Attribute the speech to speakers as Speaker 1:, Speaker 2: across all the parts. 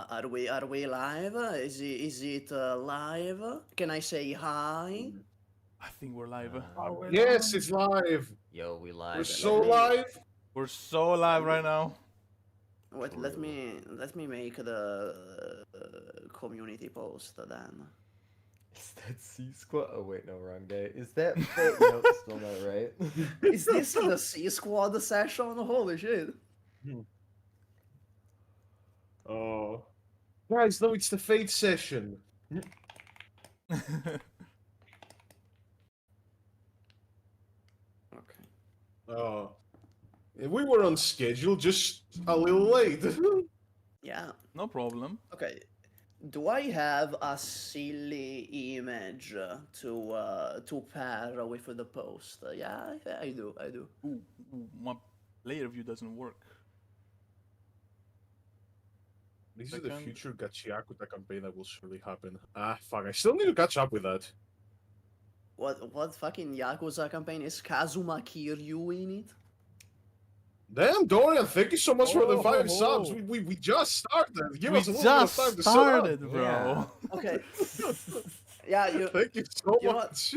Speaker 1: Are we live? Is it live? Can I say hi?
Speaker 2: I think we're live.
Speaker 3: Yes, it's live.
Speaker 4: Yo, we live.
Speaker 3: We're
Speaker 1: Let
Speaker 3: so
Speaker 1: me-
Speaker 3: live.
Speaker 2: We're so live right now.
Speaker 1: Wait, let
Speaker 4: True.
Speaker 1: me make the community post then.
Speaker 4: Is that C squad? Oh wait, no, wrong day. Is that nope, still not right?
Speaker 1: Is this the C Squad session? Holy shit!
Speaker 3: Oh, guys, no, it's the Fate session.
Speaker 1: Okay.
Speaker 3: Oh, we were on schedule, just a little late.
Speaker 1: Yeah.
Speaker 2: No problem.
Speaker 1: Okay. Do I have a silly image to pair with the post? Yeah, I do.
Speaker 2: Ooh, my player view doesn't work.
Speaker 3: This is the
Speaker 2: Second.
Speaker 3: future Gachiakuta campaign that will surely happen. Ah, fuck! I still need to catch up with that.
Speaker 1: What fucking Yakuza campaign is Kazuma Kiryu in it?
Speaker 3: Damn, Dorian, thank you so much for the 5 subs.
Speaker 2: Oh.
Speaker 3: We just started. Give
Speaker 2: We
Speaker 3: us a little bit of
Speaker 2: just
Speaker 3: time to set up.
Speaker 2: started, bro.
Speaker 4: Yeah.
Speaker 1: Okay. Yeah,
Speaker 3: Thank you so
Speaker 1: you know-
Speaker 3: much.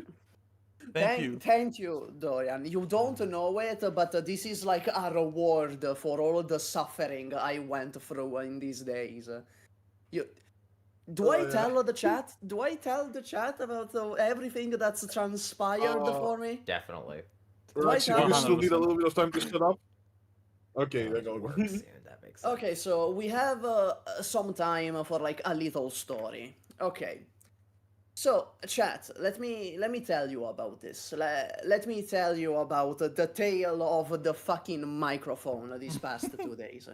Speaker 1: Thank you, Dorian. You don't know it, but this is like a reward for all the suffering I went through in these days. Do I
Speaker 3: yeah.
Speaker 1: tell the chat? Do I tell the chat about everything that's transpired for me?
Speaker 4: Definitely.
Speaker 1: Do I
Speaker 3: Raxi,
Speaker 1: tell
Speaker 3: do you
Speaker 1: them?
Speaker 3: still need a little bit of time to set up? Okay, that
Speaker 4: That
Speaker 3: goes.
Speaker 4: works, yeah, that makes sense.
Speaker 1: Okay, so we have some time for like a little story. Okay. So, chat, let me tell you about this. Let me tell you about the tale of the fucking microphone these past 2 days.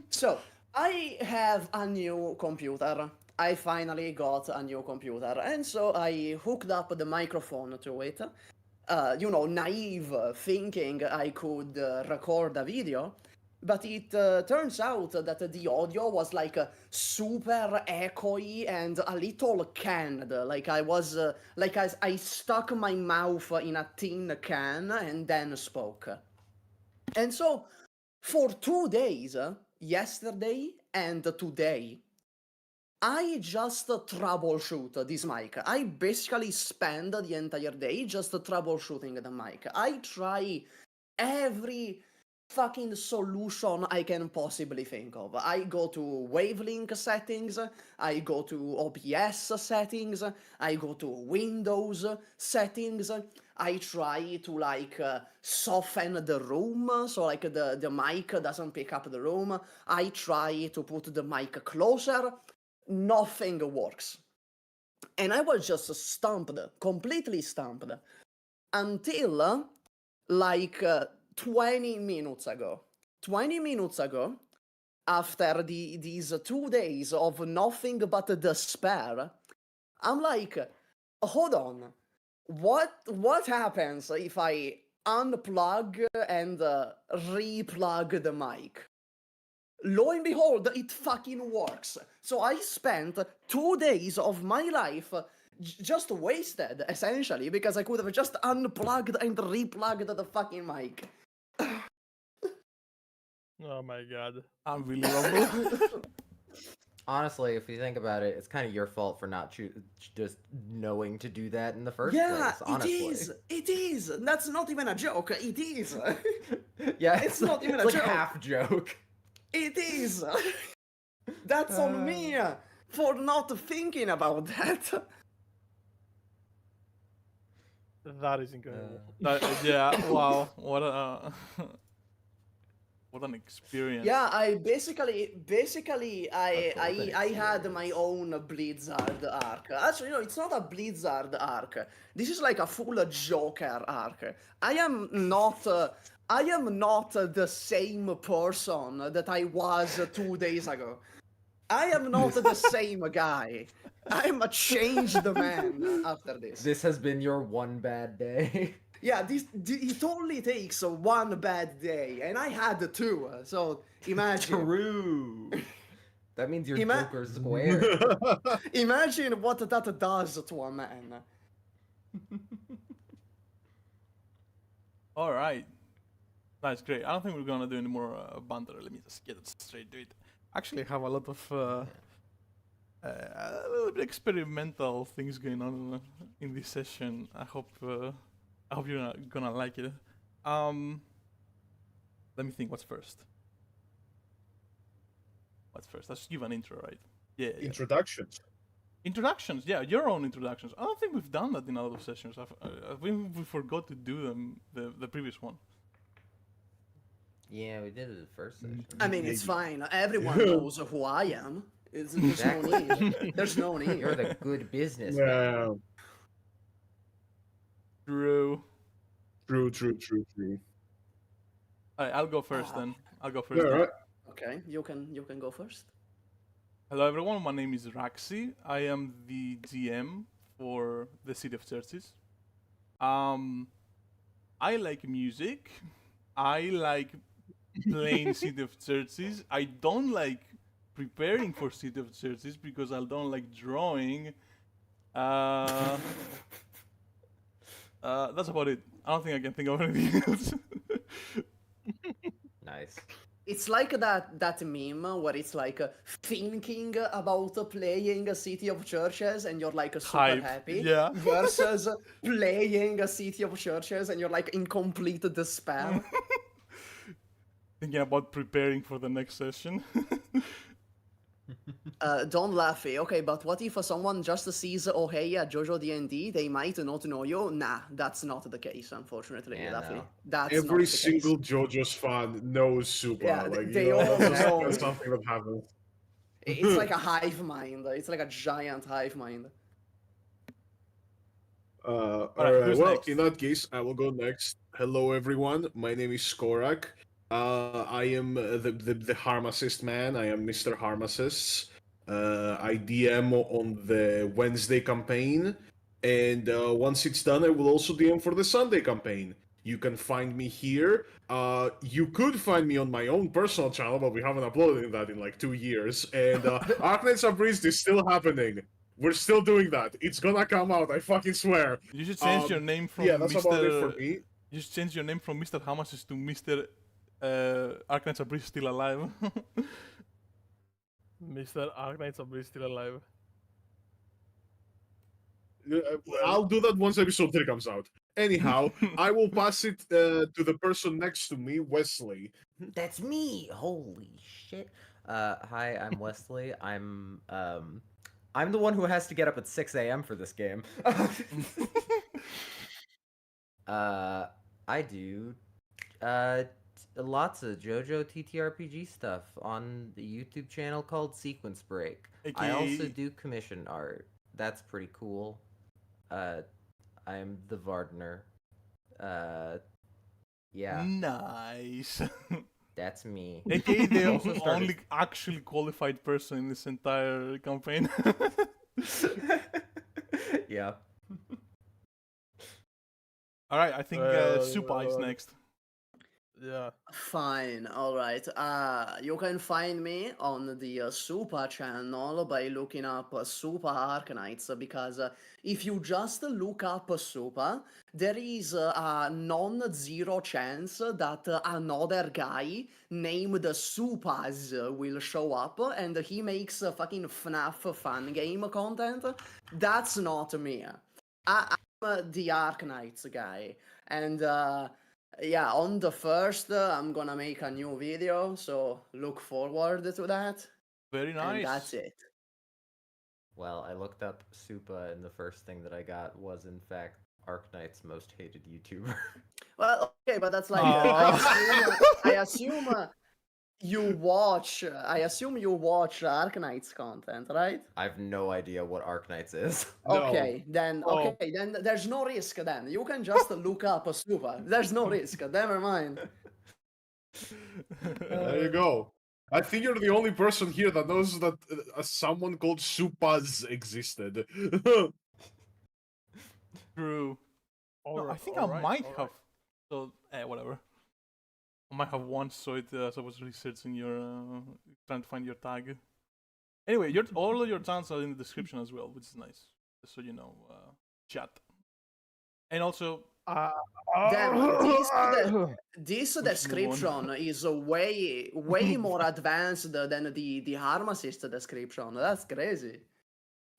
Speaker 1: So, I have a new computer. I finally got a new computer, and so I hooked up the microphone to it. Naive, thinking I could record a video. But it turns out that the audio was like super echoey and a little canned. Like I stuck my mouth in a tin can and then spoke. And so for 2 days, yesterday and today, I just troubleshoot this mic. I basically spend the entire day just troubleshooting the mic. I try every fucking solution I can possibly think of. I go to wavelength settings, I go to OBS settings, I go to Windows settings, I try to soften the room so like the mic doesn't pick up the room. I try to put the mic closer. Nothing works. And I was just stumped, completely stumped, until 20 minutes ago. 20 minutes ago, after these 2 days of nothing but despair, I'm like, hold on, what happens if I unplug and replug the mic? Lo and behold, it fucking works. So I spent 2 days of my life just wasted, essentially, because I could have just unplugged and replugged the fucking mic.
Speaker 5: Oh my god.
Speaker 2: Unbelievable.
Speaker 4: Honestly, if you think about it, it's kind of your fault for not just knowing to do that in the first
Speaker 1: Yeah,
Speaker 4: place. Honestly,
Speaker 1: it is. It is. That's not even a joke. It is.
Speaker 4: yeah,
Speaker 1: It's not even a
Speaker 4: like
Speaker 1: joke.
Speaker 4: half joke.
Speaker 1: It is. That's on me for not thinking about that.
Speaker 5: That is incredible.
Speaker 2: Yeah, wow. What an experience.
Speaker 1: Yeah, I basically I had
Speaker 4: experience.
Speaker 1: my own Blizzard arc. Actually, no, it's not a Blizzard arc. This is like a full Joker arc. I am not the same person that I was 2 days ago. I am not the same guy. I am a changed man after this.
Speaker 4: This has been your one bad day.
Speaker 1: Yeah, it only takes one bad day, and I had two. So imagine.
Speaker 4: True. That means you're
Speaker 1: Ima-
Speaker 4: Joker square.
Speaker 1: Imagine what that does to a man.
Speaker 2: All right. That's great. I don't think we're gonna do any more banter. Let me just get straight to it. Actually, I have a lot of a little bit experimental things going on in this session. I hope you're gonna like it. Let me think. What's first? Let's give an intro, right? Yeah.
Speaker 3: Introductions.
Speaker 2: Introductions. Yeah, your own introductions. I don't think we've done that in other sessions. I think we forgot to do them the previous one.
Speaker 4: Yeah, we did it the first session.
Speaker 1: I mean, it's fine. Everyone knows who I am. There's no need. There's no need.
Speaker 4: You're the good businessman.
Speaker 3: Yeah.
Speaker 2: True.
Speaker 3: True.
Speaker 2: Alright, I'll go first then. I'll go first.
Speaker 3: Yeah,
Speaker 2: then.
Speaker 3: right.
Speaker 1: Okay, you can go first.
Speaker 2: Hello everyone, my name is Raxi. I am the GM for the City of Churches. I like music. I like playing City of Churches. I don't like preparing for City of Churches because I don't like drawing. That's about it. I don't think I can think of anything else.
Speaker 4: Nice.
Speaker 1: It's like that meme where it's like thinking about playing a City of Churches and you're like super
Speaker 2: Hype,
Speaker 1: happy,
Speaker 2: yeah.
Speaker 1: versus playing a City of Churches and you're like in complete despair.
Speaker 2: Thinking about preparing for the next session.
Speaker 1: Don't laugh, eh? Okay, but what if someone just sees, oh hey, yeah, JoJo D&D, they might not know you? Nah, that's not the case, unfortunately,
Speaker 4: Yeah,
Speaker 1: Daphne.
Speaker 4: no.
Speaker 1: That's not
Speaker 3: Every
Speaker 1: the case.
Speaker 3: single JoJo's fan knows Super.
Speaker 1: Yeah,
Speaker 3: like,
Speaker 1: they
Speaker 3: you know,
Speaker 1: all
Speaker 3: that's
Speaker 1: know.
Speaker 3: something that happens.
Speaker 1: It's like a hive mind. It's like a giant hive mind.
Speaker 2: Alright, who's
Speaker 3: Well,
Speaker 2: next?
Speaker 3: in that case, I will go next. Hello, everyone. My name is Skorak. I am the Harmacist man. I am Mr. Harmacists. I DM on the Wednesday campaign, and once it's done, I will also DM for the Sunday campaign. You can find me here. You could find me on my own personal channel, but we haven't uploaded that in like 2 years. And Arknights of Priest is still happening. We're still doing that. It's gonna come out. I fucking swear.
Speaker 2: You should change your name from
Speaker 3: Yeah, that's
Speaker 2: Mr.
Speaker 3: about it for me.
Speaker 2: You should change your name from Mr. Harmacists to Mr. Arknights of Breeze still alive.
Speaker 5: Mr. Arknights of Breeze still alive.
Speaker 3: I'll do that once episode 3 comes out. Anyhow, I will pass it to the person next to me, Wesley.
Speaker 4: That's me. Holy shit. Hi, I'm Wesley. I'm the one who has to get up at 6 a.m. for this game. I do lots of JoJo TTRPG stuff on the YouTube channel called Sequence Break. I also
Speaker 2: AKA
Speaker 4: do commission art. That's pretty cool. I'm the Vardner. Yeah,
Speaker 2: Nice.
Speaker 4: that's me.
Speaker 2: AKA the
Speaker 4: Also started-
Speaker 2: only actually qualified person in this entire campaign.
Speaker 4: Yeah.
Speaker 2: Alright, I think
Speaker 5: Well,
Speaker 2: Supa is next.
Speaker 5: Yeah.
Speaker 1: Fine, alright. You can find me on the Super channel by looking up Super Arknights, because if you just look up Super, there is a non-zero chance that another guy named Supas will show up and he makes fucking FNAF fan game content. That's not me. I'm the Arknights guy, and yeah, on the 1st, I'm gonna make a new video, so look forward to that.
Speaker 2: Very nice.
Speaker 1: And that's it.
Speaker 4: Well, I looked up Supa, and the first thing that I got was, in fact, Arknight's most hated YouTuber.
Speaker 1: Well, okay, but that's like I assume you watch. I assume you watch Arknight's content, right?
Speaker 4: I have no idea what Arknights is.
Speaker 3: No.
Speaker 1: Okay, then
Speaker 5: Oh.
Speaker 1: there's no risk. Then you can just look up a Super. There's no risk. Never mind.
Speaker 3: There you go. I think you're the only person here that knows that someone called Supas existed.
Speaker 2: True. No, I think I
Speaker 5: Alright,
Speaker 2: might
Speaker 5: alright.
Speaker 2: have. So, whatever. I might have once saw it as I was researching your, trying to find your tag. Anyway, all of your channels are in the description as well, which is nice. Just so you know, chat. And also,
Speaker 1: Damn, this
Speaker 2: move on.
Speaker 1: description is way more advanced than the Harmacist description. That's crazy.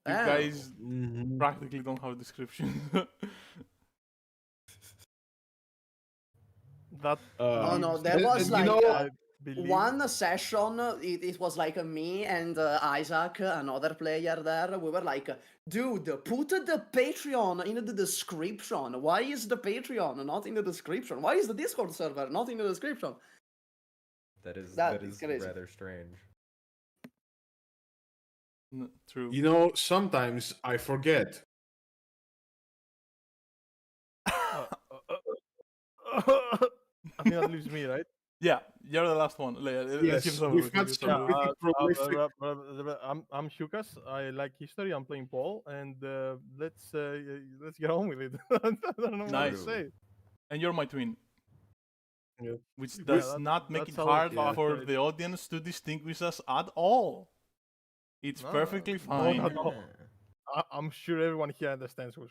Speaker 2: You
Speaker 1: Oh.
Speaker 2: guys
Speaker 3: Mhm.
Speaker 2: practically don't have a description.
Speaker 5: That
Speaker 1: Oh no,
Speaker 3: and-
Speaker 1: there was
Speaker 3: and,
Speaker 1: like
Speaker 5: I believe.
Speaker 1: one session. It was like me and Isaac, another player there. We were like, dude, put the Patreon in the description. Why is the Patreon not in the description? Why is the Discord server not in the description?
Speaker 4: That is
Speaker 1: That
Speaker 4: that
Speaker 1: is
Speaker 4: is
Speaker 1: crazy.
Speaker 4: rather strange.
Speaker 2: True.
Speaker 3: You know, sometimes I forget.
Speaker 5: I think that leaves me, right?
Speaker 2: Yeah, you're the last one. Let's give
Speaker 3: Yes,
Speaker 2: some
Speaker 3: we've got some
Speaker 2: over.
Speaker 3: pretty prolific.
Speaker 5: I'm Hiukas. I like history. I'm playing Paul, and let's get on with it. I don't know what to
Speaker 2: Nice.
Speaker 5: say.
Speaker 2: And you're my twin.
Speaker 3: Yeah.
Speaker 2: Which
Speaker 5: Yeah,
Speaker 2: does not make
Speaker 5: that's
Speaker 2: it
Speaker 5: how it
Speaker 2: hard
Speaker 5: started.
Speaker 2: for the audience to distinguish us at all. It's
Speaker 5: No,
Speaker 2: perfectly
Speaker 5: not
Speaker 2: fine.
Speaker 5: at all. I'm sure everyone here understands who.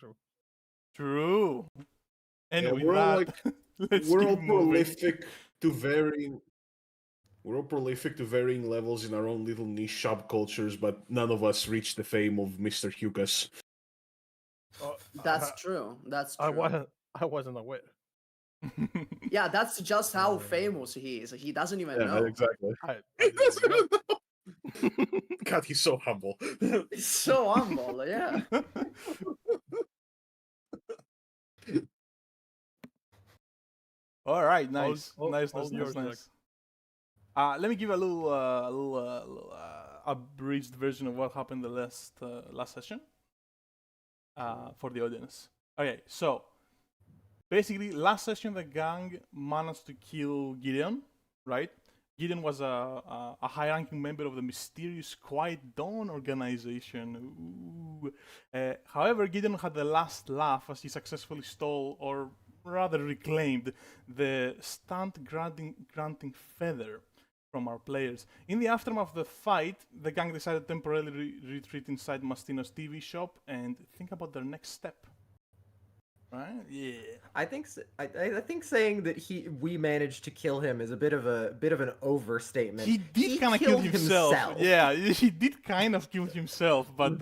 Speaker 2: True. And
Speaker 3: Yeah,
Speaker 2: with
Speaker 3: we're all
Speaker 2: that, let's
Speaker 3: we're all
Speaker 2: keep moving.
Speaker 3: prolific to varying. We're all prolific to varying levels in our own little niche subcultures, but none of us reach the fame of Mr. Hiukas.
Speaker 1: That's true. That's true.
Speaker 5: I wasn't aware.
Speaker 1: Yeah, that's just how famous he is. He doesn't even know.
Speaker 3: exactly.
Speaker 5: I
Speaker 3: He
Speaker 5: didn't
Speaker 3: doesn't
Speaker 5: know.
Speaker 3: know. God, he's so humble.
Speaker 1: He's so humble, yeah.
Speaker 2: All right, nice,
Speaker 5: all
Speaker 2: nice.
Speaker 5: yours, Jack.
Speaker 2: Let me give a little, abridged version of what happened the last session for the audience. Okay, so basically, last session the gang managed to kill Gideon, right? Gideon was a high-ranking member of the mysterious Quiet Dawn organization. Ooh. However, Gideon had the last laugh as he successfully stole, or rather reclaimed, the stunt granting feather from our players. In the aftermath of the fight, the gang decided to temporarily retreat inside Mastino's TV shop and think about their next step. Right? Yeah.
Speaker 4: I think I think saying that we managed to kill him is a bit of an overstatement.
Speaker 2: He did kind of kill
Speaker 4: killed
Speaker 2: himself. Yeah, he did kind of kill himself, but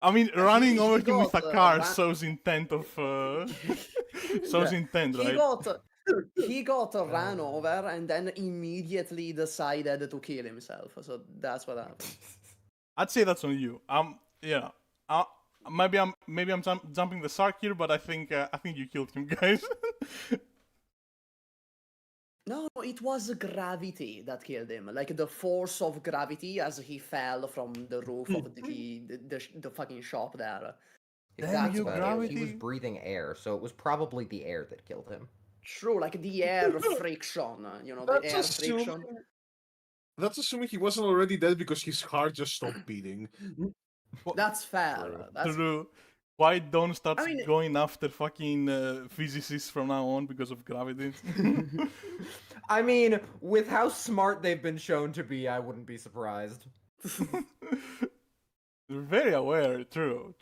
Speaker 2: I mean, running
Speaker 1: he
Speaker 2: over him with a
Speaker 1: got,
Speaker 2: car
Speaker 1: ran-
Speaker 2: shows intent of shows
Speaker 1: Yeah.
Speaker 2: intent,
Speaker 1: He
Speaker 2: right?
Speaker 1: got ran over and then immediately decided to kill himself. So that's what happened.
Speaker 2: I'd say that's on you. Yeah. Maybe I'm jumping the shark here, but I think you killed him, guys.
Speaker 1: No, it was gravity that killed him. Like the force of gravity as he fell from the roof of the fucking shop there.
Speaker 2: Damn
Speaker 1: That's
Speaker 2: you,
Speaker 1: what
Speaker 4: But
Speaker 1: killed him.
Speaker 4: he was
Speaker 2: gravity.
Speaker 4: breathing air, so it was probably the air that killed him.
Speaker 1: True, like the air friction, the air friction.
Speaker 3: That's assuming he wasn't already dead because his heart just stopped beating.
Speaker 1: That's fair.
Speaker 4: True.
Speaker 1: That's
Speaker 2: True. Quiet Dawn starts
Speaker 1: I mean-
Speaker 2: going after fucking physicists from now on because of gravity.
Speaker 4: I mean, with how smart they've been shown to be, I wouldn't be surprised.
Speaker 2: They're very aware. True.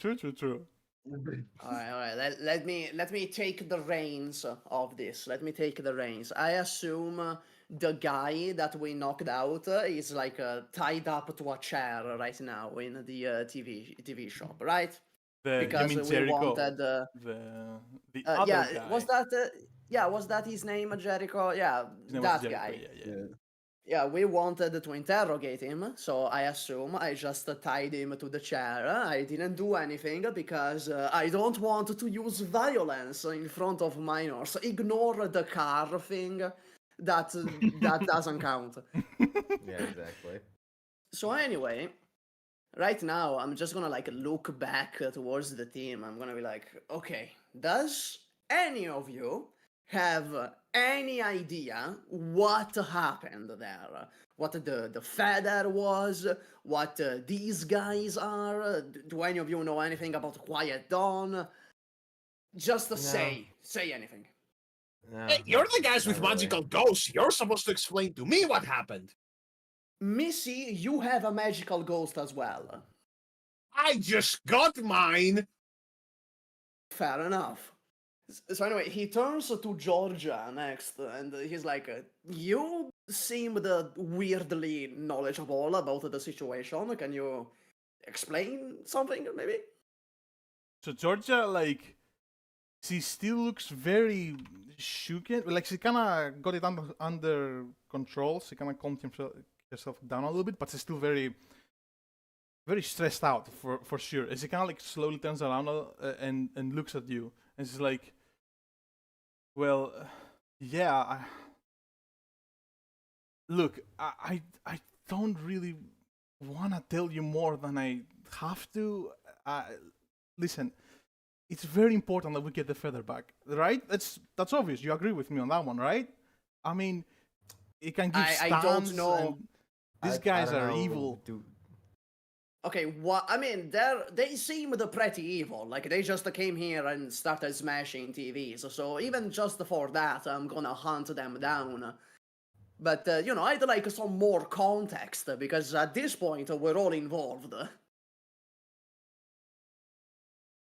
Speaker 1: all right. Let me take the reins of this. Let me take the reins. I assume the guy that we knocked out is like tied up to a chair right now in the TV shop, right?
Speaker 2: You
Speaker 1: Because
Speaker 2: mean
Speaker 1: we
Speaker 2: Jericho?
Speaker 1: wanted
Speaker 2: the other
Speaker 1: yeah,
Speaker 2: guy.
Speaker 1: was that his name, Jericho? Yeah,
Speaker 2: His name was
Speaker 1: that
Speaker 2: Jericho,
Speaker 1: guy.
Speaker 2: Yeah.
Speaker 1: Yeah, we wanted to interrogate him, so I assume I just tied him to the chair. I didn't do anything because I don't want to use violence in front of minors. Ignore the car thing. That doesn't count.
Speaker 4: Yeah, exactly.
Speaker 1: So anyway, right now I'm just gonna like look back towards the team. I'm gonna be like, okay, does any of you have any idea what happened there? What the feather was? What these guys are? Do any of you know anything about Quiet Dawn? Just say anything.
Speaker 4: No,
Speaker 3: Hey, you're the guys
Speaker 4: not
Speaker 3: with
Speaker 4: really.
Speaker 3: magical ghosts. You're supposed to explain to me what happened.
Speaker 1: Missy, you have a magical ghost as well.
Speaker 3: I just got mine.
Speaker 1: Fair enough. So anyway, he turns to Georgia next, and he's like, "You seemed weirdly knowledgeable about the situation. Can you explain something, maybe?
Speaker 2: So Georgia, like, she still looks very shooken. Like she kind of got it under control. She kind of calmed herself down a little bit, but she's still very, very stressed out for sure. And she kind of like slowly turns around and looks at you, and she's like, "Well, yeah. Look, I don't really want to tell you more than I have to. Listen." It's very important that we get the feather back, right? That's obvious. You agree with me on that one, right? I mean, it can give
Speaker 1: I don't
Speaker 2: stans
Speaker 1: know.
Speaker 2: and these guys are evil.
Speaker 1: Okay, what? I mean, they seem pretty evil. Like, they just came here and started smashing TVs. So even just for that, I'm gonna hunt them down. But, I'd like some more context, because at this point, we're all involved.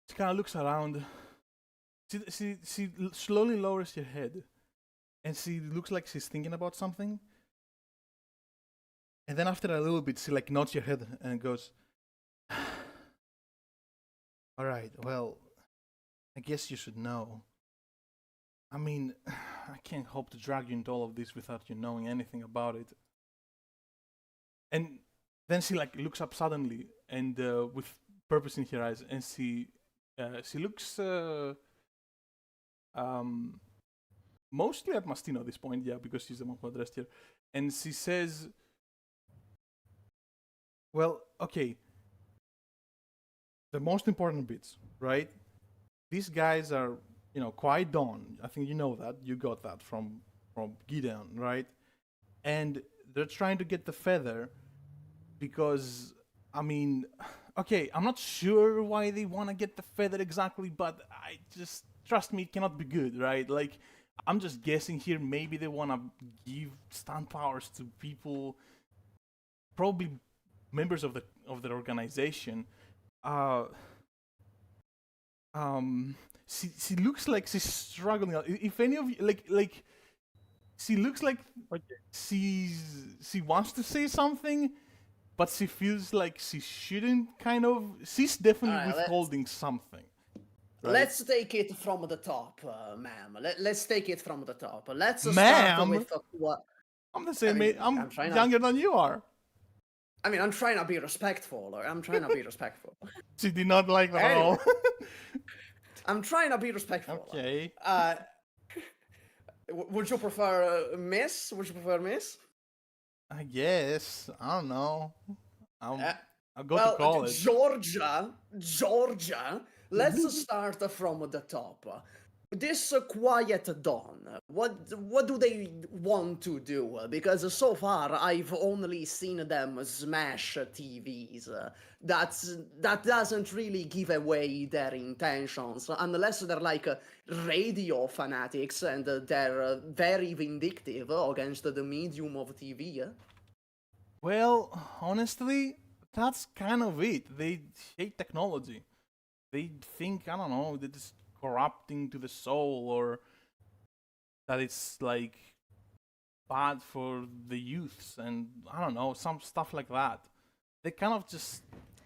Speaker 2: She kind of looks around. She slowly lowers her head, and she looks like she's thinking about something. And then after a little bit, she like nods her head and goes, "All right, well, I guess you should know. I mean, I can't hope to drag you into all of this without you knowing anything about it." And then she like looks up suddenly and with purpose in her eyes, and she looks mostly at Mastino at this point, yeah, because she's the one who addressed her. And she says, "Well, okay, the most important bits, right? These guys are, quite done. I think you know that. You got that from Gideon, right? And they're trying to get the feather because, I mean, okay, I'm not sure why they want to get the feather exactly, but I just, trust me, it cannot be good, right? Like, I'm just guessing here, maybe they want to give stand powers to people, probably members of their organization. She looks like she's struggling. If any of you, like, she looks like
Speaker 5: Okay.
Speaker 2: she wants to say something, but she feels like she shouldn't. Kind of, she's definitely
Speaker 1: Alright,
Speaker 2: withholding something. Right?
Speaker 1: Let's take it from the top, ma'am. Let's take it from the top. Let's start
Speaker 2: Ma'am?
Speaker 1: with what?
Speaker 2: I'm the same.
Speaker 1: mean,
Speaker 2: I'm
Speaker 1: I'm trying
Speaker 2: younger than you are.
Speaker 1: I mean, I'm trying to be respectful. I'm trying to be respectful.
Speaker 2: She did not like that at all.
Speaker 1: I'm trying to be respectful.
Speaker 2: Okay.
Speaker 1: Would you prefer Miss? Would you prefer Miss?
Speaker 2: I guess. I don't know. I'll go
Speaker 1: Well,
Speaker 2: to college.
Speaker 1: Georgia. Let's start from the top. This Quiet Dawn, what do they want to do? Because so far I've only seen them smash TVs. That doesn't really give away their intentions, unless they're like radio fanatics and they're very vindictive against the medium of TV.
Speaker 2: Well, honestly, that's kind of it. They hate technology. They think, I don't know, that it's corrupting to the soul, or that it's like bad for the youths, and I don't know, some stuff like that. They kind of just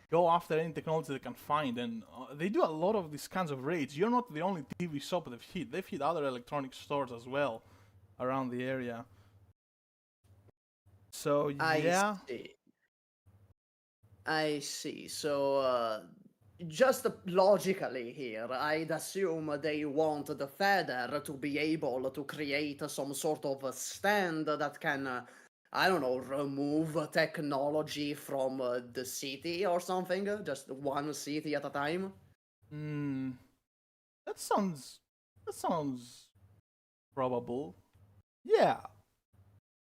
Speaker 2: go after any technology they can find, and they do a lot of these kinds of raids. You're not the only TV shop they've hit. They've hit other electronic stores as well around the area. So yeah.
Speaker 1: I see. So, just logically here, I'd assume they want the feather to be able to create some sort of a stand that can, I don't know, remove technology from the city or something? Just one city at a time?
Speaker 2: That sounds probable. Yeah.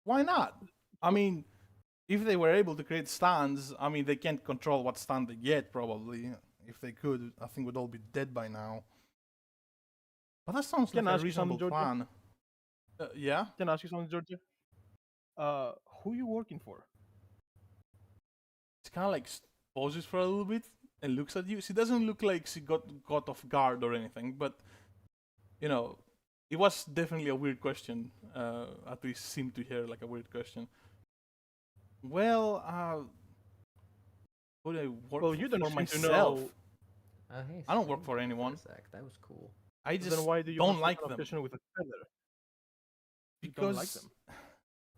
Speaker 2: Why not? I mean, if they were able to create stands, I mean, they can't control what stand they get, probably. If they could, I think we'd all be dead by now. But that sounds like a reasonable plan. Yeah?
Speaker 5: Can I ask you something, Georgia? Who you working for?
Speaker 2: She kind of like pauses for a little bit and looks at you. She doesn't look like she got off guard or anything, but, you know, it was definitely a weird question. At least seemed to her like a weird question. Well, Would I work
Speaker 5: Well, you don't
Speaker 2: for
Speaker 5: seem
Speaker 2: myself?
Speaker 5: to know.
Speaker 4: Oh, hey,
Speaker 2: I don't work
Speaker 4: Slim,
Speaker 2: for
Speaker 4: thank you
Speaker 2: anyone.
Speaker 4: a sec. That was cool.
Speaker 2: I
Speaker 5: Then
Speaker 2: just
Speaker 5: why do you
Speaker 2: don't
Speaker 5: have
Speaker 2: like
Speaker 5: such an
Speaker 2: them.
Speaker 5: obsession with a feather? You don't like
Speaker 2: Because
Speaker 5: them.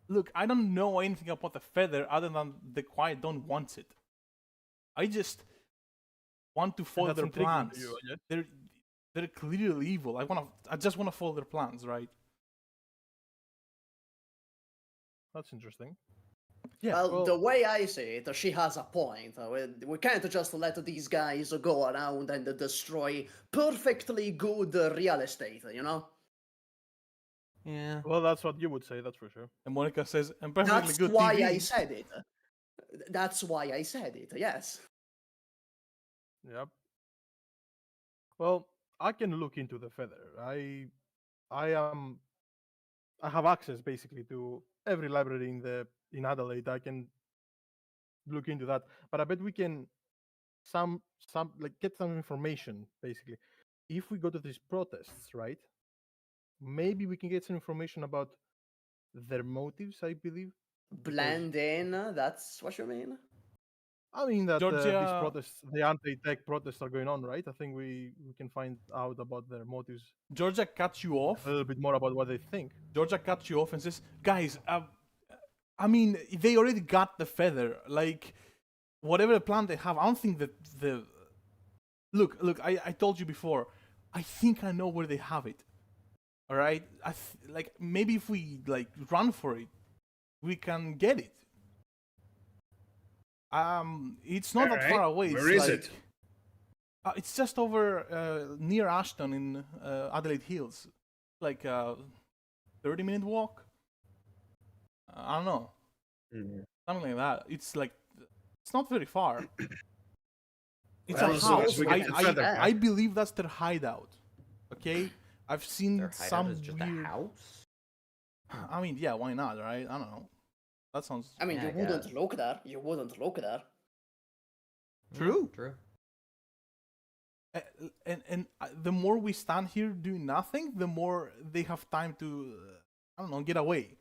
Speaker 2: look, I don't know anything about the feather other than the Quiet Dawn wants it. I just want to
Speaker 5: And
Speaker 2: follow
Speaker 5: that's
Speaker 2: their
Speaker 5: intriguing
Speaker 2: plans.
Speaker 5: to you, I guess.
Speaker 2: They're clearly evil. I just wanna follow their plans, right?
Speaker 5: That's interesting.
Speaker 2: Yeah.
Speaker 1: Well,
Speaker 5: well-
Speaker 1: the way I see it, she has a point. We can't just let these guys go around and destroy perfectly good real estate, you know?
Speaker 4: Yeah.
Speaker 5: Well, that's what you would say, that's for sure.
Speaker 2: And Monica says, "And perfectly
Speaker 1: That's
Speaker 2: good
Speaker 1: why
Speaker 2: TV."
Speaker 1: I said it. That's why I said it, yes.
Speaker 5: Yep. Well, I can look into the feather. I have access basically to every library in Adelaide. I can look into that. But I bet we can some like get some information basically. If we go to these protests, right? Maybe we can get some information about their motives, I believe.
Speaker 1: Blend in, that's what you mean?
Speaker 5: I mean that these
Speaker 2: Georgia-
Speaker 5: protests, the anti-tech protests are going on, right? I think we can find out about their motives,
Speaker 2: Georgia cuts you off.
Speaker 5: a little bit more about what they think.
Speaker 2: Georgia cuts you off and says, "Guys, I mean, they already got the feather. Like, whatever plan they have, I don't think that the look. I told you before. I think I know where they have it. All right. Like maybe if we like run for it, we can get it. It's not that far away.
Speaker 3: Where
Speaker 2: it's
Speaker 3: is
Speaker 2: like,
Speaker 3: it?
Speaker 2: It's just over near Ashton in Adelaide Hills, like a 30-minute walk. I don't know, something like that. It's like it's not very far. It's
Speaker 3: Well,
Speaker 2: a
Speaker 3: as long
Speaker 2: house.
Speaker 3: as we get the feather back.
Speaker 2: I believe that's their hideout. Okay, I've seen
Speaker 4: Their hideout
Speaker 2: some
Speaker 4: is just
Speaker 2: weird.
Speaker 4: a house.
Speaker 2: I mean, yeah, why not, right? I don't know. That sounds
Speaker 1: I mean,
Speaker 4: Yeah,
Speaker 1: you
Speaker 4: I
Speaker 1: wouldn't
Speaker 4: guess.
Speaker 1: look there. You wouldn't look there.
Speaker 2: True.
Speaker 4: True.
Speaker 2: and the more we stand here doing nothing, the more they have time to, I don't know, get away.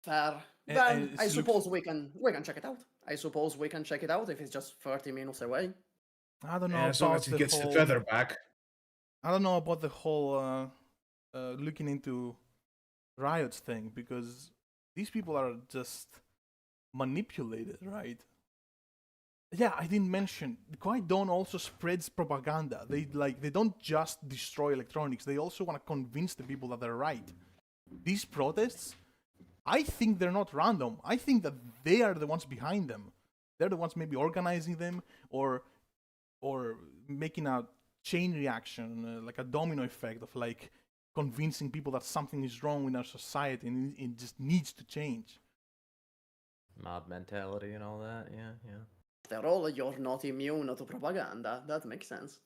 Speaker 1: Fair.
Speaker 2: And
Speaker 1: Then
Speaker 2: it
Speaker 1: I
Speaker 2: looks-
Speaker 1: suppose we can check it out. I suppose we can check it out if it's just 30 minutes away.
Speaker 2: I don't know
Speaker 3: And as long
Speaker 2: about
Speaker 3: as he
Speaker 2: the
Speaker 3: gets
Speaker 2: whole.
Speaker 3: the feather back.
Speaker 2: I don't know about the whole looking into riots thing, because these people are just manipulated, right? Yeah, I didn't mention Quiet Dawn also spreads propaganda. They don't just destroy electronics, they also want to convince the people that they're right. These protests, I think they're not random. I think that they are the ones behind them. They're the ones maybe organizing them or making a chain reaction, like a domino effect of like convincing people that something is wrong in our society and it just needs to change.
Speaker 4: Mob mentality and all that. Yeah, yeah.
Speaker 1: After all, you're not immune to propaganda. That makes sense.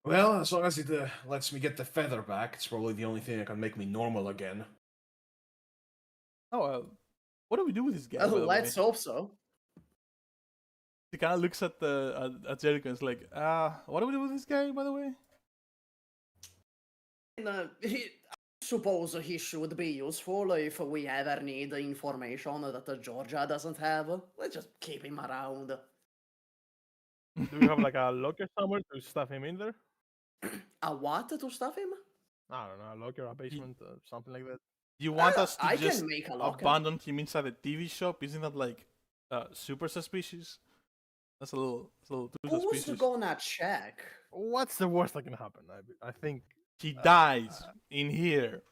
Speaker 3: Well, as long as it lets me get the feather back, it's probably the only thing that can make me normal again.
Speaker 2: Oh, what do we do with this guy? by the
Speaker 1: Let's
Speaker 2: way?
Speaker 1: hope so.
Speaker 2: He kind of looks at Jericho and is like, what do we do with this guy, by the way?
Speaker 1: And, I suppose he should be useful if we ever need information that Georgia doesn't have. Let's just keep him around.
Speaker 5: Do we have like a locker somewhere to stuff him in there?
Speaker 1: A what to stuff him?
Speaker 5: I don't know, a locker, a basement, something like that.
Speaker 2: You want us to
Speaker 1: I
Speaker 2: just
Speaker 1: can make a locker.
Speaker 2: abandon him inside the TV shop? Isn't that like super suspicious? That's a little too
Speaker 1: Who's
Speaker 2: suspicious.
Speaker 1: gonna check?
Speaker 5: What's the worst that can happen? I think
Speaker 2: He dies in here.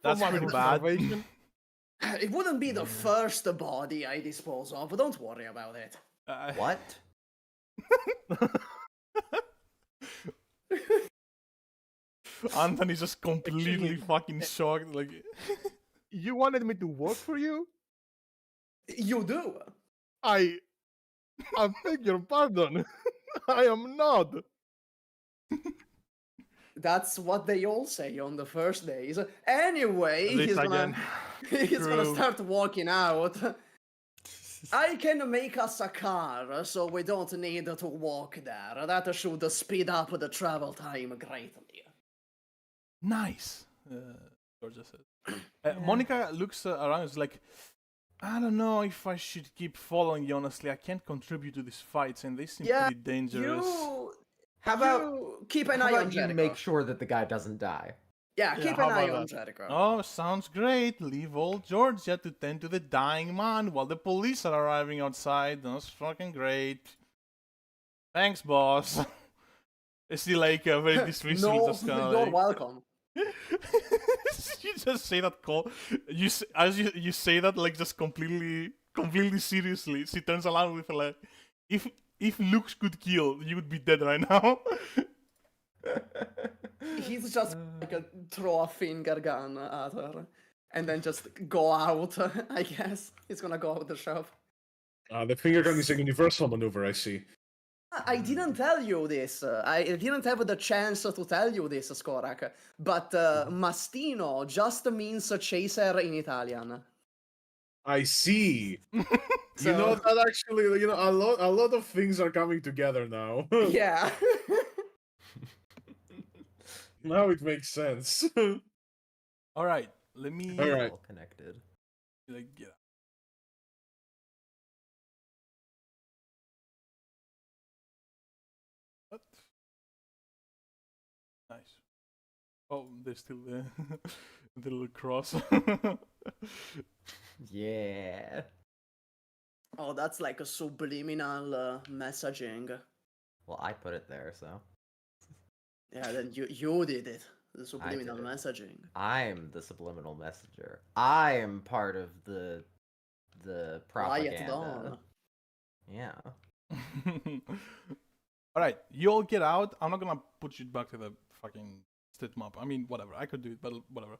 Speaker 2: That's
Speaker 5: for
Speaker 2: pretty
Speaker 5: my
Speaker 2: bad.
Speaker 5: salvation,
Speaker 1: It wouldn't be the first body I dispose of. Don't worry about it.
Speaker 4: What?
Speaker 2: Anthony's just completely fucking shocked. Like,
Speaker 5: you wanted me to work for you?
Speaker 1: You do.
Speaker 5: I beg your pardon. I am not.
Speaker 1: That's what they all say on the first days. Anyway,
Speaker 5: At least
Speaker 1: he's gonna
Speaker 5: again.
Speaker 1: he's gonna
Speaker 2: True.
Speaker 1: start walking out. I can make us a car, so we don't need to walk there. That should speed up the travel time greatly.
Speaker 2: nice. Georgia says. Monica looks around. Is like, I don't know if I should keep following you. Honestly, I can't contribute to these fights, and they seem pretty dangerous.
Speaker 4: How about
Speaker 1: you keep an
Speaker 4: how
Speaker 1: eye
Speaker 4: about
Speaker 1: on
Speaker 4: you
Speaker 1: Jericho?
Speaker 4: make sure that the guy doesn't die?
Speaker 1: Yeah,
Speaker 5: Yeah,
Speaker 1: keep
Speaker 5: how
Speaker 1: an eye
Speaker 5: about
Speaker 1: on
Speaker 5: that?
Speaker 1: Jericho.
Speaker 2: Oh, sounds great. Leave old Georgia to tend to the dying man while the police are arriving outside. That's fucking great. Thanks, boss. Is he like very dismissive?
Speaker 1: No,
Speaker 2: Just kind of
Speaker 1: you're
Speaker 2: like...
Speaker 1: welcome.
Speaker 2: You just say that call. You say that like just completely seriously. She turns around with like, if looks could kill, you would be dead right now.
Speaker 1: He's just like throw a finger gun at her, and then just go out. I guess he's gonna go out the shop.
Speaker 3: The finger gun is a universal maneuver, I see.
Speaker 1: I didn't tell you this. I didn't have the chance to tell you this, Skorak. But Mastino just means chaser in Italian.
Speaker 3: I see.
Speaker 1: So-
Speaker 3: You know that actually, a lot of things are coming together now.
Speaker 1: Yeah.
Speaker 3: Now it makes sense.
Speaker 2: All right, let me.
Speaker 3: All right.
Speaker 4: All connected.
Speaker 2: Like, yeah. What? Nice. Oh, there's still the the little cross.
Speaker 4: Yeah.
Speaker 1: Oh, that's like a subliminal messaging.
Speaker 4: Well, I put it there, so
Speaker 1: Yeah, then you did it. The subliminal
Speaker 4: did it.
Speaker 1: messaging.
Speaker 4: I'm the subliminal messenger. I am part of the
Speaker 1: Riot
Speaker 4: propaganda.
Speaker 1: Dawn.
Speaker 4: Yeah.
Speaker 2: All right, you all get out. I'm not gonna put you back to the fucking state map. I mean, whatever. I could do it, but whatever.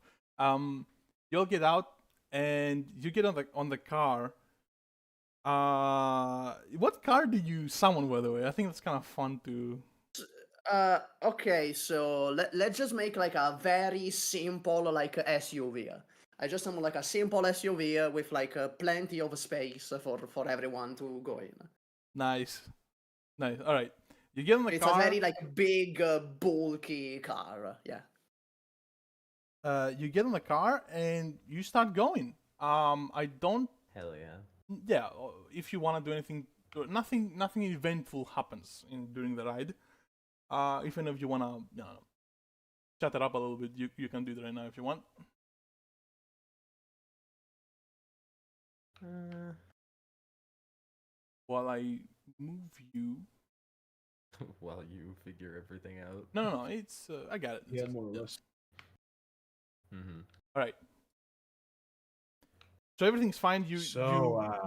Speaker 2: You all get out and you get on the car. What car do you summon, by the way? I think that's kind of fun to.
Speaker 1: Okay, so let's just make like a very simple like SUV. I just summon like a simple SUV with like plenty of space for everyone to go in.
Speaker 2: Nice. All right, you get in the
Speaker 1: It's
Speaker 2: car.
Speaker 1: a very like big, bulky car. Yeah.
Speaker 2: You get in the car and you start going. I don't.
Speaker 4: Hell yeah.
Speaker 2: Yeah, if you want to do anything, nothing eventful happens during the ride. If any of you wanna, chat it up a little bit, you can do it right now if you want. While I move you.
Speaker 4: While you figure everything out.
Speaker 2: No, it's I got it.
Speaker 3: Yeah, more or less.
Speaker 4: Mm-hmm.
Speaker 2: All right. So everything's fine.
Speaker 3: How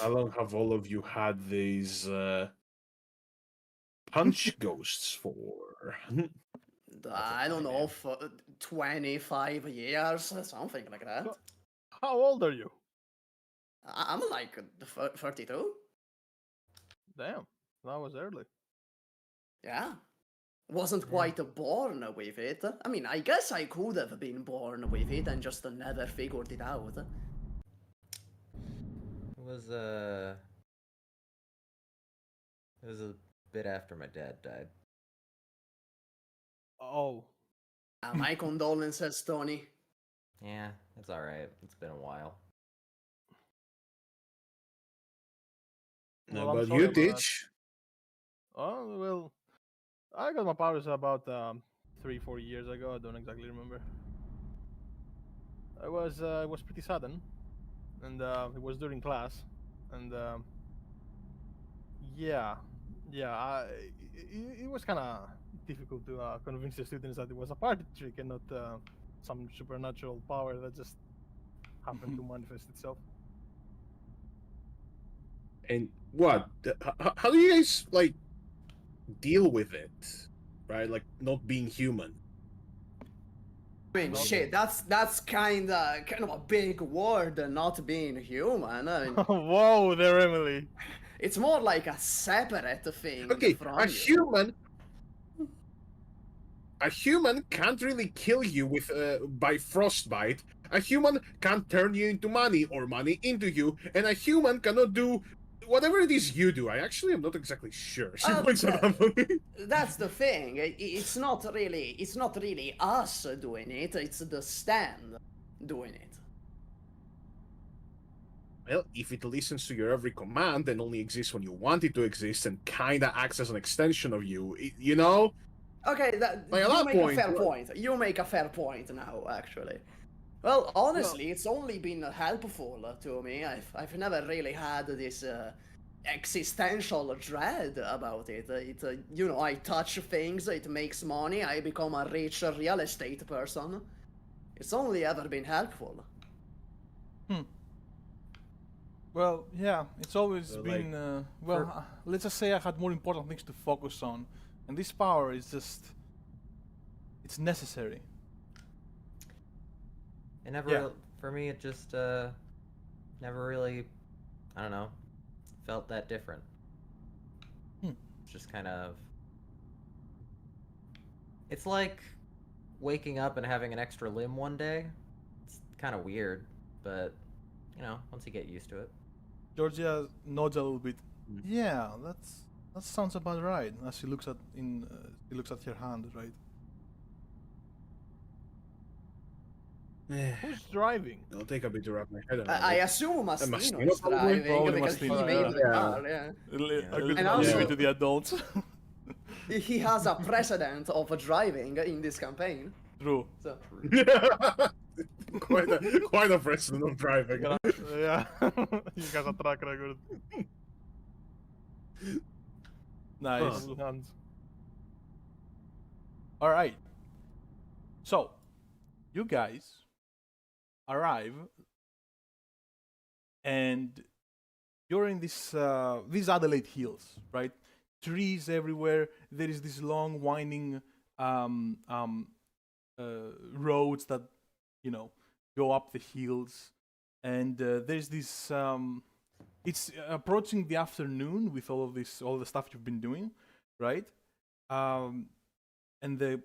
Speaker 3: long have all of you had these punch ghosts for?
Speaker 1: I don't know, for 25 years, something like that.
Speaker 5: So- How old are you?
Speaker 1: I'm like 32.
Speaker 5: Damn, that was early.
Speaker 1: Yeah. Wasn't quite born with it. I mean, I guess I could have been born with it and just never figured it out.
Speaker 4: It was a bit after my dad died.
Speaker 5: Oh,
Speaker 1: My condolences, Tony.
Speaker 4: Yeah, it's alright. It's been a while.
Speaker 3: No,
Speaker 5: well, I'm
Speaker 3: but
Speaker 5: sorry
Speaker 3: you
Speaker 5: about that.
Speaker 3: teach.
Speaker 5: Oh well, I got my powers about 3-4 years ago. I don't exactly remember. It was pretty sudden, and it was during class, and it was kind of difficult to convince the students that it was a party trick and not some supernatural power that just happened to manifest itself.
Speaker 3: And what? How do you guys like deal with it? Right, like not being human.
Speaker 1: I mean, shit, that's kind of a big word, not being human. I mean,
Speaker 5: Whoa there, Emily.
Speaker 1: it's more like a separate thing
Speaker 3: Okay,
Speaker 1: from
Speaker 3: a
Speaker 1: you.
Speaker 3: human can't really kill you with by frostbite. A human can't turn you into money or money into you, and a human cannot do whatever it is you do, I actually am not exactly sure. She
Speaker 1: Uh,
Speaker 3: points at Anthony.
Speaker 1: That's the thing. It's not really us doing it. It's the stand doing it.
Speaker 3: Well, if it listens to your every command and only exists when you want it to exist and kinda acts as an extension of you, you know?
Speaker 1: Okay,
Speaker 3: Like, at
Speaker 1: you
Speaker 3: that
Speaker 1: make a
Speaker 3: point,
Speaker 1: fair
Speaker 3: what-
Speaker 1: point. You make a fair point now, actually. Well, honestly, it's only been helpful to me. I've never really had this existential dread about it. I touch things, it makes money, I become a rich real estate person. It's only ever been helpful.
Speaker 2: Well, yeah, it's always
Speaker 3: So,
Speaker 2: been.
Speaker 3: for-
Speaker 2: Let's just say I had more important things to focus on, and this power is just. It's necessary.
Speaker 4: It never,
Speaker 2: Yeah.
Speaker 4: for me, it just never really, I don't know, felt that different. It's just kind of. It's like waking up and having an extra limb one day. It's kind of weird, but once you get used to it.
Speaker 2: Georgia nods a little bit.
Speaker 3: Mm.
Speaker 2: Yeah, that sounds about right. As she looks at her hand, right?
Speaker 5: Who's driving?
Speaker 3: It'll take a bit to wrap my head around
Speaker 1: I
Speaker 3: it.
Speaker 1: assume Mastino
Speaker 3: Mastino
Speaker 1: is
Speaker 3: probably?
Speaker 1: driving
Speaker 2: Probably
Speaker 1: because he
Speaker 2: Mastino,
Speaker 1: made the
Speaker 3: yeah.
Speaker 1: car, yeah.
Speaker 2: Leave
Speaker 1: And
Speaker 2: it
Speaker 1: also-
Speaker 2: to the adults.
Speaker 1: He has a precedent of driving in this campaign.
Speaker 2: True.
Speaker 1: So
Speaker 3: quite a precedent of driving.
Speaker 5: Yeah, he has a track record.
Speaker 2: Nice.
Speaker 5: Full hands.
Speaker 2: All right. So, you guys arrive, and you're in these Adelaide Hills, right? Trees everywhere. There is this long, winding roads that go up the hills, and there's this. It's approaching the afternoon with all the stuff you've been doing, right? And the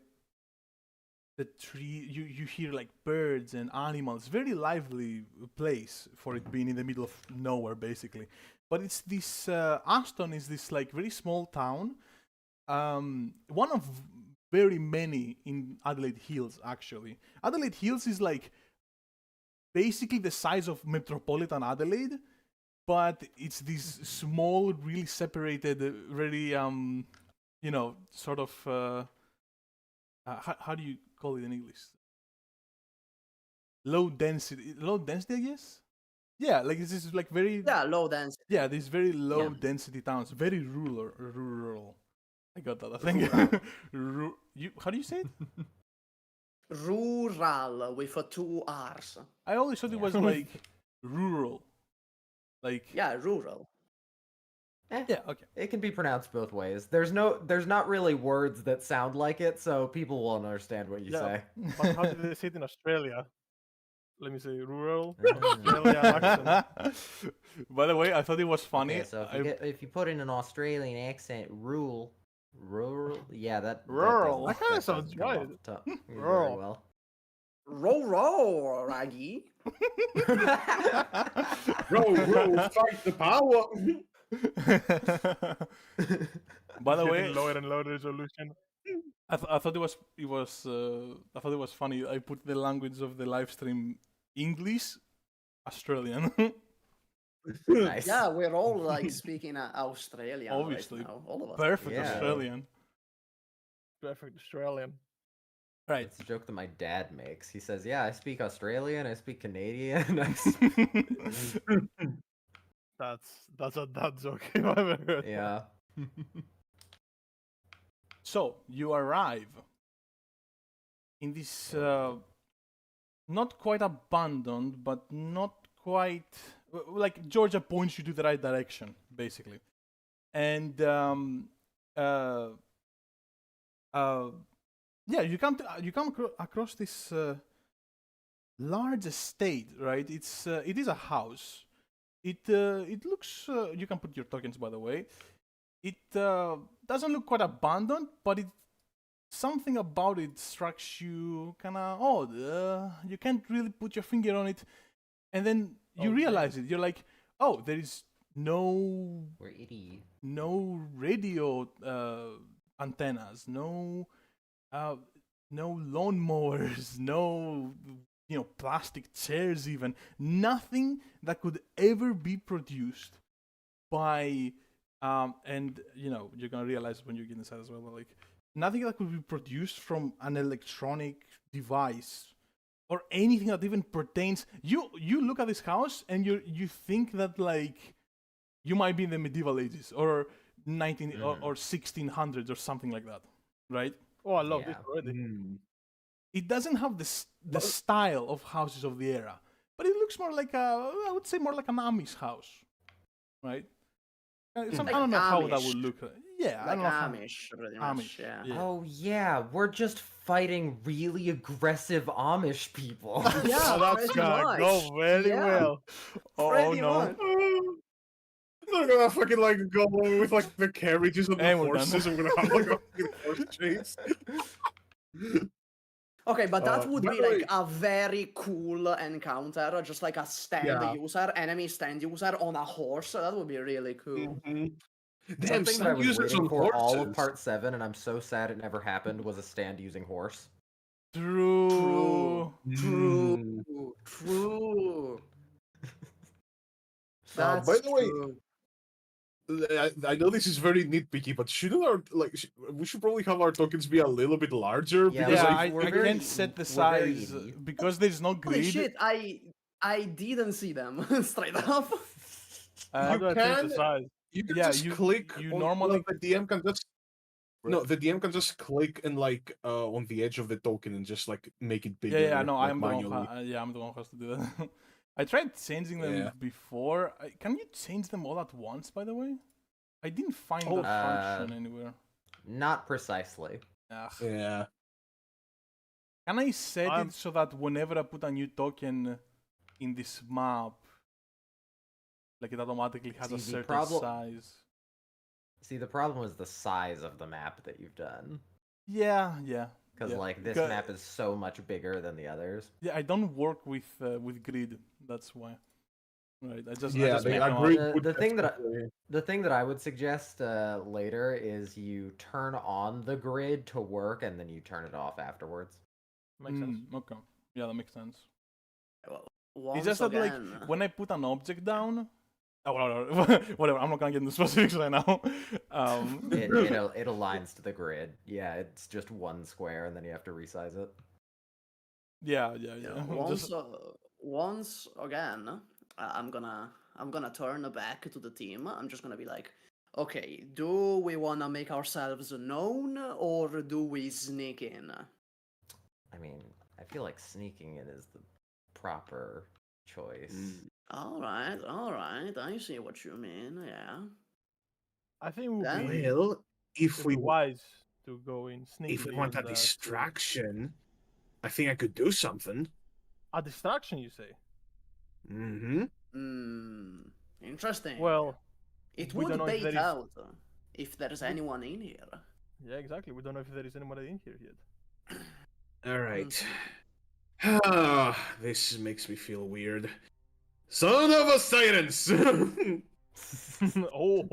Speaker 2: tree, you hear like birds and animals. Very lively place for it being in the middle of nowhere, basically. But it's this Aston is this like very small town, one of very many in Adelaide Hills. Actually, Adelaide Hills is like basically the size of metropolitan Adelaide, but it's this small, really separated, very sort of how do you call it in English? Low density, I guess. Yeah, like this is like very
Speaker 1: low density.
Speaker 2: yeah, these very low
Speaker 1: Yeah.
Speaker 2: density towns, very rural. I got that. I think. How do you say it?
Speaker 1: Rural with 2 R's.
Speaker 2: I always thought it was like rural. Like
Speaker 1: Yeah, rural.
Speaker 2: yeah, okay.
Speaker 4: It can be pronounced both ways. There's not really words that sound like it, so people will understand what you
Speaker 5: Yeah.
Speaker 4: say.
Speaker 5: But how do they say it in Australia? Let me say rural.
Speaker 4: Mm.
Speaker 5: Australian accent.
Speaker 2: By the way, I thought it was funny.
Speaker 4: Okay, so if you put in an Australian accent, rural, yeah, that
Speaker 2: Rural.
Speaker 5: That kinda
Speaker 4: doesn't
Speaker 5: sounds
Speaker 4: come off
Speaker 5: right.
Speaker 4: the top very
Speaker 5: Rural.
Speaker 4: well.
Speaker 1: Row, Raggy.
Speaker 3: Row, fight the power.
Speaker 2: By the way,
Speaker 5: Getting lower and lower resolution.
Speaker 2: I thought I thought it was funny. I put the language of the live stream English, Australian.
Speaker 4: Nice.
Speaker 1: Yeah, we're all like speaking Australian
Speaker 2: Obviously.
Speaker 1: right now, all of us.
Speaker 2: Perfect
Speaker 4: Yeah.
Speaker 2: Australian.
Speaker 5: Perfect Australian.
Speaker 2: Right.
Speaker 4: It's a joke that my dad makes. He says, "Yeah, I speak Australian, I speak Canadian."
Speaker 5: That's a dad joke if I've ever heard.
Speaker 4: Yeah.
Speaker 2: So you arrive in this not quite abandoned, but not quite like Georgia points you to the right direction, basically, and yeah, you come across this large estate, right? It is a house. It looks. You can put your tokens, by the way. It doesn't look quite abandoned, but something about it strikes you kind of odd. You can't really put your finger on it, and then you
Speaker 5: Oh,
Speaker 2: realize it. You're like, oh, there is no
Speaker 4: We're idiots.
Speaker 2: no radio antennas, no no lawnmowers, no plastic chairs, even nothing that could ever be produced by and you're gonna realize when you get inside as well, but like nothing that could be produced from an electronic device or anything that even pertains. You look at this house and you think that like you might be in the medieval ages or 19 or 1600s or something like that, right?
Speaker 5: Oh, I love this
Speaker 4: Yeah.
Speaker 5: already.
Speaker 2: It doesn't have the style of houses of the era, but it looks more like I would say more like an Amish house, right? I don't know how that
Speaker 1: Amish.
Speaker 2: would look. Yeah, I
Speaker 1: Like
Speaker 2: don't know how.
Speaker 1: Amish, pretty much.
Speaker 2: Amish,
Speaker 1: Yeah.
Speaker 2: yeah.
Speaker 4: Oh yeah, we're just fighting really aggressive Amish people.
Speaker 1: Yeah,
Speaker 5: Oh, that's
Speaker 1: pretty
Speaker 5: gonna
Speaker 1: much.
Speaker 5: go very
Speaker 1: Yeah.
Speaker 5: well.
Speaker 2: Oh
Speaker 1: Pretty
Speaker 2: no.
Speaker 1: much.
Speaker 3: They're gonna fucking like go with like the carriages and the
Speaker 2: And we're done.
Speaker 3: horses, and we're gonna have like a fucking horse chase.
Speaker 1: Okay, but that would
Speaker 3: by
Speaker 1: be
Speaker 3: the
Speaker 1: like
Speaker 3: way-
Speaker 1: a very cool encounter, just like a stand
Speaker 3: Yeah.
Speaker 1: user, enemy stand user on a horse. That would be really cool.
Speaker 3: Damn,
Speaker 4: Something that I
Speaker 3: stand
Speaker 4: was
Speaker 3: users
Speaker 4: waiting
Speaker 3: on
Speaker 4: for all of
Speaker 3: horses.
Speaker 4: part 7, and I'm so sad it never happened, was a stand using horse.
Speaker 2: True.
Speaker 1: True. True. That's
Speaker 3: by the way,
Speaker 1: true.
Speaker 3: I know this is very nitpicky, but shouldn't our we should probably have our tokens be a little bit larger
Speaker 4: Yeah,
Speaker 3: because
Speaker 2: Yeah,
Speaker 3: I,
Speaker 2: I
Speaker 4: we're very-
Speaker 2: can't set the
Speaker 4: we're very
Speaker 2: size
Speaker 4: needy.
Speaker 2: because there's no
Speaker 1: Holy
Speaker 2: grid.
Speaker 1: shit, I didn't see them straight up.
Speaker 5: How
Speaker 2: Uh,
Speaker 5: do I change
Speaker 3: can-
Speaker 5: the size?
Speaker 3: you can
Speaker 2: Yeah,
Speaker 3: just
Speaker 2: you-
Speaker 3: click.
Speaker 2: you
Speaker 3: on,
Speaker 2: normally-
Speaker 3: the DM can just the DM can just click and like on the edge of the token and just like make it bigger.
Speaker 2: yeah, no,
Speaker 3: like,
Speaker 2: I'm the one.
Speaker 3: manually.
Speaker 2: I'm the one who has to do that. I tried changing them
Speaker 3: Yeah.
Speaker 2: before. Can you change them all at once? By the way, I didn't find
Speaker 3: Oh.
Speaker 2: that function anywhere.
Speaker 4: Not precisely.
Speaker 2: Ugh.
Speaker 3: Yeah.
Speaker 2: Can I set
Speaker 5: I'm-
Speaker 2: it so that whenever I put a new token in this map, like it automatically has
Speaker 4: See,
Speaker 2: a
Speaker 4: the
Speaker 2: certain
Speaker 4: problem-
Speaker 2: size?
Speaker 4: See, the problem is the size of the map that you've done.
Speaker 2: Yeah.
Speaker 4: Because,
Speaker 2: Yeah.
Speaker 4: like, this
Speaker 2: Ca-
Speaker 4: map is so much bigger than the others.
Speaker 2: Yeah, I don't work with grid. That's why. Right. I just
Speaker 3: Yeah,
Speaker 2: make
Speaker 3: they
Speaker 2: them up.
Speaker 3: agree.
Speaker 4: The thing that The thing that I would suggest later is you turn on the grid to work, and then you turn it off afterwards.
Speaker 5: Makes sense.
Speaker 2: Okay. Yeah, that makes sense.
Speaker 1: Well,
Speaker 2: It's
Speaker 1: once
Speaker 2: just that
Speaker 1: again,
Speaker 2: like when I put an object down, whatever. I'm not gonna get into specifics right now.
Speaker 4: It aligns to the grid. Yeah, it's just one square, and then you have to resize it.
Speaker 2: yeah.
Speaker 1: once
Speaker 2: Just-
Speaker 1: once again, I'm gonna turn back to the team. I'm just gonna be like, okay, do we wanna make ourselves known or do we sneak in?
Speaker 4: I mean, I feel like sneaking in is the proper choice.
Speaker 1: All right, I see what you mean. Yeah.
Speaker 5: I think it would
Speaker 1: That-
Speaker 5: be,
Speaker 3: Well, if
Speaker 5: would
Speaker 3: we
Speaker 5: be wise to go in sneakily.
Speaker 3: if we want a
Speaker 5: and,
Speaker 3: distraction, I think I could do something.
Speaker 5: a distraction, you say?
Speaker 3: Mm-hmm.
Speaker 1: Interesting.
Speaker 5: Well,
Speaker 1: it
Speaker 5: we don't
Speaker 1: would
Speaker 5: know if
Speaker 1: bait
Speaker 5: there is-
Speaker 1: out if there's anyone in here.
Speaker 5: yeah, exactly. We don't know if there is anybody in here yet.
Speaker 3: All right. This makes me feel weird. Son of a silence!
Speaker 5: Oh,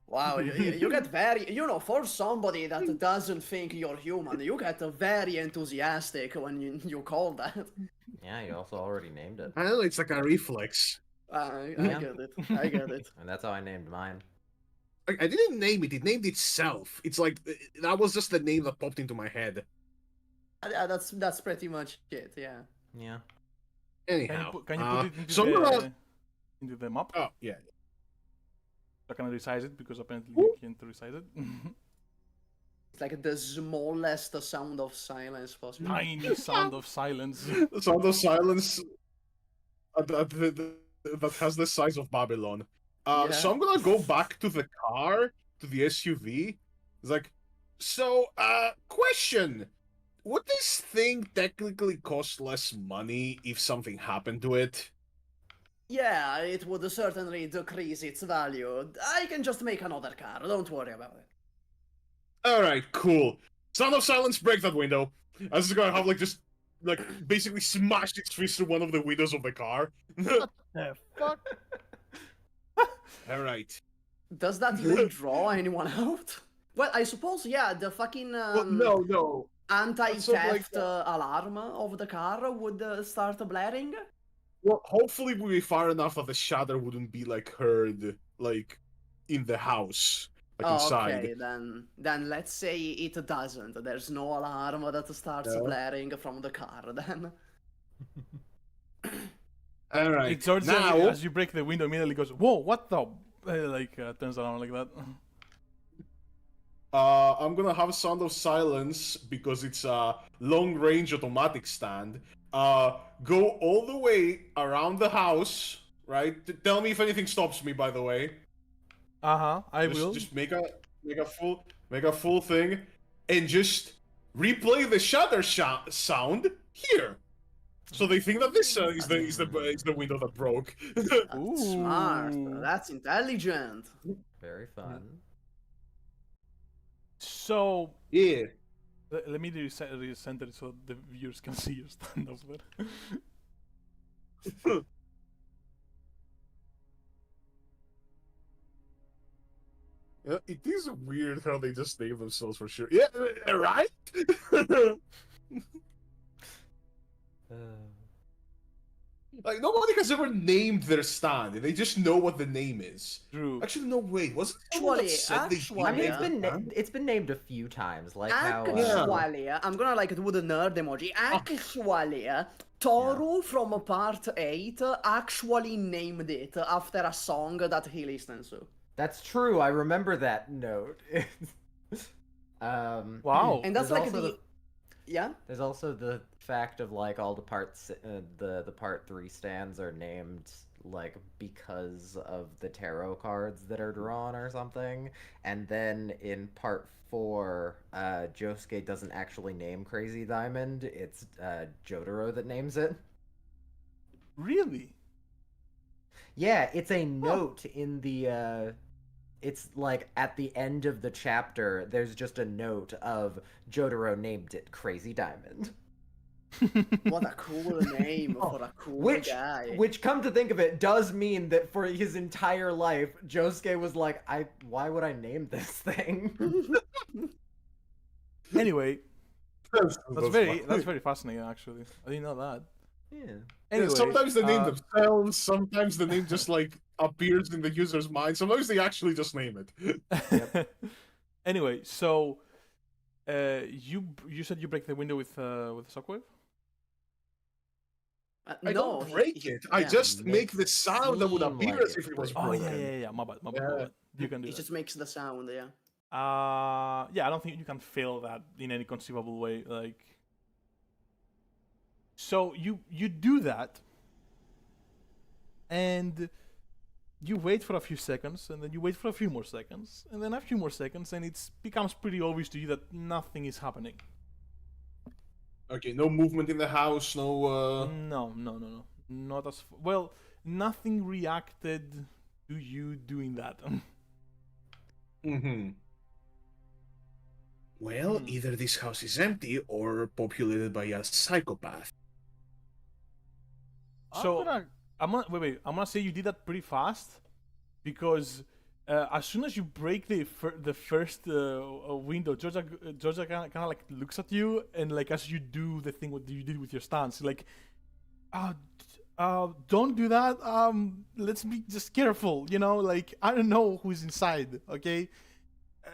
Speaker 1: Wow, you get very, for somebody that doesn't think you're human, you get very enthusiastic when you call that.
Speaker 4: Yeah, you also already named it.
Speaker 3: I don't know, it's like a reflex.
Speaker 1: I
Speaker 4: Yeah.
Speaker 1: get it. I get it.
Speaker 4: And that's how I named mine.
Speaker 3: I didn't name it, it named itself. It's like, that was just the name that popped into my head.
Speaker 1: Yeah, that's pretty much it. Yeah.
Speaker 4: Yeah.
Speaker 3: Anyhow.
Speaker 2: Can you put it into
Speaker 3: so I'm gonna...
Speaker 2: into the map?
Speaker 3: Oh, yeah.
Speaker 2: I can resize it because apparently you can't resize it.
Speaker 1: It's like the smallest sound of silence possible.
Speaker 2: Tiny sound of silence.
Speaker 3: The sound of silence that has the size of Babylon.
Speaker 1: Yeah.
Speaker 3: So I'm gonna go back to the car, to the SUV. It's like, so, question. Would this thing technically cost less money if something happened to it?
Speaker 1: Yeah, it would certainly decrease its value. I can just make another car. Don't worry about it.
Speaker 3: Alright, cool. Sound of silence, break that window. I was just gonna have, basically smashed its fist through one of the windows of the car.
Speaker 5: the fuck?
Speaker 3: All right.
Speaker 1: Does that even draw anyone out? Well, I suppose, yeah, the fucking
Speaker 3: Well, no.
Speaker 1: anti-theft alarm of the car would start blaring.
Speaker 3: Well, hopefully we'll be far enough that the shatter wouldn't be like heard like in the house, like
Speaker 1: Oh,
Speaker 3: inside.
Speaker 1: okay, then let's say it doesn't. There's no alarm that starts
Speaker 3: No.
Speaker 1: blaring from the car. Then.
Speaker 3: All right.
Speaker 2: Georgia,
Speaker 3: Now,
Speaker 2: as you break the window, immediately goes, "Whoa, what the?" Turns around like that.
Speaker 3: I'm gonna have Sound of Silence because it's a long-range automatic stand. Go all the way around the house, right? Tell me if anything stops me, by the way.
Speaker 2: I will.
Speaker 3: Just make a full thing, and just replay the shutter sound here. So they think that this is the window that broke.
Speaker 1: That's smart.
Speaker 2: Ooh.
Speaker 1: That's intelligent.
Speaker 4: Very fun.
Speaker 2: So
Speaker 3: Yeah.
Speaker 2: let me recenter it so the viewers can see your stand over there.
Speaker 3: Yeah, it is weird how they just name themselves for sure. Yeah, right? Like, nobody has ever named their stand. They just know what the name is.
Speaker 2: True.
Speaker 3: Actually, no, wait. Was it someone that said they
Speaker 1: Actually,
Speaker 4: I mean,
Speaker 3: named their
Speaker 4: it's been named a few times, like how.
Speaker 1: Actually, I'm gonna like do the nerd emoji. Actually, Toru from part 8 actually named it after a song that he listens to.
Speaker 4: That's true. I remember that note.
Speaker 2: Wow.
Speaker 1: And that's
Speaker 4: There's
Speaker 1: like
Speaker 4: also
Speaker 1: yeah.
Speaker 4: There's also the fact of like all the parts, the part 3 stands are named like because of the tarot cards that are drawn or something, and then in part 4, Josuke doesn't actually name Crazy Diamond. It's Jotaro that names it.
Speaker 2: Really?
Speaker 4: Yeah, it's a note in the. It's like at the end of the chapter, there's just a note of Jotaro named it Crazy Diamond.
Speaker 1: What a cool name for a cool guy.
Speaker 4: Which, come to think of it, does mean that for his entire life, Josuke was like, why would I name this thing?
Speaker 2: Anyway,
Speaker 3: That's
Speaker 2: very fascinating. Actually, I didn't know that.
Speaker 4: Yeah.
Speaker 2: Anyway,
Speaker 3: sometimes they name themselves. Sometimes the name just like appears in the user's mind. Sometimes they actually just name it.
Speaker 2: Anyway, so you said you break the window with a shockwave?
Speaker 3: I
Speaker 1: no,
Speaker 3: don't break it. I just make the sound that would
Speaker 4: seem
Speaker 3: appear
Speaker 4: like
Speaker 3: as if it was
Speaker 2: Oh
Speaker 3: broken.
Speaker 2: yeah. My bad. You can do
Speaker 1: It
Speaker 2: that.
Speaker 1: just makes the sound, yeah.
Speaker 2: Yeah, I don't think you can fail that in any conceivable way. Like, so you do that, and you wait for a few seconds, and then you wait for a few more seconds, and then a few more seconds, and it becomes pretty obvious to you that nothing is happening.
Speaker 3: Okay, no movement in the house, no.
Speaker 2: No, not as well. Nothing reacted to you doing that.
Speaker 3: Mm-hmm. Well, either this house is empty or populated by a psychopath.
Speaker 2: So I'm gonna say you did that pretty fast, because as soon as you break the first window, Georgia kind of like looks at you, and like as you do the thing what you did with your stance, like, don't do that. Let's be just careful, like I don't know who's inside. Okay,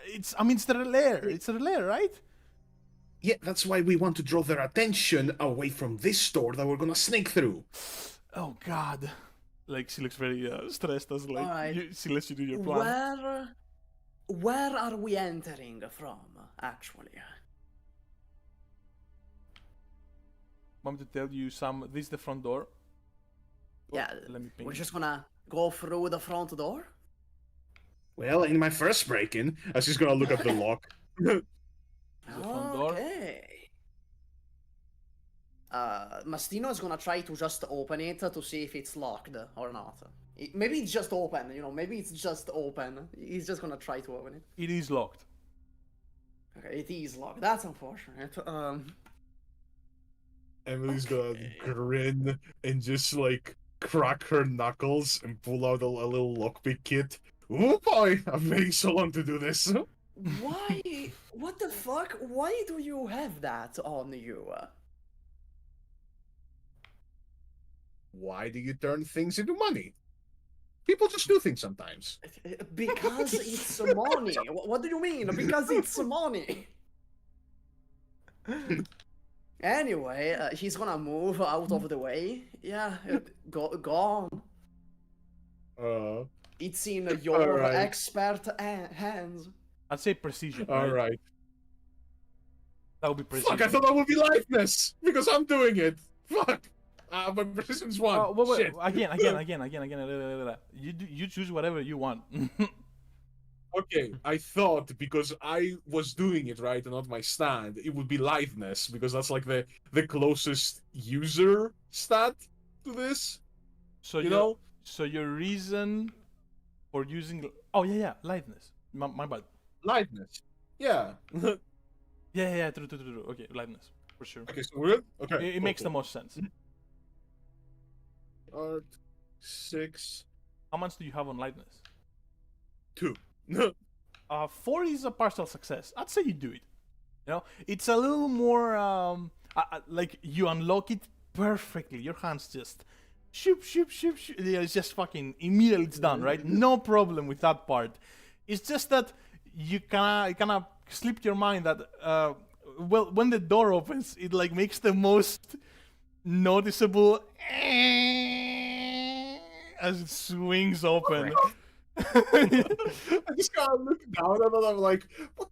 Speaker 2: it's their lair. It's their lair, right?
Speaker 3: Yeah, that's why we want to draw their attention away from this door that we're gonna sneak through.
Speaker 2: Oh God. Like, she looks very stressed as, like,
Speaker 1: Alright.
Speaker 2: she lets you do your plan.
Speaker 1: Where are we entering from, actually?
Speaker 2: Want me to tell you this is the front door.
Speaker 1: Yeah,
Speaker 2: Let me ping
Speaker 1: we're
Speaker 2: you.
Speaker 1: just gonna go through the front door?
Speaker 3: Well, in my first break-in, I was just gonna look at the lock.
Speaker 2: The front door.
Speaker 1: Okay. Mastino is gonna try to just open it to see if it's locked or not. Maybe it's just open, maybe it's just open. He's just gonna try to open it.
Speaker 2: It is locked.
Speaker 1: Okay, it is locked. That's unfortunate.
Speaker 3: Emily's gonna grin and just like crack her knuckles and pull out a little lockpick kit. Oh boy, I'm waiting so long to do this.
Speaker 1: Why? What the fuck? Why do you have that on you?
Speaker 3: Why do you turn things into money? People just do things sometimes.
Speaker 1: Because it's money. What do you mean? Because it's money. Anyway, he's gonna move out of the way. Yeah, gone. It's in your
Speaker 3: Alright.
Speaker 1: expert hands.
Speaker 2: I'd say precision.
Speaker 3: All
Speaker 2: right?
Speaker 3: right.
Speaker 2: That would be precision.
Speaker 3: Fuck, I thought that would be liveness because I'm doing it. Fuck. My precision's one.
Speaker 2: Wait,
Speaker 3: Shit.
Speaker 2: again. You choose whatever you want.
Speaker 3: Okay, I thought because I was doing it right and not my stand, it would be liveness because that's like the closest user stat to this.
Speaker 2: So
Speaker 3: You know?
Speaker 2: So your reason for using... Oh, yeah, liveness. My bad.
Speaker 3: Liveness. Yeah.
Speaker 2: Yeah, true. Okay, liveness, for sure.
Speaker 3: Okay, so we're good? Okay.
Speaker 2: It makes the most sense.
Speaker 3: Art 6,
Speaker 2: How much do you have on liveness?
Speaker 3: 2.
Speaker 2: 4 is a partial success. I'd say you do it. You know, it's a little more like you unlock it perfectly. Your hands just shoop. Yeah, it's just fucking immediately it's done, right? No problem with that part. It's just that you kind of slipped your mind that well, when the door opens, it like makes the most noticeable as it swings open.
Speaker 3: I just gotta look down and I'm like, what?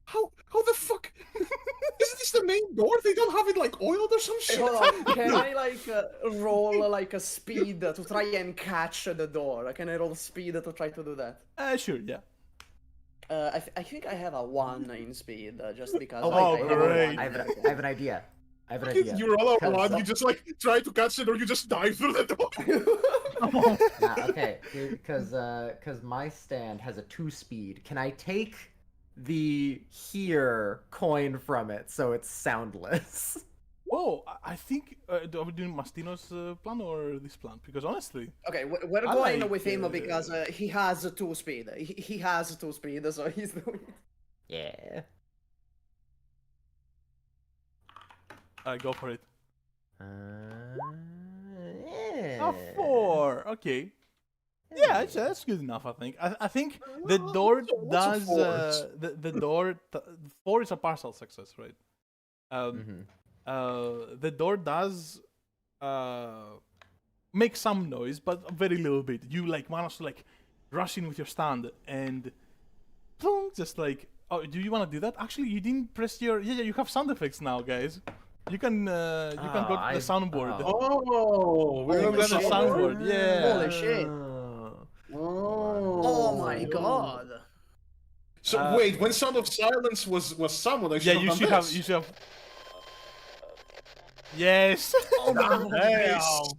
Speaker 3: How the fuck? Isn't this the main door? They don't have it like oiled or some
Speaker 1: Hey,
Speaker 3: shit?
Speaker 1: hold on. Can I like roll like a speed to try and catch the door? Can I roll speed to try to do that?
Speaker 2: Sure, yeah.
Speaker 1: I think I have a 1 in speed just because.
Speaker 2: Oh,
Speaker 1: I have a
Speaker 2: great.
Speaker 1: 1.
Speaker 4: I have an idea.
Speaker 3: You roll a
Speaker 4: 'Cause-
Speaker 3: 1, you just like try to catch it or you just dive through the door.
Speaker 4: Okay, because my stand has a 2 speed. Can I take the here coin from it so it's soundless?
Speaker 2: Whoa, I think are we doing Mastino's plan or this plan? Because honestly,
Speaker 1: Okay, we're
Speaker 2: I
Speaker 1: going
Speaker 2: like,
Speaker 1: with him because he has 2 speed. He has 2 speed, so he's doing it.
Speaker 4: Yeah.
Speaker 2: go for it.
Speaker 4: Yeah.
Speaker 2: A 4. Okay. Yeah, that's good enough. I think. I think the door does. The door 4 is a partial success, right? The door does make some noise, but a very little bit. You like manage to like rush in with your stand and boom, just like. Oh, do you want to do that? Actually, you didn't press your. Yeah, you have sound effects now, guys. You can go to the soundboard.
Speaker 3: Oh, we're on
Speaker 2: Holy
Speaker 3: the
Speaker 2: shit.
Speaker 3: soundboard.
Speaker 2: Yeah.
Speaker 1: Holy shit. Oh my god.
Speaker 3: So wait, when Sound of Silence was summoned, I should
Speaker 2: Yeah,
Speaker 3: have
Speaker 2: you
Speaker 3: done
Speaker 2: should have.
Speaker 3: this.
Speaker 2: You should have. Yes.
Speaker 1: Oh my
Speaker 3: Nice.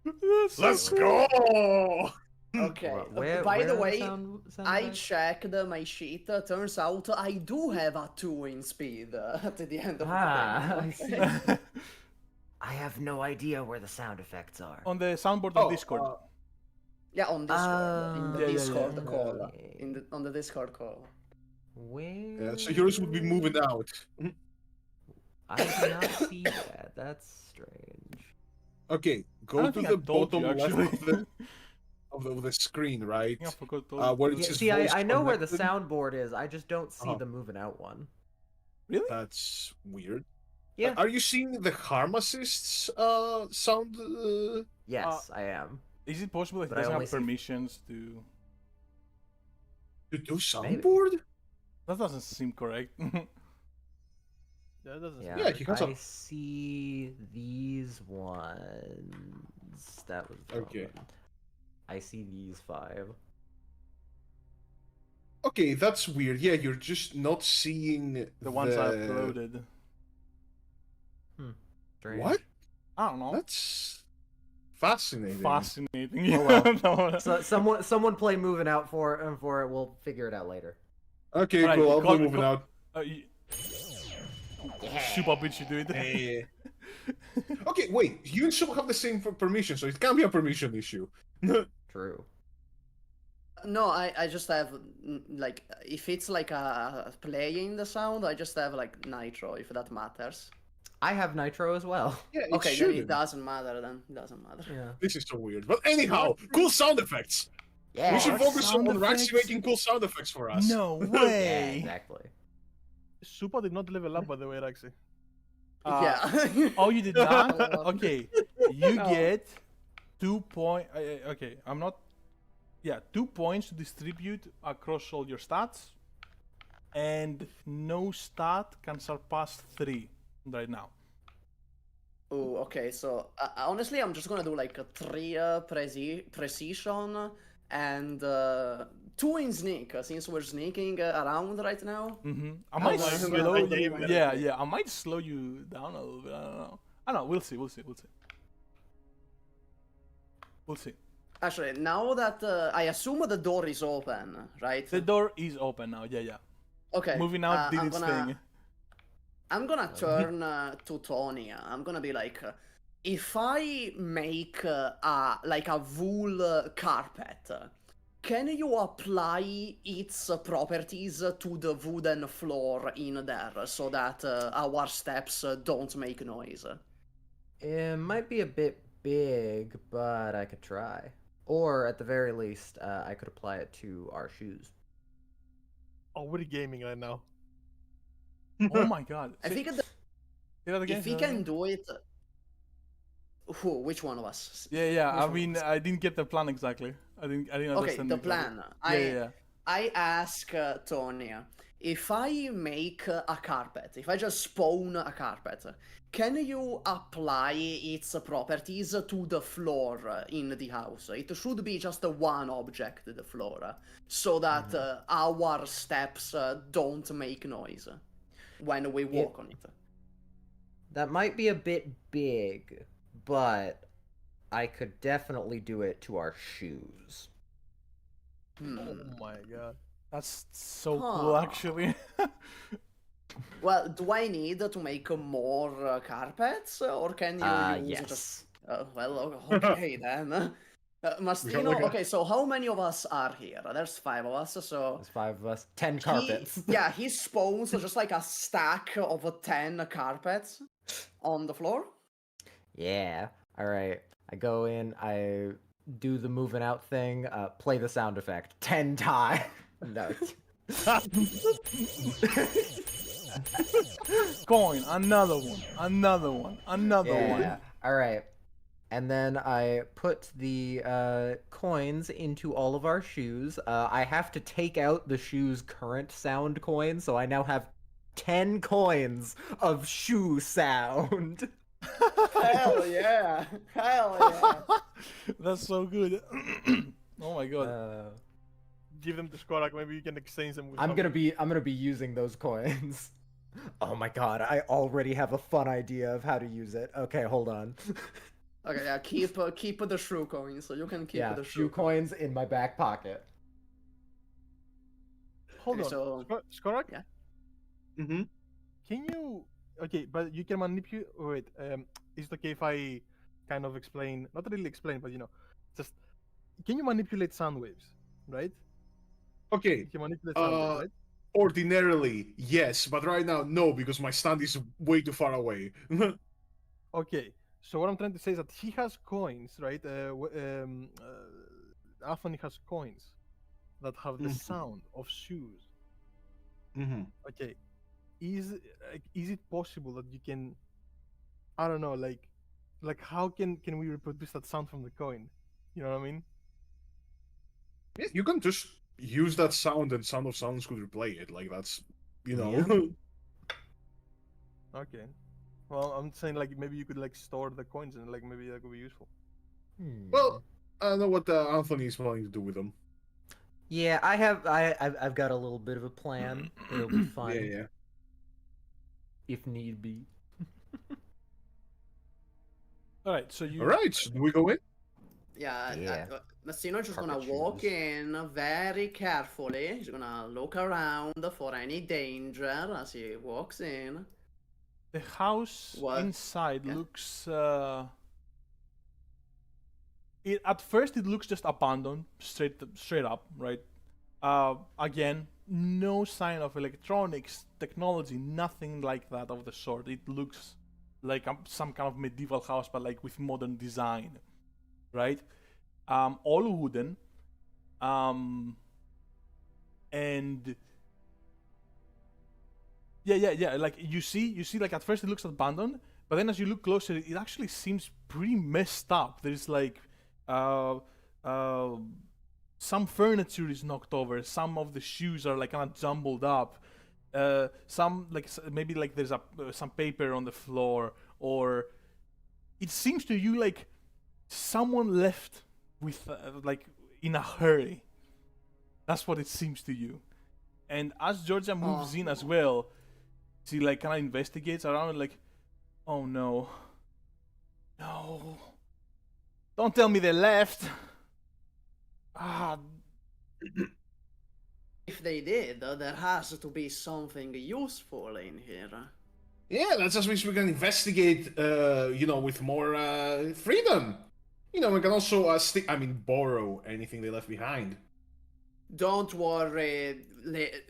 Speaker 2: That's so
Speaker 3: Let's
Speaker 2: cool.
Speaker 3: go.
Speaker 1: Okay.
Speaker 4: Where-
Speaker 1: By
Speaker 4: where
Speaker 1: the
Speaker 4: are the
Speaker 1: way,
Speaker 4: sound
Speaker 1: I
Speaker 4: effects?
Speaker 1: checked my sheet. Turns out I do have a 2 in speed at the end of
Speaker 4: Ah,
Speaker 1: the
Speaker 4: I see. I have no idea where the sound effects are.
Speaker 2: On the soundboard of Discord.
Speaker 1: Yeah, on Discord. In the
Speaker 2: Yeah, yeah,
Speaker 1: Discord
Speaker 2: yeah.
Speaker 1: call. On the Discord call.
Speaker 4: Where?
Speaker 3: Yeah, so yours would be moving out.
Speaker 4: I do not see that. That's strange.
Speaker 3: Okay,
Speaker 2: I
Speaker 3: go
Speaker 2: don't
Speaker 3: to
Speaker 2: think
Speaker 3: the
Speaker 2: I told
Speaker 3: bottom
Speaker 2: you,
Speaker 3: left
Speaker 2: actually.
Speaker 3: of the screen, right?
Speaker 2: I forgot to
Speaker 3: Where it
Speaker 4: Yeah,
Speaker 3: says
Speaker 4: see,
Speaker 3: voice
Speaker 4: I know where the
Speaker 3: connected.
Speaker 4: soundboard is. I just don't see
Speaker 3: Oh.
Speaker 4: the moving out one.
Speaker 2: Really?
Speaker 3: That's weird.
Speaker 4: Yeah.
Speaker 3: Are you seeing the Harmacists sound?
Speaker 4: Yes, I am.
Speaker 2: Is it possible that he
Speaker 4: But I
Speaker 2: doesn't
Speaker 4: only
Speaker 2: have
Speaker 4: see-
Speaker 2: permissions to?
Speaker 3: To do soundboard?
Speaker 2: That doesn't seem correct.
Speaker 5: That doesn't.
Speaker 4: Yeah,
Speaker 3: Yeah, he has
Speaker 4: I
Speaker 3: a-
Speaker 4: see these ones. That was the wrong
Speaker 3: Okay.
Speaker 4: one. I see these 5.
Speaker 3: Okay, that's weird. Yeah, you're just not seeing
Speaker 2: The ones I uploaded.
Speaker 4: Strange.
Speaker 3: What?
Speaker 2: I don't know.
Speaker 3: That's fascinating.
Speaker 2: Fascinating.
Speaker 4: Oh, well.
Speaker 2: No.
Speaker 4: So someone play moving out for it. We'll figure it out later.
Speaker 3: Okay,
Speaker 2: Alright,
Speaker 3: cool. I'll
Speaker 2: call-
Speaker 3: be moving
Speaker 2: call-
Speaker 3: out.
Speaker 2: Super bitch, you do it.
Speaker 3: Hey. Okay, Okay, wait. You and Sub have the same permission, so it can't be a permission issue.
Speaker 4: True.
Speaker 1: No, I just have like if it's like a playing the sound, I just have like nitro if that matters.
Speaker 4: I have nitro as well.
Speaker 3: Yeah, it
Speaker 1: Okay, then
Speaker 3: shouldn't.
Speaker 1: it doesn't matter then. It doesn't matter.
Speaker 4: Yeah.
Speaker 3: This is so weird. But anyhow, cool sound effects.
Speaker 4: Yeah.
Speaker 3: We should focus on
Speaker 2: sound
Speaker 3: Raxi
Speaker 2: effects?
Speaker 3: making cool sound effects for us.
Speaker 2: No
Speaker 4: Yeah,
Speaker 2: way.
Speaker 4: exactly.
Speaker 5: Supa did not level up, by the way, Raxi.
Speaker 1: Yeah.
Speaker 2: Oh, you did not?
Speaker 1: Uh,
Speaker 2: Okay. You
Speaker 1: no.
Speaker 2: get 2 point. Okay, I'm not. Yeah, 2 points to distribute across all your stats, and no stat can surpass 3 right now.
Speaker 1: Oh, okay. So honestly, I'm just gonna do like a 3 precision and 2 in sneak since we're sneaking around right now.
Speaker 2: I might
Speaker 1: my
Speaker 2: slow
Speaker 1: God.
Speaker 2: you. Yeah. I might slow you down a little bit. I don't know. I don't know. We'll see. We'll see.
Speaker 1: Actually, now that I assume the door is open, right?
Speaker 2: The door is open now. Yeah.
Speaker 1: Okay.
Speaker 2: Moving out did
Speaker 1: I'm
Speaker 2: its
Speaker 1: gonna,
Speaker 2: thing.
Speaker 1: I'm gonna turn to Tonya. I'm gonna be like, if I make a wool carpet, can you apply its properties to the wooden floor in there so that our steps don't make noise?
Speaker 4: It might be a bit big, but I could try. Or at the very least, I could apply it to our shoes.
Speaker 5: Oh, we're gaming right now.
Speaker 2: Oh my god.
Speaker 1: I think
Speaker 2: Say that again,
Speaker 1: if we
Speaker 2: say that
Speaker 1: can
Speaker 2: again.
Speaker 1: do it. Which one of us?
Speaker 2: Yeah.
Speaker 1: Which
Speaker 2: I
Speaker 1: one
Speaker 2: mean,
Speaker 1: was-
Speaker 2: I didn't get the plan exactly. I didn't
Speaker 1: Okay,
Speaker 2: understand.
Speaker 1: the
Speaker 2: exactly.
Speaker 1: plan.
Speaker 2: Yeah.
Speaker 1: I ask Tonya, if I make a carpet, if I just spawn a carpet, can you apply its properties to the floor in the house? It should be just one object, the floor, so that our steps don't make noise when we walk on it.
Speaker 4: That might be a bit big, but I could definitely do it to our shoes.
Speaker 5: Oh my god.
Speaker 2: That's so cool,
Speaker 1: Huh.
Speaker 2: actually.
Speaker 1: Well, do I need to make more carpets, or can you use
Speaker 4: Yes.
Speaker 1: just? Well, okay then. Mastino,
Speaker 3: like a-
Speaker 1: okay, so how many of us are here? There's 5 of us, so
Speaker 4: There's 5 of us. 10
Speaker 1: he-
Speaker 4: carpets.
Speaker 1: yeah, he spawns just like a stack of 10 carpets on the floor.
Speaker 4: Yeah. All right. I go in. I do the moving out thing. Play the sound effect 10 times. No.
Speaker 2: Coin, another one.
Speaker 4: Yeah. All right. And then I put the coins into all of our shoes. I have to take out the shoes' current sound coin, so I now have 10 coins of shoe sound.
Speaker 1: Hell yeah! Hell yeah!
Speaker 2: That's so good. Oh my god.
Speaker 5: Give them to Skorak, maybe you can exchange them with
Speaker 4: I'm gonna be using those coins. Oh my god, I already have a fun idea of how to use it. Okay, hold on.
Speaker 1: Okay, yeah, keep the shrew coins, so you can keep
Speaker 4: Yeah,
Speaker 1: the
Speaker 4: shoe
Speaker 1: shrew.
Speaker 4: coins in my back pocket.
Speaker 5: Hold
Speaker 1: Okay,
Speaker 5: on.
Speaker 1: so-
Speaker 5: Skorak?
Speaker 1: Yeah.
Speaker 3: Mm-hmm.
Speaker 5: Can you... Okay, but you can manipulate... Wait, is it okay if I kind of explain... Not really explain, but just... Can you manipulate sound waves, right?
Speaker 3: Okay.
Speaker 5: You can manipulate sound waves, right?
Speaker 3: Ordinarily, yes, but right now, no, because my stand is way too far away.
Speaker 5: Okay, so what I'm trying to say is that he has coins, right? Anthony has coins that have the sound of shoes.
Speaker 3: Mm-hmm.
Speaker 5: Okay, is it possible that you can, I don't know, like how can we reproduce that sound from the coin? You know what I mean?
Speaker 3: Yeah, you can just use that sound and Sound of Sounds could replay it. Like that's,
Speaker 4: Yeah.
Speaker 5: Okay. Well, I'm saying like maybe you could like store the coins and like maybe that could be useful.
Speaker 3: Well, I don't know what Anthony is planning to do with them.
Speaker 4: Yeah, I've got a little bit of a plan. It'll be fun
Speaker 3: Yeah.
Speaker 4: if need be.
Speaker 2: Alright, so you.
Speaker 3: All right, so do we go in?
Speaker 1: Yeah,
Speaker 4: Yeah.
Speaker 1: Mastino is just gonna
Speaker 4: Carpet
Speaker 1: walk
Speaker 4: shoes.
Speaker 1: in very carefully. He's gonna look around for any danger as he walks in.
Speaker 2: The house
Speaker 1: What?
Speaker 2: inside
Speaker 1: Yeah.
Speaker 2: looks. At first, it looks just abandoned, straight up, right? Again, no sign of electronics, technology, nothing like that of the sort. It looks like some kind of medieval house, but like with modern design, right? All wooden, and yeah. Like you see, like at first it looks abandoned, but then as you look closer, it actually seems pretty messed up. There's like, uh, uh, some furniture is knocked over. Some of the shoes are like kind of jumbled up. Some like maybe like there's some paper on the floor, or it seems to you like someone left with like in a hurry. That's what it seems to you. And as Georgia moves in as well, she like kind of investigates around and like, oh no, don't tell me they left.
Speaker 1: If they did, there has to be something useful in here.
Speaker 3: Yeah, let's just wish we can investigate, with more freedom. We can also borrow anything they left behind.
Speaker 1: Don't worry,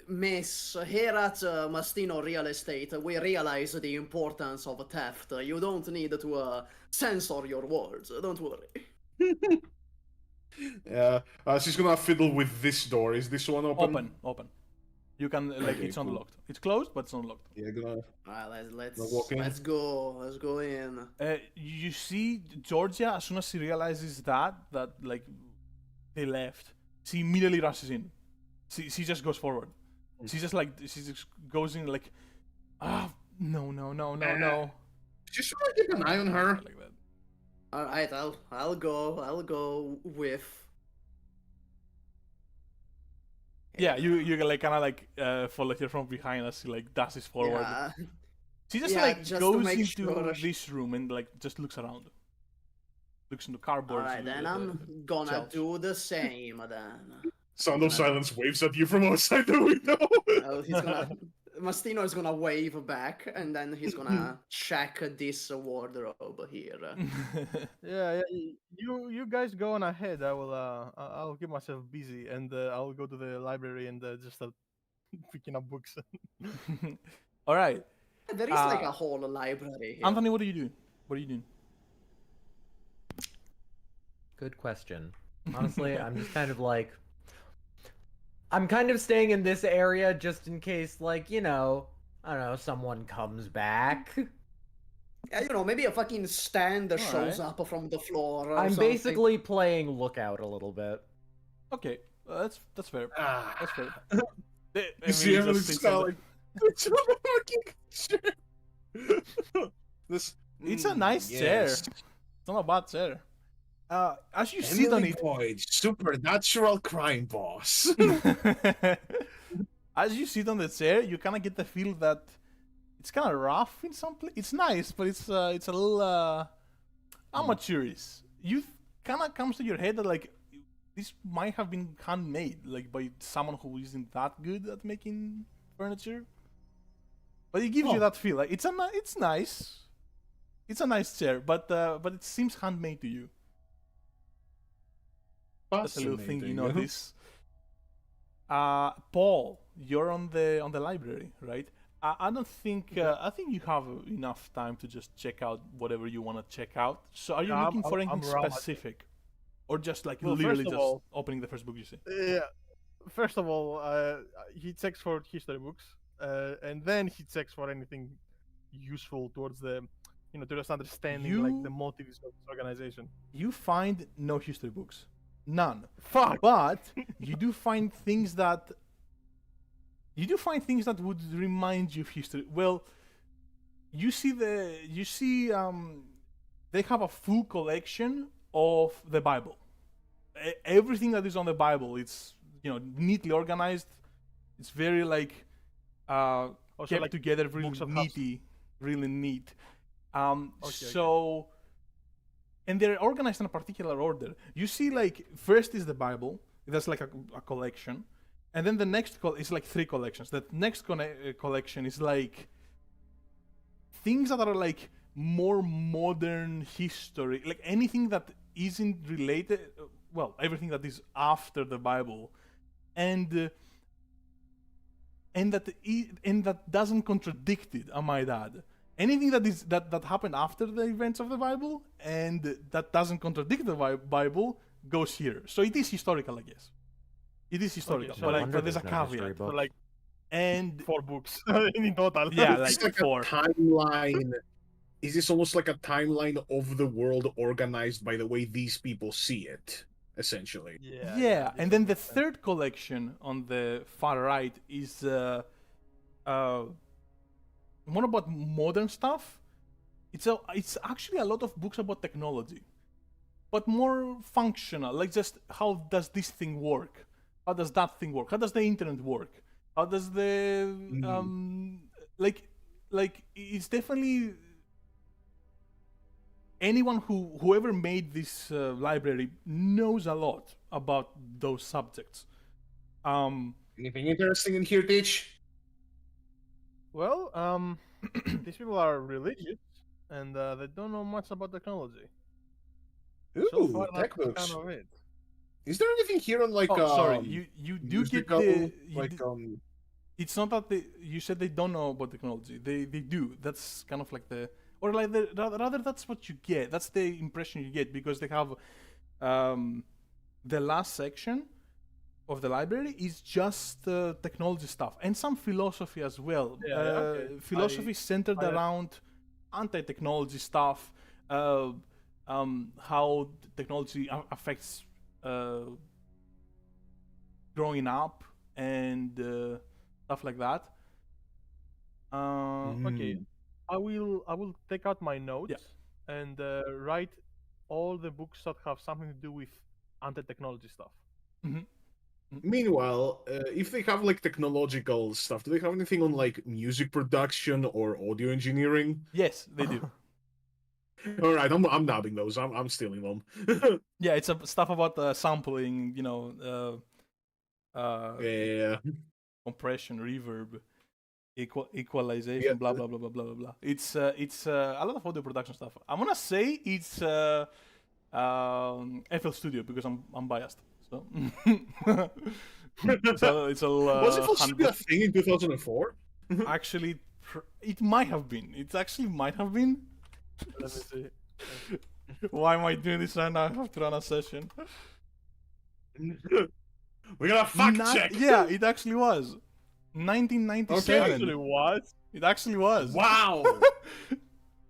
Speaker 1: miss. Here at Mastino Real Estate, we realize the importance of theft. You don't need to censor your words. Don't worry.
Speaker 3: Yeah, she's gonna fiddle with this door. Is this one open?
Speaker 2: Open. You can like
Speaker 3: Okay,
Speaker 2: it's
Speaker 3: cool.
Speaker 2: unlocked. It's closed, but it's unlocked.
Speaker 3: Yeah, gonna.
Speaker 1: Alright,
Speaker 3: walk in.
Speaker 1: let's go. Let's go in.
Speaker 2: You see Georgia as soon as she realizes that like they left, she immediately rushes in. She just goes forward. She just goes in like, no.
Speaker 3: Just want to keep an eye on her.
Speaker 2: Like that.
Speaker 1: Alright, I'll go with.
Speaker 2: Yeah, you like kind of like follow her from behind as she like dashes forward.
Speaker 1: Yeah.
Speaker 2: She just
Speaker 1: Yeah,
Speaker 2: like
Speaker 1: just to
Speaker 2: goes
Speaker 1: make
Speaker 2: into
Speaker 1: sure.
Speaker 2: this room and like just looks around. Looks into cardboard.
Speaker 1: Alright, then I'm gonna
Speaker 2: shelves.
Speaker 1: do the same then.
Speaker 3: Sound of silence waves at you from outside the window.
Speaker 1: He's gonna. Mastino is gonna wave back, and then he's gonna check this wardrobe here.
Speaker 5: Yeah. You guys go on ahead. I'll keep myself busy, and I'll go to the library and just start picking up books.
Speaker 2: All right,
Speaker 1: There is like a whole library here.
Speaker 2: Anthony, what are you doing? What are you doing?
Speaker 4: Good question. Honestly, I'm just kind of like, I'm kind of staying in this area just in case, like, I don't know, someone comes back.
Speaker 1: Yeah, maybe a fucking stand shows up from the floor. Or
Speaker 4: I'm
Speaker 1: something.
Speaker 4: basically playing lookout a little bit.
Speaker 2: Okay, that's fair. That's fair.
Speaker 3: You see everything's kind like.
Speaker 2: It's a nice chair. It's not a bad chair. As you sit on it,
Speaker 3: Boyd, supernatural crime boss.
Speaker 2: as you sit on the chair, you kind of get the feel that it's kind of rough in some place. It's nice, but it's a little amateurish. You kind of comes to your head that like this might have been handmade, like by someone who isn't that good at making furniture. But it gives you that feel. Like it's nice. It's a nice chair, but it seems handmade to you. That's a little thing you notice. Paul, you're on the library, right? I don't think I think you have enough time to just check out whatever you want to check out. So are you looking for anything specific, or just like literally just opening the first book you see?
Speaker 5: Yeah. First of all, he checks for history books, and then he checks for anything useful towards the, to just understanding like the motives of this organization.
Speaker 2: You find no history books. None.
Speaker 5: Fuck.
Speaker 2: But you do find things that would remind you of history. Well, you see they have a full collection of the Bible. Everything that is on the Bible, it's neatly organized. It's very like kept
Speaker 5: like
Speaker 2: together, really really neat. So. And they're organized in a particular order. You see, like, first is the Bible. That's like a collection. And then the next is like 3 collections. The next collection is like things that are like more modern history, like anything that isn't related, well, everything that is after the Bible, and that doesn't contradict it, I might add. Anything that happened after the events of the Bible and that doesn't contradict the Bible goes here. So it is historical, I guess. It is historical,
Speaker 5: so
Speaker 2: but there's a
Speaker 4: no history
Speaker 2: caveat.
Speaker 5: So
Speaker 4: book.
Speaker 5: like
Speaker 2: And
Speaker 5: 4 books in total.
Speaker 2: yeah,
Speaker 3: It's
Speaker 2: like
Speaker 3: like
Speaker 2: four.
Speaker 3: a timeline. Is this almost like a timeline of the world organized by the way these people see it, essentially?
Speaker 2: Yeah, and then the third collection on the far right is more about modern stuff. It's actually a lot of books about technology, but more functional. Like just how does this thing work? How does that thing work? How does the internet work? How does the like it's definitely anyone whoever made this library knows a lot about those subjects.
Speaker 3: Anything interesting in here, Teach?
Speaker 5: Well, these people are religious and they don't know much about technology. So
Speaker 3: Ooh,
Speaker 5: far,
Speaker 3: tech
Speaker 5: that's
Speaker 3: books.
Speaker 5: kind of it.
Speaker 3: Is there anything here on like
Speaker 2: sorry, you do get
Speaker 3: musical,
Speaker 2: the
Speaker 3: like
Speaker 2: it's not that you said they don't know about technology. They do. That's kind of like the or like the rather that's what you get. That's the impression you get because they have the last section of the library is just technology stuff and some philosophy as well.
Speaker 5: Yeah, okay.
Speaker 2: Philosophy centered around anti-technology stuff, how technology affects growing up and stuff like that.
Speaker 5: Okay, I will take out my notes and write all the books that have something to do with anti-technology stuff.
Speaker 3: Meanwhile, if they have like technological stuff, do they have anything on like music production or audio engineering?
Speaker 2: Yes, they do.
Speaker 3: All right, I'm nabbing those. I'm stealing them.
Speaker 2: Yeah, it's stuff about sampling, you know,
Speaker 3: Yeah.
Speaker 2: compression, reverb, equalization, blah blah blah blah blah blah blah. It's a lot of audio production stuff. I'm gonna say it's FL Studio because I'm biased. So, so it's all.
Speaker 3: Was it supposed to be a thing in 2004?
Speaker 2: Actually, it might have been. It actually might have been.
Speaker 5: Let me see.
Speaker 2: Why am I doing this right now? I have to run a session.
Speaker 3: We're gonna fact check.
Speaker 2: Yeah, it actually was. 1997.
Speaker 3: Okay.
Speaker 5: Actually, what?
Speaker 2: It actually was.
Speaker 3: Wow.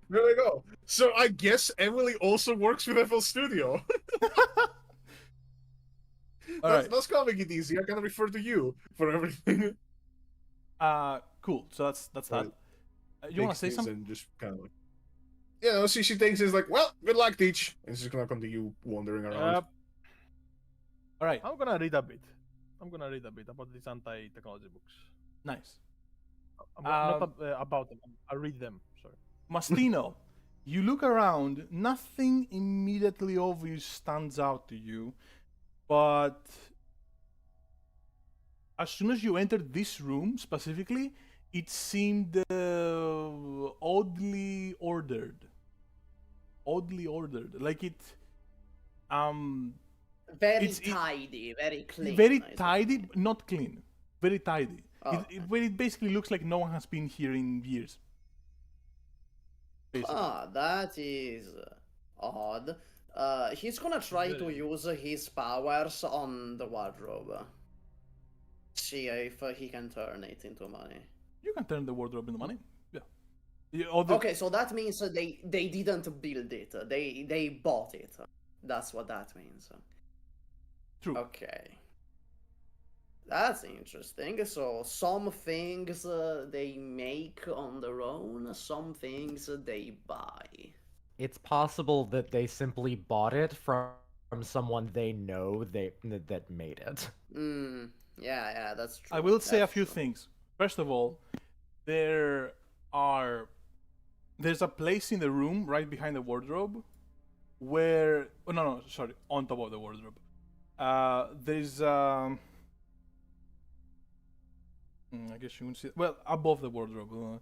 Speaker 3: There we go. So I guess Emily also works with FL Studio. That's gonna make it easy. I can refer to you for everything.
Speaker 2: Cool. So that's that. You want to say something?
Speaker 3: And just kind of like, she thinks it's like, well, good luck, Teach. And she's gonna continue wandering around.
Speaker 2: All right.
Speaker 5: I'm gonna read a bit. About these anti-technology books.
Speaker 2: Nice.
Speaker 5: Not about them. I read them. Sorry.
Speaker 2: Mastino, you look around. Nothing immediately obvious stands out to you, but as soon as you entered this room specifically, it seemed oddly ordered. Like it,
Speaker 1: very tidy, very clean.
Speaker 2: Very tidy, not clean. Very tidy.
Speaker 1: Oh.
Speaker 2: It basically looks like no one has been here in years. Basically.
Speaker 1: That is odd. He's gonna try to use his powers on the wardrobe. See if he can turn it into money.
Speaker 2: You can turn the wardrobe into money. Yeah.
Speaker 1: Okay, so that means they didn't build it. They bought it. That's what that means.
Speaker 2: True.
Speaker 1: Okay. That's interesting. So some things they make on their own, some things they buy.
Speaker 4: It's possible that they simply bought it from someone they know that made it.
Speaker 1: Yeah, that's true.
Speaker 2: I will say a
Speaker 1: That's
Speaker 2: few
Speaker 1: true.
Speaker 2: things. First of all, there's a place in the room right behind the wardrobe where on top of the wardrobe. There's I guess you can see it. Well, above the wardrobe.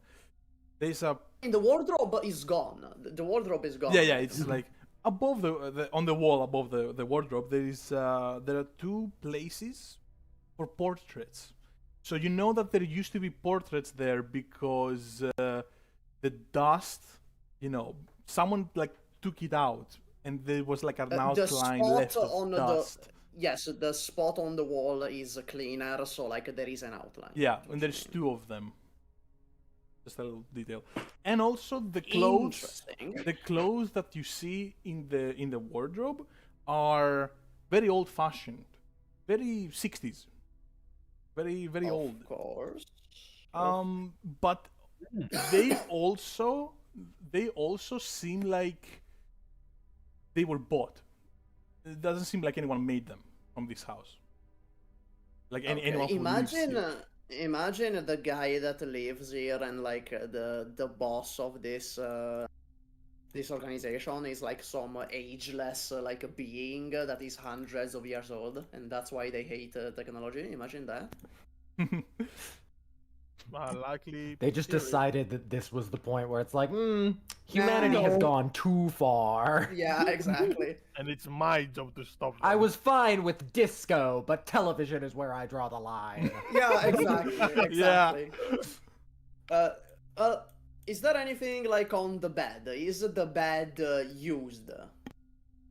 Speaker 2: There's a
Speaker 1: And the wardrobe is gone. The wardrobe is gone.
Speaker 2: yeah. It's like above the on the wall above the wardrobe. There are two places for portraits. So you know that there used to be portraits there because the dust, someone like took it out, and there was like an
Speaker 1: The
Speaker 2: outline
Speaker 1: spot
Speaker 2: left of
Speaker 1: on
Speaker 2: dust.
Speaker 1: yes, the spot on the wall is cleaner, so like there is an outline.
Speaker 2: Yeah, and there's two of them. Just a little detail, and also the clothes.
Speaker 1: Interesting.
Speaker 2: The clothes that you see in the wardrobe are very old-fashioned, very 60s, very old.
Speaker 1: Of course.
Speaker 2: But they also seem like they were bought. It doesn't seem like anyone made them from this house. Like anyone who lives here.
Speaker 1: Imagine the guy that lives here and like the boss of this this organization is like some ageless like being that is hundreds of years old, and that's why they hate technology. Imagine that.
Speaker 5: Likely.
Speaker 4: They just
Speaker 5: theory.
Speaker 4: decided that this was the point where it's like, humanity has
Speaker 1: no.
Speaker 4: gone too far.
Speaker 1: Yeah, exactly.
Speaker 5: And it's my job to stop them.
Speaker 4: I was fine with disco, but television is where I draw the line.
Speaker 1: Yeah, exactly. Is there anything like on the bed? Is the bed used?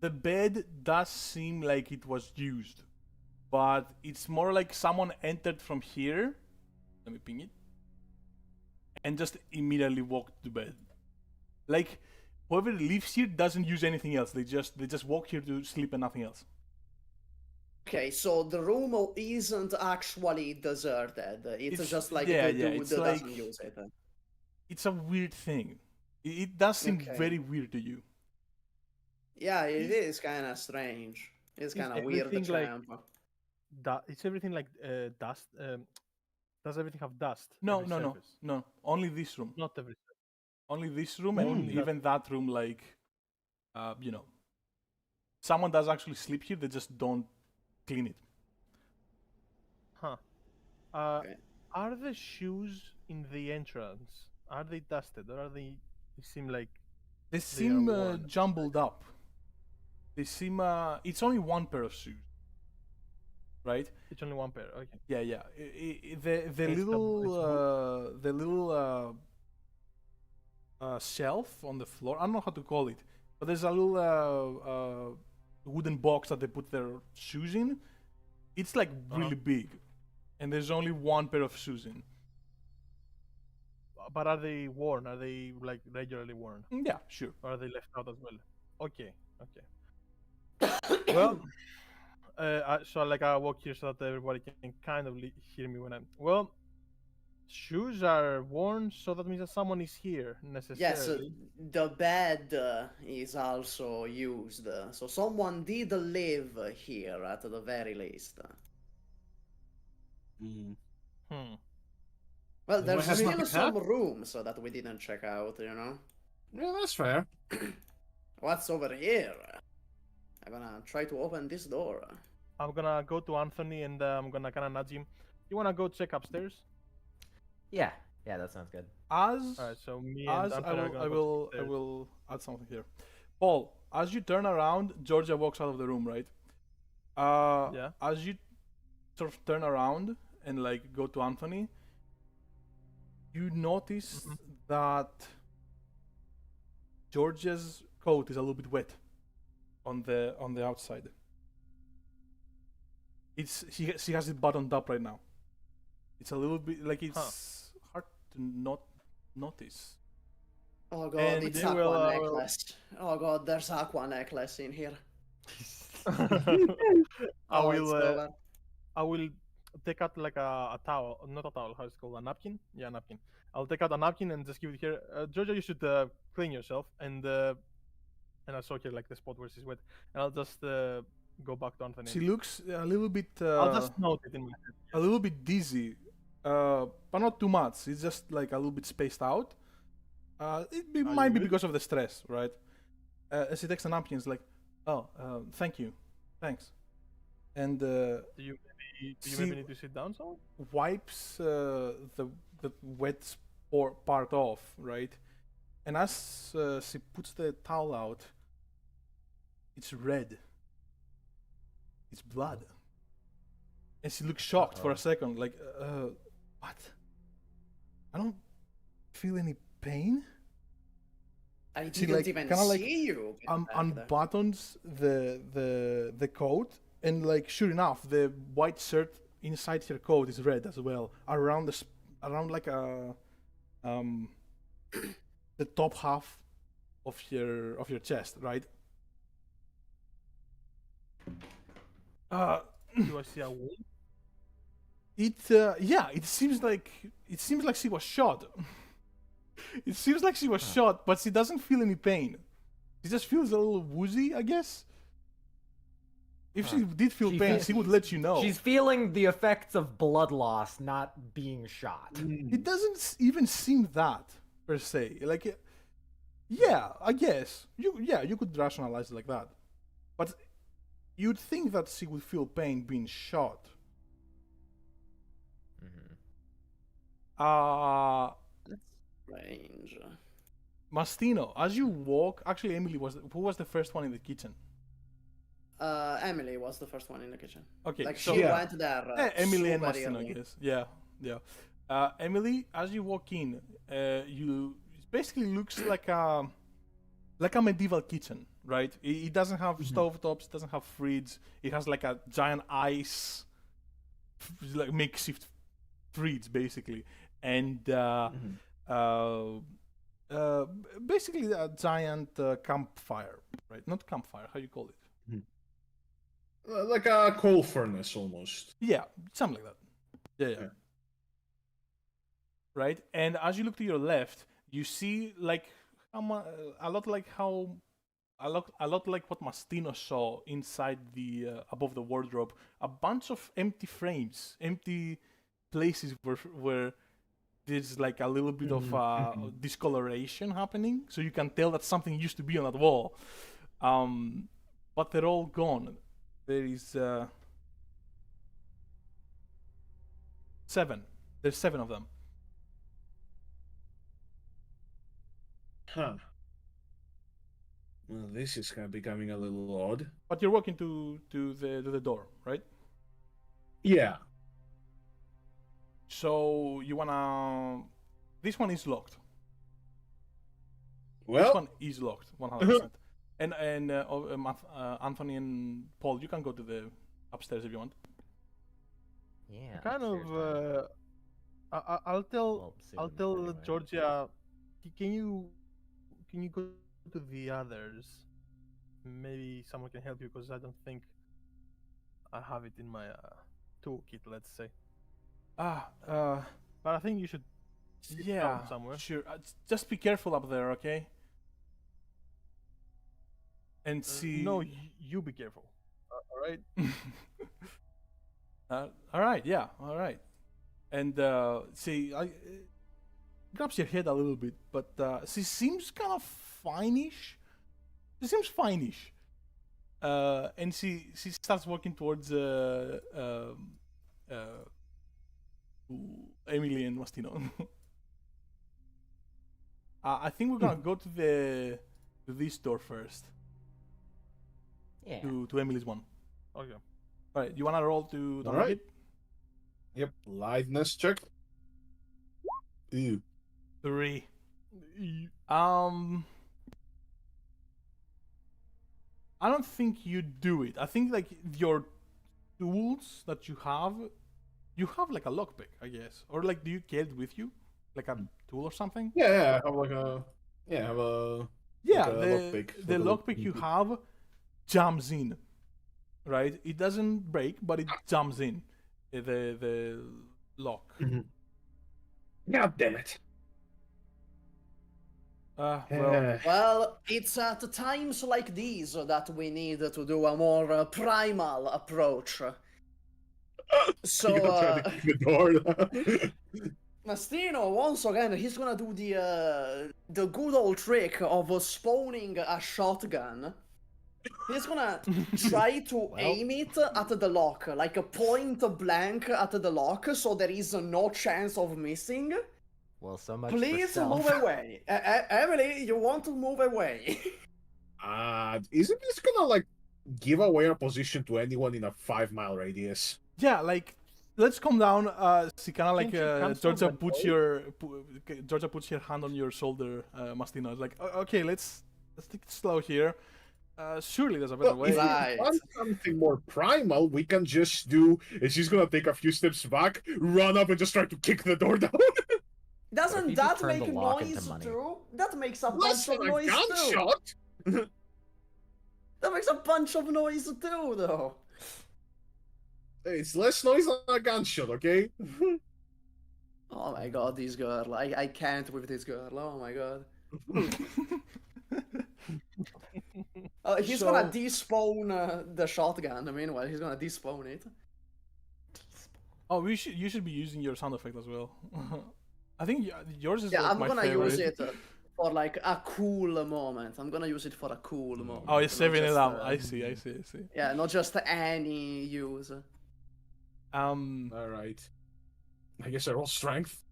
Speaker 2: The bed does seem like it was used, but it's more like someone entered from here. Let me ping it. And just immediately walked to bed. Like whoever lives here doesn't use anything else. They just walk here to sleep and nothing else.
Speaker 1: Okay, so the room isn't actually deserted. It's just like
Speaker 2: yeah,
Speaker 1: the
Speaker 2: yeah,
Speaker 1: dude
Speaker 2: it's
Speaker 1: doesn't
Speaker 2: like-
Speaker 1: use it.
Speaker 2: It's a weird thing. It does seem
Speaker 1: Okay.
Speaker 2: very weird to you.
Speaker 1: Yeah, it is kind of strange. It's kind of weird,
Speaker 5: everything like-
Speaker 1: champ.
Speaker 5: It's everything like dust. Does everything have dust?
Speaker 2: No,
Speaker 5: every
Speaker 2: no, no,
Speaker 5: surface?
Speaker 2: no. Only this room.
Speaker 5: Not every.
Speaker 2: Only this room, and
Speaker 5: Only that-
Speaker 2: even that room, like, someone does actually sleep here. They just don't clean it.
Speaker 5: Huh.
Speaker 1: Okay.
Speaker 5: Are the shoes in the entrance? Are they dusted, or are they? They seem like
Speaker 2: They
Speaker 5: are
Speaker 2: seem
Speaker 5: worn.
Speaker 2: jumbled up. They seem. It's only one pair of shoes, right?
Speaker 5: it's only one pair. Okay.
Speaker 2: Yeah, yeah. The
Speaker 5: It's the
Speaker 2: little shelf on the floor. I don't know how to call it, but there's a little wooden box that they put their shoes in. It's like really big, and there's only one pair of shoes in.
Speaker 5: But are they worn? Are they like regularly worn?
Speaker 2: Yeah, sure.
Speaker 5: Or are they left out as well? Okay. Well, so like I walk here so that everybody can kind of hear me when I'm. Well, shoes are worn, so that means that someone is here
Speaker 1: Yes,
Speaker 5: necessarily.
Speaker 1: the bed is also used. So someone did live here at the very least.
Speaker 3: Mm.
Speaker 1: Well,
Speaker 3: Why
Speaker 1: there's
Speaker 3: hasn't
Speaker 1: still
Speaker 3: it
Speaker 1: some
Speaker 3: happened?
Speaker 1: rooms that we didn't check out,
Speaker 3: Yeah, that's fair.
Speaker 1: What's over here? I'm gonna try to open this door.
Speaker 5: I'm gonna go to Anthony and I'm gonna kind of nudge him. You wanna go check upstairs?
Speaker 4: Yeah, that sounds good.
Speaker 2: As
Speaker 5: All right. So me and
Speaker 2: as
Speaker 5: Anthony are
Speaker 2: I
Speaker 5: gonna go
Speaker 2: will
Speaker 5: check upstairs.
Speaker 2: add something here. Paul, as you turn around, Georgia walks out of the room, right?
Speaker 5: Yeah.
Speaker 2: As you sort of turn around and like go to Anthony, you notice that Georgia's coat is a little bit wet on the outside. She has it buttoned up right now. It's a little bit like it's hard to not notice.
Speaker 1: Oh god,
Speaker 2: And
Speaker 1: it's
Speaker 5: they
Speaker 1: Aqua
Speaker 5: will,
Speaker 1: necklace. Oh god, there's Aqua necklace in here.
Speaker 5: I
Speaker 1: Oh, it's
Speaker 5: will.
Speaker 1: over.
Speaker 5: I will take out like a towel, not a towel. How it's called, a napkin? Yeah, a napkin. I'll take out a napkin and just give it here. Georgia, you should clean yourself, and I'll soak here like the spot where she's wet, and I'll just go back to Anthony.
Speaker 2: She looks a little bit
Speaker 5: I'll just note it in my head.
Speaker 2: a little bit dizzy, but not too much. It's just like a little bit spaced out. It might be
Speaker 5: good?
Speaker 2: because of the stress, right? As she takes a napkin, it's like, oh, thank you, thanks, and
Speaker 5: Do you maybe
Speaker 2: See-
Speaker 5: need to sit down somewhere?
Speaker 2: wipes the wet or part of, right? And as she puts the towel out, it's red. It's blood. And she looks shocked for a second, like, what? I don't feel any pain.
Speaker 1: I
Speaker 2: She,
Speaker 1: didn't
Speaker 2: like,
Speaker 1: even
Speaker 2: kinda, like,
Speaker 1: see you. back there.
Speaker 2: Unbuttons the coat, and like sure enough, the white shirt inside her coat is red as well, around like a the top half of your chest, right?
Speaker 5: Do I see a wound?
Speaker 2: It seems like she was shot. It seems like she was shot, but she doesn't feel any pain. She just feels a little woozy, I guess. If she did feel
Speaker 4: She
Speaker 2: pain,
Speaker 4: feels-
Speaker 2: she would let you know.
Speaker 4: She's feeling the effects of blood loss, not being shot.
Speaker 2: It doesn't even seem that per se. Like, yeah, I guess you could rationalize it like that, but you'd think that she would feel pain being shot.
Speaker 1: That's strange.
Speaker 2: Mastino, as you walk, actually, Emily who was the first one in the kitchen?
Speaker 1: Emily was the first one in the kitchen.
Speaker 2: Okay,
Speaker 1: Like
Speaker 2: so
Speaker 1: she went there.
Speaker 2: Emily and
Speaker 1: super
Speaker 2: Mastino, I
Speaker 1: early.
Speaker 2: guess. Yeah. Emily, as you walk in, it basically looks like a medieval kitchen, right? It doesn't have stovetops, it doesn't have fridge. It has like a giant ice, like makeshift fridge, basically, and basically a giant campfire, right? Not campfire. How you call it?
Speaker 3: Like a coal furnace almost.
Speaker 2: Yeah, something like that. Yeah. Right, and as you look to your left, you see like a lot like what Mastino saw inside the above the wardrobe. A bunch of empty frames, empty places where there's like a little bit of discoloration happening, so you can tell that something used to be on that wall. But they're all gone. There is 7. There's 7 of them.
Speaker 3: Huh. Well, this is kind of becoming a little odd.
Speaker 2: But you're walking to the door, right?
Speaker 3: Yeah.
Speaker 2: So you wanna... This one is locked. This
Speaker 3: Well,
Speaker 2: one is locked, 100%. And Anthony and Paul, you can go to the upstairs if you want.
Speaker 4: Yeah.
Speaker 5: Kind
Speaker 4: upstairs
Speaker 5: of.
Speaker 4: time.
Speaker 5: I'll tell.
Speaker 4: Well,
Speaker 5: I'll
Speaker 4: soon,
Speaker 5: tell
Speaker 4: anyway.
Speaker 5: Georgia. Can you go to the others? Maybe someone can help you because I don't think I have it in my toolkit. Let's say. But I think you should. Sit down somewhere.
Speaker 2: Sure. Just be careful up there, okay? And see.
Speaker 5: No, you be careful. All right.
Speaker 2: All right, yeah, all right. And see, grabs your head a little bit, but she seems kind of fine-ish. She seems fine-ish. And she starts walking towards Emily and Mastino. I think we're gonna go to this door first.
Speaker 4: Yeah.
Speaker 2: To Emily's one.
Speaker 5: Okay.
Speaker 2: All right, you wanna roll to
Speaker 3: All right.
Speaker 2: it?
Speaker 3: Yep. Liveness check. Ew.
Speaker 2: 3. I don't think you do it. I think like your tools that you have like a lockpick, I guess, or like do you carry it with you, like a tool or something?
Speaker 3: Yeah. I have like a. Yeah. I have a.
Speaker 2: Yeah,
Speaker 3: like a lockpick.
Speaker 2: the
Speaker 3: Like a
Speaker 2: lockpick you have jumps in, right? It doesn't break, but it jumps in the lock.
Speaker 3: God damn it.
Speaker 2: Well,
Speaker 1: Well, it's at times like these that we need to do a more primal approach. So,
Speaker 3: You gotta try to kick the door.
Speaker 1: Mastino, once again, he's gonna do the good old trick of spawning a shotgun. He's gonna try to aim it at the lock, like a point blank at the lock, so there is no chance of missing.
Speaker 4: Well, so much
Speaker 1: Please
Speaker 4: for
Speaker 1: move
Speaker 4: stealth.
Speaker 1: away. Emily, you want to move away.
Speaker 3: Isn't this gonna like give away our position to anyone in a 5-mile radius?
Speaker 2: Yeah, like let's calm down. She kind of like
Speaker 5: Can she cancel
Speaker 2: Georgia
Speaker 5: the
Speaker 2: puts Georgia puts her hand on your shoulder, Mastino. It's like, okay, let's take it slow here. Surely there's a better
Speaker 3: Well, if
Speaker 2: way.
Speaker 3: we
Speaker 1: Right.
Speaker 3: want something more primal, we can just do. And she's gonna take a few steps back, run up, and just try to kick the door down.
Speaker 1: Doesn't
Speaker 4: you just
Speaker 1: that
Speaker 4: turn
Speaker 1: make
Speaker 4: the lock into
Speaker 1: noise
Speaker 4: money?
Speaker 1: too? That makes a
Speaker 3: Less
Speaker 1: bunch of
Speaker 3: than a
Speaker 1: noise too.
Speaker 3: gunshot.
Speaker 1: That makes a bunch of noise too, though.
Speaker 3: It's less noise than a gunshot, okay?
Speaker 1: Oh my god, this girl. I can't with this girl. Oh my god. He's gonna
Speaker 2: So-
Speaker 1: despawn the shotgun. Meanwhile, he's gonna despawn it.
Speaker 2: Oh, you should be using your sound effect as well. I think yours is
Speaker 1: Yeah,
Speaker 2: like
Speaker 1: I'm
Speaker 2: my
Speaker 1: gonna
Speaker 2: favorite.
Speaker 1: use it for like a cool moment. I'm gonna use it for a cool moment.
Speaker 2: Oh, you're
Speaker 1: not
Speaker 2: saving it
Speaker 1: just,
Speaker 2: up. I see.
Speaker 1: Yeah, not just any use.
Speaker 3: Alright. I guess I roll strength.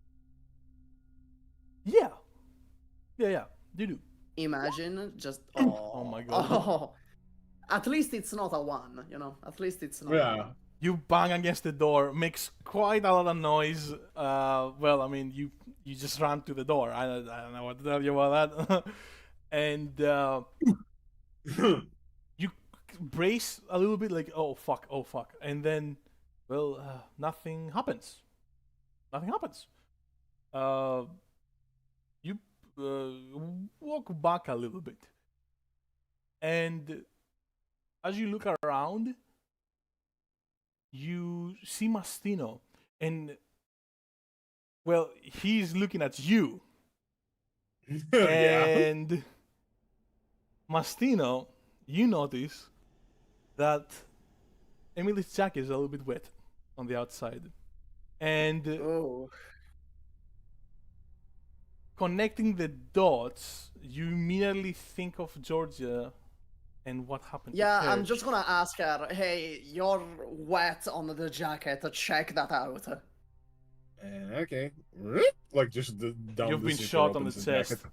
Speaker 2: Yeah. You do.
Speaker 1: Imagine just.
Speaker 2: Oh my God.
Speaker 1: Oh. At least it's not a one, you know. At least it's not.
Speaker 3: Yeah.
Speaker 1: A one.
Speaker 2: You bang against the door, makes quite a lot of noise. Well, I mean, you just ran to the door. I don't know what to tell you about that. And you brace a little bit, like, oh fuck, and then, well, nothing happens. You walk back a little bit, and as you look around, you see Mastino, and well, he's looking at you.
Speaker 3: Yeah.
Speaker 2: And Mastino, you notice that Emily's jacket is a little bit wet on the outside. And
Speaker 1: Oh.
Speaker 2: connecting the dots, you immediately think of Georgia and what happened
Speaker 1: Yeah,
Speaker 2: to her.
Speaker 1: I'm just gonna ask her, hey, you're wet on the jacket, check that out.
Speaker 3: Okay. Like just down
Speaker 2: You've
Speaker 3: the
Speaker 2: been
Speaker 3: zipper
Speaker 2: shot on the
Speaker 3: opens
Speaker 2: chest.
Speaker 3: jacket.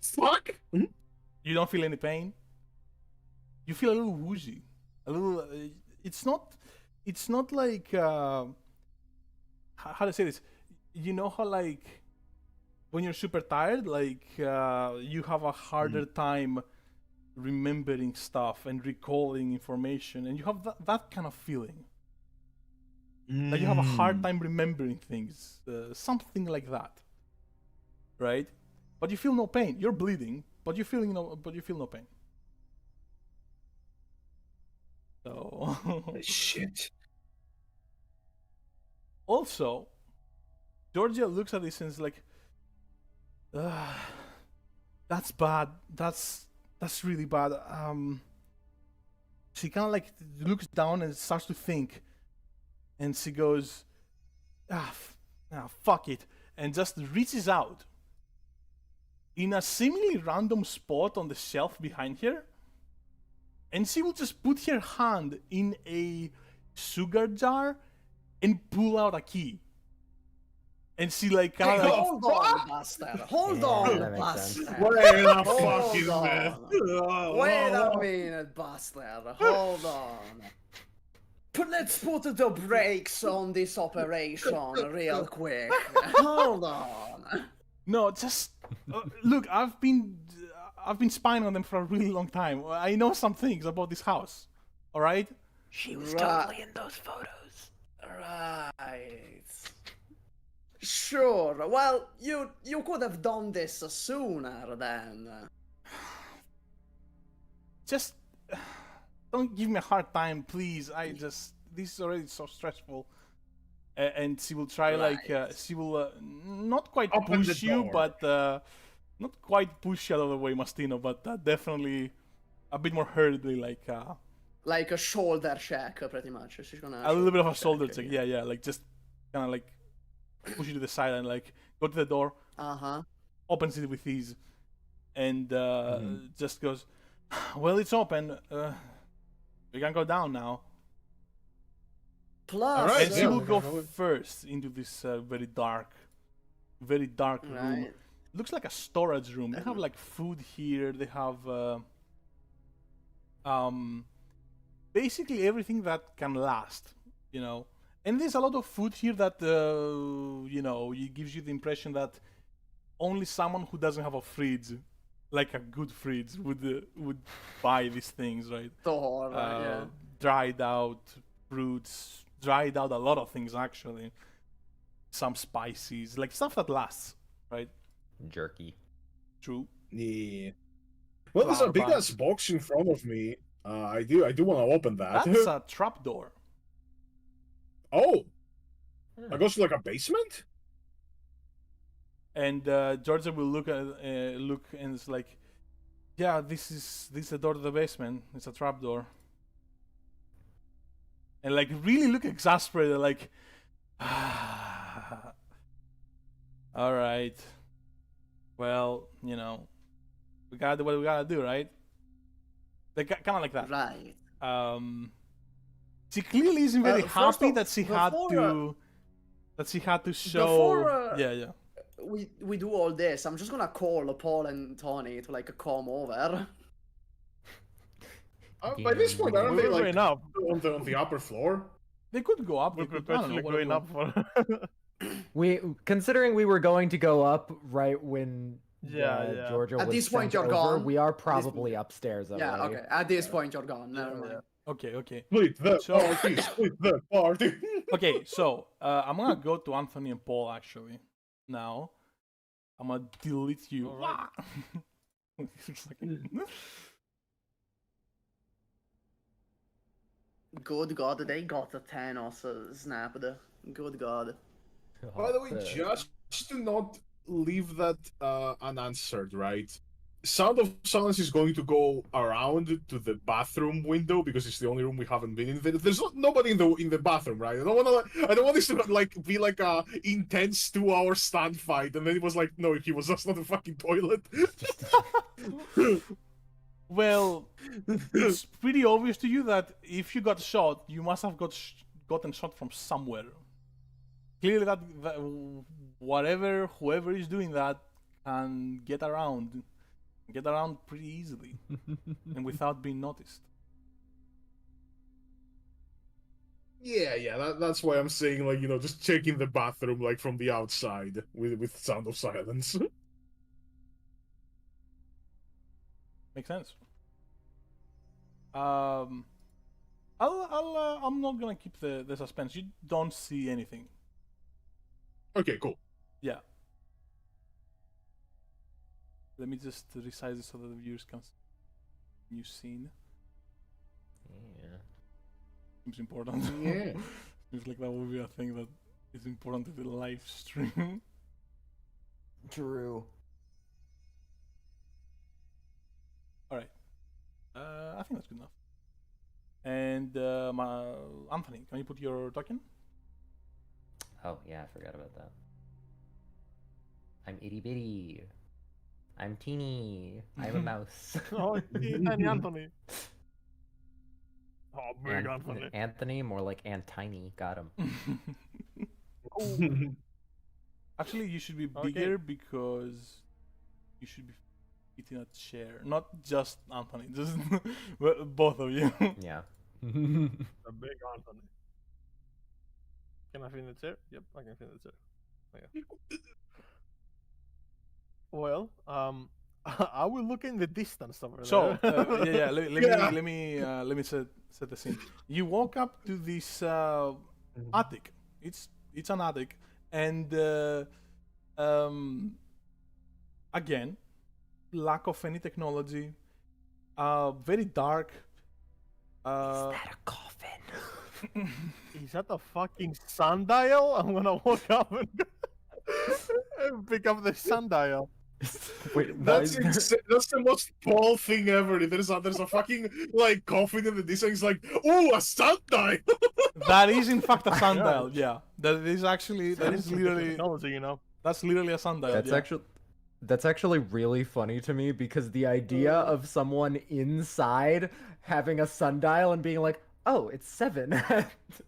Speaker 3: Fuck!
Speaker 2: You don't feel any pain. You feel a little woozy, a little. It's not like how to say this. You know how like when you're super tired, like you have a harder time remembering stuff and recalling information, and you have that kind of feeling. Like you have a hard time remembering things, something like that, right? But you feel no pain. You're bleeding, but you feel no pain. So
Speaker 3: Shit.
Speaker 2: also, Georgia looks at this and is like, "That's bad. That's really bad." She kind of like looks down and starts to think, and she goes, fuck it," and just reaches out in a seemingly random spot on the shelf behind her, and she will just put her hand in a sugar jar and pull out a key. And she like kind of like,
Speaker 1: Hold on, bastard. Hold
Speaker 4: Yeah,
Speaker 1: on,
Speaker 4: that makes sense.
Speaker 1: bastard.
Speaker 3: Wait a
Speaker 1: Hold
Speaker 3: fucking minute.
Speaker 1: on. Wait a minute, bastard. Hold on. Let's put the brakes on this operation real quick. Hold on.
Speaker 2: no, just look. I've been spying on them for a really long time. I know some things about this house. All right.
Speaker 1: She was totally in those photos. Right. Sure. Well, you could have done this sooner then.
Speaker 2: Just don't give me a hard time, please. This is already so stressful. And she will try she will not quite
Speaker 3: Open the
Speaker 2: push you,
Speaker 3: door.
Speaker 2: but not quite push you out of the way, Mastino, but definitely a bit more hurriedly,
Speaker 1: Like a shoulder check, pretty much. She's gonna.
Speaker 2: a little bit of a
Speaker 1: shoulder
Speaker 2: shoulder check. Yeah, like just kind of like push you to the side and like go to the door, opens it with ease, and just goes, "Well, it's open. We can go down now."
Speaker 1: Plus,
Speaker 3: All right,
Speaker 2: And she
Speaker 3: yeah,
Speaker 2: will
Speaker 3: we
Speaker 2: go
Speaker 3: can go in.
Speaker 2: first into this very dark very dark room.
Speaker 1: Right.
Speaker 2: Looks like a storage room. They have like food here. They have basically everything that can last, you know. And there's a lot of food here that you know, it gives you the impression that only someone who doesn't have a fridge, like a good fridge, would buy these things, right?
Speaker 1: So, yeah.
Speaker 2: Dried out fruits, dried out a lot of things actually. Some spices, like stuff that lasts, right?
Speaker 4: Jerky.
Speaker 2: True.
Speaker 3: Yeah. Well, there's a
Speaker 2: Flower
Speaker 3: big
Speaker 2: pot.
Speaker 3: ass box in front of me. I do want to open that.
Speaker 2: That's a trapdoor.
Speaker 3: Oh,
Speaker 4: Hmm.
Speaker 3: I goes to like a basement.
Speaker 2: And Georgia will look and it's like, yeah, this is the door to the basement. It's a trapdoor. And like really look exasperated, like, all right. Well, you know, we gotta do what we gotta do, right? Like kind of like that.
Speaker 1: Right.
Speaker 2: She clearly isn't very
Speaker 1: First
Speaker 2: happy
Speaker 1: off,
Speaker 2: that she had to show.
Speaker 1: before,
Speaker 2: Yeah.
Speaker 1: We do all this. I'm just gonna call Paul and Tony to like come over.
Speaker 3: By this point, aren't they
Speaker 5: We're
Speaker 3: like
Speaker 5: going up.
Speaker 3: on the upper floor?
Speaker 2: They could go up.
Speaker 5: We're
Speaker 2: They could, I don't know,
Speaker 5: perpetually going
Speaker 2: whatever.
Speaker 5: up for.
Speaker 4: We considering we were going to go up right when
Speaker 5: Yeah.
Speaker 4: Georgia
Speaker 1: At
Speaker 4: was
Speaker 1: this point,
Speaker 4: sent
Speaker 1: you're
Speaker 4: over,
Speaker 1: gone.
Speaker 4: We are
Speaker 1: At this
Speaker 4: probably
Speaker 1: point.
Speaker 4: upstairs already.
Speaker 1: Yeah. Okay. At this point, you're gone. Never mind.
Speaker 2: Okay.
Speaker 3: Split the
Speaker 2: So-
Speaker 3: party. Split the party.
Speaker 2: Okay, so I'm gonna go to Anthony and Paul actually. Now, I'm gonna delete you.
Speaker 5: Alright.
Speaker 2: It's like-
Speaker 1: Good God, they got a Thanos snapped. Good God.
Speaker 3: By the way,
Speaker 4: The-
Speaker 3: just to not leave that unanswered, right? Sound of Silence is going to go around to the bathroom window because it's the only room we haven't been in. There's nobody in the bathroom, right? I don't want this to like be like a intense 2-hour stand fight, and then it was like, no, he was just not the fucking toilet.
Speaker 2: Well, it's pretty obvious to you that if you got shot, you must have gotten shot from somewhere. Clearly, that whoever is doing that can get around pretty easily and without being noticed.
Speaker 3: Yeah, that's why I'm saying, like, you know, just checking the bathroom, like, from the outside with Sound of Silence.
Speaker 2: Makes sense. I'm not gonna keep the suspense. You don't see anything.
Speaker 3: Okay, cool.
Speaker 2: Yeah. Let me just resize it so that the viewers can see new scene.
Speaker 4: Yeah.
Speaker 2: Seems important.
Speaker 3: Yeah.
Speaker 2: Seems like that will be a thing that is important to the live stream.
Speaker 4: True.
Speaker 2: Alright. I think that's good enough. And Anthony, can you put your token?
Speaker 4: Oh yeah, I forgot about that. I'm itty bitty. I'm teeny. I'm a mouse.
Speaker 5: Oh, tiny Anthony. Oh, big Anthony.
Speaker 4: Anthony, more like Antiny. Got him.
Speaker 2: Actually, you should be
Speaker 5: Okay.
Speaker 2: bigger because you should be eating a chair. Not just Anthony, just both of you.
Speaker 4: Yeah.
Speaker 5: A big Anthony. Can I fit in the chair? Yep, I can fit in the chair. Okay. Well, I will look in the distance over
Speaker 2: So
Speaker 5: there.
Speaker 2: yeah,
Speaker 3: Yeah.
Speaker 2: let me set the scene. You walk up to this attic. It's an attic, and again, lack of any technology. Very dark.
Speaker 4: Is that a coffin?
Speaker 5: Is that a fucking sundial? I'm gonna walk up and pick up the sundial.
Speaker 4: Wait,
Speaker 3: That's that's the most Paul thing ever. There's a fucking like coffin in the distance. It's like, ooh, a sundial.
Speaker 2: That is in fact a sundial. Yeah, that is literally
Speaker 5: Technology, you know.
Speaker 2: that's literally a sundial.
Speaker 4: That's actually really funny to me because the idea of someone inside having a sundial and being like, "Oh, it's 7,"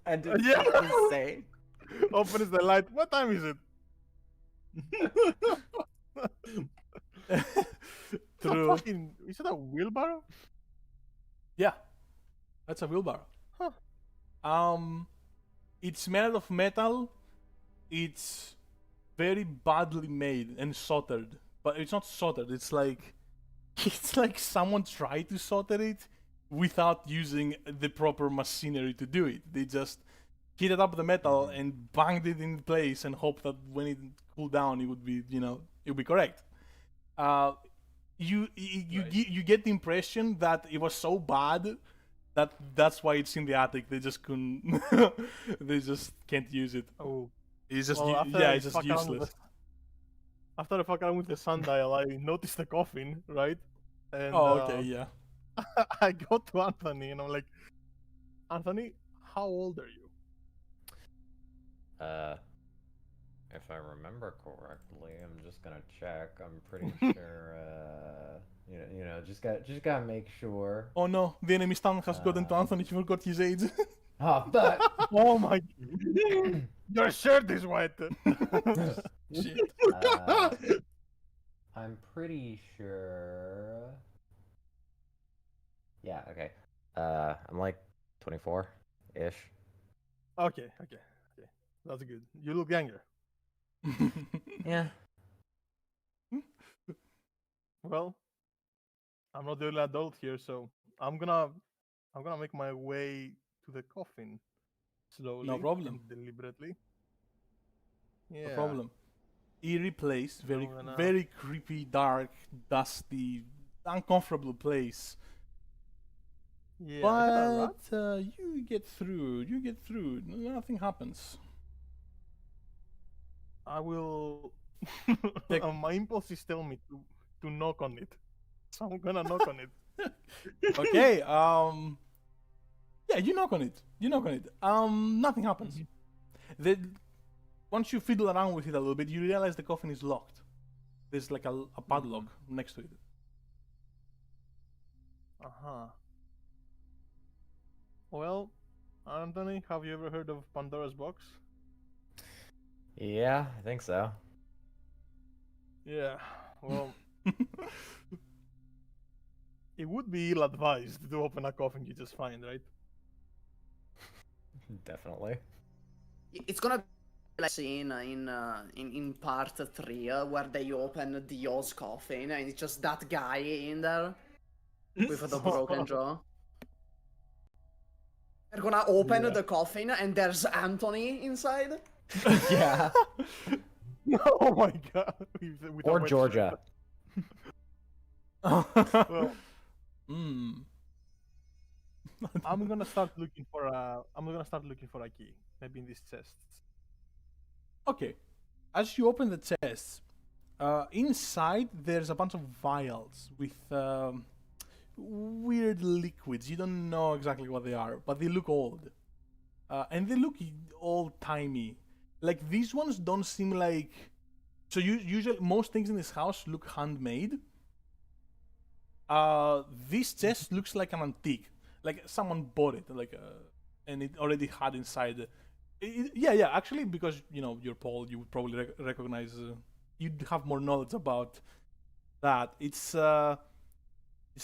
Speaker 4: and it's
Speaker 5: Yeah.
Speaker 4: insane.
Speaker 5: Opens the light. What time is it?
Speaker 2: True.
Speaker 5: Is it a wheelbarrow?
Speaker 2: Yeah, that's a wheelbarrow.
Speaker 5: Huh.
Speaker 2: It's made of metal. It's very badly made and soldered, but it's not soldered. It's like someone tried to solder it without using the proper machinery to do it. They just heated up the metal and banged it in place and hoped that when it cooled down, it would be it would be correct. You get the impression that it was so bad that that's why it's in the attic. They just couldn't. They just can't use it.
Speaker 5: Oh,
Speaker 2: It's just
Speaker 5: well,
Speaker 2: it's just useless.
Speaker 5: after I fuck around with the sundial, I noticed the coffin, right? And
Speaker 2: Oh, okay, yeah.
Speaker 5: I go to Anthony and I'm like, Anthony, how old are you?
Speaker 4: If I remember correctly, I'm just gonna check. I'm pretty sure. Just gotta make sure.
Speaker 2: Oh no, the enemy stand has gotten to Anthony. He forgot his age.
Speaker 4: Oh, but
Speaker 5: Oh my! Your shirt is wet.
Speaker 2: Shit.
Speaker 4: I'm pretty sure. Yeah. Okay. I'm like 24-ish.
Speaker 5: Okay. That's good. You look younger.
Speaker 4: Yeah.
Speaker 5: Well, I'm not the only adult here, so I'm gonna make my way to the coffin slowly
Speaker 2: problem.
Speaker 5: and deliberately. Yeah.
Speaker 2: No problem. Eerie place, very
Speaker 5: I'm gonna-
Speaker 2: very creepy, dark, dusty, uncomfortable place.
Speaker 5: Yeah. Is that a rat?
Speaker 2: But you get through. You get through. Nothing happens.
Speaker 5: I will.
Speaker 2: Take-
Speaker 5: My impulse is telling me to knock on it, so I'm gonna knock on it.
Speaker 2: Okay. Yeah, you knock on it. Nothing happens. Once you fiddle around with it a little bit, you realize the coffin is locked. There's like a padlock next to it.
Speaker 5: Well, Anthony, have you ever heard of Pandora's box?
Speaker 4: Yeah, I think so.
Speaker 5: Yeah. Well, it would be ill-advised to open a coffin you just find, right?
Speaker 4: Definitely.
Speaker 1: It's gonna be like scene in part 3 where they open Dio's coffin and it's just that guy in there with the broken jaw. They're gonna open
Speaker 5: Yeah.
Speaker 1: the coffin and there's Anthony inside.
Speaker 4: Yeah.
Speaker 5: Oh my god. With a
Speaker 4: Or
Speaker 5: wet
Speaker 4: Georgia.
Speaker 5: shirt. Well, I'm gonna start looking for a key. Maybe in these chests.
Speaker 2: Okay. As you open the chest, inside there's a bunch of vials with weird liquids. You don't know exactly what they are, but they look old. And they look old-timey. Like, these ones don't seem like... So usually, most things in this house look handmade. This chest looks like an antique. Like, someone bought it, and it already had inside... Yeah, actually, because, you're Paul, you would probably recognize... you'd have more knowledge about that. It's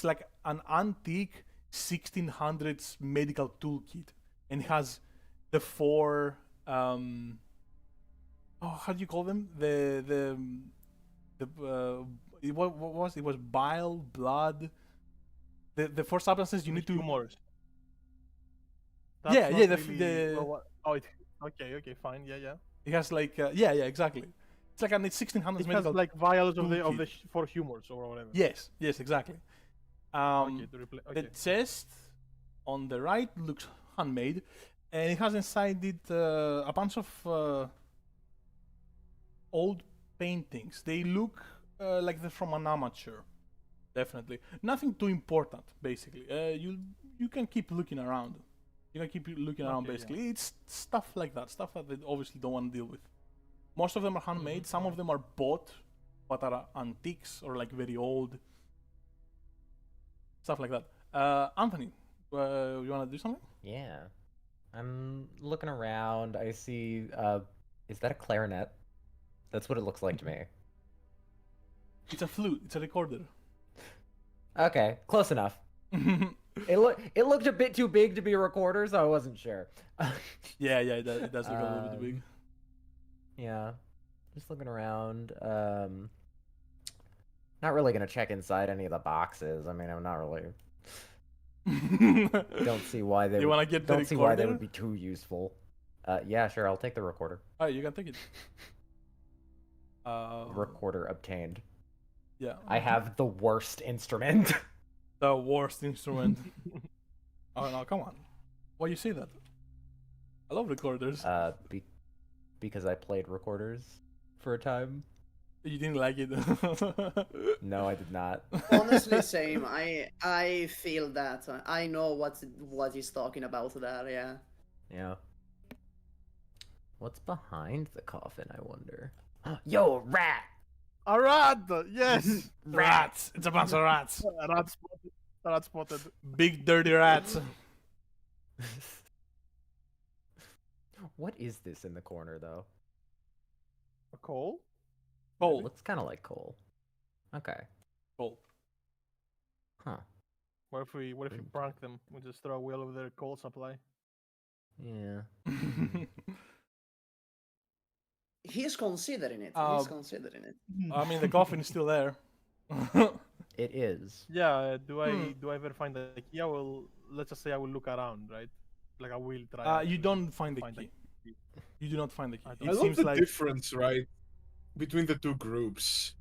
Speaker 2: like an antique 1600s medical toolkit. And it has the 4... how do you call them? It was bile, blood. The 4 substances you need to.
Speaker 5: Humors.
Speaker 2: Yeah,
Speaker 5: That's not
Speaker 2: the-
Speaker 5: really- well, what- Oh, okay, fine. Yeah.
Speaker 2: It has like yeah, exactly. It's like an 1600s
Speaker 5: It has
Speaker 2: medical.
Speaker 5: like vials of the
Speaker 2: toolkit.
Speaker 5: 4 humors or whatever.
Speaker 2: Yes, exactly.
Speaker 5: Okay, to replace.
Speaker 2: The chest on the right looks handmade, and it has inside it a bunch of old paintings. They look like they're from an amateur, definitely. Nothing too important, basically. You can keep looking around. You can keep looking around,
Speaker 5: Okay,
Speaker 2: basically. It's stuff like that, stuff that they obviously don't want to deal with. Most of them are handmade. Some of them are bought, but are antiques or like very old. Stuff like that. Anthony, you want to do something?
Speaker 4: Yeah. I'm looking around. I see. Is that a clarinet? That's what it looks like to me.
Speaker 2: It's a flute. It's a recorder.
Speaker 4: Okay, close enough. It looked a bit too big to be a recorder, so I wasn't sure.
Speaker 2: Yeah, it does look a little bit big.
Speaker 4: Yeah, just looking around. Not really gonna check inside any of the boxes. I mean, I'm not really. Don't see why they.
Speaker 2: You want to get the
Speaker 4: Don't see why they
Speaker 2: recorder?
Speaker 4: would be too useful. Yeah, sure. I'll take the recorder.
Speaker 2: Alright, you can take it.
Speaker 4: Recorder obtained.
Speaker 2: Yeah.
Speaker 4: I have the worst instrument.
Speaker 2: The worst instrument. Oh no, come on. Why you say that? I love recorders.
Speaker 4: Because I played recorders for a time.
Speaker 2: You didn't like it.
Speaker 4: No, I did not.
Speaker 1: Honestly, same. I feel that. I know what he's talking about there. Yeah.
Speaker 4: Yeah. What's behind the coffin, I wonder? Yo, rat!
Speaker 5: A rat! Yes!
Speaker 2: Rats! It's a bunch of rats.
Speaker 5: A rat spotted. A rat spotted.
Speaker 2: Big dirty rats.
Speaker 4: What is this in the corner, though?
Speaker 5: A coal?
Speaker 2: Coal.
Speaker 4: Looks kind of like coal. Okay.
Speaker 2: Coal.
Speaker 4: Huh.
Speaker 5: What if we prank them? We just throw away all of their coal supply.
Speaker 4: Yeah.
Speaker 1: He's considering it. He's considering it.
Speaker 2: I mean, the coffin is still there.
Speaker 4: It is.
Speaker 5: Yeah. Do I ever find the key? I will. Let's just say I will look around, right? Like I will try.
Speaker 2: You
Speaker 5: actually
Speaker 2: don't find the
Speaker 5: find
Speaker 2: key. You do not find the key.
Speaker 5: I
Speaker 2: It
Speaker 5: don't-
Speaker 3: I love
Speaker 2: seems
Speaker 3: the
Speaker 2: like
Speaker 3: difference, right, between the two groups.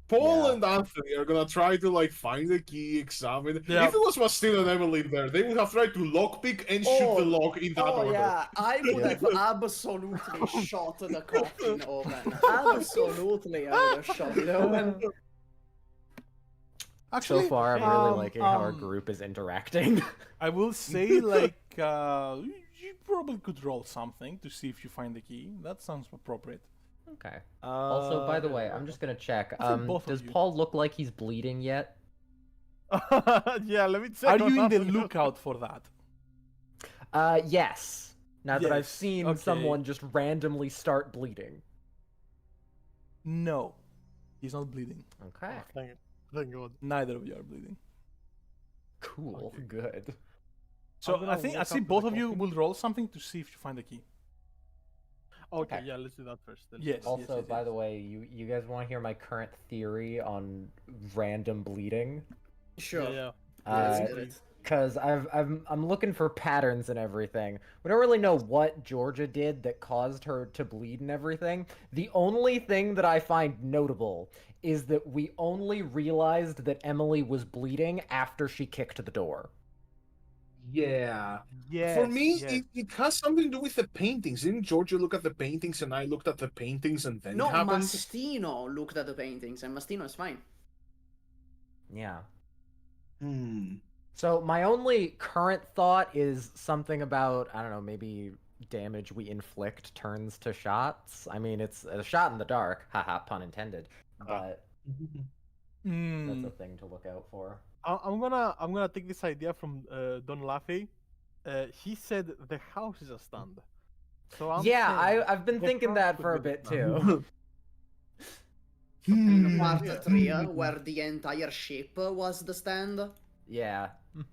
Speaker 3: Paul
Speaker 4: Yeah.
Speaker 3: and Anthony are gonna try to like find the key, examine.
Speaker 2: Yeah.
Speaker 3: If it was Mastino and Emily there, they would have tried to lockpick and shoot the lock in that
Speaker 1: Oh
Speaker 3: order.
Speaker 1: yeah, I would have absolutely shot the coffin open. Absolutely, I would have shot it open.
Speaker 2: actually.
Speaker 4: So far, I'm really
Speaker 2: um,
Speaker 4: liking how our group is interacting.
Speaker 2: I will say, like, you probably could roll something to see if you find the key. That sounds appropriate.
Speaker 4: Okay. Also, by the way, I'm just gonna check.
Speaker 2: both of
Speaker 4: Does
Speaker 2: you.
Speaker 4: Paul look like he's bleeding yet?
Speaker 5: Yeah, let me check.
Speaker 2: Are
Speaker 5: on
Speaker 2: you in the
Speaker 5: that.
Speaker 2: lookout for that?
Speaker 4: Yes. Now that I've
Speaker 2: Yes,
Speaker 4: seen
Speaker 2: okay.
Speaker 4: someone just randomly start bleeding.
Speaker 2: No, he's not bleeding.
Speaker 4: Okay.
Speaker 5: Oh, thank God.
Speaker 2: Neither of you are bleeding.
Speaker 4: Cool.
Speaker 2: Okay.
Speaker 4: Good.
Speaker 2: So
Speaker 5: gonna
Speaker 2: I think I
Speaker 5: walk
Speaker 2: see
Speaker 5: up to
Speaker 2: both
Speaker 5: the
Speaker 2: of you
Speaker 5: coffin.
Speaker 2: will roll something to see if you find the key.
Speaker 5: Okay,
Speaker 4: Okay.
Speaker 5: yeah, let's do that first. Then.
Speaker 2: Yes.
Speaker 4: Also, by the way, you guys want to hear my current theory on random bleeding?
Speaker 1: Sure.
Speaker 5: Yeah.
Speaker 1: Let's
Speaker 4: Uh,
Speaker 1: do it.
Speaker 4: Because I'm looking for patterns and everything. We don't really know what Georgia did that caused her to bleed and everything. The only thing that I find notable is that we only realized that Emily was bleeding after she kicked the door.
Speaker 3: Yeah.
Speaker 5: Yes,
Speaker 3: For me,
Speaker 5: yes.
Speaker 3: it has something to do with the paintings. Didn't Georgia look at the paintings and I looked at the paintings and then
Speaker 1: No,
Speaker 3: it happened?
Speaker 1: Mastino looked at the paintings, and Mastino is fine.
Speaker 4: Yeah.
Speaker 3: Hmm.
Speaker 4: So my only current thought is something about, I don't know, maybe damage we inflict turns to shots. I mean, it's a shot in the dark, haha, pun intended. But that's a thing to look out for.
Speaker 5: I'm gonna take this idea from Don Laffey. He said the house is a stand. So I'm
Speaker 4: Yeah,
Speaker 5: saying
Speaker 4: I've been
Speaker 5: the
Speaker 4: thinking
Speaker 5: house
Speaker 4: that
Speaker 5: could
Speaker 4: for a
Speaker 5: be the
Speaker 4: bit
Speaker 5: stand.
Speaker 4: too.
Speaker 1: In part 3, where the entire ship was the stand.
Speaker 4: Yeah.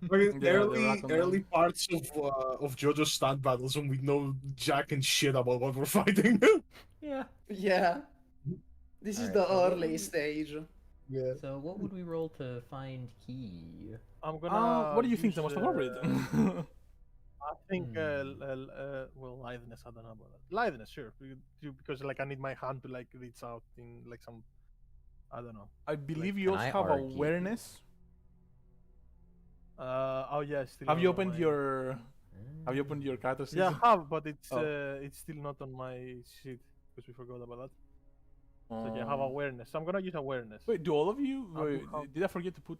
Speaker 3: Like,
Speaker 2: Yeah,
Speaker 3: early parts of JoJo's stand battles when we know jack and shit about what we're fighting.
Speaker 4: Yeah.
Speaker 1: Yeah. This is
Speaker 4: Alright,
Speaker 1: the
Speaker 4: so
Speaker 1: early stage.
Speaker 3: Yeah.
Speaker 4: So what would we roll to find key?
Speaker 5: I'm gonna.
Speaker 2: What do you think the
Speaker 5: use,
Speaker 2: most appropriate?
Speaker 5: I think well, litheness. I don't know about that. Litheness, sure, because like I need my hand to like reach out in like some. I don't know.
Speaker 2: I believe you
Speaker 4: Can
Speaker 2: also
Speaker 4: I
Speaker 2: have
Speaker 4: argue?
Speaker 2: awareness.
Speaker 5: Oh yeah, still.
Speaker 2: Have you
Speaker 5: on
Speaker 2: opened
Speaker 5: my-
Speaker 2: your character sheet?
Speaker 5: Yeah, I have, but it's
Speaker 2: Oh.
Speaker 5: it's still not on my sheet because we forgot about that. So yeah, I have awareness. So I'm gonna use awareness.
Speaker 2: Wait, do all of you?
Speaker 5: I do
Speaker 2: Wait,
Speaker 5: have-
Speaker 2: did I forget to put?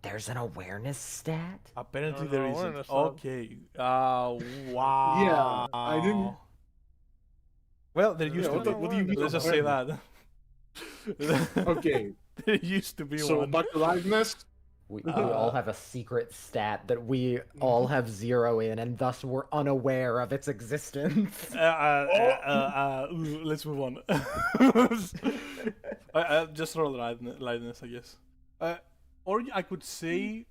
Speaker 4: There's an awareness stat?
Speaker 2: Apparently
Speaker 5: No,
Speaker 2: there
Speaker 5: no,
Speaker 2: isn't.
Speaker 5: awareness,
Speaker 2: Okay. Wow.
Speaker 3: Yeah, I didn't-
Speaker 2: Well, there used
Speaker 3: Yeah,
Speaker 2: to
Speaker 3: what
Speaker 2: be.
Speaker 3: do you mean
Speaker 2: Let's just say
Speaker 3: awareness?
Speaker 2: that.
Speaker 3: Okay,
Speaker 2: There used to be
Speaker 3: so
Speaker 2: one.
Speaker 3: back to liveness.
Speaker 4: We all have a secret stat that we all have 0 in, and thus we're unaware of its existence.
Speaker 2: Let's move on. Just roll lightness, I guess. Or I could say,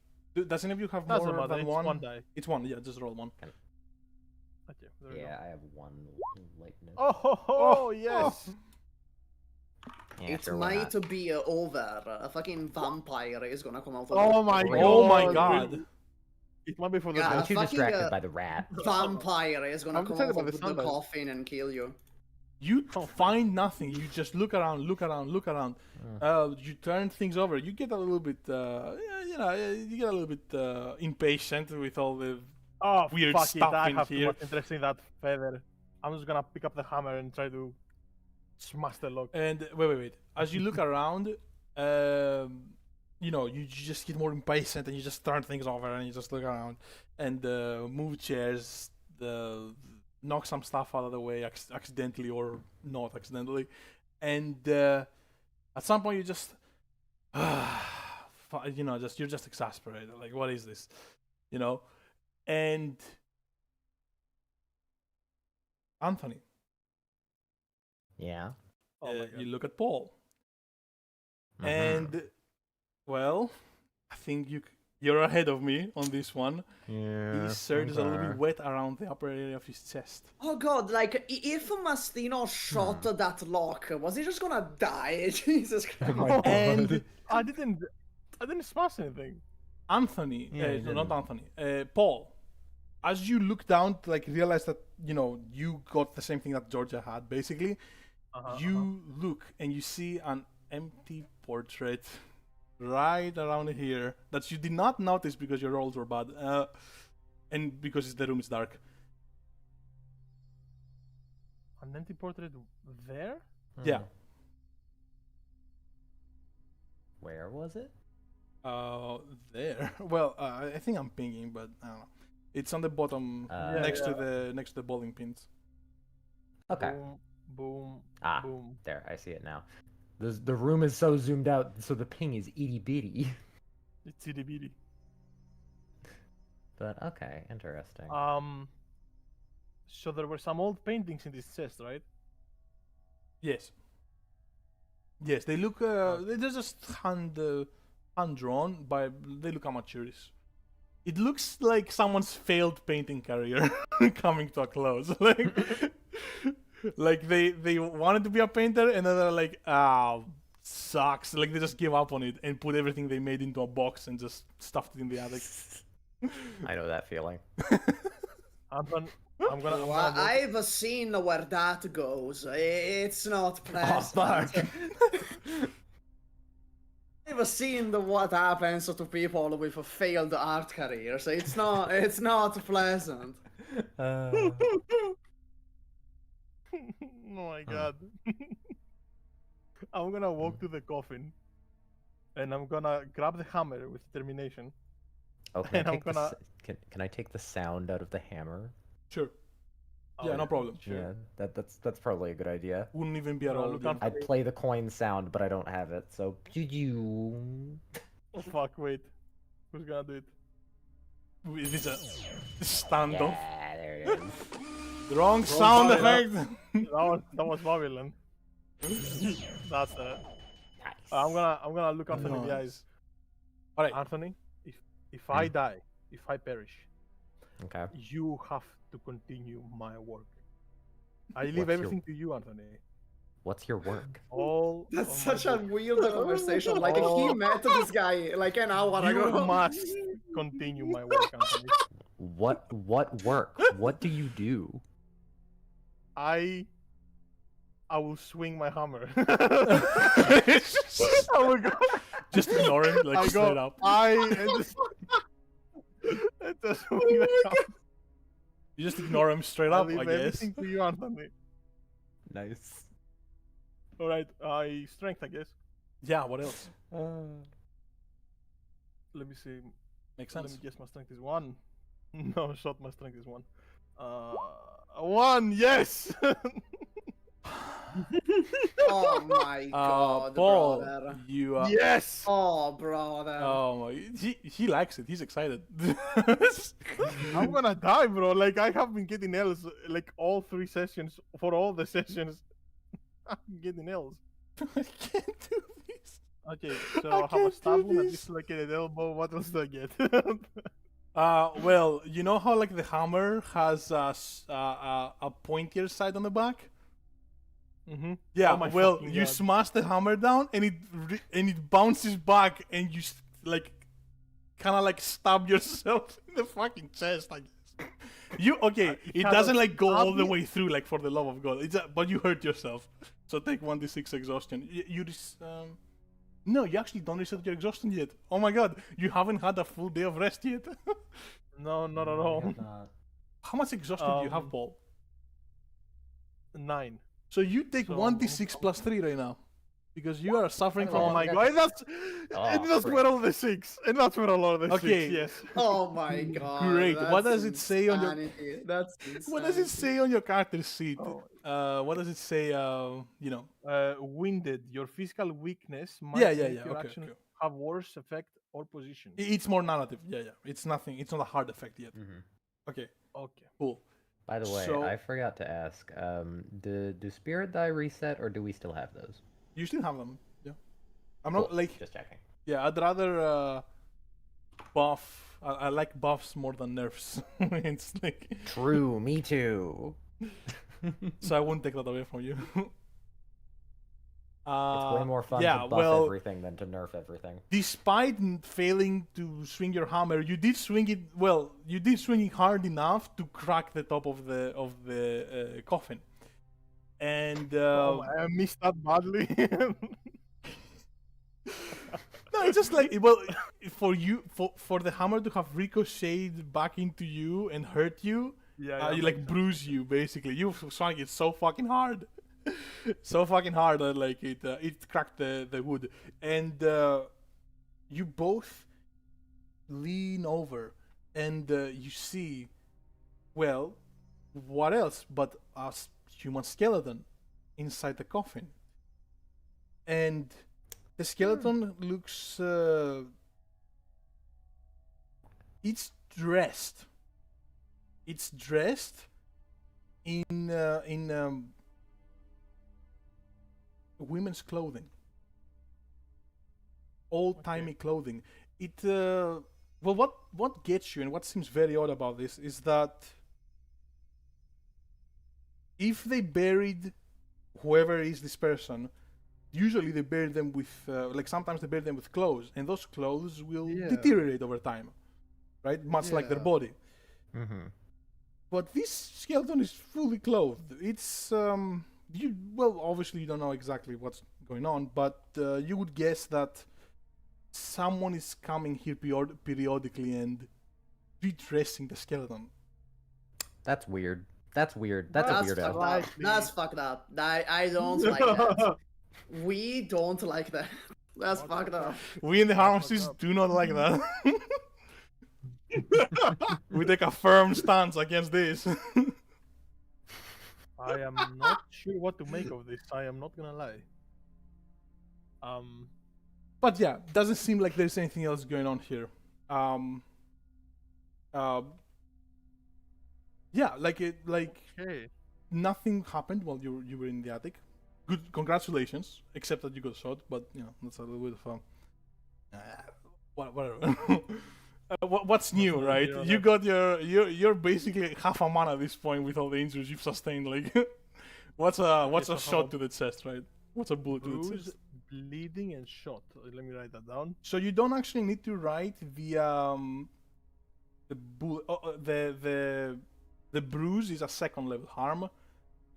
Speaker 2: does any of you have
Speaker 5: Doesn't
Speaker 2: more
Speaker 5: matter,
Speaker 2: than
Speaker 5: it's
Speaker 2: one?
Speaker 5: one die.
Speaker 2: It's one. Yeah, just roll one.
Speaker 5: Okay, there we go.
Speaker 4: Yeah, I have 1 lightness.
Speaker 5: Oh, yes!
Speaker 4: Yeah,
Speaker 1: It
Speaker 4: sure, why
Speaker 1: might
Speaker 4: not?
Speaker 1: be over. A fucking vampire is gonna come out of
Speaker 5: Oh
Speaker 1: the
Speaker 5: my
Speaker 1: door.
Speaker 5: god!
Speaker 2: Oh my god.
Speaker 5: It might be for the
Speaker 1: Yeah,
Speaker 4: I'm
Speaker 5: best.
Speaker 4: too
Speaker 1: fucking,
Speaker 4: distracted by the rat.
Speaker 1: Vampire is gonna
Speaker 5: I'm
Speaker 1: come
Speaker 5: excited
Speaker 1: out
Speaker 5: about
Speaker 1: of
Speaker 5: the
Speaker 1: the
Speaker 5: sundial.
Speaker 1: coffin and kill you.
Speaker 2: You find nothing. You just look around. You turn things over. You get a little bit, you get a little bit impatient with all the
Speaker 5: Oh,
Speaker 2: weird
Speaker 5: fuck
Speaker 2: stuff
Speaker 5: it, I
Speaker 2: in
Speaker 5: have
Speaker 2: here.
Speaker 5: too much interest in that feather. I'm just gonna pick up the hammer and try to smash the lock.
Speaker 2: And wait. As you look around, you just get more impatient and you just turn things over and you just look around and move chairs, knock some stuff out of the way accidentally or not accidentally, and at some point you just, you're just exasperated. Like, what is this, And Anthony,
Speaker 4: Yeah.
Speaker 5: Oh my God.
Speaker 2: you look at Paul.
Speaker 4: Mhm.
Speaker 2: And well, I think you're ahead of me on this one.
Speaker 4: Yeah.
Speaker 2: His shirt is a little bit wet around the upper area of his chest.
Speaker 1: Oh god, like, if Mastino shot that lock, was he just gonna die? Jesus Christ.
Speaker 2: And
Speaker 5: I didn't smash anything.
Speaker 2: Anthony,
Speaker 4: Yeah, he
Speaker 2: not
Speaker 4: didn't.
Speaker 2: Anthony, Paul, as you look down to realize that you got the same thing that Georgia had. Basically, you look and you see an empty portrait right around here that you did not notice because your rolls were bad, and because the room is dark.
Speaker 5: An empty portrait there?
Speaker 2: Yeah.
Speaker 4: Where was it?
Speaker 2: There. Well, I think I'm pinging, but I don't know. It's on the bottom, next to the bowling pins.
Speaker 4: Okay.
Speaker 5: Boom, boom,
Speaker 4: Ah,
Speaker 5: boom.
Speaker 4: there. I see it now. The room is so zoomed out, so the ping is itty bitty.
Speaker 5: It's itty bitty.
Speaker 4: But okay, interesting.
Speaker 5: So there were some old paintings in this chest, right?
Speaker 2: Yes. Yes, they look. They're just hand drawn, but they look amateurish. It looks like someone's failed painting career coming to a close. Like they wanted to be a painter, and then they're like, sucks. Like they just give up on it and put everything they made into a box and just stuffed it in the attic.
Speaker 4: I know that feeling.
Speaker 5: I'm gonna
Speaker 1: Well,
Speaker 5: walk-
Speaker 1: I've seen where that goes. It's not
Speaker 4: Oh
Speaker 1: pleasant.
Speaker 4: fuck!
Speaker 1: I've seen what happens to people with failed art careers. It's not pleasant.
Speaker 5: Oh my god. I'm gonna walk to the coffin and I'm gonna grab the hammer with determination.
Speaker 4: Oh, can I
Speaker 5: And I'm
Speaker 4: take the
Speaker 5: gonna-
Speaker 4: can I take the sound out of the hammer?
Speaker 2: Sure.
Speaker 5: Oh,
Speaker 2: Yeah, no problem.
Speaker 5: Sure.
Speaker 4: Yeah, that's probably a good idea.
Speaker 2: Wouldn't even be a roll.
Speaker 5: look out.
Speaker 4: I'd play the coin sound, but I don't have it, so you.
Speaker 5: Oh fuck, wait. Who's gonna do it?
Speaker 2: It is a standoff.
Speaker 4: Yeah, there it is.
Speaker 2: Wrong sound
Speaker 5: button.
Speaker 2: effect.
Speaker 5: That was Babylon. That's
Speaker 4: Nice.
Speaker 5: I'm gonna look Anthony in the
Speaker 2: Nice.
Speaker 5: eyes.
Speaker 2: All right.
Speaker 5: Anthony, if I die, if I perish,
Speaker 4: Okay.
Speaker 5: you have to continue my work. I leave
Speaker 4: What's your-
Speaker 5: everything to you, Anthony.
Speaker 4: What's your work?
Speaker 5: All
Speaker 1: That's
Speaker 5: of my
Speaker 1: such a
Speaker 5: work.
Speaker 1: weird conversation. Like, he
Speaker 5: Oh.
Speaker 1: met this guy like an hour
Speaker 5: You
Speaker 1: ago.
Speaker 5: must continue my work, Anthony.
Speaker 4: What work? What do you do?
Speaker 5: I will swing my hammer.
Speaker 2: Just
Speaker 5: I will go.
Speaker 2: ignore him, like
Speaker 5: I
Speaker 2: straight
Speaker 5: go.
Speaker 2: up.
Speaker 5: And just swing the hammer.
Speaker 2: You just ignore him straight
Speaker 5: I
Speaker 2: up,
Speaker 5: leave
Speaker 2: I guess.
Speaker 5: everything to you, Anthony.
Speaker 4: Nice.
Speaker 5: All right, strength, I guess.
Speaker 2: Yeah, what else?
Speaker 5: Let me see.
Speaker 2: Makes
Speaker 5: Let me
Speaker 2: sense.
Speaker 5: guess. My strength is 1. No shot. My strength is 1. 1. Yes.
Speaker 1: Oh my god,
Speaker 2: Paul,
Speaker 1: brother.
Speaker 2: you.
Speaker 5: Yes.
Speaker 1: Oh, brother.
Speaker 2: Oh my, he likes it. He's excited.
Speaker 5: I'm gonna die, bro. Like I have been getting L's like all 3 sessions for all the sessions. I'm getting L's.
Speaker 2: I can't do this.
Speaker 5: Okay, so
Speaker 2: I
Speaker 5: I have a
Speaker 2: can't do
Speaker 5: stab wound, a
Speaker 2: this.
Speaker 5: dislocated elbow. What else do I get?
Speaker 2: Well, you know how like the hammer has a pointier side on the back?
Speaker 5: Mm-hmm.
Speaker 2: Yeah.
Speaker 5: Oh my
Speaker 2: well,
Speaker 5: fucking
Speaker 2: you
Speaker 5: God.
Speaker 2: smash the hammer down, and it bounces back, and you like kind of like stab yourself in the fucking chest. I guess. You okay? It
Speaker 5: kind
Speaker 2: doesn't
Speaker 5: of
Speaker 2: like go all
Speaker 5: stab
Speaker 2: the
Speaker 5: me?
Speaker 2: way through, like for the love of God. But you hurt yourself. So take 1d6 exhaustion. You just no, you actually don't reset your exhaustion yet. Oh my God, you haven't had a full day of rest yet.
Speaker 5: No, not at
Speaker 4: No, I
Speaker 5: all.
Speaker 4: have not.
Speaker 2: How much exhaustion do you have, Paul?
Speaker 5: 9.
Speaker 2: So you take
Speaker 5: So
Speaker 2: 1d6 plus 3 right now. Because you are suffering
Speaker 4: Oh
Speaker 2: from.
Speaker 5: Oh
Speaker 4: I
Speaker 5: my
Speaker 4: got
Speaker 5: God!
Speaker 4: you.
Speaker 5: And that's
Speaker 4: frick.
Speaker 5: where all the 6. And that's where all the 6.
Speaker 2: Okay.
Speaker 5: Yes.
Speaker 1: Oh my god.
Speaker 2: Great. What
Speaker 1: that's
Speaker 2: does it say on your-
Speaker 1: insanity. That's
Speaker 2: What does it
Speaker 1: insanity.
Speaker 2: say on your character sheet?
Speaker 5: Oh.
Speaker 2: What does it say? You know.
Speaker 5: Winded. Your physical weakness might
Speaker 2: Yeah.
Speaker 5: make your
Speaker 2: Okay.
Speaker 5: actions have worse effect or position.
Speaker 2: It's more narrative. Yeah. It's nothing. It's not a hard effect yet.
Speaker 4: Mhm.
Speaker 2: Okay.
Speaker 5: Okay.
Speaker 2: Cool.
Speaker 4: By the way,
Speaker 2: So-
Speaker 4: I forgot to ask. Do spirit die reset, or do we still have those?
Speaker 2: You still have them. Yeah. I'm not
Speaker 4: Cool,
Speaker 2: like.
Speaker 4: just checking.
Speaker 2: Yeah. I'd rather buff. I like buffs more than nerfs. It's like.
Speaker 4: True, me too.
Speaker 2: So I won't take that away from you.
Speaker 4: It's way more fun
Speaker 2: yeah,
Speaker 4: to buff
Speaker 2: well,
Speaker 4: everything than to nerf everything.
Speaker 2: despite failing to swing your hammer, you did swing it well. You did swing it hard enough to crack the top of the coffin, and
Speaker 5: Oh, I missed that badly.
Speaker 2: no, it's just like well, for you for the hammer to have ricocheted back into you and hurt you,
Speaker 5: yeah,
Speaker 2: you like bruise you basically. You swung it so fucking hard, so fucking hard that like it cracked the wood, and you both lean over and you see, well, what else but a human skeleton inside the coffin, and the skeleton looks it's dressed in women's clothing, old-timey clothing. It well, what gets you and what seems very odd about this is that if they buried whoever is this person, usually they bury them with like sometimes they bury them with clothes, and those clothes will
Speaker 5: Yeah.
Speaker 2: deteriorate over time, right? Much like their
Speaker 1: Yeah.
Speaker 2: body.
Speaker 4: Mm-hmm.
Speaker 2: But this skeleton is fully clothed. It's you well, obviously you don't know exactly what's going on, but you would guess that someone is coming here periodically and redressing the skeleton.
Speaker 4: That's weird. That's weird. That's a
Speaker 1: That's
Speaker 4: weirdo.
Speaker 1: fucked up.
Speaker 5: Likely.
Speaker 1: That's fucked up. I don't like that. We don't like that. That's
Speaker 5: What
Speaker 1: fucked
Speaker 5: the
Speaker 1: up.
Speaker 2: We in the
Speaker 5: That's fucked
Speaker 2: Harmacists
Speaker 5: up.
Speaker 2: do not like that. We take a firm stance against this.
Speaker 5: I am not sure what to make of this. I am not gonna lie.
Speaker 2: But yeah, doesn't seem like there's anything else going on here. Yeah, like
Speaker 5: Okay.
Speaker 2: nothing happened while you were in the attic. Good, congratulations. Except that you got shot, but you know that's a little bit of whatever. What's new,
Speaker 5: not
Speaker 2: right?
Speaker 5: zero,
Speaker 2: You
Speaker 5: no.
Speaker 2: got you're basically half a man at this point with all the injuries you've sustained. Like, what's a
Speaker 5: so
Speaker 2: shot
Speaker 5: how-
Speaker 2: to the chest, right? What's a bullet to the
Speaker 5: Bruise,
Speaker 2: chest?
Speaker 5: bleeding, and shot. Let me write that down.
Speaker 2: So you don't actually need to write the bullet. The bruise is a second level harm,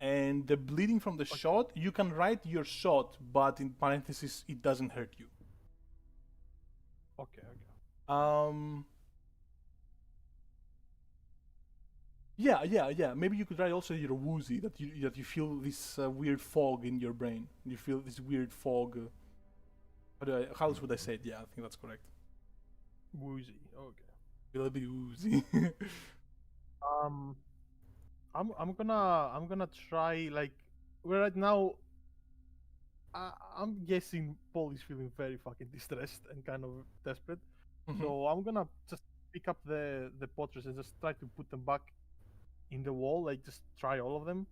Speaker 2: and the bleeding from the shot you can write your shot, but in parentheses it doesn't hurt you.
Speaker 5: Okay.
Speaker 2: Yeah. Maybe you could write also you're woozy, that you feel this weird fog in your brain. You feel this weird fog. How else would I say it? Yeah, I think that's correct.
Speaker 5: Woozy. Okay.
Speaker 2: Feel a bit woozy.
Speaker 5: I'm gonna try like right now. I'm guessing Paul is feeling very fucking distressed and kind of desperate.
Speaker 2: Mhm.
Speaker 5: So I'm gonna just pick up the portraits and just try to put them back in the wall. Like just try all of them.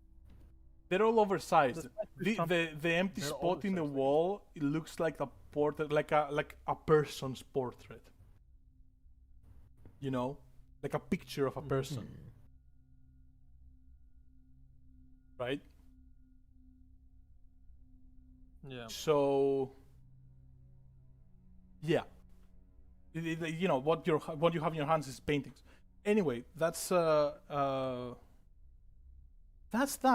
Speaker 2: They're all oversized.
Speaker 5: Just try to do
Speaker 2: The empty
Speaker 5: they're
Speaker 2: spot in the
Speaker 5: oversized, I guess.
Speaker 2: wall, it looks like a portrait, like a person's portrait. You know, like a picture of a person, right?
Speaker 5: Yeah.
Speaker 2: So, yeah, you know what you have in your hands is paintings. Anyway, that's that. I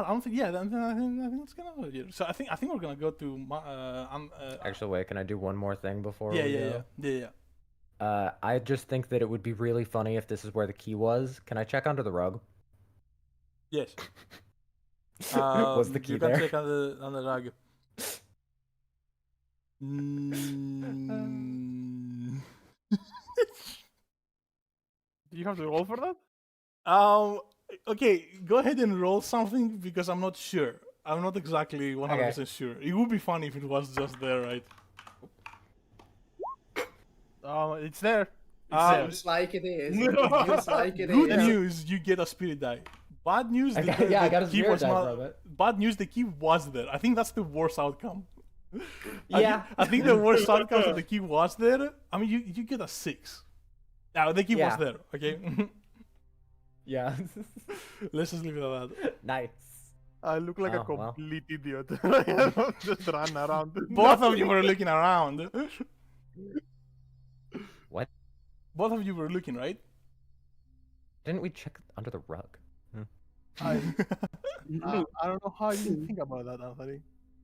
Speaker 2: don't think. Yeah, I think that's gonna. Yeah. So I think we're gonna go to.
Speaker 4: Actually, wait, can I do one more thing before
Speaker 2: Yeah,
Speaker 4: we
Speaker 2: yeah,
Speaker 4: go?
Speaker 2: yeah.
Speaker 4: I just think that it would be really funny if this is where the key was. Can I check under the rug?
Speaker 2: Yes.
Speaker 4: Was the key
Speaker 2: you
Speaker 4: there?
Speaker 2: can check on the rug. Mm.
Speaker 5: Do you have to roll for that?
Speaker 2: Okay, go ahead and roll something because I'm not sure. I'm not exactly 100% sure. It would be funny if it was just there, right?
Speaker 5: It's there.
Speaker 1: Seems like it is. Seems like it
Speaker 2: Good
Speaker 1: is.
Speaker 2: news, you get a spirit die. Bad news,
Speaker 4: I got a
Speaker 2: key
Speaker 4: spirit
Speaker 2: was
Speaker 4: die
Speaker 2: not.
Speaker 4: from it.
Speaker 2: Bad news, the key was there. I think that's the worst outcome.
Speaker 4: Yeah.
Speaker 2: I think the worst outcome is that the key was there. I mean, you get a 6. Now the key was
Speaker 4: Yeah.
Speaker 2: there. Okay.
Speaker 4: Yeah.
Speaker 2: Let's just leave it at that.
Speaker 4: Nice.
Speaker 5: I look like a
Speaker 4: Oh, well.
Speaker 5: complete idiot. Just run around.
Speaker 2: Both of you were looking around.
Speaker 4: What?
Speaker 2: Both of you were looking, right?
Speaker 4: Didn't we check under the rug?
Speaker 5: I don't know how you think about that, Anthony.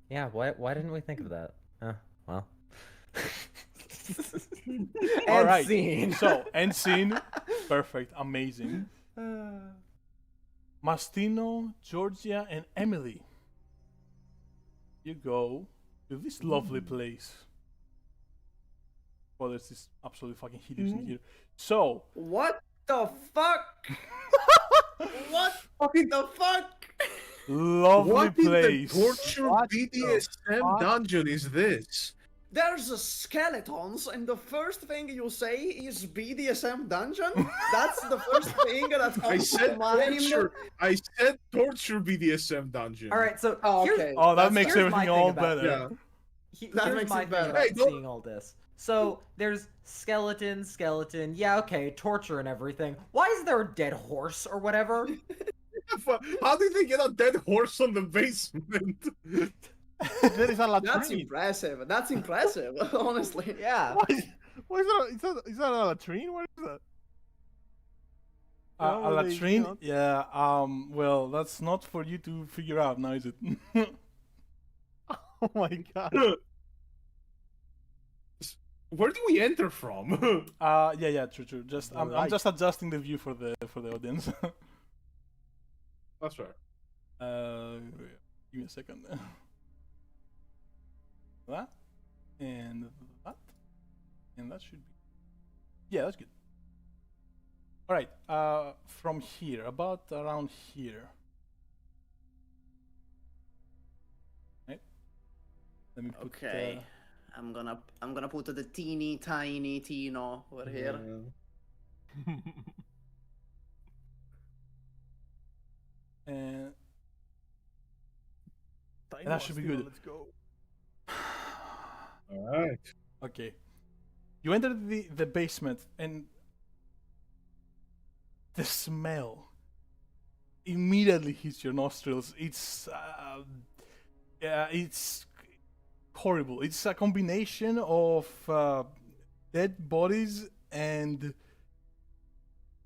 Speaker 4: Yeah, why didn't we think of that? Well.
Speaker 2: All
Speaker 4: And
Speaker 2: right.
Speaker 4: scene.
Speaker 2: So, end scene. Perfect. Amazing. Mastino, Georgia, and Emily. You go to this lovely place. Well, there's this absolutely fucking hideous in here. So,
Speaker 1: What the fuck? What the fuck?
Speaker 2: lovely
Speaker 3: What in the
Speaker 2: place.
Speaker 3: torture
Speaker 5: What the
Speaker 3: BDSM
Speaker 5: fuck?
Speaker 3: dungeon is this?
Speaker 1: There's skeletons, and the first thing you say is BDSM dungeon? That's the first thing that
Speaker 3: I
Speaker 1: comes to
Speaker 3: said
Speaker 1: mind.
Speaker 3: torture. I said torture BDSM dungeon.
Speaker 4: All right, so
Speaker 1: Oh,
Speaker 4: here's,
Speaker 1: okay.
Speaker 2: Oh, that
Speaker 1: That's-
Speaker 2: makes
Speaker 4: here's my
Speaker 2: everything
Speaker 4: thing
Speaker 2: all
Speaker 4: about-
Speaker 2: better.
Speaker 3: Yeah.
Speaker 1: That
Speaker 4: here's
Speaker 1: makes
Speaker 4: my
Speaker 1: it
Speaker 4: thing
Speaker 1: better.
Speaker 4: about
Speaker 3: Hey, don't-
Speaker 4: seeing all this. So there's skeleton. Yeah, okay, torture and everything. Why is there a dead horse or whatever?
Speaker 3: How did they get a dead horse on the basement?
Speaker 5: There is a
Speaker 1: That's
Speaker 5: latrine.
Speaker 1: impressive. That's impressive, honestly.
Speaker 4: Yeah.
Speaker 5: Why is that? Is that a latrine? What is that?
Speaker 2: A
Speaker 5: Oh, they-
Speaker 2: latrine?
Speaker 5: you know.
Speaker 2: Yeah, well, that's not for you to figure out now, is it?
Speaker 5: Oh my god.
Speaker 3: Where do we enter from?
Speaker 2: Yeah, true. Just I'm
Speaker 5: Right.
Speaker 2: just adjusting the view for the audience.
Speaker 3: That's fair.
Speaker 2: Give me a second. That and that and that should be. Yeah, that's good. All right. From here, about around here. Right. Let me put.
Speaker 1: Okay. I'm gonna put the teeny tiny Tino over here.
Speaker 2: And
Speaker 5: Tiny
Speaker 2: that should be
Speaker 5: Mastino,
Speaker 2: good.
Speaker 5: Let's go.
Speaker 3: Alright.
Speaker 2: okay. You enter the basement and the smell immediately hits your nostrils. It's horrible. It's a combination of dead bodies and,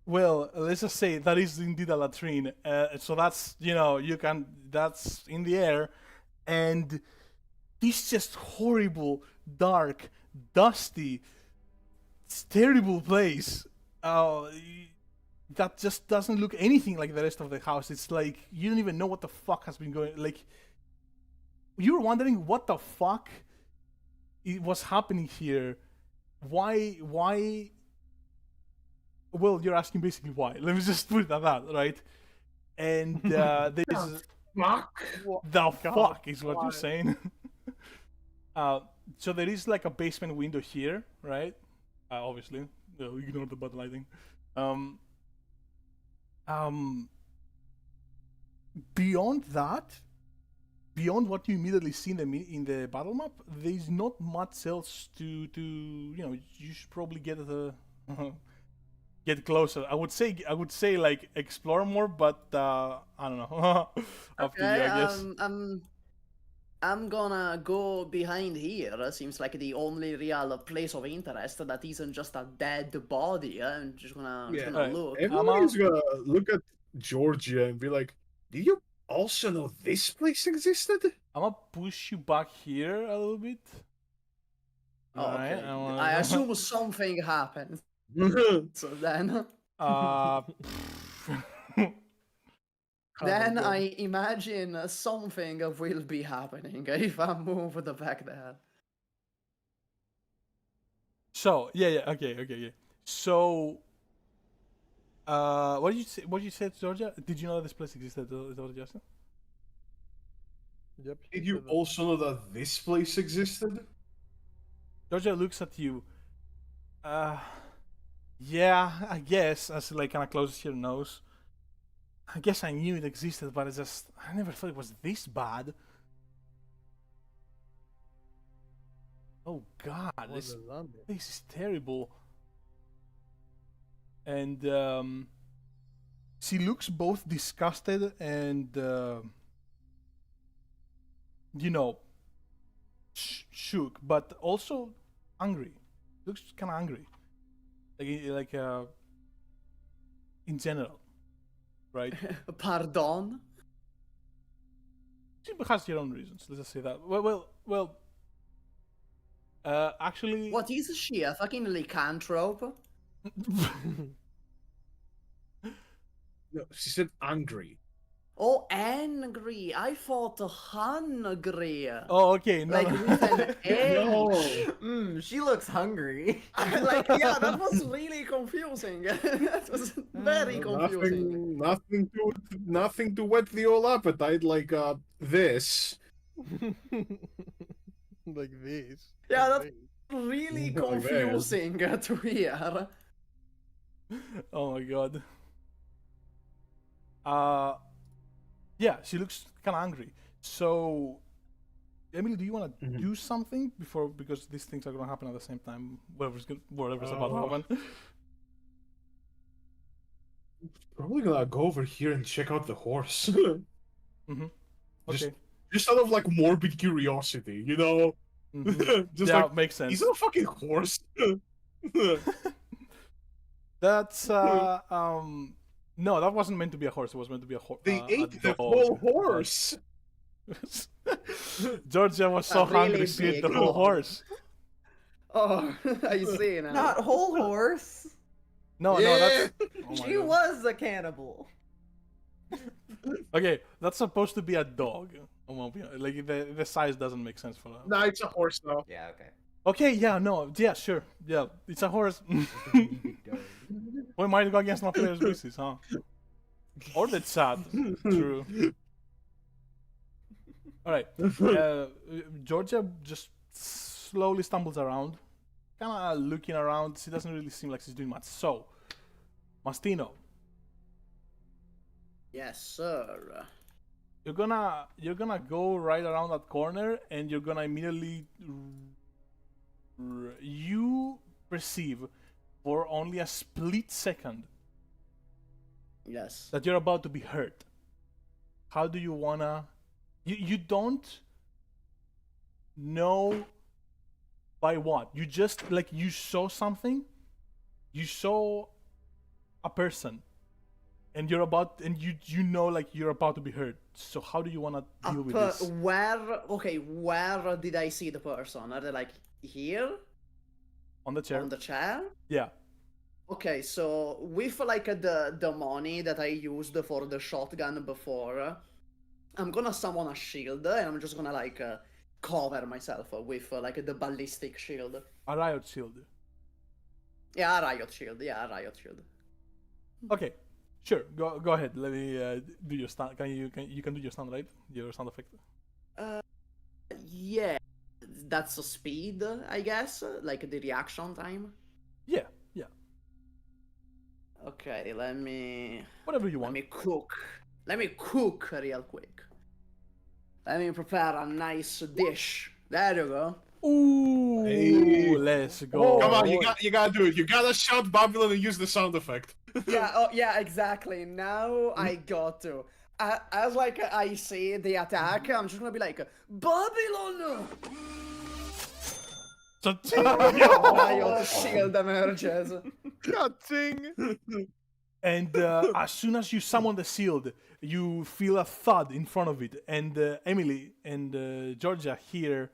Speaker 2: well, let's just say that is indeed a latrine. So that's, that's in the air, and this just horrible, dark, dusty, terrible place. That just doesn't look anything like the rest of the house. It's like you don't even know what the fuck has been going. Like, you were wondering what the fuck was happening here. Why? Well, you're asking basically why. Let me just put it at that, right? And
Speaker 3: fuck?
Speaker 2: The
Speaker 5: God,
Speaker 2: fuck is what
Speaker 5: why?
Speaker 2: you're saying. So there is like a basement window here, right? Obviously, ignore the bad lighting. Um, beyond that, beyond what you immediately see in the battle map, there's not much else to you know. You should probably get get closer. I would say like explore more, but I don't know. Up to you,
Speaker 1: Okay,
Speaker 2: I guess.
Speaker 1: I'm gonna go behind here. Seems like the only real place of interest that isn't just a dead body. I'm just gonna
Speaker 2: Alright.
Speaker 1: look.
Speaker 3: Everybody's gonna look at Georgia and be like, "Do you also know this place existed?"
Speaker 2: I'm gonna push you back here a little bit.
Speaker 1: Oh,
Speaker 2: Alright,
Speaker 1: okay.
Speaker 2: I wanna-
Speaker 1: I assume something happened. So then,
Speaker 2: Uh,
Speaker 1: then I imagine something will be happening if I move the back there.
Speaker 2: so yeah, okay. So, what did you say? What did you say to Georgia? Did you know this place existed? Is that what you said?
Speaker 5: Yep. he
Speaker 3: Did you
Speaker 5: said that.
Speaker 3: also know that this place existed?
Speaker 2: Georgia looks at you. Yeah, I guess. As like kind of closes her nose. I guess I knew it existed, but I never thought it was this bad. Oh God,
Speaker 5: Was
Speaker 2: this
Speaker 5: a zombie.
Speaker 2: place is terrible. And she looks both disgusted and you know shook, but also angry. Looks kind of angry, like in general, right?
Speaker 1: Pardon?
Speaker 2: She has her own reasons. Let's just say that. Well. Actually,
Speaker 1: What is she? A fucking lycanthrope?
Speaker 3: No, she said angry.
Speaker 1: Oh, angry. I thought hungry.
Speaker 2: Oh, okay. No,
Speaker 1: Like
Speaker 2: no.
Speaker 1: with an H.
Speaker 4: She looks hungry.
Speaker 1: Like, yeah, that was really confusing. That was very confusing.
Speaker 3: Nothing to whet the old appetite like this.
Speaker 5: Like this.
Speaker 1: Yeah,
Speaker 5: like
Speaker 1: that's
Speaker 5: this.
Speaker 1: really
Speaker 3: Like this.
Speaker 1: confusing to hear.
Speaker 2: Oh my god. Yeah, she looks kind of angry. So, Emily, do you want to do something before, because these things are gonna happen at the same time? Whatever's about to happen.
Speaker 3: Probably gonna go over here and check out the horse.
Speaker 2: Mm-hmm.
Speaker 3: Just-
Speaker 2: Okay.
Speaker 3: Just out of like morbid curiosity, you know?
Speaker 2: Mhm.
Speaker 3: Just
Speaker 2: Yeah,
Speaker 3: like,
Speaker 2: makes sense.
Speaker 3: is it a fucking horse?
Speaker 2: That's no, that wasn't meant to be a horse. It was meant to be a horse.
Speaker 3: They
Speaker 2: a
Speaker 3: ate the
Speaker 2: dog,
Speaker 3: whole
Speaker 2: but-
Speaker 3: horse.
Speaker 2: Georgia was so
Speaker 1: A really
Speaker 2: hungry she ate the
Speaker 1: big
Speaker 2: whole
Speaker 1: dog.
Speaker 2: horse.
Speaker 1: Oh, I see now.
Speaker 4: Not whole horse.
Speaker 2: No,
Speaker 3: Yeah.
Speaker 2: that's oh my
Speaker 4: She
Speaker 2: God.
Speaker 4: was a cannibal.
Speaker 2: Okay, that's supposed to be a dog. Like the size doesn't make sense for that.
Speaker 3: Nah, it's a horse now.
Speaker 4: Yeah, okay.
Speaker 2: Okay, yeah, no, yeah, sure, yeah, it's a horse. We might go against my player's wishes, huh? Or that's sad. True. All right. Georgia just slowly stumbles around, kind of looking around. She doesn't really seem like she's doing much. So, Mastino,
Speaker 1: Yes, sir.
Speaker 2: you're gonna go right around that corner, and you're gonna immediately you perceive for only a split second
Speaker 1: Yes.
Speaker 2: that you're about to be hurt. How do you wanna? You don't know by what. You just like you saw something. You saw a person, and you know like you're about to be hurt. So how do you wanna deal with this?
Speaker 1: Where did I see the person? Are they like here
Speaker 2: On the chair.
Speaker 1: on the chair?
Speaker 2: Yeah.
Speaker 1: Okay, so with like the money that I used for the shotgun before, I'm gonna summon a shield and I'm just gonna like cover myself with like the ballistic shield.
Speaker 2: A riot shield.
Speaker 1: Yeah, a riot shield. Yeah, a riot shield.
Speaker 2: Okay, Sure, go ahead. Let me do your stand. You can do your stand, right? Your sound effect.
Speaker 1: Yeah, that's a speed, I guess, like the reaction time.
Speaker 2: Yeah.
Speaker 1: Okay, let me
Speaker 2: Whatever you want.
Speaker 1: Let me cook real quick. Let me prepare a nice dish. There you go.
Speaker 2: Ooh,
Speaker 3: Hey.
Speaker 2: let's go.
Speaker 3: Come on, you gotta do it. You gotta shout Babylon and use the sound effect.
Speaker 1: Yeah, oh yeah, exactly. Now I got to. As like I see the attack, I'm just gonna be like, Babylon! Riot shield emerges.
Speaker 5: Cutting.
Speaker 2: And as soon as you summon the shield, you feel a thud in front of it, and Emily and Georgia hear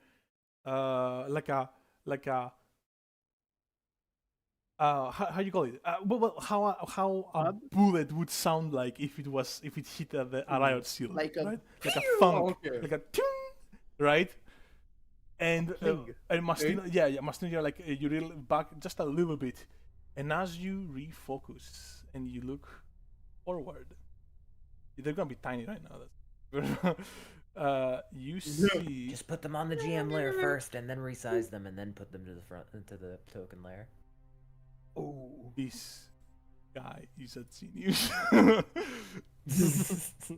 Speaker 2: like a how you call it? How a bullet would sound like if it hit a riot shield,
Speaker 1: Like a
Speaker 2: right? Like a thunk,
Speaker 3: Okay.
Speaker 2: like a ting, right? And
Speaker 5: Cling.
Speaker 2: Mastino, yeah, Mastino, you're like you reel back just a little bit, and as you refocus and you look forward, they're gonna be tiny right now. You see
Speaker 4: Just put them on the GM layer first, and then resize them, and then put them to the front into the token layer.
Speaker 2: this guy is a genius.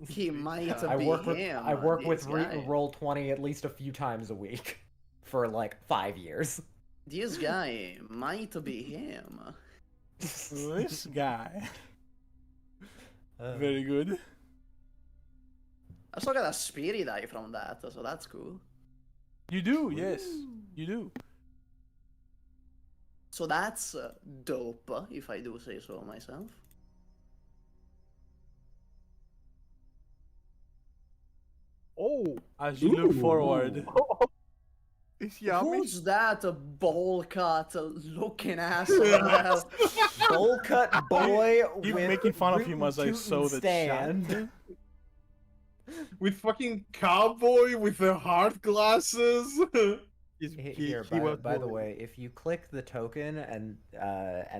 Speaker 1: He might
Speaker 4: I
Speaker 1: be
Speaker 4: work with
Speaker 1: him.
Speaker 4: I work with
Speaker 1: this guy.
Speaker 4: Roll20 at least a few times a week for like 5 years.
Speaker 1: This guy might be him.
Speaker 2: This guy, very good.
Speaker 1: I still got a spirit die from that, so that's cool.
Speaker 2: You do, yes, you do.
Speaker 1: So that's dope, if I do say so myself.
Speaker 5: Oh,
Speaker 2: As you look forward,
Speaker 5: it's yummy.
Speaker 1: Who's that bowl cut looking asshole?
Speaker 4: Bowl cut boy
Speaker 2: keep
Speaker 4: with
Speaker 2: making fun of
Speaker 4: root
Speaker 2: him as I
Speaker 4: tootin'
Speaker 2: saw the
Speaker 4: stand.
Speaker 2: chat.
Speaker 3: With fucking cowboy with the hard glasses.
Speaker 4: Here, by the way, if you click the token and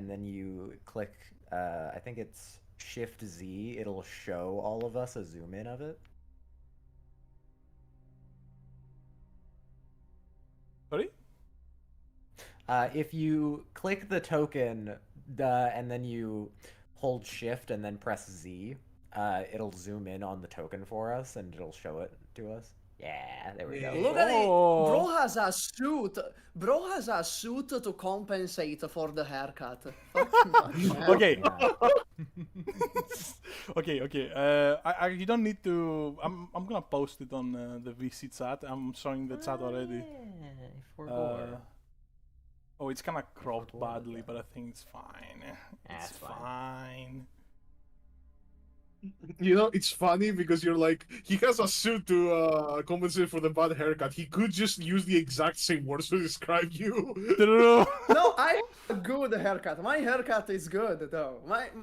Speaker 4: then you click, I think it's Shift Z, it'll show all of us a zoom in of it.
Speaker 2: Sorry?
Speaker 4: If you click the token and then you hold Shift and then press Z, it'll zoom in on the token for us and it'll show it to us. Yeah, there we go.
Speaker 1: Look at it.
Speaker 2: Oh.
Speaker 1: Bro has a suit. Bro has a suit to compensate for the haircut.
Speaker 2: Okay.
Speaker 4: Yeah.
Speaker 2: okay. You don't need to. I'm gonna post it on the VC chat. I'm showing the chat already.
Speaker 4: For gore.
Speaker 2: Oh, it's kind of cropped
Speaker 4: Forgot about
Speaker 2: badly,
Speaker 4: that.
Speaker 2: but I think it's fine.
Speaker 4: That's
Speaker 2: It's
Speaker 4: fine.
Speaker 2: fine.
Speaker 3: You know, it's funny because you're like, he has a suit to compensate for the bad haircut. He could just use the exact same words to describe you.
Speaker 1: No, I have a good haircut. My haircut is good though.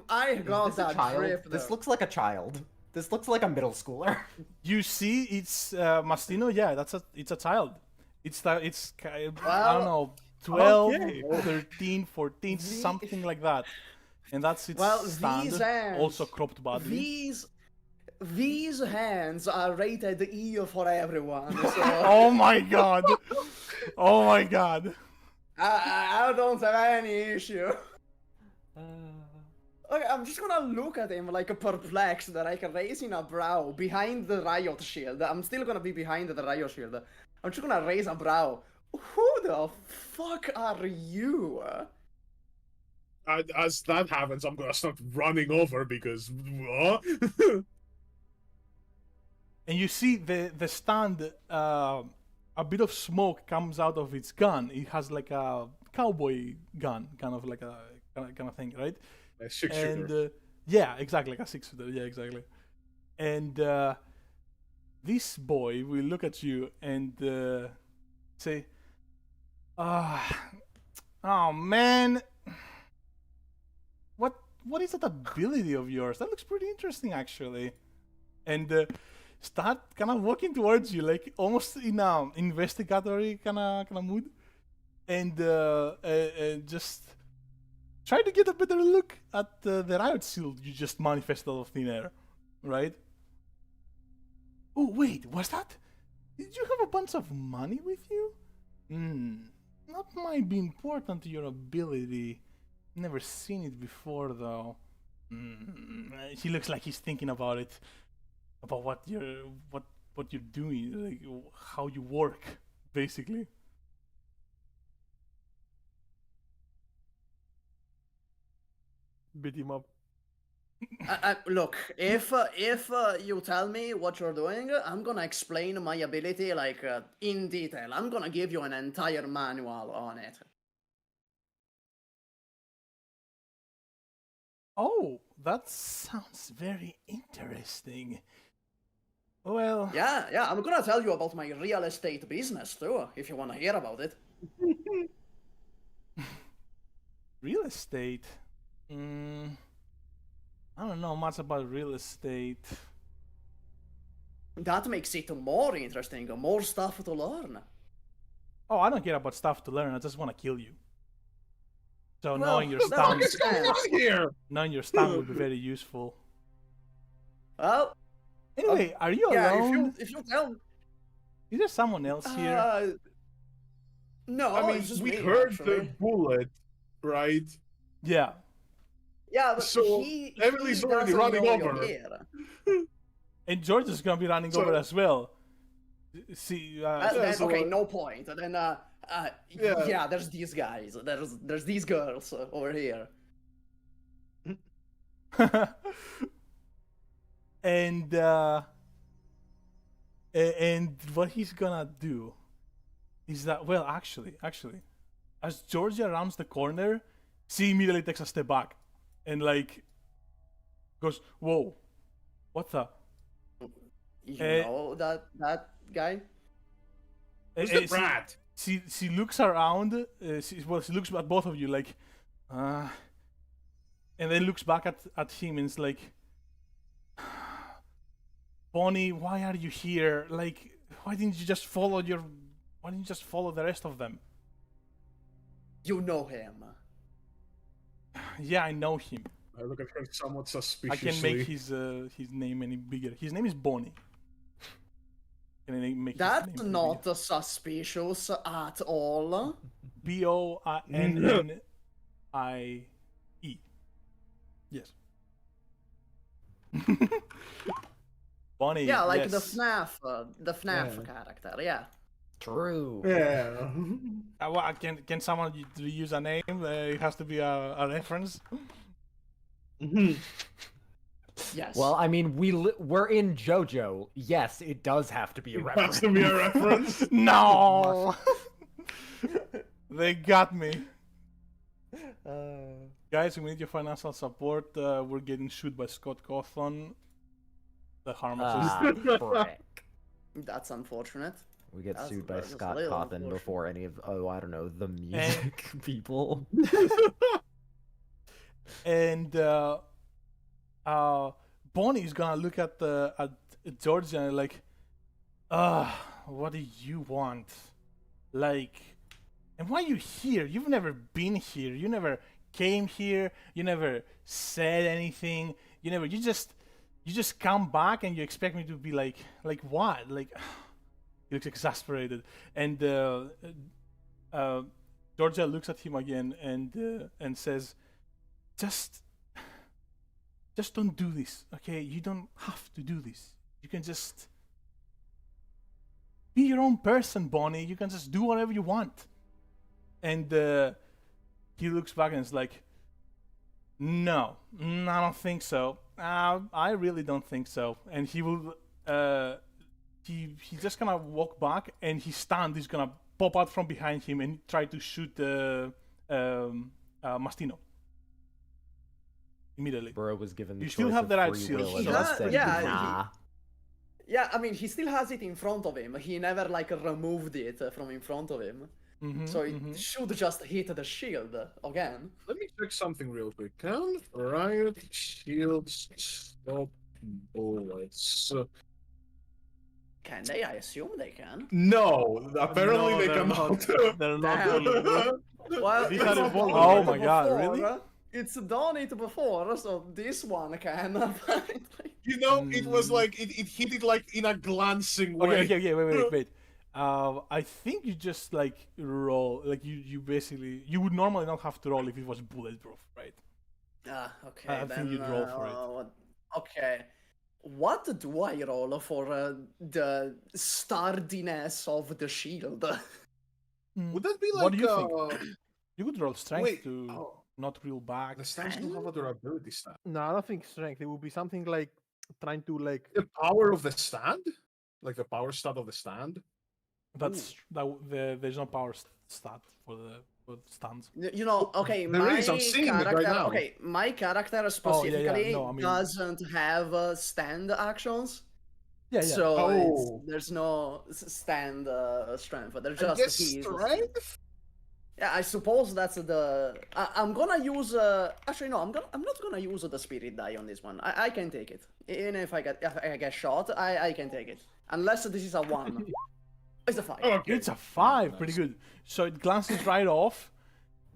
Speaker 1: I got
Speaker 4: Is this a
Speaker 1: that
Speaker 4: child?
Speaker 1: drip
Speaker 4: This
Speaker 1: though.
Speaker 4: looks like a child. This looks like a middle schooler.
Speaker 2: You see, it's Mastino. Yeah, it's a child. I don't
Speaker 1: Well,
Speaker 2: know, 12,
Speaker 5: okay.
Speaker 2: 13, 14, something like that. And that's its
Speaker 1: Well,
Speaker 2: stand.
Speaker 1: these hands,
Speaker 2: Also cropped badly.
Speaker 1: these hands are rated E for everyone. So
Speaker 2: Oh my god! Oh my god!
Speaker 1: I don't have any issue. Okay, I'm just gonna look at him like perplexed, like raising a brow behind the riot shield. I'm still gonna be behind the riot shield. I'm just gonna raise a brow. Who the fuck are you?
Speaker 3: As that happens, I'm gonna start running over because.
Speaker 2: And you see the stand. A bit of smoke comes out of its gun. It has like a cowboy gun, kind of like a kind of thing, right?
Speaker 3: A 6-shooter.
Speaker 2: And yeah, exactly, like a 6-shooter. Yeah, exactly. And this boy will look at you and say, "Oh man, what is that ability of yours? That looks pretty interesting, actually." And start kind of walking towards you, like almost in a investigatory kind of mood, and just try to get a better look at the riot shield you just manifested out of thin air, right? Oh, wait, was that? Did you have a bunch of money with you? That might be important to your ability. Never seen it before, though. He looks like he's thinking about it, about what you're doing, like how you work, basically.
Speaker 5: Beat him up.
Speaker 1: Look, if you tell me what you're doing, I'm gonna explain my ability like in detail. I'm gonna give you an entire manual on it.
Speaker 2: Oh, that sounds very interesting. Well,
Speaker 1: Yeah, I'm gonna tell you about my real estate business too, if you wanna hear about it.
Speaker 2: real estate. I don't know much about real estate.
Speaker 1: That makes it more interesting, more stuff to learn.
Speaker 2: Oh, I don't care about stuff to learn. I just want to kill you. So
Speaker 1: Well,
Speaker 2: knowing your
Speaker 1: that
Speaker 2: stance,
Speaker 1: makes sense.
Speaker 3: Here.
Speaker 2: knowing your stance would be very useful.
Speaker 1: Well,
Speaker 2: Anyway, are you
Speaker 1: yeah,
Speaker 2: alone?
Speaker 1: if you tell
Speaker 2: Is there someone else here?
Speaker 1: No,
Speaker 3: I mean,
Speaker 1: it's just
Speaker 3: we
Speaker 1: me,
Speaker 3: heard
Speaker 1: actually.
Speaker 3: the bullet, right?
Speaker 2: Yeah.
Speaker 1: Yeah, but
Speaker 3: So, Emily's already
Speaker 1: doesn't
Speaker 3: running
Speaker 1: know you're
Speaker 3: over.
Speaker 1: here.
Speaker 2: And George is gonna be running
Speaker 3: So-
Speaker 2: over as well. See,
Speaker 1: Then,
Speaker 3: so-
Speaker 1: okay, no point. Then, yeah, there's these guys. There's these girls over here.
Speaker 2: and what he's gonna do is that, well, actually, as Georgia rounds the corner, she immediately takes a step back and like goes, "Whoa, what the?"
Speaker 1: You
Speaker 2: Eh,
Speaker 1: know that guy?
Speaker 3: Who's
Speaker 2: Eh,
Speaker 3: the brat?
Speaker 2: she looks around. She looks at both of you like, and then looks back at him and is like, Bonnie, why are you here? Like, why didn't you just follow the rest of them?
Speaker 1: You know him.
Speaker 2: Yeah, I know him.
Speaker 3: I look at her somewhat
Speaker 2: I
Speaker 3: suspiciously.
Speaker 2: can make his name any bigger. His name is Bonnie. Can I make his
Speaker 1: That's
Speaker 2: name any
Speaker 1: not suspicious at all.
Speaker 2: bigger? Bonnnie. Yes. Bonnie.
Speaker 1: Yeah, like
Speaker 2: yes.
Speaker 1: the FNAF
Speaker 3: Yeah.
Speaker 1: character. Yeah.
Speaker 4: True.
Speaker 3: Yeah.
Speaker 2: Can someone use a name? It has to be a reference.
Speaker 1: Yes.
Speaker 4: Well, I mean, we're in JoJo. Yes, it does have to be a
Speaker 3: It
Speaker 4: reference.
Speaker 3: has to be a reference.
Speaker 2: No. They got me. Guys, we need your financial support. We're getting sued by Scott Cawthon, the Harmacists.
Speaker 4: Frick.
Speaker 1: That's unfortunate.
Speaker 4: We get
Speaker 1: That's-
Speaker 4: sued by
Speaker 1: that's a
Speaker 4: Scott
Speaker 1: little
Speaker 4: Cawthon
Speaker 1: unfortunate.
Speaker 4: before any of, I don't know, the music people.
Speaker 2: And Bonnie's gonna look at Georgia and like, what do you want? Like, and why are you here? You've never been here. You never came here. You never said anything. You just come back and you expect me to be like what? Like, he looks exasperated. And Georgia looks at him again and says, just don't do this, okay? You don't have to do this. You can just be your own person, Bonnie. You can just do whatever you want. And he looks back and is like, no, I don't think so. I really don't think so. And he will, he's just gonna walk back, and his stand is gonna pop out from behind him and try to shoot Mastino. Immediately.
Speaker 4: Bro was given the
Speaker 2: You
Speaker 4: choice
Speaker 2: still have
Speaker 4: of
Speaker 2: the right
Speaker 4: free
Speaker 2: shield.
Speaker 4: will and
Speaker 1: Yeah,
Speaker 4: just said,
Speaker 1: yeah,
Speaker 4: nah.
Speaker 1: Yeah, I mean, he still has it in front of him. He never like removed it from in front of him. So it should just hit the shield again.
Speaker 3: Let me check something real quick. Can riot shields stop bullets?
Speaker 1: Can they? I assume they can.
Speaker 3: No, apparently
Speaker 2: No,
Speaker 3: they
Speaker 2: they're
Speaker 3: come
Speaker 2: not.
Speaker 3: out.
Speaker 2: They're not.
Speaker 1: Damn. Well,
Speaker 2: These are
Speaker 1: from
Speaker 2: involved.
Speaker 1: what
Speaker 2: Oh
Speaker 1: we
Speaker 2: my
Speaker 1: did
Speaker 2: God,
Speaker 1: before,
Speaker 2: really?
Speaker 1: It's done it before, so this one can apparently.
Speaker 3: You know, it was like it hit it like in a glancing way.
Speaker 2: Okay, wait. I think you just like roll, like you basically you would normally not have to roll if it was bulletproof, right?
Speaker 1: Okay.
Speaker 2: I
Speaker 1: then,
Speaker 2: think you'd roll for it.
Speaker 1: Okay. What do I roll for the sturdiness of the shield?
Speaker 3: Would that be like?
Speaker 2: What do you think? You could roll strength
Speaker 3: Wait,
Speaker 2: to
Speaker 3: oh,
Speaker 2: not reel back.
Speaker 3: the stands don't have a durability stat.
Speaker 5: No, I don't think strength. It would be something like trying to like.
Speaker 3: The power of the stand, like the power stat of the stand.
Speaker 2: There's no power stat for the stands.
Speaker 1: You know, okay,
Speaker 3: There
Speaker 1: my
Speaker 3: is, I'm seeing it right
Speaker 1: character.
Speaker 3: now.
Speaker 1: Okay, my character specifically
Speaker 2: No, I mean-
Speaker 1: doesn't have stand actions.
Speaker 2: Yeah.
Speaker 1: So
Speaker 3: Oh.
Speaker 1: there's no stand strength. They're
Speaker 3: I
Speaker 1: just
Speaker 3: guess
Speaker 1: his.
Speaker 3: strength.
Speaker 1: Yeah, I suppose that's the. I'm gonna use. Actually, no. I'm not gonna use the spirit die on this one. I can take it. Even if I get shot, I can take it. Unless this is a 1. It's a 5.
Speaker 3: Okay.
Speaker 2: It's a 5,
Speaker 3: Nice.
Speaker 2: pretty good. So it glances right off,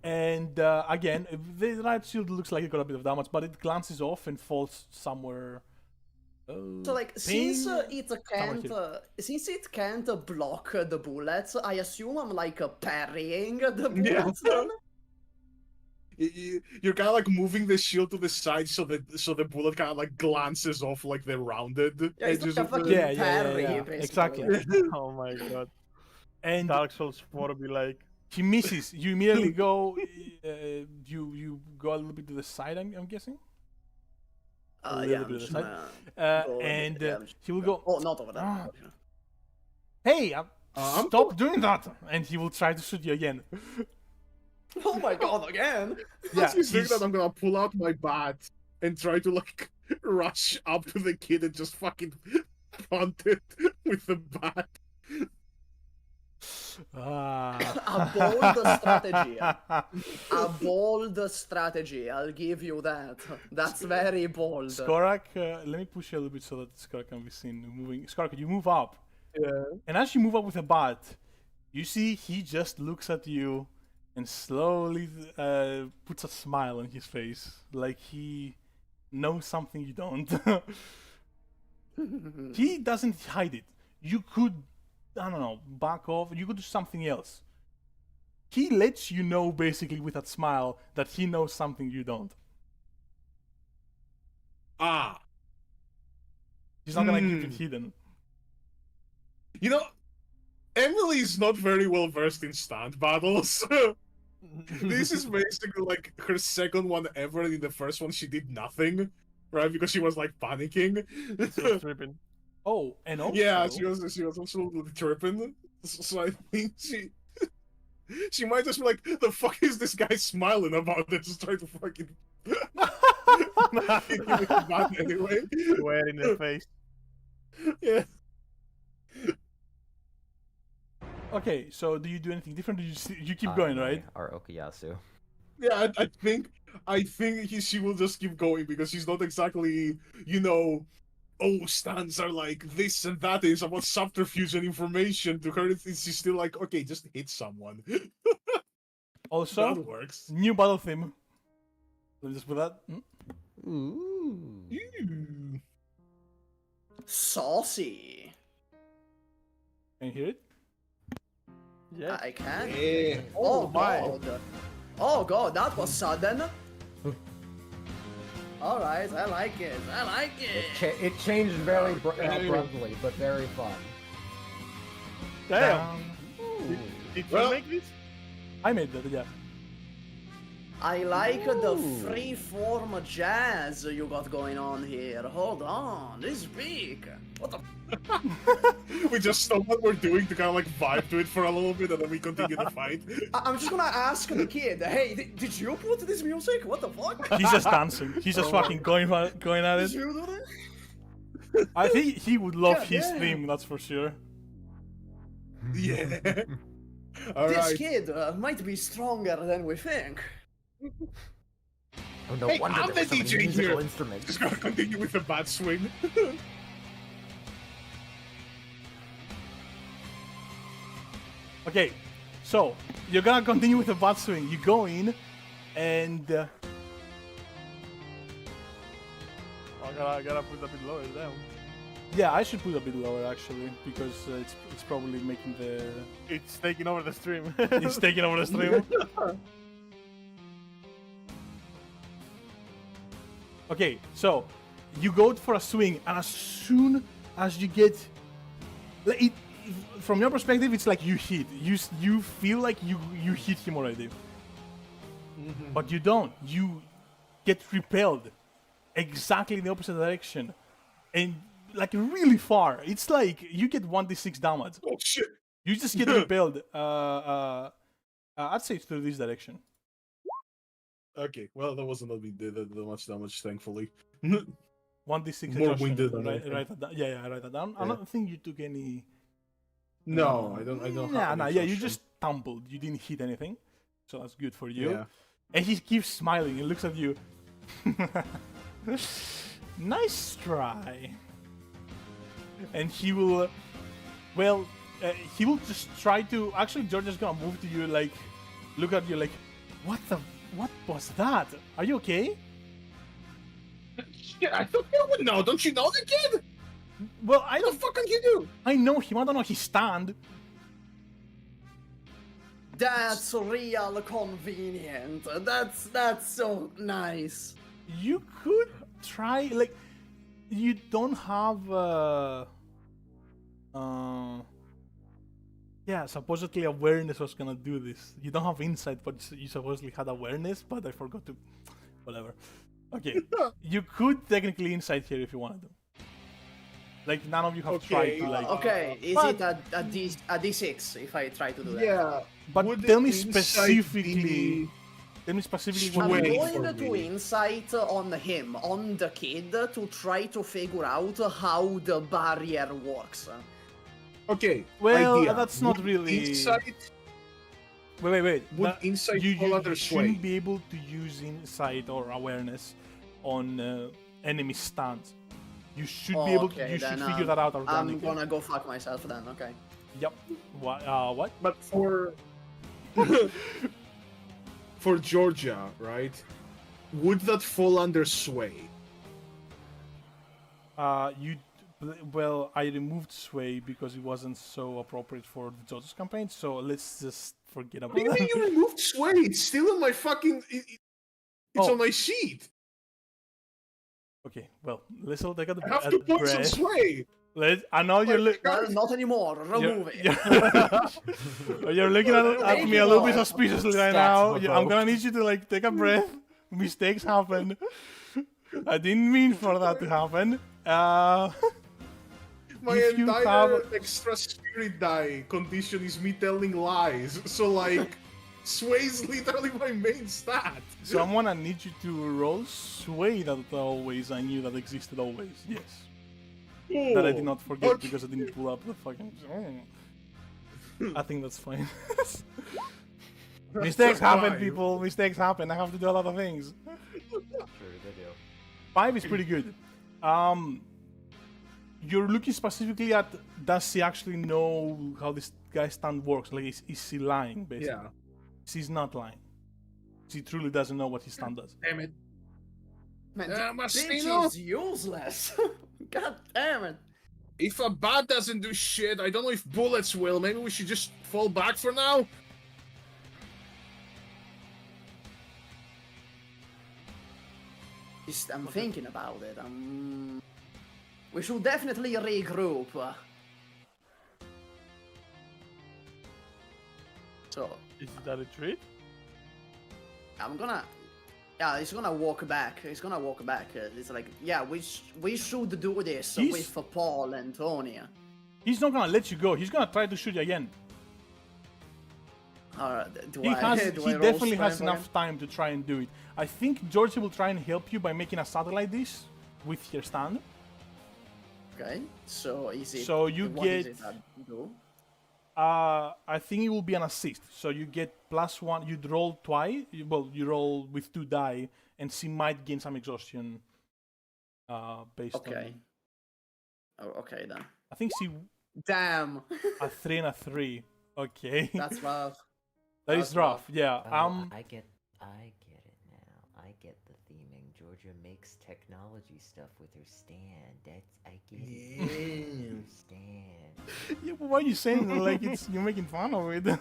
Speaker 2: and again, the right shield looks like it got a bit of damage, but it glances off and falls somewhere.
Speaker 1: So like since it can't block the bullets, I assume I'm like parrying the bullets.
Speaker 3: Yeah. You're kind of like moving the shield to the side so the bullet kind of like glances off like the rounded
Speaker 1: Yeah, it's
Speaker 3: edges
Speaker 1: like a
Speaker 3: of the.
Speaker 1: fucking
Speaker 2: Yeah,
Speaker 1: parry, basically.
Speaker 2: exactly.
Speaker 5: Oh my god.
Speaker 2: And
Speaker 5: Dark Souls 4 would be like.
Speaker 2: he misses. You immediately go. You go a little bit to the side. I'm guessing. A little
Speaker 1: Yeah,
Speaker 2: bit
Speaker 1: I'm
Speaker 2: of
Speaker 1: just
Speaker 2: the
Speaker 1: gonna
Speaker 2: side.
Speaker 1: go a bit,
Speaker 2: And
Speaker 1: yeah, I'm just
Speaker 2: he will
Speaker 1: gonna-
Speaker 2: go.
Speaker 1: Oh, not over there.
Speaker 2: Ah.
Speaker 1: Okay.
Speaker 2: Hey,
Speaker 3: I'm
Speaker 2: stop doing that! And he will try to shoot you again.
Speaker 1: Oh my god, again!
Speaker 2: Yeah,
Speaker 3: As he's doing
Speaker 2: he's-
Speaker 3: that, I'm gonna pull out my bat and try to like rush up to the kid and just fucking punt it with the bat.
Speaker 1: A bold strategy. A bold strategy. I'll give you that. That's very bold.
Speaker 2: Skorak, let me push you a little bit so that Skorak can be seen moving. Skorak, you move up.
Speaker 3: Yeah.
Speaker 2: And as you move up with a bat, you see he just looks at you and slowly puts a smile on his face, like he knows something you don't. He doesn't hide it. You could, I don't know, back off. You could do something else. He lets you know, basically, with that smile, that he knows something you don't.
Speaker 3: Ah.
Speaker 2: He's not gonna keep it hidden.
Speaker 3: You know, Emily's not very well versed in stand battles. This is basically like her second one ever. In the first one, she did nothing, right? Because she was like panicking.
Speaker 5: She was tripping.
Speaker 2: Oh, and also...
Speaker 3: Yeah, she was absolutely tripping. So I think she might just be like, the fuck is this guy smiling about? They're just trying to fucking hit you with the bat anyway.
Speaker 5: Swear in the face.
Speaker 3: Yeah.
Speaker 2: Okay, so do you do anything different? Do you keep going, right?
Speaker 4: Or Okuyasu.
Speaker 3: Yeah, I think she will just keep going because she's not exactly, you know, oh, stands are like this and that is about subterfuge and information. To her, she's still like, okay, just hit someone.
Speaker 2: Also,
Speaker 3: That works.
Speaker 2: new battle theme. Let me just put that.
Speaker 4: Ooh.
Speaker 3: Ew.
Speaker 1: Saucy.
Speaker 2: Can you hear it?
Speaker 5: Yeah.
Speaker 1: I can.
Speaker 3: Yeah.
Speaker 1: Oh
Speaker 5: my.
Speaker 1: god. Oh god, that was sudden. Alright, I like it. I like it.
Speaker 4: It changed very abruptly, but very fun.
Speaker 5: Damn. Did you
Speaker 3: Well-
Speaker 5: make this?
Speaker 2: I made that, yeah.
Speaker 1: I like the
Speaker 4: Ooh.
Speaker 1: free-form jazz you got going on here. Hold on, this is big. What the?
Speaker 3: We just stop what we're doing to kind of like vibe to it for a little bit and then we continue the fight.
Speaker 1: I'm just gonna ask the kid. Hey, did you put this music? What the fuck?
Speaker 2: He's just dancing. He's just fucking going at
Speaker 1: Did
Speaker 2: it.
Speaker 1: you do that?
Speaker 2: I think he would love
Speaker 1: God
Speaker 2: his
Speaker 1: damn.
Speaker 2: theme, that's for sure.
Speaker 3: Yeah.
Speaker 1: This
Speaker 3: Alright.
Speaker 1: kid might be stronger than we think.
Speaker 4: Oh, no
Speaker 3: Hey,
Speaker 4: wonder
Speaker 3: I'm
Speaker 4: there
Speaker 3: the
Speaker 4: were so
Speaker 3: DJ
Speaker 4: many musical
Speaker 3: here.
Speaker 4: instruments.
Speaker 3: Just gonna continue with the bat swing.
Speaker 2: Okay, so you're gonna continue with the bat swing. You go in, and
Speaker 5: I gotta put a bit lower down.
Speaker 2: Yeah, I should put a bit lower actually because it's probably making the
Speaker 5: It's taking over the stream.
Speaker 2: it's taking over the stream. Okay, so you go for a swing, and as soon as you get, like, from your perspective, it's like you hit. You feel like you hit him already, but you don't. You get repelled exactly in the opposite direction, and like really far. It's like you get 1d6 damage.
Speaker 3: Oh shit!
Speaker 2: You just get repelled. I'd say through this direction.
Speaker 3: Okay, well, that wasn't that much damage, thankfully.
Speaker 2: 1d6
Speaker 3: More
Speaker 2: exhaustion.
Speaker 3: wounded than
Speaker 2: Write
Speaker 3: anything.
Speaker 2: that down. Yeah, write that down. I
Speaker 3: Yeah.
Speaker 2: don't think you took any.
Speaker 3: No, I don't.
Speaker 2: Yeah,
Speaker 3: have
Speaker 2: no,
Speaker 3: any
Speaker 2: yeah, you
Speaker 3: exhaustion.
Speaker 2: just tumbled. You didn't hit anything, so that's good for you.
Speaker 3: Yeah.
Speaker 2: And he keeps smiling and looks at you. Nice try. And he will, he will just try to. Actually, George is gonna move to you, like, look at you, like, what was that? Are you okay?
Speaker 3: Shit, I thought you would know. Don't you know the kid?
Speaker 2: Well, I
Speaker 3: What the
Speaker 2: don't.
Speaker 3: fuck can you do?
Speaker 2: I know him. I don't know his stand.
Speaker 1: That's real convenient. That's so nice.
Speaker 2: You could try, like, you don't have yeah, supposedly awareness was gonna do this. You don't have insight, but you supposedly had awareness, but I forgot to, whatever. Okay, you could technically insight here if you wanted to. Like, none of you have tried to, like,
Speaker 1: Okay, is
Speaker 2: but-
Speaker 1: it a D6 if I try to do that?
Speaker 3: Yeah.
Speaker 2: but
Speaker 3: would
Speaker 2: tell me
Speaker 3: insight
Speaker 2: specifically,
Speaker 3: be-
Speaker 2: tell me specifically
Speaker 1: I'm
Speaker 2: what
Speaker 3: Wait
Speaker 2: you
Speaker 3: for
Speaker 1: going to
Speaker 3: me.
Speaker 1: insight on him, on the kid, to try to figure out how the barrier works.
Speaker 3: Okay.
Speaker 2: Well,
Speaker 3: idea.
Speaker 2: that's not
Speaker 3: Would
Speaker 2: really-
Speaker 3: Insight
Speaker 2: Wait.
Speaker 3: would
Speaker 2: That-
Speaker 3: insight
Speaker 2: you
Speaker 3: fall under
Speaker 2: shouldn't
Speaker 3: sway.
Speaker 2: be able to use insight or awareness on enemy stands. You should be able to.
Speaker 1: Okay,
Speaker 2: You should
Speaker 1: then,
Speaker 2: figure that out
Speaker 1: I'm
Speaker 2: organically.
Speaker 1: gonna go fuck myself then, okay.
Speaker 2: Yep. What?
Speaker 3: But for for Georgia, right? Would that fall under sway?
Speaker 2: Well, I removed sway because it wasn't so appropriate for the JoJo's campaign. So let's just forget about
Speaker 3: What do you mean
Speaker 2: that.
Speaker 3: you removed sway? It's still in my fucking. It's
Speaker 2: Oh.
Speaker 3: on my sheet.
Speaker 2: Okay. Well, let's all take a
Speaker 3: I have to put some
Speaker 2: breath.
Speaker 3: sway.
Speaker 2: I know you're.
Speaker 1: Well, not anymore, remove it.
Speaker 2: You're looking at me a little bit
Speaker 1: Thank you.
Speaker 2: suspiciously right
Speaker 4: Stats
Speaker 2: now. I'm gonna
Speaker 4: revoked.
Speaker 2: need you to, like, take a breath. Mistakes happen. I didn't mean for that to happen.
Speaker 3: My
Speaker 2: If you
Speaker 3: entire
Speaker 2: have-
Speaker 3: extra spirit die condition is me telling lies. So like, sway's literally my main stat.
Speaker 2: Someone, I need you to roll sway that always I knew that existed always. Yes. That I did not forget
Speaker 3: Okay.
Speaker 2: because I didn't pull up the fucking. I think that's fine. Mistakes happen,
Speaker 3: Fine.
Speaker 2: people. Mistakes happen. I have to do a lot of things.
Speaker 4: Sure, they do.
Speaker 2: 5 is pretty good. You're looking specifically at, does he actually know how this guy's stand works? Like, is he lying, basically?
Speaker 3: Yeah.
Speaker 2: He's not lying. He truly doesn't know what his stand does.
Speaker 3: Damn it.
Speaker 1: Man,
Speaker 3: Mastino?
Speaker 1: bitch is useless. God damn it.
Speaker 3: If a bat doesn't do shit, I don't know if bullets will. Maybe we should just fall back for now?
Speaker 1: I'm thinking about it. We should definitely regroup. So,
Speaker 5: Is that a treat?
Speaker 1: I'm gonna. Yeah, he's gonna walk back. He's gonna walk back. It's like, yeah, we should do this
Speaker 2: He's-
Speaker 1: with Paul and Tonya.
Speaker 2: He's not gonna let you go. He's gonna try to shoot you again.
Speaker 1: Do
Speaker 2: He
Speaker 1: I roll
Speaker 2: definitely has
Speaker 1: strength
Speaker 2: enough time to try and do it. I think Georgie will try and help you by making a satellite dish with your stand.
Speaker 1: Okay, so is it?
Speaker 2: So you
Speaker 1: what is
Speaker 2: get-
Speaker 1: it that you do?
Speaker 2: I think it will be an assist. So you get +1. You'd roll twice. You roll with 2 die, and she might gain some exhaustion. Based
Speaker 1: Okay.
Speaker 2: on.
Speaker 1: Oh, okay then.
Speaker 2: I think she
Speaker 1: Damn,
Speaker 2: a 3 and a 3. Okay.
Speaker 1: that's rough.
Speaker 2: That is
Speaker 1: that's
Speaker 2: rough.
Speaker 1: rough.
Speaker 2: Yeah.
Speaker 4: Oh, I get it now. I get the theming. Georgia makes technology stuff with her stand. I get it. I
Speaker 3: Yeah.
Speaker 4: understand.
Speaker 2: Yeah, but why are you saying it like you're making fun of it?
Speaker 1: No,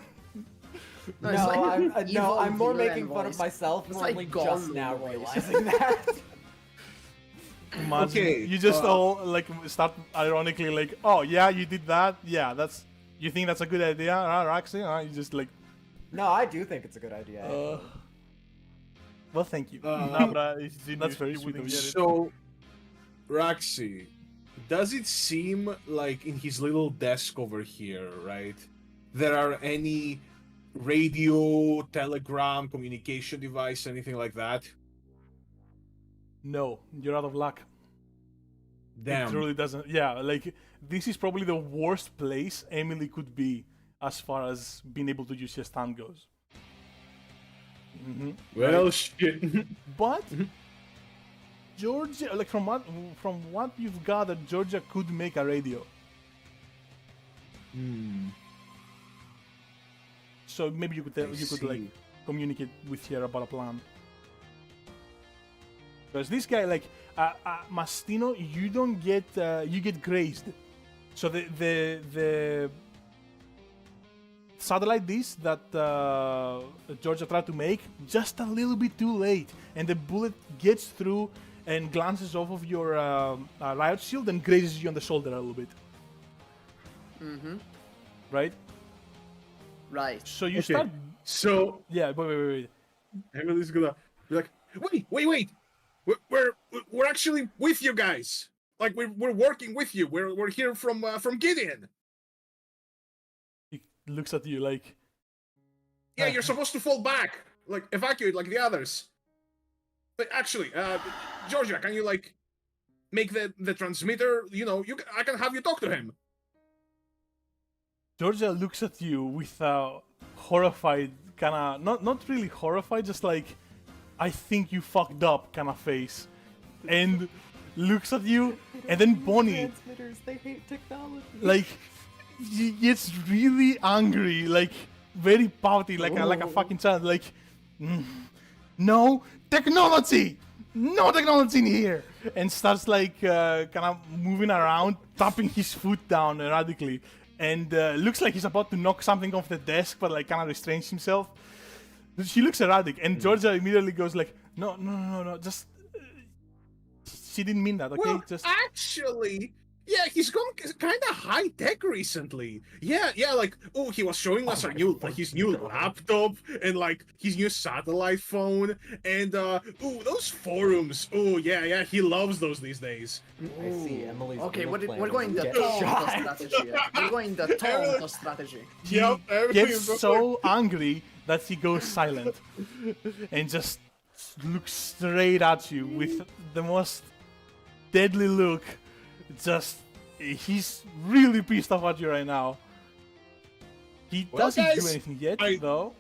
Speaker 4: No,
Speaker 1: it's like evil
Speaker 4: I'm more
Speaker 1: villain
Speaker 4: making fun of
Speaker 1: voice.
Speaker 4: myself
Speaker 1: It's
Speaker 4: for
Speaker 1: like
Speaker 4: only just
Speaker 1: Gollum
Speaker 4: now
Speaker 1: voice.
Speaker 4: realizing that.
Speaker 2: Imagine
Speaker 3: Okay,
Speaker 2: you just all like start ironically like, oh yeah, you did that. Yeah, that's. You think that's a good idea, Raxi? You just like.
Speaker 4: No, I do think it's a good idea.
Speaker 2: Uh, well, thank you.
Speaker 5: Nah, but it's genius.
Speaker 2: That's very
Speaker 5: You
Speaker 2: sweet
Speaker 5: wouldn't
Speaker 2: of you.
Speaker 5: get it.
Speaker 3: So, Raxi, does it seem like in his little desk over here, right, there are any radio, telegram, communication device, anything like that?
Speaker 2: No, you're out of luck. It
Speaker 3: Damn.
Speaker 2: truly doesn't. Yeah, like this is probably the worst place Emily could be as far as being able to use his stand goes.
Speaker 3: Well, shit.
Speaker 2: But Georgia, like from what you've gathered, Georgia could make a radio. So maybe you could like
Speaker 3: see.
Speaker 2: communicate with her about a plan. Because this guy, like Mastino, you don't get you get grazed. So the satellite dish that Georgia tried to make just a little bit too late, and the bullet gets through and glances off of your riot shield and grazes you on the shoulder a little bit. Right.
Speaker 1: Right.
Speaker 2: So you
Speaker 3: Okay.
Speaker 2: start.
Speaker 3: So,
Speaker 2: Yeah. Wait.
Speaker 3: Emily's gonna be like, wait. We're actually with you guys. Like, we're working with you. We're here from Gideon.
Speaker 2: He looks at you like.
Speaker 3: Yeah, you're supposed to fall back, like evacuate like the others. But actually, Georgia, can you like make the transmitter? You know, I can have you talk to him.
Speaker 2: Georgia looks at you with a horrified kind of not really horrified, just like I think you fucked up kind of face, and looks at you, and then Bonnie
Speaker 4: Transmitters, they hate technology.
Speaker 2: like he gets really angry, like very pouty, like a fucking child, like no technology in here, and starts like kind of moving around, tapping his foot down erratically, and looks like he's about to knock something off the desk, but like kind of restrains himself. She looks erratic, and Georgia immediately goes like, no, just she didn't mean that, okay?
Speaker 3: Well,
Speaker 2: Just
Speaker 3: actually, yeah, he's gone kind of high tech recently. Yeah, like, oh, he was showing us his new laptop and like his new satellite phone and those forums. Oh yeah, he loves those these days.
Speaker 4: I see Emily's.
Speaker 1: Okay,
Speaker 4: real plan
Speaker 1: we're
Speaker 4: is
Speaker 1: going the
Speaker 4: get
Speaker 1: Toronto
Speaker 4: shot.
Speaker 1: strategy. We're going the Toronto strategy.
Speaker 2: he
Speaker 3: Yep, everything
Speaker 2: gets
Speaker 3: is
Speaker 2: so angry that he goes silent and just looks straight at you with the most deadly look. Just he's really pissed off at you right now. He
Speaker 3: Well,
Speaker 2: doesn't do
Speaker 3: guys,
Speaker 2: anything yet,
Speaker 3: I-
Speaker 2: though.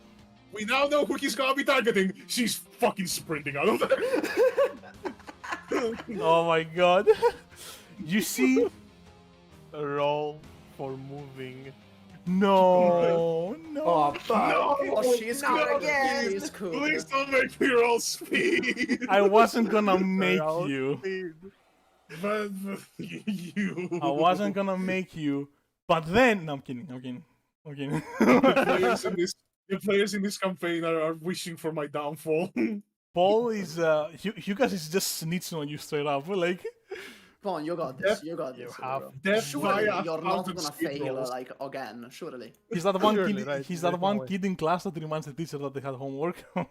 Speaker 3: We now know who he's gonna be targeting. She's fucking sprinting out of there.
Speaker 2: Oh my god. You see?
Speaker 5: A roll for moving.
Speaker 2: No.
Speaker 4: Oh fuck!
Speaker 1: Oh, she's
Speaker 4: Not
Speaker 1: cool.
Speaker 4: again.
Speaker 1: She's cool.
Speaker 3: Please don't make me roll speed.
Speaker 2: I wasn't gonna make
Speaker 5: Roll
Speaker 2: you.
Speaker 5: speed.
Speaker 3: But you.
Speaker 2: I wasn't gonna make you. But then, no, I'm kidding.
Speaker 3: The players in this campaign are wishing for my downfall.
Speaker 2: Paul is Hiukas is just snitching on you straight up. Like,
Speaker 1: Come on, you got this. You got this.
Speaker 5: have
Speaker 1: bro.
Speaker 3: Death
Speaker 1: Surely
Speaker 3: via
Speaker 1: you're not
Speaker 3: 1,000
Speaker 1: gonna
Speaker 3: speed
Speaker 1: fail
Speaker 3: rolls.
Speaker 1: like again. Surely.
Speaker 2: he's that one
Speaker 5: Surely,
Speaker 2: kid.
Speaker 5: right,
Speaker 2: He's
Speaker 5: there's
Speaker 2: that
Speaker 5: no
Speaker 2: one
Speaker 5: way.
Speaker 2: kid in class that reminds the teacher that they had homework.
Speaker 3: All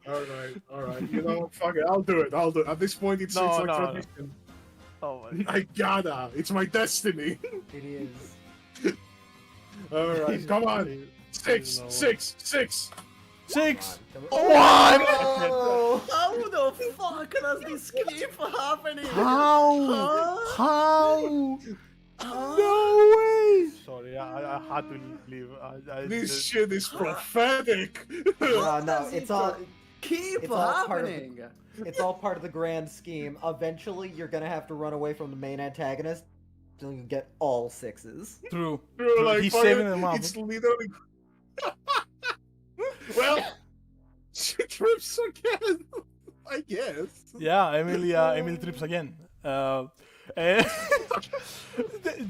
Speaker 3: right. You know, fuck it. I'll do it. At this point, it's like
Speaker 5: No.
Speaker 3: tradition.
Speaker 5: Oh my god.
Speaker 3: I gotta. It's my destiny.
Speaker 4: It is.
Speaker 3: All right, come on. Six.
Speaker 2: 6.
Speaker 4: Come on.
Speaker 2: 1.
Speaker 4: Oh!
Speaker 1: How the fuck does this keep happening?
Speaker 2: How?
Speaker 1: Huh?
Speaker 2: No way!
Speaker 5: Sorry, I had to leave. I
Speaker 3: This
Speaker 5: just-
Speaker 3: shit is prophetic.
Speaker 4: No,
Speaker 1: does
Speaker 4: it's
Speaker 1: it
Speaker 4: all.
Speaker 1: Keep
Speaker 4: It's all part of
Speaker 1: happening.
Speaker 4: It's all part of the grand scheme. Eventually, you're gonna have to run away from the main antagonist until you get all 6s.
Speaker 2: True.
Speaker 3: Bro, like,
Speaker 2: He's
Speaker 3: fucking-
Speaker 2: saving them up.
Speaker 3: It's literally. Well, she trips again. I guess.
Speaker 2: Yeah, Emily trips again. And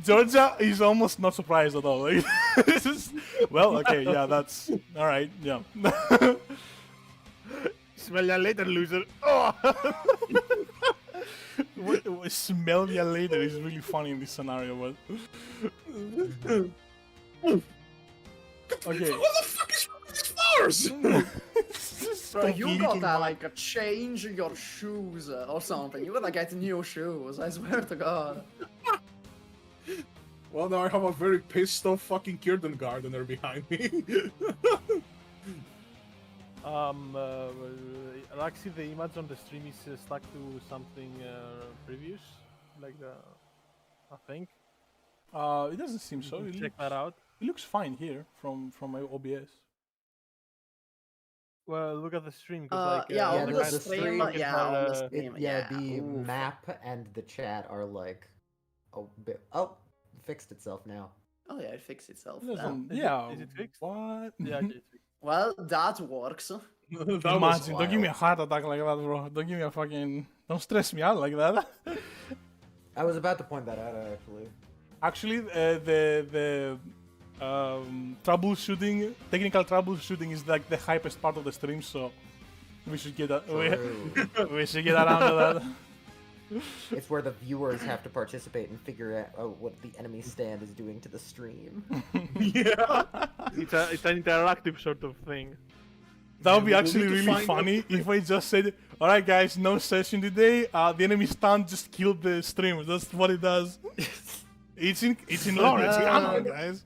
Speaker 2: Georgia is almost not surprised at all. Like, this is, well, okay, yeah, that's all right. Yeah.
Speaker 5: Smell ya later, loser. Oh!
Speaker 2: Smell ya later is really funny in this scenario, but okay.
Speaker 3: What the fuck is wrong with these flowers?
Speaker 1: Bro, you
Speaker 2: Completely
Speaker 1: gotta
Speaker 2: mad.
Speaker 1: like change your shoes or something. You gotta get new shoes. I swear to God.
Speaker 3: Well, now I have a very pissed off fucking kindergartner behind me.
Speaker 5: Raxi, the image on the stream is stuck to something previous, like the, I think.
Speaker 2: It doesn't seem so.
Speaker 5: You
Speaker 2: It
Speaker 5: can check
Speaker 2: looks,
Speaker 5: that out.
Speaker 2: it looks fine here from my OBS.
Speaker 5: Well, look at the stream. 'Cause, like,
Speaker 1: yeah,
Speaker 4: Yeah,
Speaker 1: on
Speaker 4: the-
Speaker 1: the
Speaker 4: the
Speaker 1: stream,
Speaker 4: stream
Speaker 5: is
Speaker 1: yeah,
Speaker 5: not,
Speaker 1: on the
Speaker 5: uh,
Speaker 1: stream,
Speaker 4: Yeah, the
Speaker 1: oof.
Speaker 4: map and the chat are like a bit. Oh, fixed itself now.
Speaker 1: Oh yeah, it fixed itself.
Speaker 2: It
Speaker 1: now.
Speaker 2: doesn't,
Speaker 5: Is it-
Speaker 2: yeah.
Speaker 5: is it fixed?
Speaker 2: What?
Speaker 5: Yeah, okay, it's fixed.
Speaker 1: Well, that works.
Speaker 3: That was
Speaker 2: Imagine, don't give me a
Speaker 3: wild.
Speaker 2: heart attack like that, bro. Don't give me a fucking. Don't stress me out like that.
Speaker 4: I was about to point that out actually.
Speaker 2: Actually, the troubleshooting, technical troubleshooting is like the hypest part of the stream, so we should get we should get around to that.
Speaker 4: It's where the viewers have to participate and figure out what the enemy stand is doing to the stream.
Speaker 3: Yeah.
Speaker 5: It's an interactive sort of thing.
Speaker 2: That would be
Speaker 3: we'll
Speaker 2: actually
Speaker 3: need to
Speaker 2: really
Speaker 3: find
Speaker 2: funny if I just said, "All right, guys, no session today. The enemy stand just killed the stream. That's what it does. It's in lore. It's canon, guys."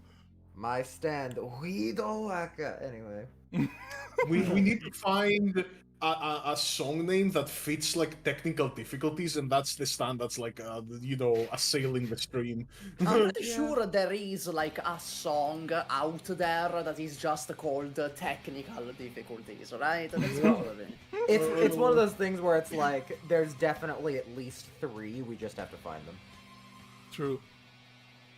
Speaker 4: My stand, hideout. Anyway,
Speaker 3: We need to find a song name that fits like technical difficulties, and that's the stand that's like assailing the stream.
Speaker 1: I'm pretty sure there is like a song out there that is just called technical difficulties, right? That's probably.
Speaker 4: it's one of those things where it's like there's definitely at least 3. We just have to find them.
Speaker 2: True.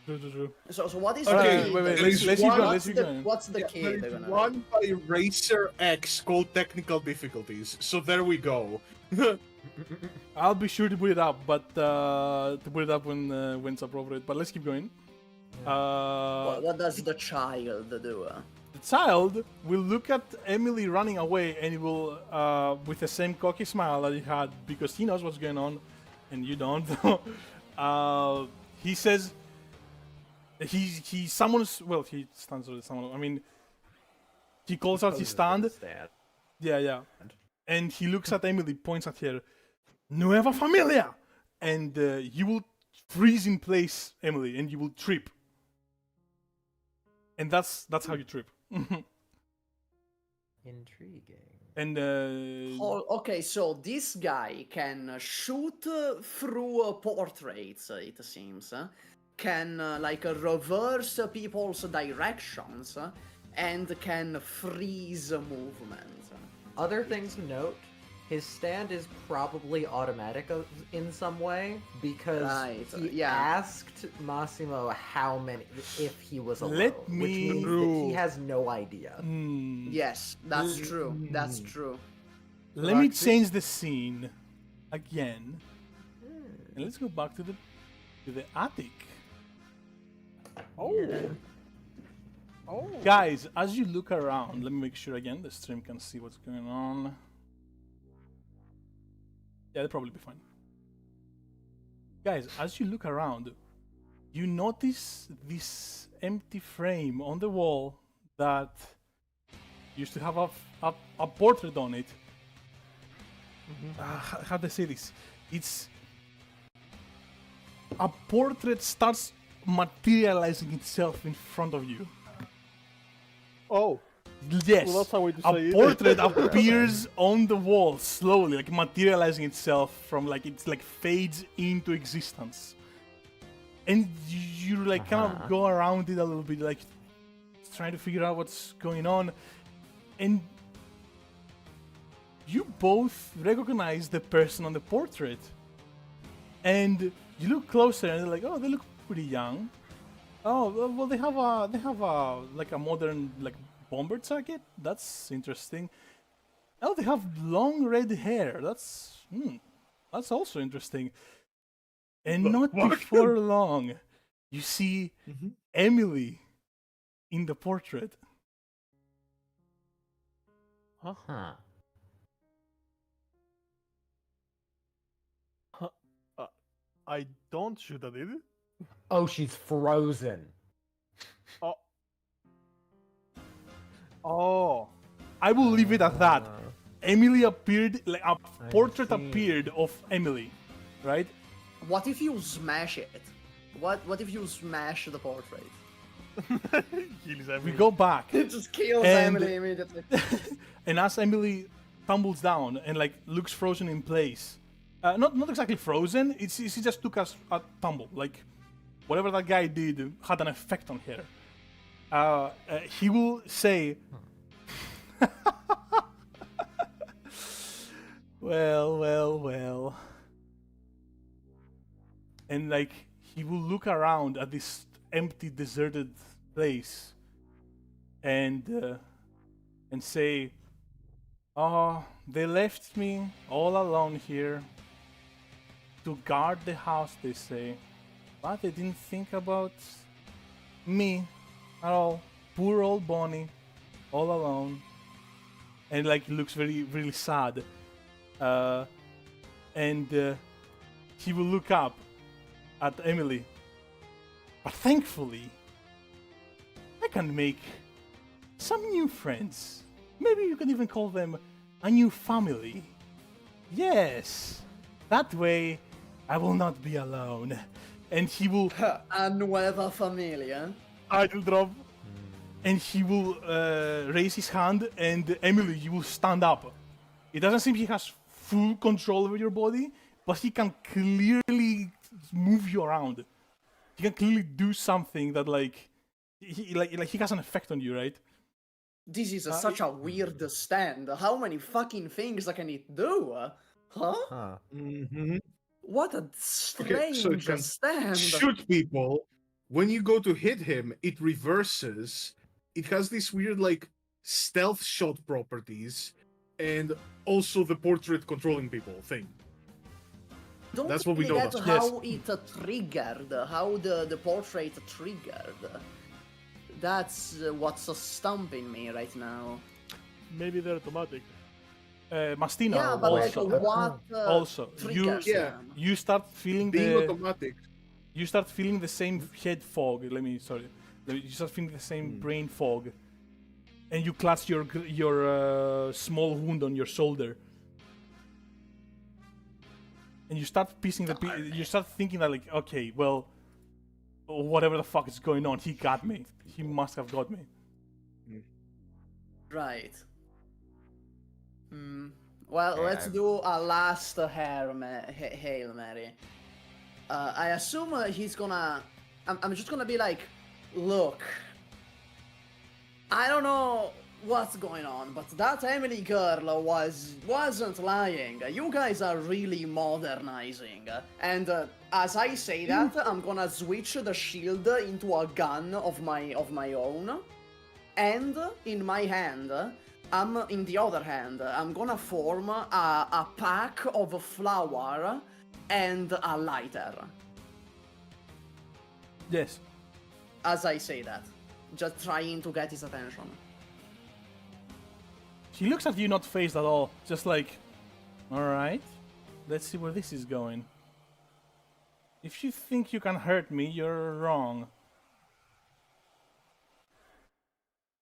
Speaker 2: True.
Speaker 1: So what is
Speaker 3: Okay,
Speaker 1: the key?
Speaker 2: wait,
Speaker 3: there's
Speaker 2: let's keep
Speaker 3: one-
Speaker 2: going.
Speaker 1: What's
Speaker 2: Let's keep
Speaker 1: the,
Speaker 2: going.
Speaker 1: what's the key
Speaker 3: There
Speaker 1: they're
Speaker 3: is
Speaker 1: gonna
Speaker 3: one by Racer X called Technical Difficulties, so there we go.
Speaker 2: I'll be sure to put it up, but to put it up when it's appropriate. But let's keep going.
Speaker 1: what does the child do?
Speaker 2: The child will look at Emily running away, and he will, with the same cocky smile that he had, because he knows what's going on, and you don't. He says, he summons. Well, he stands with someone. I mean, he calls out his stand. Yeah. And he looks at Emily, points at her, Nueva Familia! And you will freeze in place, Emily, and you will trip. And that's how you trip.
Speaker 4: Intriguing.
Speaker 2: And
Speaker 1: Okay, so this guy can shoot through portraits, it seems. Can reverse people's directions and can freeze movement.
Speaker 4: Other things to note: his stand is probably automatic in some way because
Speaker 1: Right,
Speaker 4: he
Speaker 1: yeah.
Speaker 4: asked Massimo how many if he was alone,
Speaker 2: Let
Speaker 4: which
Speaker 2: me-
Speaker 4: means that he has no idea.
Speaker 1: Yes, that's true. That's true.
Speaker 2: let me
Speaker 5: Raxi?
Speaker 2: change the scene again. And let's go back to the attic.
Speaker 5: Oh. Oh.
Speaker 2: Guys, as you look around, let me make sure again the stream can see what's going on. Yeah, they'll probably be fine. Guys, as you look around, you notice this empty frame on the wall that used to have a portrait on it. How do I say this? It's a portrait starts materializing itself in front of you.
Speaker 5: Oh.
Speaker 2: Yes,
Speaker 5: Well, that's a way to
Speaker 2: a
Speaker 5: say it.
Speaker 2: portrait appears on the wall slowly, like materializing itself from like it's like fades into existence, and you like kind of go around it a little bit, like trying to figure out what's going on, and you both recognize the person on the portrait, and you look closer and they're like, oh, they look pretty young. Oh, well, they have a like a modern like bomber jacket. That's interesting. Oh, they have long red hair. That's also interesting. And not
Speaker 3: What?
Speaker 2: before long, you see Emily in the portrait.
Speaker 4: Huh.
Speaker 5: I don't shoot at it.
Speaker 4: Oh, she's frozen.
Speaker 5: Oh. Oh.
Speaker 2: I will leave it at that. Emily appeared, like a portrait
Speaker 4: see.
Speaker 2: appeared of Emily, right?
Speaker 1: What if you smash it? What if you smash the portrait?
Speaker 5: Kills
Speaker 2: We
Speaker 5: Emily.
Speaker 2: go back,
Speaker 1: It just kills
Speaker 2: And-
Speaker 1: Emily immediately.
Speaker 2: and as Emily tumbles down and like looks frozen in place, not exactly frozen. She just took us a tumble. Like whatever that guy did had an effect on her. He will say, well. And like he will look around at this empty, deserted place, and say, "Oh, they left me all alone here to guard the house." They say, but they didn't think about me at all. Poor old Bonnie, all alone. And like he looks really sad. And he will look up at Emily. But thankfully, I can make some new friends. Maybe you can even call them a new family. Yes, that way I will not be alone. And he will,
Speaker 1: A Nueva Familia.
Speaker 5: Idle drop.
Speaker 2: and he will raise his hand, and Emily, you will stand up. It doesn't seem he has full control over your body, but he can clearly move you around. He can clearly do something that he has an effect on you, right?
Speaker 1: This is such a weird stand. How many fucking things can it do? Huh?
Speaker 4: Huh.
Speaker 3: Mm-hmm.
Speaker 1: What a
Speaker 3: Okay,
Speaker 1: strange
Speaker 3: so it can
Speaker 1: stand.
Speaker 3: shoot people. When you go to hit him, it reverses. It has these weird like stealth shot properties, and also the portrait controlling people thing.
Speaker 1: Don't
Speaker 3: That's what we
Speaker 1: really
Speaker 3: don't
Speaker 1: get
Speaker 3: know.
Speaker 1: how it triggered, how the portrait triggered. That's what's stumping me right now.
Speaker 5: Maybe they're automatic.
Speaker 2: Mastino
Speaker 1: Yeah, but like
Speaker 2: also.
Speaker 1: what
Speaker 2: Also,
Speaker 1: triggers
Speaker 3: Yeah.
Speaker 1: them?
Speaker 2: You start feeling
Speaker 3: Being
Speaker 2: the
Speaker 3: automatic.
Speaker 2: you start feeling the same head fog. You start feeling the same brain fog, and you clutch your small wound on your shoulder, and you start piecing you start thinking that like, okay, well, whatever the fuck is going on, he got me. He must have got me.
Speaker 1: Right. Well, let's do a last Hail Mary. I assume he's gonna... I'm just gonna be like, look, I don't know what's going on, but that Emily girl wasn't lying. You guys are really modernizing. And as I say that, I'm gonna switch the shield into a gun of my own. And in my hand, in the other hand, I'm gonna form a pack of flour and a lighter.
Speaker 2: Yes.
Speaker 1: As I say that, just trying to get his attention.
Speaker 2: He looks at you, not phased at all, just like, all right, let's see where this is going. If you think you can hurt me, you're wrong.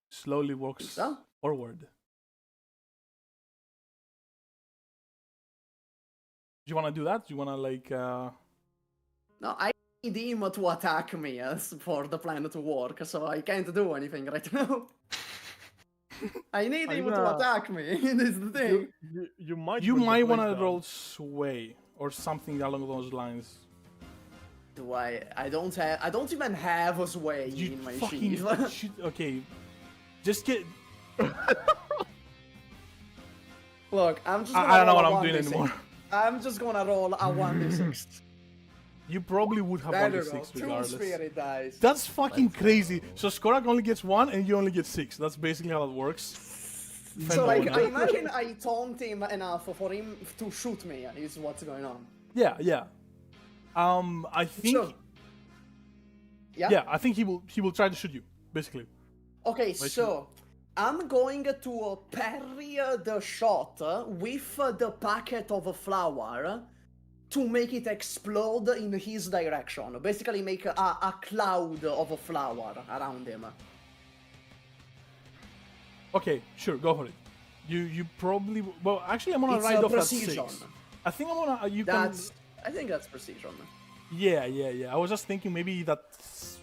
Speaker 2: Slowly walks
Speaker 1: So?
Speaker 2: forward. Do you want to do that? Do you want to like?
Speaker 1: No, I need him to attack me for the plan to work, so I can't do anything right now. I need him to attack me. This is the thing.
Speaker 5: You might.
Speaker 2: You
Speaker 5: burn the
Speaker 2: might want
Speaker 5: place
Speaker 2: to
Speaker 5: down.
Speaker 2: roll sway or something along those lines.
Speaker 1: Do I? I don't even have a sway
Speaker 2: You
Speaker 1: in my
Speaker 2: fucking
Speaker 1: sheath.
Speaker 2: shoot. Okay, just get.
Speaker 1: Look, I'm just. Gonna
Speaker 2: I don't know
Speaker 1: roll
Speaker 2: what
Speaker 1: a
Speaker 2: I'm doing
Speaker 1: 1d6.
Speaker 2: anymore.
Speaker 1: I'm just gonna roll a 1d6.
Speaker 2: You probably would have
Speaker 1: There
Speaker 2: won
Speaker 1: you
Speaker 2: the
Speaker 1: go.
Speaker 2: 6
Speaker 1: Two
Speaker 2: regardless.
Speaker 1: spirit dice.
Speaker 2: That's fucking crazy. So Skorak only gets 1 and you only get 6. That's basically how it works.
Speaker 1: So like,
Speaker 2: phenomenal.
Speaker 1: I imagine I taunt him enough for him to shoot me. Is what's going on.
Speaker 2: Yeah. I think.
Speaker 1: So,
Speaker 2: Yeah, I think he will try to shoot you, basically.
Speaker 1: Okay, so I'm going to parry the shot with the packet of flour to make it explode in his direction. Basically, make a cloud of flour around him.
Speaker 2: Okay, sure, go for it. You probably well. Actually, I'm gonna
Speaker 1: It's
Speaker 2: ride off
Speaker 1: precision.
Speaker 2: at 6. I think I'm gonna.
Speaker 1: I think that's precision.
Speaker 2: Yeah. I was just thinking maybe that's.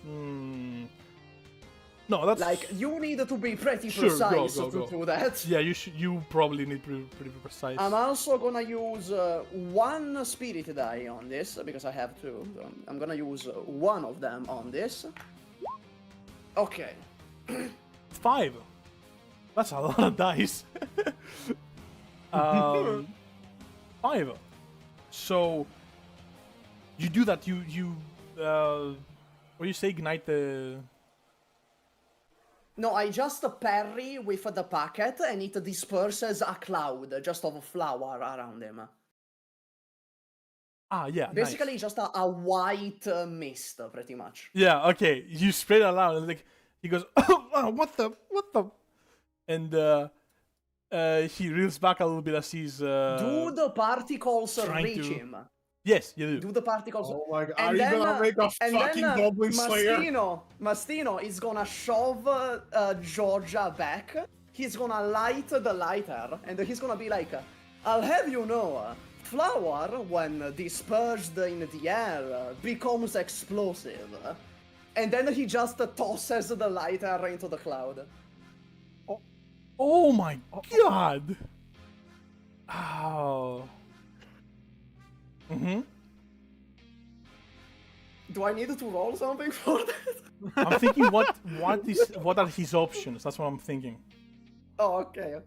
Speaker 2: No, that's
Speaker 1: Like, you need to be pretty
Speaker 2: Sure,
Speaker 1: precise
Speaker 2: go.
Speaker 1: to do that.
Speaker 2: Yeah, you probably need pretty precise.
Speaker 1: I'm also gonna use one spirit die on this, because I have two. So I'm gonna use one of them on this. Okay.
Speaker 2: 5. That's a lot of dice. 5. So you do that. What do you say? Ignite the.
Speaker 1: No, I just parry with the packet and it disperses a cloud just of flour around him.
Speaker 2: Yeah.
Speaker 1: Basically,
Speaker 2: nice.
Speaker 1: just a white mist, pretty much.
Speaker 2: Yeah. Okay. You spread it around, and like he goes, oh, what the, and he reels back a little bit as he's.
Speaker 1: Do the particles
Speaker 2: trying
Speaker 1: reach
Speaker 2: to-
Speaker 1: him?
Speaker 2: Yes, you do.
Speaker 1: Do the particles?
Speaker 3: Oh my god,
Speaker 1: And
Speaker 3: are you
Speaker 1: then,
Speaker 3: gonna make a
Speaker 1: and
Speaker 3: fucking
Speaker 1: then,
Speaker 3: Goblin Slayer?
Speaker 1: Mastino is gonna shove Georgia back. He's gonna light the lighter, and he's gonna be like, I'll have you know, flour, when dispersed in the air, becomes explosive. And then he just tosses the lighter into the cloud.
Speaker 2: Oh my god! Oh. Mm-hmm.
Speaker 1: Do I need to roll something for that?
Speaker 2: I'm thinking what are his options? That's what I'm thinking.
Speaker 1: Oh, okay.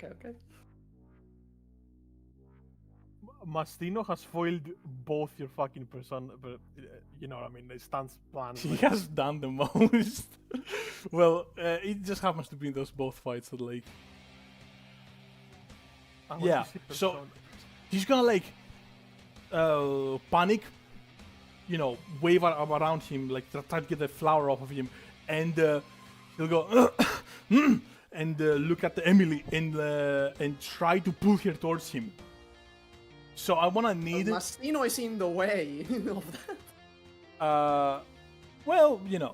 Speaker 5: Mastino has foiled both your fucking person, but you know what I mean. The stance plan.
Speaker 2: He has done the most. Well, it just happens to be in those both fights that like. Yeah, so he's gonna like panic, you know, wave around him, like try to get the flour off of him, and he'll go and look at Emily and try to pull her towards him. So I wanna need.
Speaker 1: Mastino is in the way of that.
Speaker 2: Well, you know,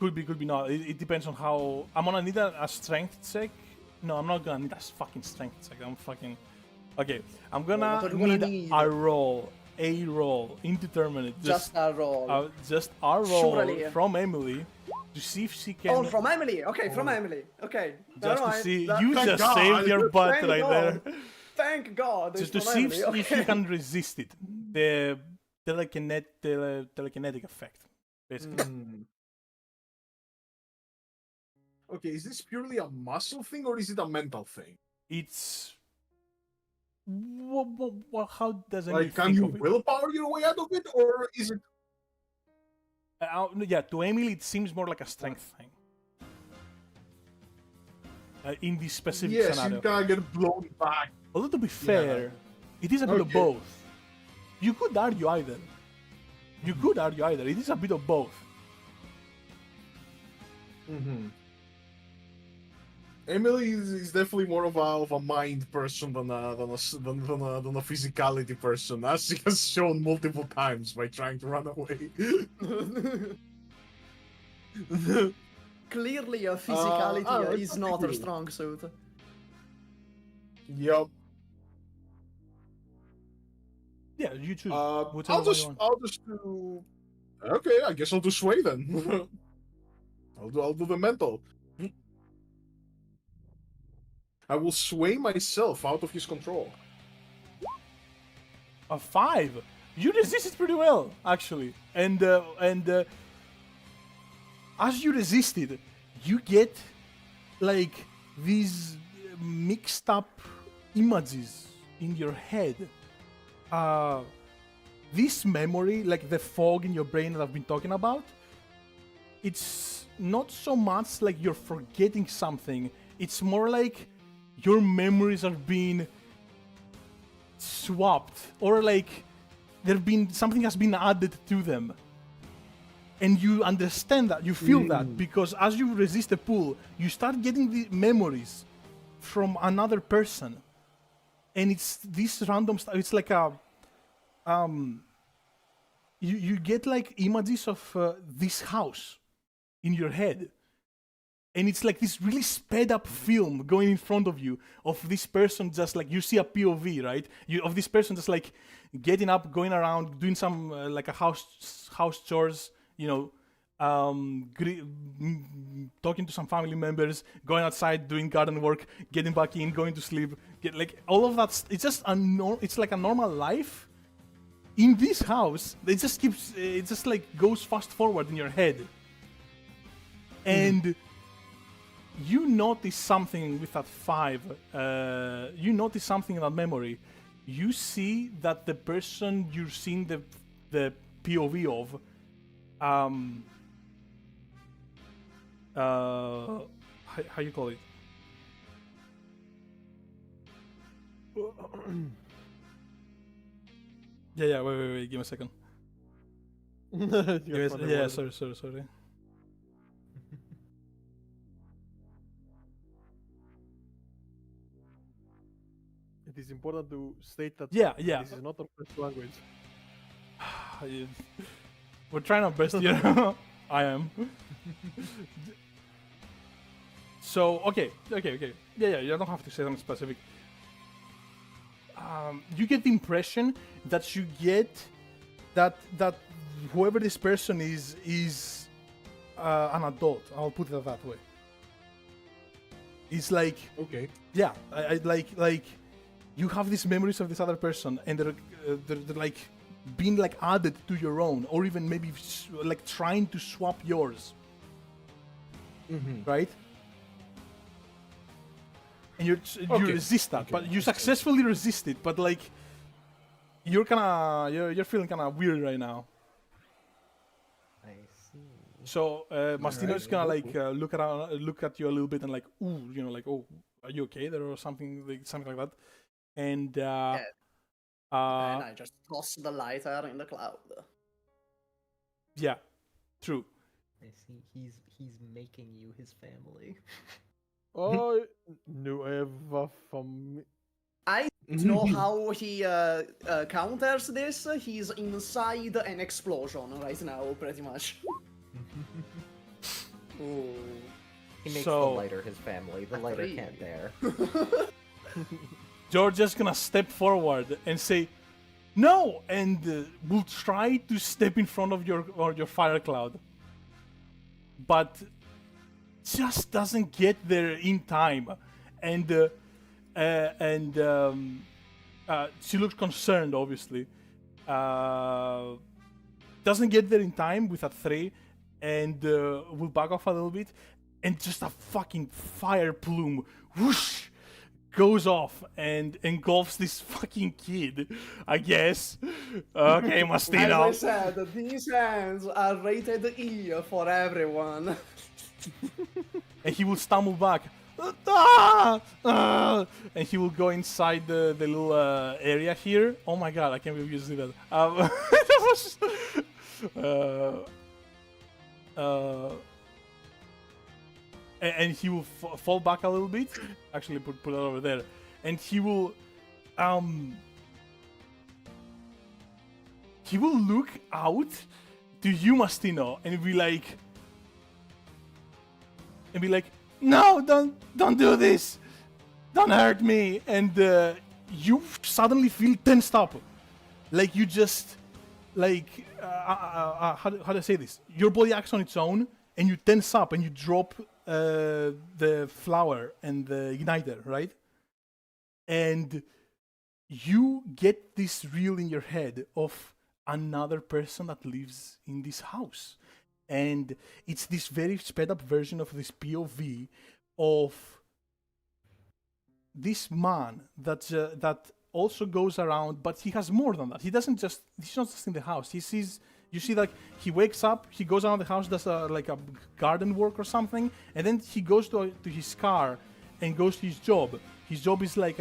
Speaker 2: could be not. It depends on how. I'm gonna need a strength check. No, I'm not gonna need a fucking strength check. I'm fucking. Okay, I'm gonna
Speaker 1: what are you gonna
Speaker 2: need
Speaker 1: need?
Speaker 2: a roll, indeterminate.
Speaker 1: Just a roll.
Speaker 2: Just a roll
Speaker 1: Surely.
Speaker 2: from Emily to see if she can.
Speaker 1: Oh, from Emily. Okay, from Emily. Okay.
Speaker 2: just to
Speaker 1: Alright,
Speaker 2: see.
Speaker 1: that-
Speaker 2: You
Speaker 3: Thank
Speaker 2: just
Speaker 3: God.
Speaker 2: saved your butt
Speaker 1: Thank
Speaker 2: right
Speaker 1: God.
Speaker 2: there.
Speaker 1: Thank God.
Speaker 2: Just
Speaker 1: it's
Speaker 2: to
Speaker 1: from
Speaker 2: see
Speaker 1: Emily.
Speaker 2: if you
Speaker 1: Okay.
Speaker 2: can resist it. The telekinetic effect, basically.
Speaker 3: Okay, is this purely a muscle thing or is it a mental thing?
Speaker 2: It's. How does anyone
Speaker 3: Like, can
Speaker 2: think
Speaker 3: you
Speaker 2: of it?
Speaker 3: willpower your way out of it, or is it?
Speaker 2: Yeah, to Emily, it seems more like a strength thing. In this specific
Speaker 3: Yes,
Speaker 2: scenario.
Speaker 3: you can get blown back.
Speaker 2: Although to be fair, it is a bit of
Speaker 3: Okay.
Speaker 2: both. You could argue either. It is a bit of both.
Speaker 3: Mm-hmm. Emily is definitely more of a mind person than a physicality person, as she has shown multiple times by trying to run away.
Speaker 1: Clearly, physicality
Speaker 3: it's
Speaker 1: is not her
Speaker 3: pretty
Speaker 1: strong suit.
Speaker 3: Yup.
Speaker 2: Yeah, you choose.
Speaker 3: I'll
Speaker 2: Whichever one you
Speaker 3: just
Speaker 2: want.
Speaker 3: do. Okay, I guess I'll do sway then. I'll do the mental. I will sway myself out of his control.
Speaker 2: A 5. You resisted pretty well, actually. And as you resisted, you get like these mixed up images in your head. This memory, like the fog in your brain that I've been talking about, it's not so much like you're forgetting something. it's more like your memories are being swapped, or like something has been added to them. And you understand that, you feel that, because as you resist the pull, you start getting the memories from another person. And it's this random stuff. It's like a you get like images of this house in your head, and it's like this really sped up film going in front of you of this person, just like you see a POV, right? Of this person just like getting up, going around, doing some like a house chores, you know, talking to some family members, going outside, doing garden work, getting back in, going to sleep, like all of that. It's just it's like a normal life in this house. It just like goes fast forward in your head, and you notice something with that 5. You notice something in that memory. You see that the person you're seeing the POV of, how you call it? Yeah. Wait. Give me a second. Sorry.
Speaker 5: It is important to state that
Speaker 2: Yeah.
Speaker 5: this is not our first language.
Speaker 2: We're trying our best here. I am. So, okay. Yeah, you don't have to say something specific. You get the impression that you get that whoever this person is an adult. I'll put it that way. It's like,
Speaker 3: Okay.
Speaker 2: yeah, I like you have these memories of this other person, and they're like being like added to your own, or even maybe like trying to swap yours, right? And you resist that, but you successfully resist it. But like you're feeling kind of weird right now.
Speaker 4: I see.
Speaker 2: So Mastino is gonna like look at you a little bit and like, ooh, you know, like, oh, are you okay there, or something like that, and
Speaker 1: and I just toss the lighter in the cloud.
Speaker 2: yeah, true.
Speaker 4: I see. He's making you his family.
Speaker 5: Oh, Nueva Familia.
Speaker 1: I don't know how he counters this. He's inside an explosion right now, pretty much. Ooh.
Speaker 4: He makes
Speaker 2: So-
Speaker 4: the lighter his family. The lighter
Speaker 1: Three.
Speaker 4: can't bear.
Speaker 2: You're just gonna step forward and say no, and will try to step in front of your fire cloud, but just doesn't get there in time, and she looks concerned, obviously. Doesn't get there in time with a 3, and will back off a little bit, and just a fucking fire plume, whoosh, goes off and engulfs this fucking kid, I guess. Okay, Mastino.
Speaker 1: As I said, these hands are rated E for everyone.
Speaker 2: And he will stumble back. And he will go inside the little area here. Oh my god, I can't believe you just did that. And he will fall back a little bit. Actually, put it over there. And he will look out to you, Mastino, and be like, no, don't do this, don't hurt me. And you suddenly feel tensed up, like you just like how do I say this? Your body acts on its own, and you tense up and you drop the flower and the igniter, right? And you get this reel in your head of another person that lives in this house. And it's this very sped up version of this POV of this man that also goes around, but he has more than that. He's not just in the house. You see, like, he wakes up, he goes around the house, does like a garden work or something, and then he goes to his car and goes to his job. His job is like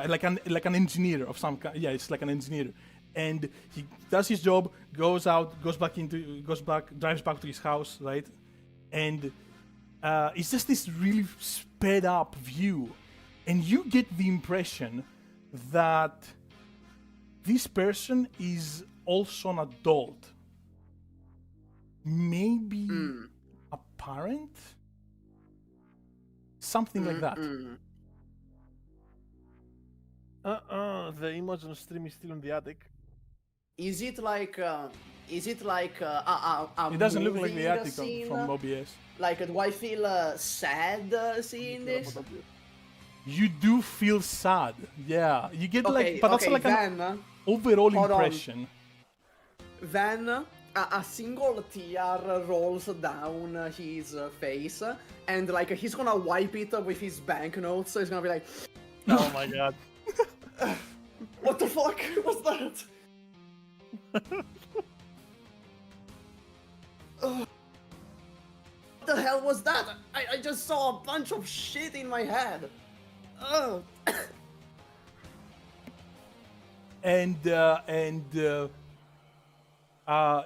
Speaker 2: like an engineer of some kind. Yeah, it's like an engineer, and he does his job, goes back, drives back to his house, right? And it's just this really sped up view, and you get the impression that this person is also an adult, maybe a parent, something like that.
Speaker 5: The image on stream is still in the attic.
Speaker 1: Is it like a
Speaker 2: It doesn't look like the
Speaker 1: moving
Speaker 2: attic
Speaker 1: scene?
Speaker 2: from OBS.
Speaker 1: Like, do I feel sad seeing this?
Speaker 2: You do feel sad, yeah. You get
Speaker 1: Okay,
Speaker 2: but that's
Speaker 1: okay,
Speaker 2: like
Speaker 1: then,
Speaker 2: an overall
Speaker 1: hold on.
Speaker 2: impression.
Speaker 1: Then a single tear rolls down his face, and like he's gonna wipe it with his banknotes. So he's gonna be like,
Speaker 5: Oh my god.
Speaker 1: "What the fuck was that?" What the hell was that? I just saw a bunch of shit in my head. Oh.
Speaker 2: And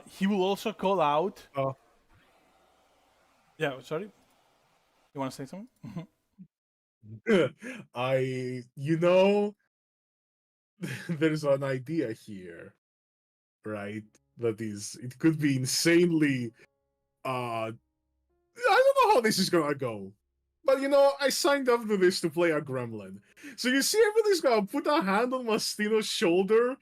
Speaker 2: he will also call out.
Speaker 3: Oh.
Speaker 2: Yeah, sorry. You want to say something?
Speaker 3: There's an idea here, right? It could be insanely, I don't know how this is gonna go. But I signed up to this to play a gremlin. So you see everything's gonna put a hand on Mastino's shoulder,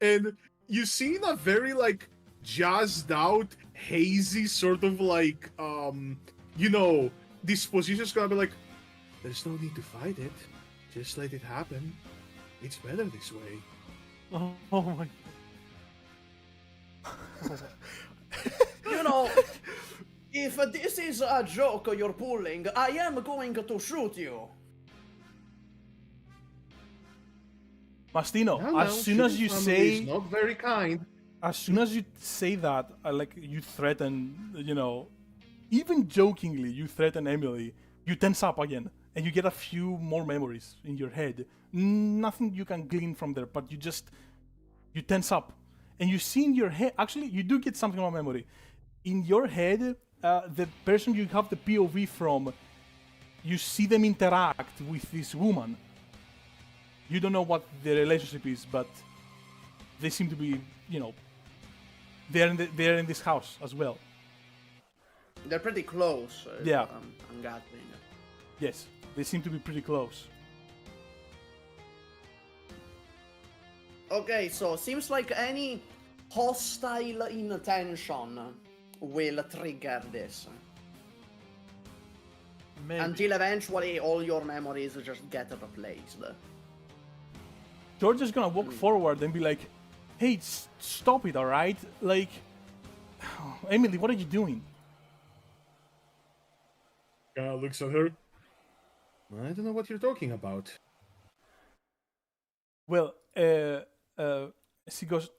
Speaker 3: and you see in a very, like, jazzed out, hazy sort of, like, disposition's gonna be like, there's no need to fight it. Just let it happen. It's better this way.
Speaker 5: Oh my.
Speaker 1: If this is a joke you're pulling, I am going to shoot you.
Speaker 2: Mastino,
Speaker 3: No,
Speaker 2: as soon as you
Speaker 3: family is
Speaker 2: say,
Speaker 3: not very kind.
Speaker 2: as soon as you say that, like you threaten, even jokingly, you threaten Emily, you tense up again, and you get a few more memories in your head. Nothing you can glean from there, but you tense up, and you see in your head. Actually, you do get something on memory. In your head, the person you have the POV from, you see them interact with this woman. You don't know what the relationship is, but they seem to be, they're in this house as well.
Speaker 1: They're pretty close.
Speaker 2: Yeah.
Speaker 1: I'm gathering.
Speaker 2: Yes, they seem to be pretty close.
Speaker 1: Okay, so seems like any hostile intention will trigger this.
Speaker 5: Maybe.
Speaker 1: Until eventually all your memories just get replaced.
Speaker 2: George is gonna walk forward and be like, "Hey, stop it, all right? Like, Emily, what are you doing?"
Speaker 3: Looks at her. I don't know what you're talking about.
Speaker 2: Well, she goes,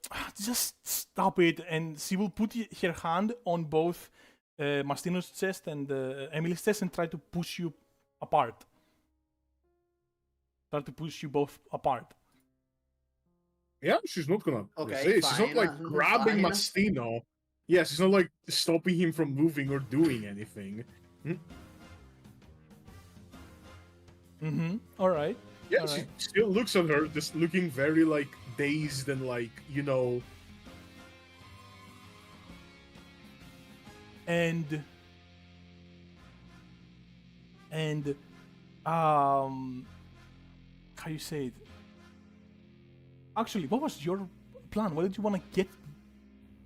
Speaker 2: "Just stop it," and she will put her hand on both Mastino's chest and Emily's chest and try to push you apart. Try to push you both apart.
Speaker 3: Yeah, she's not gonna
Speaker 1: Okay,
Speaker 3: resist. She's not
Speaker 1: fine,
Speaker 3: like grabbing
Speaker 1: fine.
Speaker 3: Mastino. Yeah, she's not like stopping him from moving or doing anything.
Speaker 2: All right.
Speaker 3: Yeah,
Speaker 2: All
Speaker 3: she
Speaker 2: right.
Speaker 3: still looks at her, just looking very like dazed and like,
Speaker 2: And how you say it? Actually, what was your plan? What did you want to get?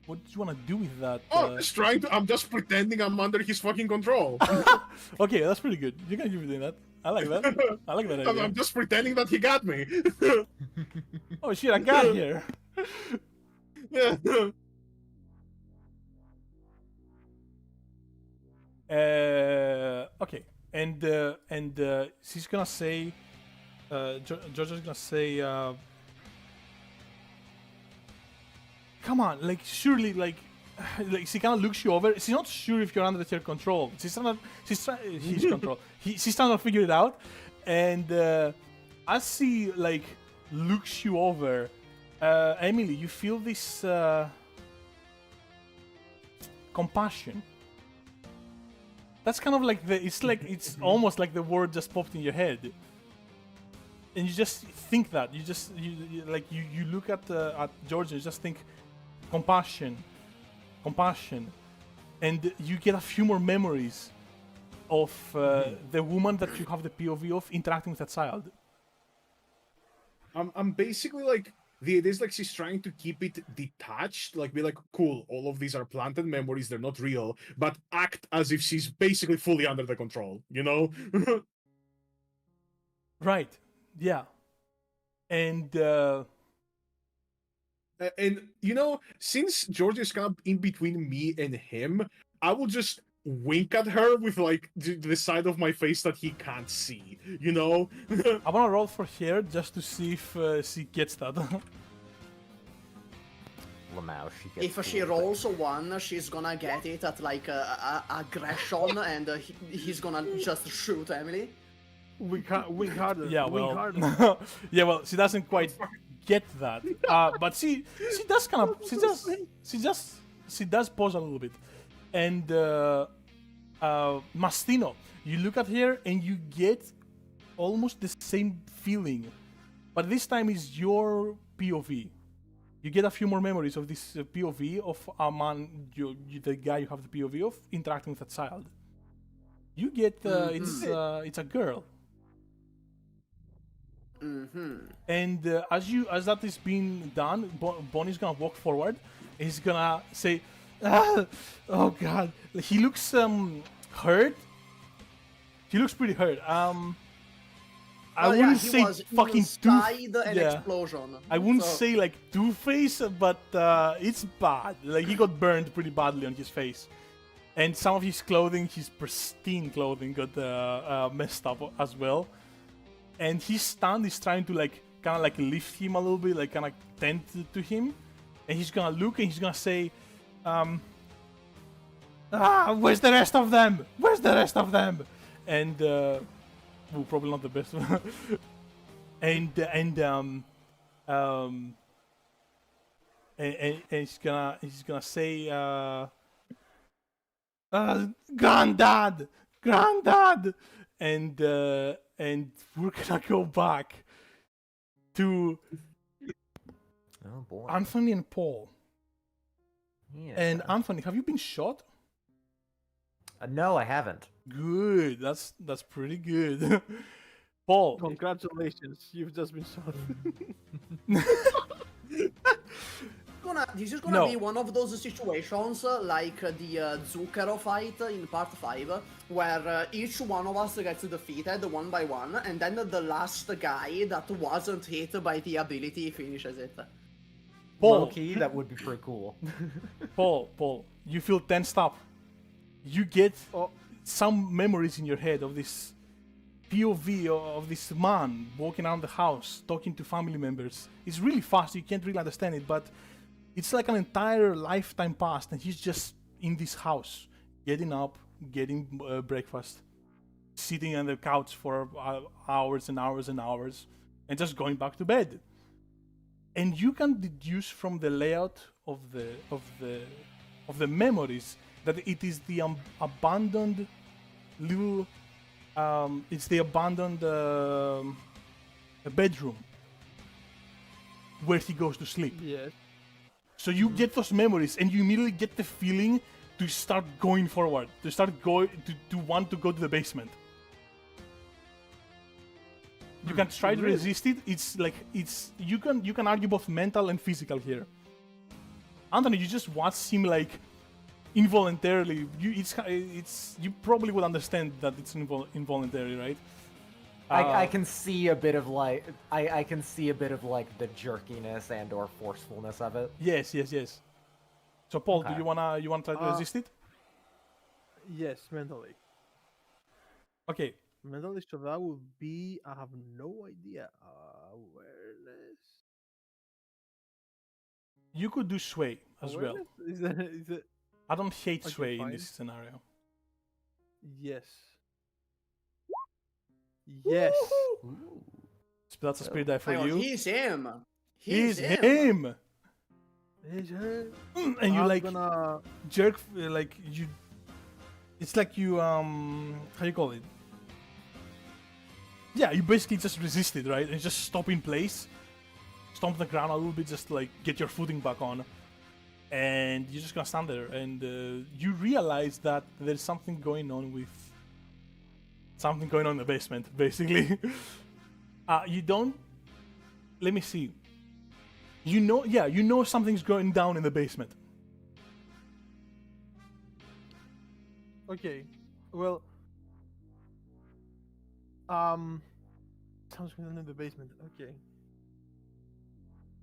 Speaker 2: What did you want to do with that?
Speaker 3: I'm just pretending I'm under his fucking control.
Speaker 2: Okay, that's pretty good. You can keep doing that. I like that. I like that idea.
Speaker 3: I'm just pretending that he got me.
Speaker 2: Oh shit, I got here.
Speaker 3: Yeah.
Speaker 2: Okay, and she's gonna say, Georgia's gonna say, come on, like surely, like like she kind of looks you over. She's not sure if you're under her control. She's trying his control. She's trying to figure it out, and as she like looks you over, Emily, you feel this compassion. That's kind of like it's almost like the word just popped in your head, and you just think that you look at George and you just think compassion, and you get a few more memories of the woman that you have the POV of interacting with that child.
Speaker 3: I'm basically like, the idea is like she's trying to keep it detached, like be like, cool, all of these are planted memories, they're not real, but act as if she's basically fully under the control, you know?
Speaker 2: Right. Yeah. And
Speaker 3: And you know, since George is kind of in between me and him, I will just wink at her with like the side of my face that he can't see, you know?
Speaker 2: I wanna roll for her just to see if she gets that.
Speaker 4: Lamau, she gets
Speaker 1: If she
Speaker 4: cool.
Speaker 1: rolls a 1, she's gonna get it at like aggression, and he's gonna just shoot Emily.
Speaker 5: Wink harder.
Speaker 2: Yeah,
Speaker 5: wink
Speaker 2: well,
Speaker 5: harder.
Speaker 2: yeah, well, she doesn't quite get that, but she does kind of she does pause a little bit, and Mastino, you look at her and you get almost the same feeling, but this time is your POV. You get a few more memories of this POV of a man, the guy you have the POV of interacting with a child. You get it's a girl. And as that is being done, Bonnie's gonna walk forward. And he's gonna say, "Oh God!" He looks hurt. He looks pretty hurt. I wouldn't say fucking
Speaker 1: explosion.
Speaker 2: I wouldn't
Speaker 1: So-
Speaker 2: say like Two-Face, but it's bad. Like he got burned pretty badly on his face, and some of his clothing, his pristine clothing, got messed up as well. And his stand is trying to like kind of like lift him a little bit, like kind of tend to him, and he's gonna look and he's gonna say, "Where's the rest of them? Where's the rest of them?" And well, probably not the best one. and he's gonna say, "Granddad, Granddad," and we're gonna go back to
Speaker 4: Oh boy.
Speaker 2: Anthony and Paul.
Speaker 4: Yeah.
Speaker 2: And Anthony, have you been shot?
Speaker 4: No, I haven't.
Speaker 2: Good. That's pretty good. Paul.
Speaker 5: Congratulations, you've just been shot.
Speaker 1: This is gonna be one of those situations like the Zucchero fight in part 5, where each one of us gets defeated one by one, and then the last guy that wasn't hit by the ability finishes it.
Speaker 2: Paul.
Speaker 4: Low-key, that would be pretty cool.
Speaker 2: Paul, you feel tensed up. You get some memories in your head of this POV of this man walking around the house, talking to family members. It's really fast, you can't really understand it, but it's like an entire lifetime past, and he's just in this house, getting up, getting breakfast, sitting on the couch for hours and hours and hours, and just going back to bed. And you can deduce from the layout of the memories that it is the abandoned little it's the abandoned bedroom where he goes to sleep.
Speaker 5: Yes.
Speaker 2: So you get those memories and you immediately get the feeling to start going forward, to start going to want to go to the basement. You can try to resist it. It's like you can argue both mental and physical here. Anthony, you just watch him like involuntarily. You probably would understand that it's involuntary, right?
Speaker 4: I can see a bit of like I can see a bit of like the jerkiness and or forcefulness of it.
Speaker 2: Yes. So Paul,
Speaker 4: Okay.
Speaker 2: do you wanna try to resist it?
Speaker 5: Yes, mentally.
Speaker 2: Okay.
Speaker 5: Mentally, so that would be. I have no idea. Awareness.
Speaker 2: You could do sway as well.
Speaker 5: Awareness? Is it
Speaker 2: I don't hate
Speaker 5: Okay,
Speaker 2: Sway in
Speaker 5: fine.
Speaker 2: this scenario.
Speaker 5: Yes. Yes.
Speaker 4: Ooh.
Speaker 2: That's a spirit die for
Speaker 1: Hang on,
Speaker 2: you.
Speaker 1: he's him.
Speaker 2: He's
Speaker 1: him.
Speaker 2: him.
Speaker 5: Yes, yes.
Speaker 2: And you
Speaker 5: I'm
Speaker 2: like
Speaker 5: gonna...
Speaker 2: jerk, like you. It's like you how you call it? Yeah, you basically just resist it, right? And just stop in place, stomp the ground a little bit, just like get your footing back on, and you're just gonna stand there. And you realize that there's something going on in the basement, basically. You don't. Let me see. You know something's going down in the basement.
Speaker 5: Okay. Well... Sounds in the basement. Okay.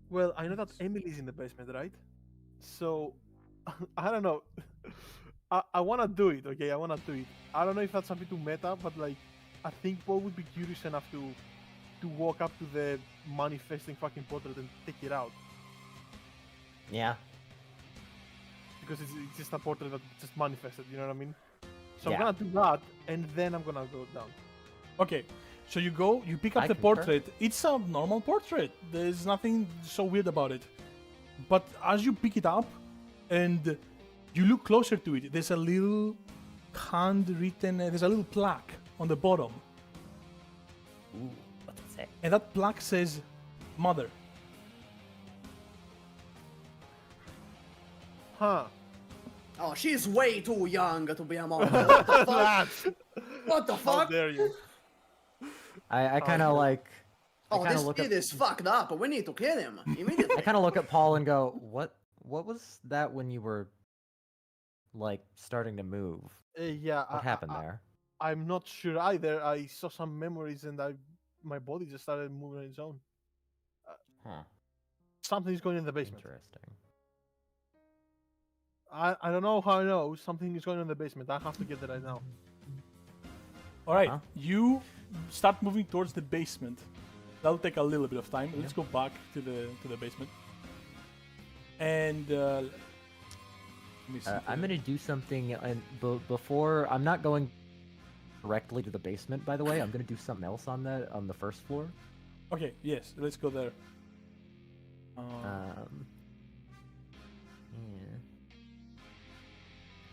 Speaker 5: Well, I know that Emily's in the basement, right? So, I don't know. I wanna do it, okay? I wanna do it. I don't know if that's something too meta, but like, I think Paul would be curious enough to walk up to the manifesting fucking portrait and take it out.
Speaker 4: Yeah.
Speaker 5: Because it's just a portrait that just manifested, you know what I mean? So
Speaker 4: Yeah.
Speaker 5: I'm gonna do that, and then I'm gonna go down.
Speaker 2: Okay, so you go, you pick up
Speaker 4: I
Speaker 2: the
Speaker 4: concur.
Speaker 2: portrait. It's a normal portrait. There's nothing so weird about it. But as you pick it up and you look closer to it, there's a little handwritten, there's a little plaque on the bottom.
Speaker 4: Ooh, what's it say?
Speaker 2: And that plaque says, Mother.
Speaker 5: Huh.
Speaker 1: Oh, she's way too young to be a mom. What the fuck? What the
Speaker 5: How
Speaker 1: fuck?
Speaker 5: dare you?
Speaker 4: I kind of like. I
Speaker 1: Oh,
Speaker 4: kind
Speaker 1: this
Speaker 4: of look
Speaker 1: kid
Speaker 4: at.
Speaker 1: is fucked up. We need to kill him immediately.
Speaker 4: I kind of look at Paul and go, "What? What was that when you were, like, starting to move?
Speaker 5: Yeah.
Speaker 4: What happened there?"
Speaker 5: I'm not sure either. I saw some memories and my body just started moving on its own.
Speaker 4: Huh.
Speaker 5: Something's going in the basement.
Speaker 4: Interesting.
Speaker 5: I don't know how I know. Something is going on in the basement. I have to get there right now.
Speaker 2: All right,
Speaker 4: Huh?
Speaker 2: you start moving towards the basement. That'll take a little bit of time. Let's go back to the basement. And let me see.
Speaker 4: I'm gonna do something, and before I'm not going directly to the basement. By the way, I'm gonna do something else on the first floor.
Speaker 2: Okay, yes, let's go there.
Speaker 4: Yeah.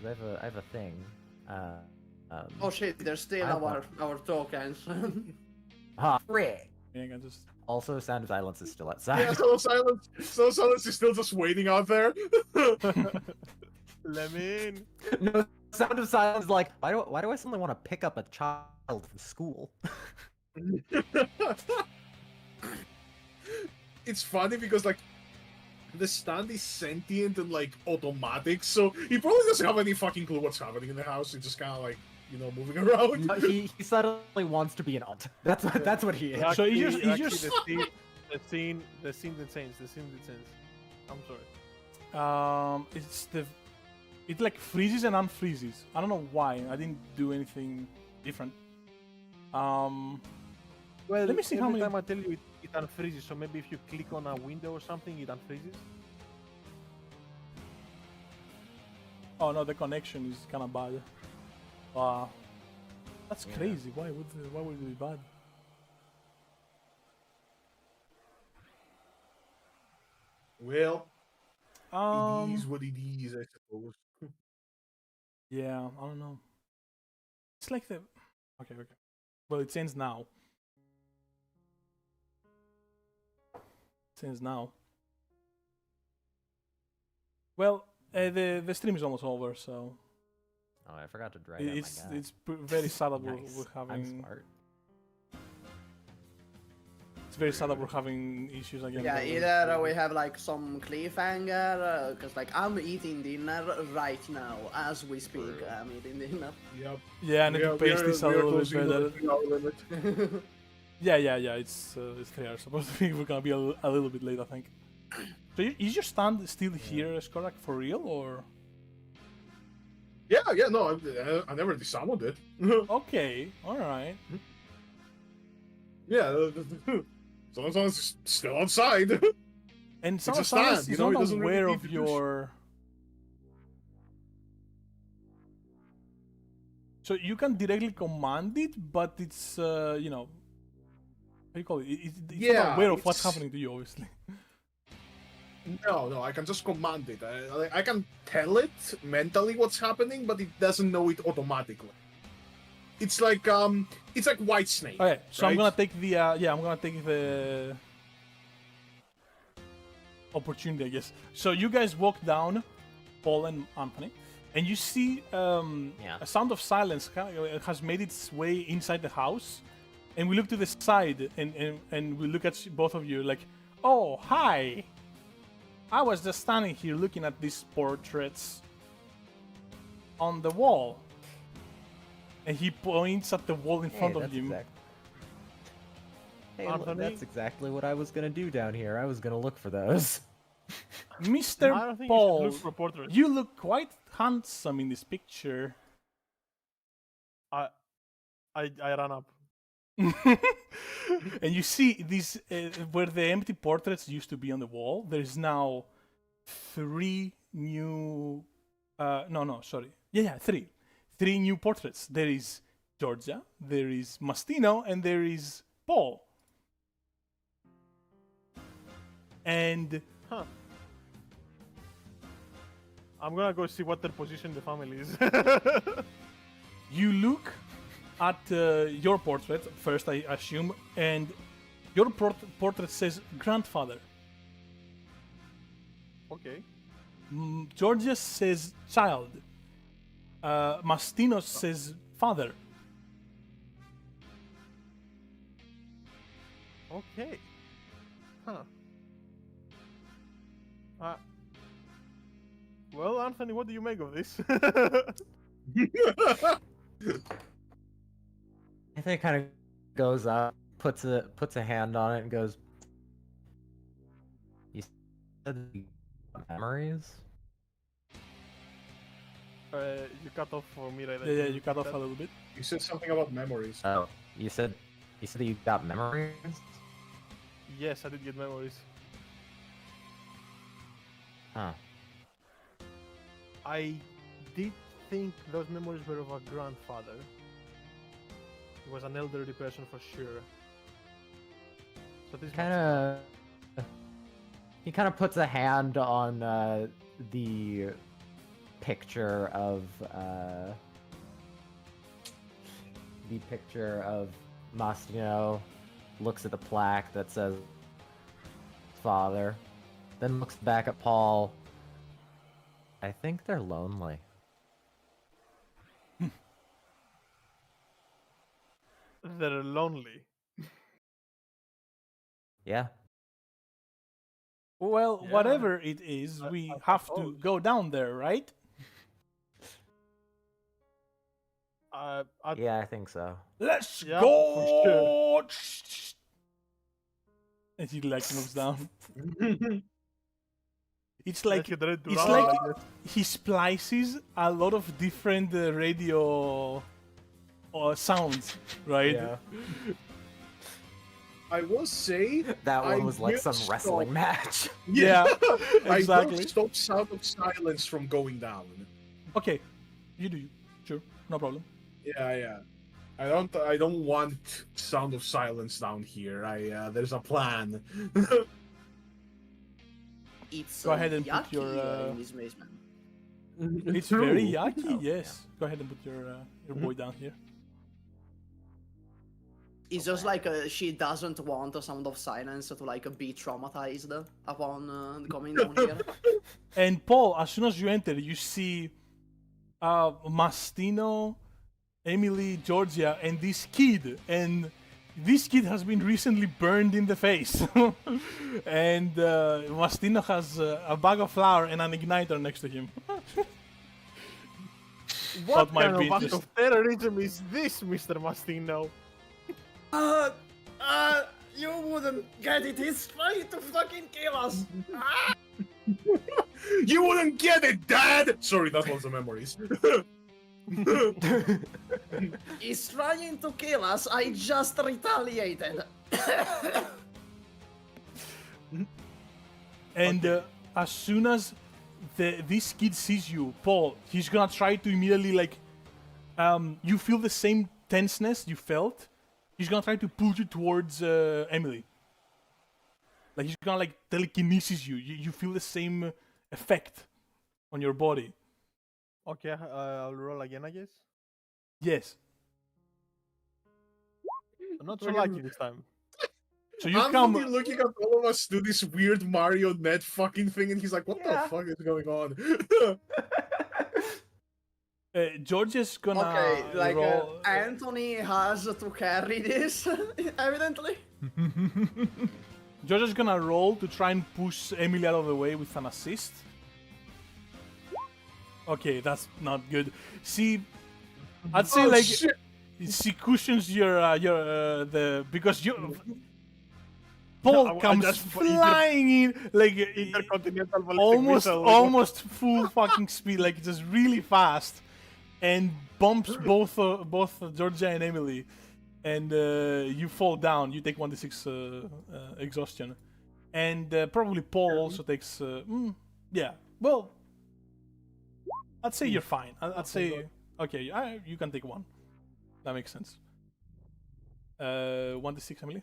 Speaker 4: I have a thing.
Speaker 1: Oh shit, there's still
Speaker 4: I want-
Speaker 1: our tokens.
Speaker 4: Frick.
Speaker 2: Yeah, I can just.
Speaker 4: Also, Sound of Silence is still
Speaker 3: Yeah,
Speaker 4: outside.
Speaker 3: so silence is still just waiting out there.
Speaker 5: Let me in.
Speaker 4: No, Sound of Silence is like, why do I suddenly want to pick up a child from school?
Speaker 3: It's funny because like the stand is sentient and like automatic, so he probably doesn't have any fucking clue what's happening in the house. He's just kind of like, you know, moving around.
Speaker 4: He suddenly wants to be an aunt. That's what he is.
Speaker 2: So you just-
Speaker 5: the scene that changes. The scene that changes. I'm sorry.
Speaker 2: It like freezes and unfreezes. I don't know why. I didn't do anything different.
Speaker 5: Well,
Speaker 2: Let me see how
Speaker 5: every
Speaker 2: many-
Speaker 5: time I tell you it unfreezes, so maybe if you click on a window or something, it unfreezes.
Speaker 2: Oh no, the connection is kind of bad. That's crazy. Why would it be bad?
Speaker 3: Well, it is
Speaker 2: Um,
Speaker 3: what it is, I suppose.
Speaker 2: yeah, I don't know. It's like the. Okay. Well, it ends now. It ends now. Well, the stream is almost over, so
Speaker 4: Oh, I forgot to drag out my
Speaker 2: it's
Speaker 4: guy.
Speaker 2: very sad that
Speaker 4: Nice.
Speaker 2: we're
Speaker 4: I'm
Speaker 2: having.
Speaker 4: smart.
Speaker 2: It's very sad that we're having issues again.
Speaker 1: Yeah,
Speaker 2: with-
Speaker 1: either we have like some cliffhanger, because like I'm eating dinner right now as we speak. I'm eating dinner.
Speaker 3: Yep.
Speaker 2: Yeah, I need to pace this a little bit
Speaker 3: closing
Speaker 2: better.
Speaker 3: the 3-hour limit.
Speaker 2: Yeah. It's 3 hours. Supposed to be. We're gonna be a little bit late, I think. So is your stand still here, Skorak, for real, or?
Speaker 3: Yeah, no, I never disarmed it.
Speaker 2: Okay, all right.
Speaker 3: Yeah, so long as it's still outside.
Speaker 2: And
Speaker 3: It's
Speaker 2: some
Speaker 3: a stand,
Speaker 2: is
Speaker 3: you know,
Speaker 2: not
Speaker 3: it doesn't really
Speaker 2: aware
Speaker 3: need
Speaker 2: of
Speaker 3: to do
Speaker 2: your. So you can directly command it, but it's you know, how you call it? It's
Speaker 3: Yeah,
Speaker 2: not aware of what's
Speaker 3: it's-
Speaker 2: happening to you, obviously.
Speaker 3: No, I can just command it. I can tell it mentally what's happening, but it doesn't know it automatically. It's like White Snake.
Speaker 2: Okay, so I'm
Speaker 3: right?
Speaker 2: gonna take the I'm gonna take the opportunity, I guess. So you guys walk down, Paul and Anthony, and you see a sound of silence has made its way inside the house, and we look to the side and we look at both of you like, oh hi, I was just standing here looking at these portraits on the wall. And he points at the wall in front of him.
Speaker 4: Hey,
Speaker 5: Anthony?
Speaker 4: that's exactly what I was gonna do down here. I was gonna look for those.
Speaker 5: I
Speaker 2: Mr.
Speaker 5: don't think you should
Speaker 2: Paul,
Speaker 5: look for portraits.
Speaker 2: you look quite handsome in this picture.
Speaker 5: I ran up.
Speaker 2: And you see these where the empty portraits used to be on the wall. There is now 3 new. Three new portraits. There is Georgia, there is Mastino, and there is Paul. And
Speaker 5: Huh. I'm gonna go see what their position in the family is.
Speaker 2: you look at your portrait first, I assume, and your portrait says grandfather.
Speaker 5: Okay.
Speaker 2: Georgia says child. Mastino says father.
Speaker 5: Okay. Huh. Well, Anthony, what do you make of this?
Speaker 4: Anthony kind of goes up, puts a hand on it, and goes, "You said you got memories?"
Speaker 5: You cut off for me right
Speaker 2: Yeah, you cut off a little bit.
Speaker 3: You said something about memories.
Speaker 4: Oh, you said that you got memories?
Speaker 5: Yes, I did get memories.
Speaker 4: Huh.
Speaker 5: I did think those memories were of a grandfather. He was an elderly person for sure. So this
Speaker 4: He kind of puts a hand on the picture of Mastino, looks at the plaque that says father, then looks back at Paul. I think they're lonely.
Speaker 5: they're lonely.
Speaker 4: Yeah.
Speaker 2: Well,
Speaker 5: Yeah.
Speaker 2: whatever it is, we
Speaker 5: I
Speaker 2: have to
Speaker 5: suppose.
Speaker 2: go down there, right?
Speaker 4: Yeah, I think so.
Speaker 2: Let's
Speaker 5: Yeah,
Speaker 2: go!
Speaker 5: for
Speaker 2: And he like moves down. It's
Speaker 5: Let's
Speaker 2: like
Speaker 5: get ready to
Speaker 2: it's
Speaker 5: run,
Speaker 2: like
Speaker 5: I guess.
Speaker 2: he splices a lot of different radio sounds, right?
Speaker 4: Yeah.
Speaker 3: I will say
Speaker 4: That
Speaker 3: I
Speaker 4: one was like
Speaker 3: will
Speaker 4: some wrestling
Speaker 3: stop.
Speaker 4: match.
Speaker 2: Yeah,
Speaker 3: I
Speaker 2: exactly.
Speaker 3: don't stop Sound of Silence from going down.
Speaker 2: Okay, you do. Sure, no problem.
Speaker 3: Yeah. I don't want Sound of Silence down here. There's a plan.
Speaker 1: It's
Speaker 2: Go ahead and put
Speaker 1: yucky
Speaker 2: your,
Speaker 1: in this basement.
Speaker 2: It's very
Speaker 3: True.
Speaker 2: yucky.
Speaker 4: Oh,
Speaker 2: Yes. Go ahead and put your boy down here.
Speaker 1: It's just like she doesn't want a Sound of Silence to like be traumatized upon coming down here.
Speaker 2: And Paul, as soon as you enter, you see Mastino, Emily, Georgia, and this kid. And this kid has been recently burned in the face. And Mastino has a bag of flour and an igniter next to him.
Speaker 5: What
Speaker 2: might
Speaker 5: kind
Speaker 2: be
Speaker 5: of act
Speaker 2: interesting.
Speaker 5: of terrorism is this, Mr. Mastino?
Speaker 1: You wouldn't get it. He's trying to fucking kill us.
Speaker 3: You wouldn't get it, Dad! Sorry, that was the memories.
Speaker 1: He's trying to kill us. I just retaliated.
Speaker 2: And as soon as this kid sees you, Paul, he's gonna try to immediately like you feel the same tenseness you felt. He's gonna try to pull you towards Emily. Like he's gonna like telekinesis you. You feel the same effect on your body.
Speaker 5: Okay, I'll roll again, I guess.
Speaker 2: Yes.
Speaker 5: I'm not so lucky this time.
Speaker 2: So you
Speaker 3: Anthony
Speaker 2: come.
Speaker 3: looking at all of us do this weird marionette fucking thing, and he's like, "What
Speaker 4: Yeah.
Speaker 3: the fuck is going on?"
Speaker 2: George is gonna
Speaker 1: Okay, like
Speaker 2: roll.
Speaker 1: Anthony has to carry this, evidently.
Speaker 2: George is gonna roll to try and push Emily out of the way with an assist. Okay, that's not good. See, I'd say
Speaker 3: Oh,
Speaker 2: like
Speaker 3: shit.
Speaker 2: she cushions your because you. Paul
Speaker 5: I
Speaker 2: comes
Speaker 5: just-
Speaker 2: flying in like
Speaker 5: Intercontinental ballistic
Speaker 2: almost
Speaker 5: missile.
Speaker 2: almost full fucking speed, like just really fast, and bumps both Georgia and Emily, and you fall down. You take 1d6 exhaustion, and probably Paul also takes. Yeah, well, I'd say you're fine. I'd say okay. You can take one. That makes sense. 1d6, Emily.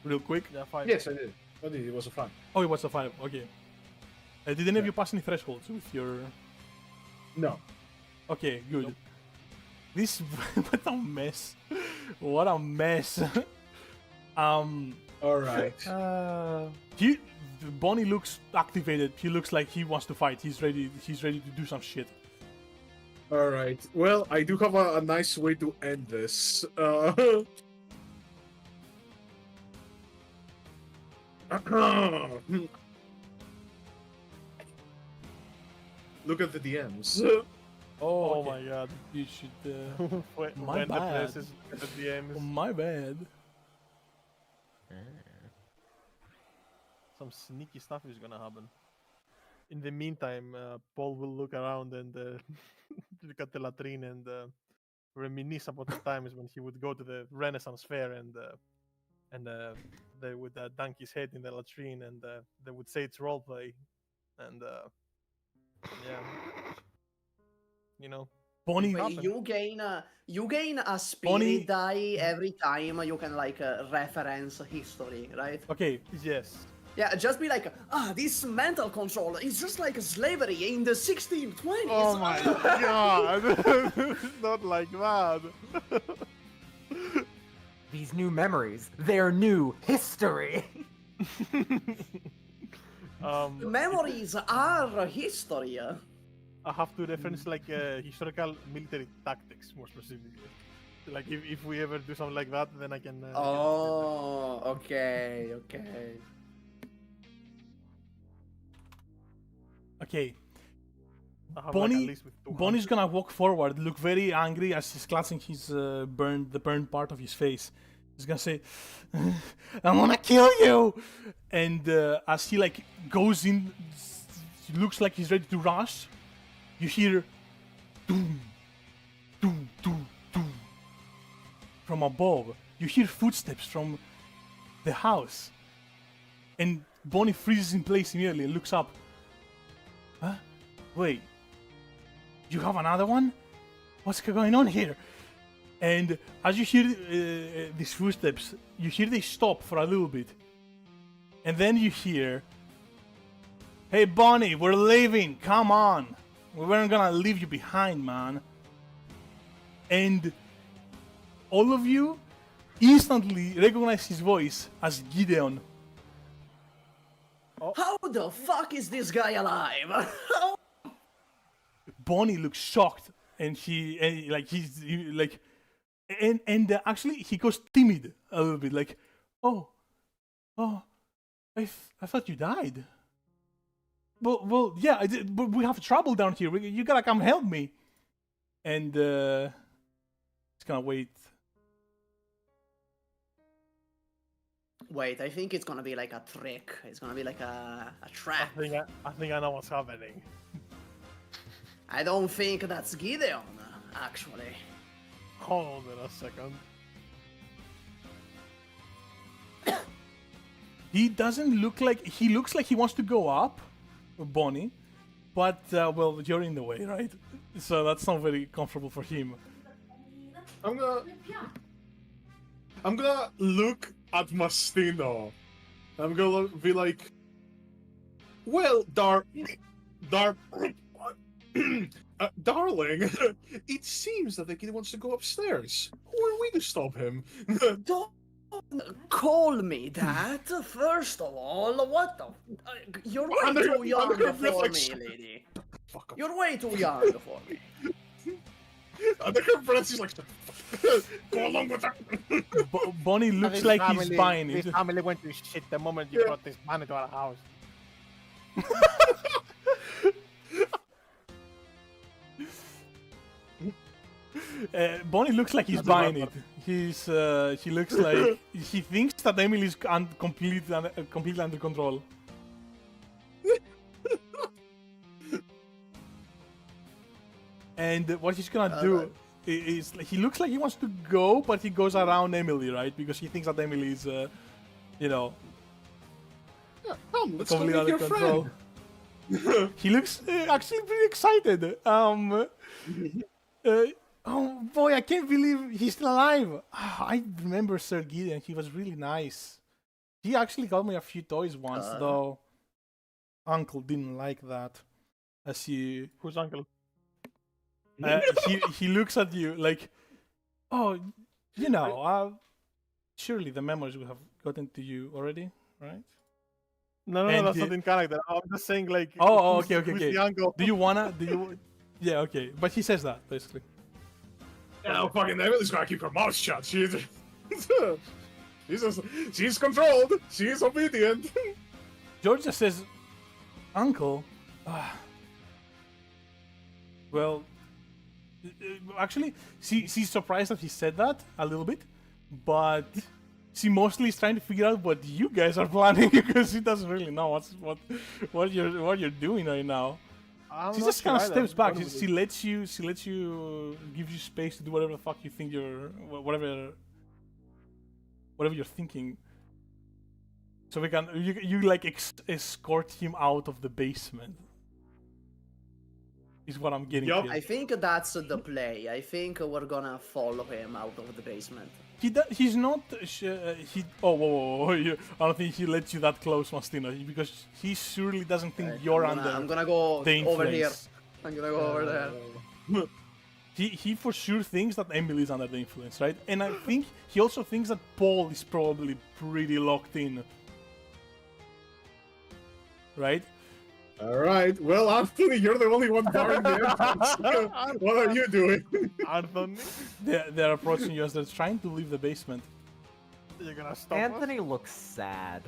Speaker 2: Real quick.
Speaker 5: Yeah, 5.
Speaker 3: Yes, I did. I did. It was a fun.
Speaker 2: Oh, it was a 5. Okay. Did any of you pass any thresholds with your?
Speaker 3: No.
Speaker 2: Okay, good. This what a mess. What a mess.
Speaker 3: All right.
Speaker 2: Bonnie looks activated. He looks like he wants to fight. He's ready. He's ready to do some shit.
Speaker 3: All right. Well, I do have a nice way to end this. Look at the DMs.
Speaker 5: Oh
Speaker 2: okay.
Speaker 5: my god.
Speaker 2: You should. My
Speaker 5: When the
Speaker 2: bad.
Speaker 5: presses at the DMs.
Speaker 2: My bad.
Speaker 5: Some sneaky stuff is gonna happen. In the meantime, Paul will look around and look at the latrine and reminisce about the times when he would go to the Renaissance fair and they would dunk his head in the latrine and they would say it's roleplay and yeah, you know.
Speaker 2: Bonnie.
Speaker 1: Wait, you gain a spirit
Speaker 2: Bonnie-
Speaker 1: die every time you can like reference history, right?
Speaker 2: Okay.
Speaker 5: Yes.
Speaker 1: Yeah, just be like, this mental control is just like slavery in the 1620s.
Speaker 5: Oh my god! Not like that.
Speaker 4: These new memories, they're new history.
Speaker 1: Memories are history.
Speaker 5: I have to reference like historical military tactics more specifically. Like if we ever do something like that, then I can.
Speaker 1: Oh, okay, okay.
Speaker 2: Okay.
Speaker 5: I have, like,
Speaker 2: Bonnie.
Speaker 5: at least with 200.
Speaker 2: Bonnie's gonna walk forward, look very angry as he's clutching his the burned part of his face. He's gonna say, "I'm gonna kill you!" And as he like goes in, looks like he's ready to rush. You hear, doom, doom, doom, doom, from above. You hear footsteps from the house, and Bonnie freezes in place immediately and looks up. Huh? Wait. You have another one? What's going on here? And as you hear these footsteps, you hear they stop for a little bit. And then you hear, "Hey Bonnie, we're leaving, come on. We weren't gonna leave you behind, man." And all of you instantly recognize his voice as Gideon.
Speaker 1: How the fuck is this guy alive? How?
Speaker 2: Bonnie looks shocked, and actually he goes timid a little bit, like, oh, I thought you died. Well, yeah, I did, but we have trouble down here. You gotta come help me. And he's gonna wait.
Speaker 1: Wait, I think it's gonna be like a trick. It's gonna be like a trap.
Speaker 5: I think I know what's happening.
Speaker 1: I don't think that's Gideon, actually.
Speaker 5: Hold on a second.
Speaker 2: He doesn't look like he looks like he wants to go up, Bonnie, but well, you're in the way, right? So that's not very comfortable for him.
Speaker 3: I'm gonna look at Mastino. I'm gonna be like, well, darling, it seems that the kid wants to go upstairs. Who are we to stop him?
Speaker 1: Don't call me that. First of all, what the? You're way too young for me, lady.
Speaker 3: Fuck up.
Speaker 1: You're way too young for me.
Speaker 3: The conference is like, go along with that.
Speaker 2: Bonnie looks like he's buying
Speaker 5: This
Speaker 2: it.
Speaker 5: family went to shit the moment you brought this man into our house.
Speaker 2: Bonnie looks like he's
Speaker 5: That's a
Speaker 2: buying it.
Speaker 5: bad
Speaker 2: He looks like he thinks that Emily is completely under control. And what he's gonna do is he looks like he wants to go, but he goes around Emily, right? Because he thinks that Emily is, you know,
Speaker 3: Come, let's go
Speaker 2: completely
Speaker 3: meet
Speaker 2: under
Speaker 3: your
Speaker 2: control.
Speaker 3: friend.
Speaker 2: He looks actually pretty excited. Oh boy, I can't believe he's still alive. I remember Sir Gideon. He was really nice. He actually got me a few toys once, though. Uncle didn't like that. As he
Speaker 5: Who's uncle?
Speaker 2: he looks at you like, oh, you know, surely the memories will have gotten to you already, right?
Speaker 5: No,
Speaker 2: And
Speaker 5: that's
Speaker 2: the-
Speaker 5: not in character. I'm just saying, like.
Speaker 2: Oh,
Speaker 5: who's-
Speaker 2: okay.
Speaker 5: who's the uncle?
Speaker 2: Do you wanna? Do you? Yeah, okay. But he says that basically.
Speaker 3: Yeah, fucking Emily's gonna keep her mouth shut. She's controlled. She's obedient.
Speaker 2: Georgia says, Uncle, well, actually, she's surprised that he said that a little bit, but she mostly is trying to figure out what you guys are planning because she doesn't really know what you're doing right now.
Speaker 5: I'm
Speaker 2: She
Speaker 5: not
Speaker 2: just
Speaker 5: sure
Speaker 2: kind of
Speaker 5: either.
Speaker 2: steps back.
Speaker 5: Probably.
Speaker 2: She lets you, gives you space to do whatever the fuck you think whatever you're thinking. So we can, you like escort him out of the basement. Is what I'm getting.
Speaker 3: Yup.
Speaker 2: Here.
Speaker 1: I think that's the play. I think we're gonna follow him out of the basement.
Speaker 2: He's not. Whoa. I don't think he lets you that close, Mastino, because he surely doesn't think you're
Speaker 1: I'm
Speaker 2: under.
Speaker 1: gonna go
Speaker 2: the
Speaker 1: over here.
Speaker 2: influence.
Speaker 1: I'm gonna go over there.
Speaker 2: He for sure thinks that Emily is under the influence, right? And I think he also thinks that Paul is probably pretty locked in. Right?
Speaker 3: All right. Well, Anthony, you're the only one barring the entrance. What are you doing?
Speaker 5: Anthony,
Speaker 2: They're approaching you as they're trying to leave the basement.
Speaker 5: you're gonna stop
Speaker 4: Anthony looks sad.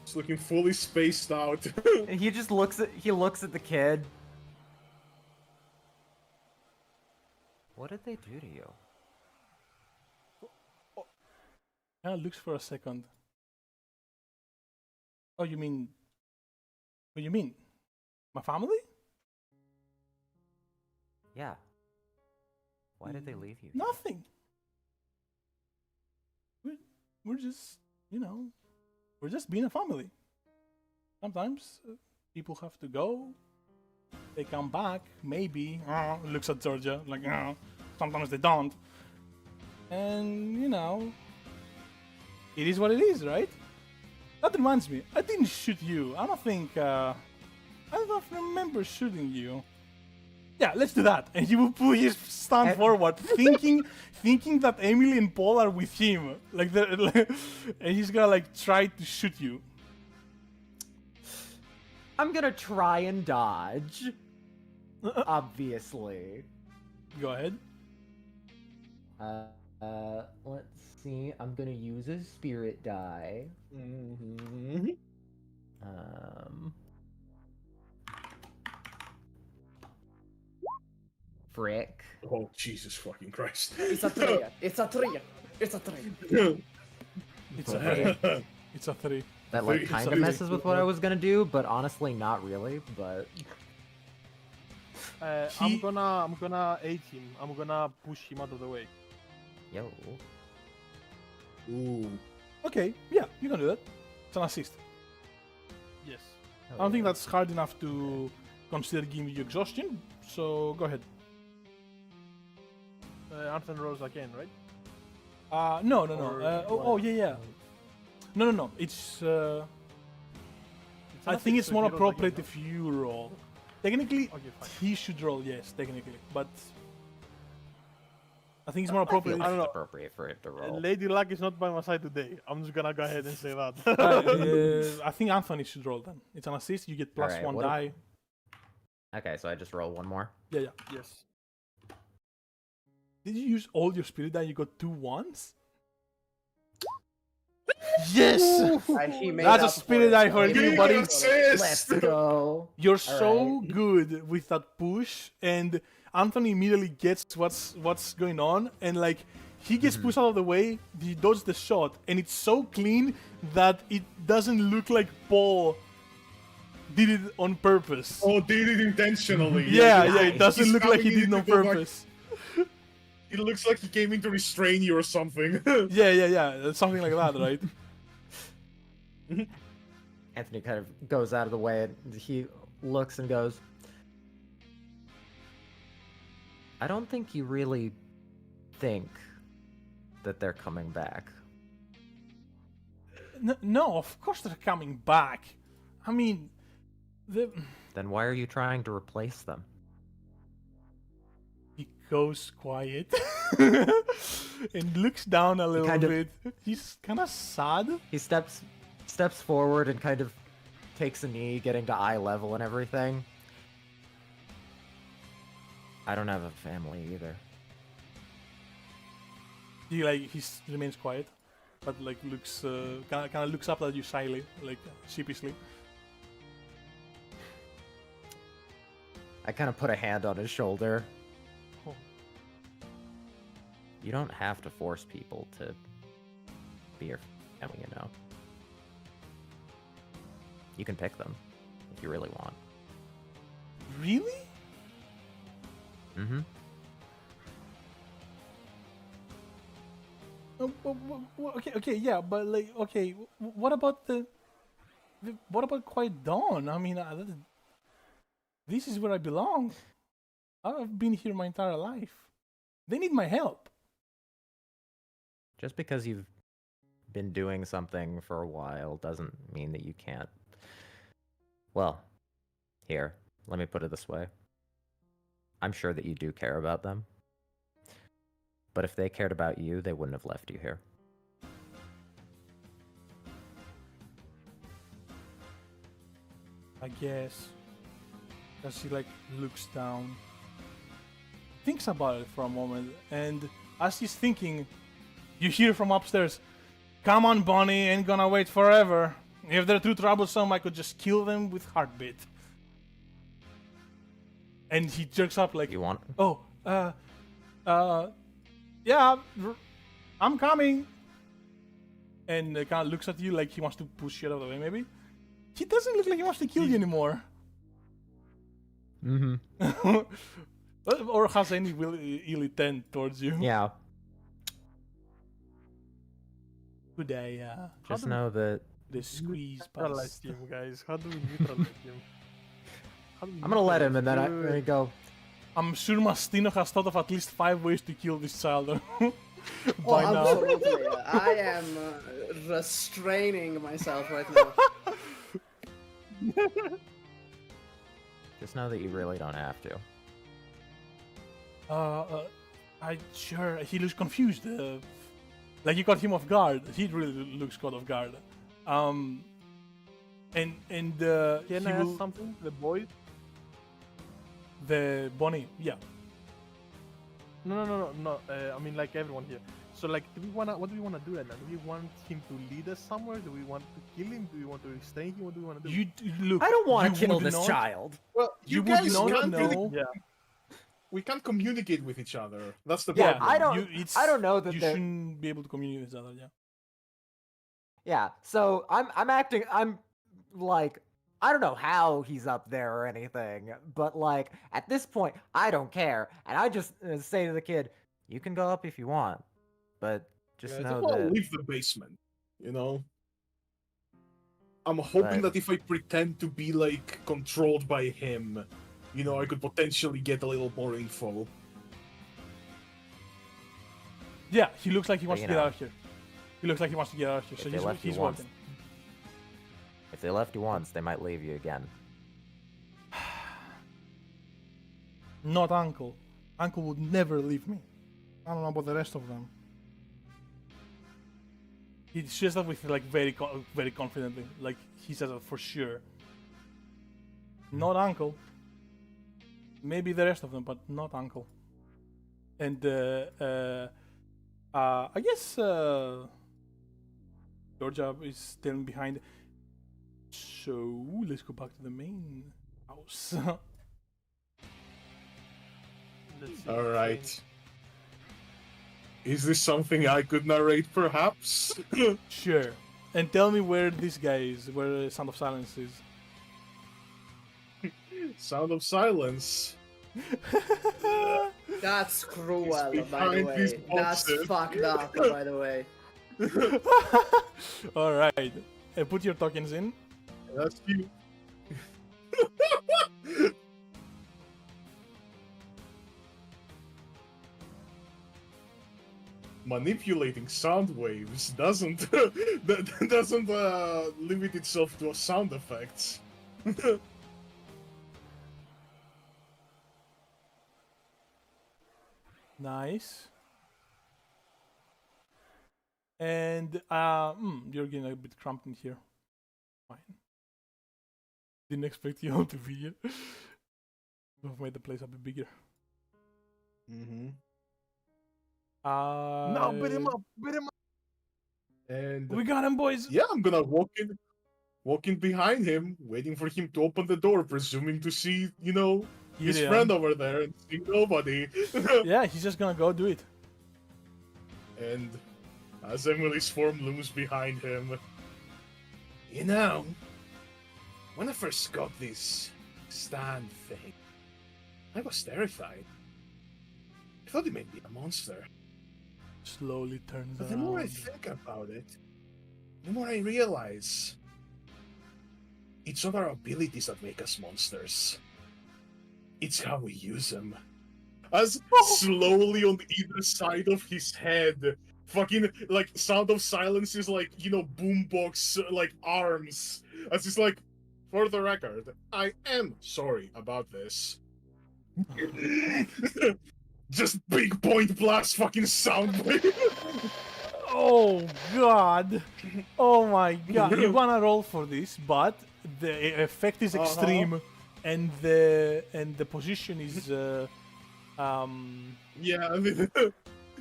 Speaker 3: It's looking fully spaced out.
Speaker 4: And he just looks at the kid. What did they do to you?
Speaker 2: Kind of looks for a second. Oh, you mean? What do you mean? My family?
Speaker 4: Yeah. Why did they leave you?
Speaker 2: Nothing. We're just, you know, we're just being a family. Sometimes people have to go. They come back, maybe. Looks at Georgia like, sometimes they don't. And, you know, it is what it is, right? That reminds me, I didn't shoot you. I don't remember shooting you. Yeah, let's do that. And he will pull his stand forward, thinking that Emily and Paul are with him. And he's gonna like try to shoot you.
Speaker 4: I'm gonna try and dodge. Obviously.
Speaker 2: Go ahead.
Speaker 4: Let's see. I'm gonna use a spirit die.
Speaker 3: Mhm.
Speaker 4: Frick.
Speaker 3: Oh, Jesus fucking Christ.
Speaker 1: It's a tree. It's a tree. It's a tree.
Speaker 2: It's a 3. It's a 3.
Speaker 4: That like
Speaker 3: Three.
Speaker 4: kind of
Speaker 3: Three.
Speaker 4: messes with what I was gonna do, but honestly not really. But
Speaker 5: I'm gonna aid him. I'm gonna push him out of the way.
Speaker 4: yo,
Speaker 3: Ooh.
Speaker 2: Okay, yeah, you can do that. It's an assist.
Speaker 5: Yes.
Speaker 2: I don't think that's hard enough to consider giving you exhaustion. So go ahead.
Speaker 5: Anthony rolls again, right?
Speaker 2: No.
Speaker 5: Or
Speaker 2: Yeah. No. It's. I think it's more appropriate if you roll. Technically,
Speaker 5: Okay, fine.
Speaker 2: he should roll. Yes, technically, but I think it's more
Speaker 4: I feel
Speaker 2: appropriate.
Speaker 4: like
Speaker 5: don't
Speaker 4: it's
Speaker 5: know.
Speaker 4: appropriate for him to roll.
Speaker 5: Lady Luck is not by my side today. I'm just gonna go ahead and say that.
Speaker 2: I think Anthony should roll then. It's an assist. You get plus
Speaker 4: Alright,
Speaker 2: one
Speaker 4: what
Speaker 2: die.
Speaker 4: Okay, so I just roll one more.
Speaker 2: Yeah.
Speaker 5: Yes.
Speaker 2: Did you use all your spirit die? You got 2 ones. Yes.
Speaker 1: And he made
Speaker 2: That's a
Speaker 1: up
Speaker 2: spirit
Speaker 1: for
Speaker 2: die
Speaker 1: it.
Speaker 2: for
Speaker 1: He
Speaker 2: you,
Speaker 1: made
Speaker 2: buddy.
Speaker 1: up for it.
Speaker 4: Let's go.
Speaker 2: You're so
Speaker 4: Alright.
Speaker 2: good with that push, and Anthony immediately gets what's going on, and like he gets pushed out of the way, he dodges the shot, and it's so clean that it doesn't look like Paul did it on purpose.
Speaker 3: Oh, did it intentionally.
Speaker 2: yeah,
Speaker 3: he-
Speaker 2: it doesn't
Speaker 3: he's
Speaker 2: look like he
Speaker 3: coming
Speaker 2: did it
Speaker 3: in
Speaker 2: on
Speaker 3: to go back.
Speaker 2: purpose.
Speaker 3: It looks like he came in to restrain you or something.
Speaker 2: Yeah, something like that, right?
Speaker 4: Anthony kind of goes out of the way and he looks and goes, I don't think you really think that they're coming back.
Speaker 2: No, of course they're coming back. I mean,
Speaker 4: Then why are you trying to replace them?
Speaker 2: he goes quiet and looks down a little
Speaker 4: kind of-
Speaker 2: bit. He's kind of sad.
Speaker 4: He steps forward and kind of takes a knee, getting to eye level and everything. I don't have a family either.
Speaker 2: He remains quiet, but like looks kind of looks up at you shyly, like sheepishly.
Speaker 4: I kind of put a hand on his shoulder. You don't have to force people to be your family, you know. You can pick them if you really want.
Speaker 2: Really?
Speaker 4: Mm-hmm.
Speaker 2: Okay, yeah, but like, okay, what about what about Quiet Dawn? I mean, this is where I belong. I've been here my entire life. They need my help.
Speaker 4: Just because you've been doing something for a while doesn't mean that you can't. Well, here, let me put it this way. I'm sure that you do care about them. But if they cared about you, they wouldn't have left you here.
Speaker 2: I guess. As he like looks down, thinks about it for a moment, and as he's thinking, you hear from upstairs, "Come on, Bonnie, ain't gonna wait forever. If they're too troublesome, I could just kill them with heartbeat." And he jerks up like,
Speaker 4: You want?
Speaker 2: "Oh, yeah, I'm coming." And kind of looks at you like he wants to push you out of the way, maybe. He doesn't look like he wants to kill you anymore.
Speaker 4: Mm-hmm.
Speaker 2: Or has any ill intent towards you.
Speaker 4: Yeah.
Speaker 2: Could I, how
Speaker 4: Just
Speaker 2: do
Speaker 4: know that
Speaker 2: the squeeze
Speaker 5: Neutralize
Speaker 2: past?
Speaker 5: him, guys. How do we neutralize him? How do we
Speaker 4: I'm gonna let him, and then
Speaker 5: neutralize
Speaker 4: I go.
Speaker 2: I'm sure Mastino has thought of at least 5 ways to kill this child
Speaker 1: Oh,
Speaker 2: by now.
Speaker 1: absolutely. I am restraining myself right now.
Speaker 4: Just know that you really don't have to.
Speaker 2: He looks confused. Like you caught him off guard. He really looks caught off guard. And
Speaker 5: Can
Speaker 2: he
Speaker 5: I ask
Speaker 2: will,
Speaker 5: something? The boys?
Speaker 2: the Bonnie, yeah.
Speaker 5: No. I mean, like everyone here. So, like, what do we wanna do right now? Do we want him to lead us somewhere? Do we want to kill him? Do we want to restrain him? What do we want to do?
Speaker 2: Look.
Speaker 4: I don't want
Speaker 2: you
Speaker 4: to kill
Speaker 2: would
Speaker 4: this
Speaker 2: not-
Speaker 4: child.
Speaker 3: Well,
Speaker 2: You would
Speaker 3: guys
Speaker 2: not
Speaker 3: can't really-
Speaker 2: know.
Speaker 5: Yeah.
Speaker 3: we can't communicate with each other. That's the
Speaker 2: Yeah,
Speaker 3: problem.
Speaker 4: I don't know that
Speaker 2: you
Speaker 4: they're-
Speaker 2: shouldn't be able to communicate with each other. Yeah.
Speaker 4: Yeah. So I'm acting. I'm like. I don't know how he's up there or anything, but like at this point, I don't care, and I just say to the kid, "You can go up if you want, but just
Speaker 3: Yeah,
Speaker 4: know
Speaker 3: just
Speaker 4: that."
Speaker 3: leave the basement. You know. I'm hoping
Speaker 4: But-
Speaker 3: that if I pretend to be like controlled by him, you know, I could potentially get a little more info.
Speaker 2: Yeah, he looks like he wants
Speaker 4: you
Speaker 2: to get
Speaker 4: know.
Speaker 2: out of here. He looks like he wants to get out of here,
Speaker 4: If
Speaker 2: so
Speaker 4: they left you
Speaker 2: he's
Speaker 4: once.
Speaker 2: walking.
Speaker 4: If they left you once, they might leave you again.
Speaker 2: Not Uncle. Uncle would never leave me. I don't know about the rest of them. He says that with like very confidently, like he says that for sure. Not Uncle. Maybe the rest of them, but not Uncle. And I guess Georgia is staying behind. So let's go back to the main house.
Speaker 5: Let's see.
Speaker 3: All right. Is this something I could narrate, perhaps?
Speaker 2: Sure. And tell me where this guy is, where Sound of Silence is.
Speaker 3: Sound of Silence.
Speaker 1: That's cruel, by the
Speaker 3: behind these
Speaker 1: way. That's
Speaker 3: boxes.
Speaker 1: fucked up, by the way.
Speaker 2: Alright. Put your tokens in.
Speaker 3: That's you. Manipulating sound waves doesn't doesn't limit itself to sound effects.
Speaker 2: Nice. And you're getting a bit cramped in here. Fine. Didn't expect you all to be here. We've made the place a bit bigger.
Speaker 3: Mm-hmm.
Speaker 5: No, beat him up! Beat him up!
Speaker 3: And
Speaker 2: We got him, boys.
Speaker 3: yeah, I'm gonna walk in behind him, waiting for him to open the door, presuming to see, you know, his
Speaker 2: Gideon.
Speaker 3: friend over there, and see nobody.
Speaker 2: Yeah, he's just gonna go do it.
Speaker 3: And as Emily's form looms behind him, you know, when I first got this stand thing, I was terrified. I thought it might be a monster.
Speaker 2: Slowly turns
Speaker 3: But the more I
Speaker 2: around.
Speaker 3: think about it, the more I realize it's not our abilities that make us monsters. It's how we use them. As slowly on either side of his head, fucking like Sound of Silence is like, you know, boombox like arms. As it's like, for the record, I am sorry about this. Just big point blast fucking sound wave.
Speaker 2: Oh god! Oh my god! You wanna roll for this, but the effect is extreme, and the position is
Speaker 3: Yeah, I mean,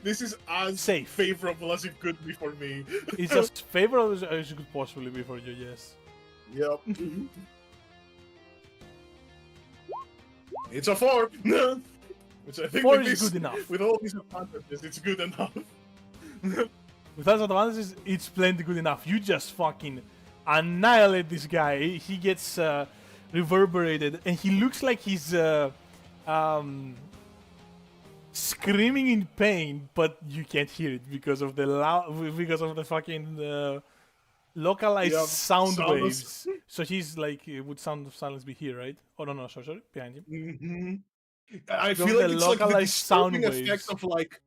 Speaker 3: this is as
Speaker 2: Safe.
Speaker 3: favorable as it could be for me.
Speaker 2: it's as favorable as it could possibly be for you. Yes.
Speaker 3: Yep. It's a 4. Which I think
Speaker 2: 4
Speaker 3: with
Speaker 2: is
Speaker 3: this-
Speaker 2: good enough.
Speaker 3: With all these advantages, it's good enough.
Speaker 2: With those advantages, it's plenty good enough. You just fucking annihilate this guy. He gets reverberated, and he looks like he's screaming in pain, but you can't hear it because of the fucking localized
Speaker 3: Yeah,
Speaker 2: sound
Speaker 3: sound of-
Speaker 2: waves. So he's like, would Sound of Silence be here, right? Oh no, sorry, behind him.
Speaker 3: Mhm. I
Speaker 2: From
Speaker 3: feel
Speaker 2: the
Speaker 3: like it's like the
Speaker 2: localized sound
Speaker 3: disturbing effect
Speaker 2: waves.
Speaker 3: of like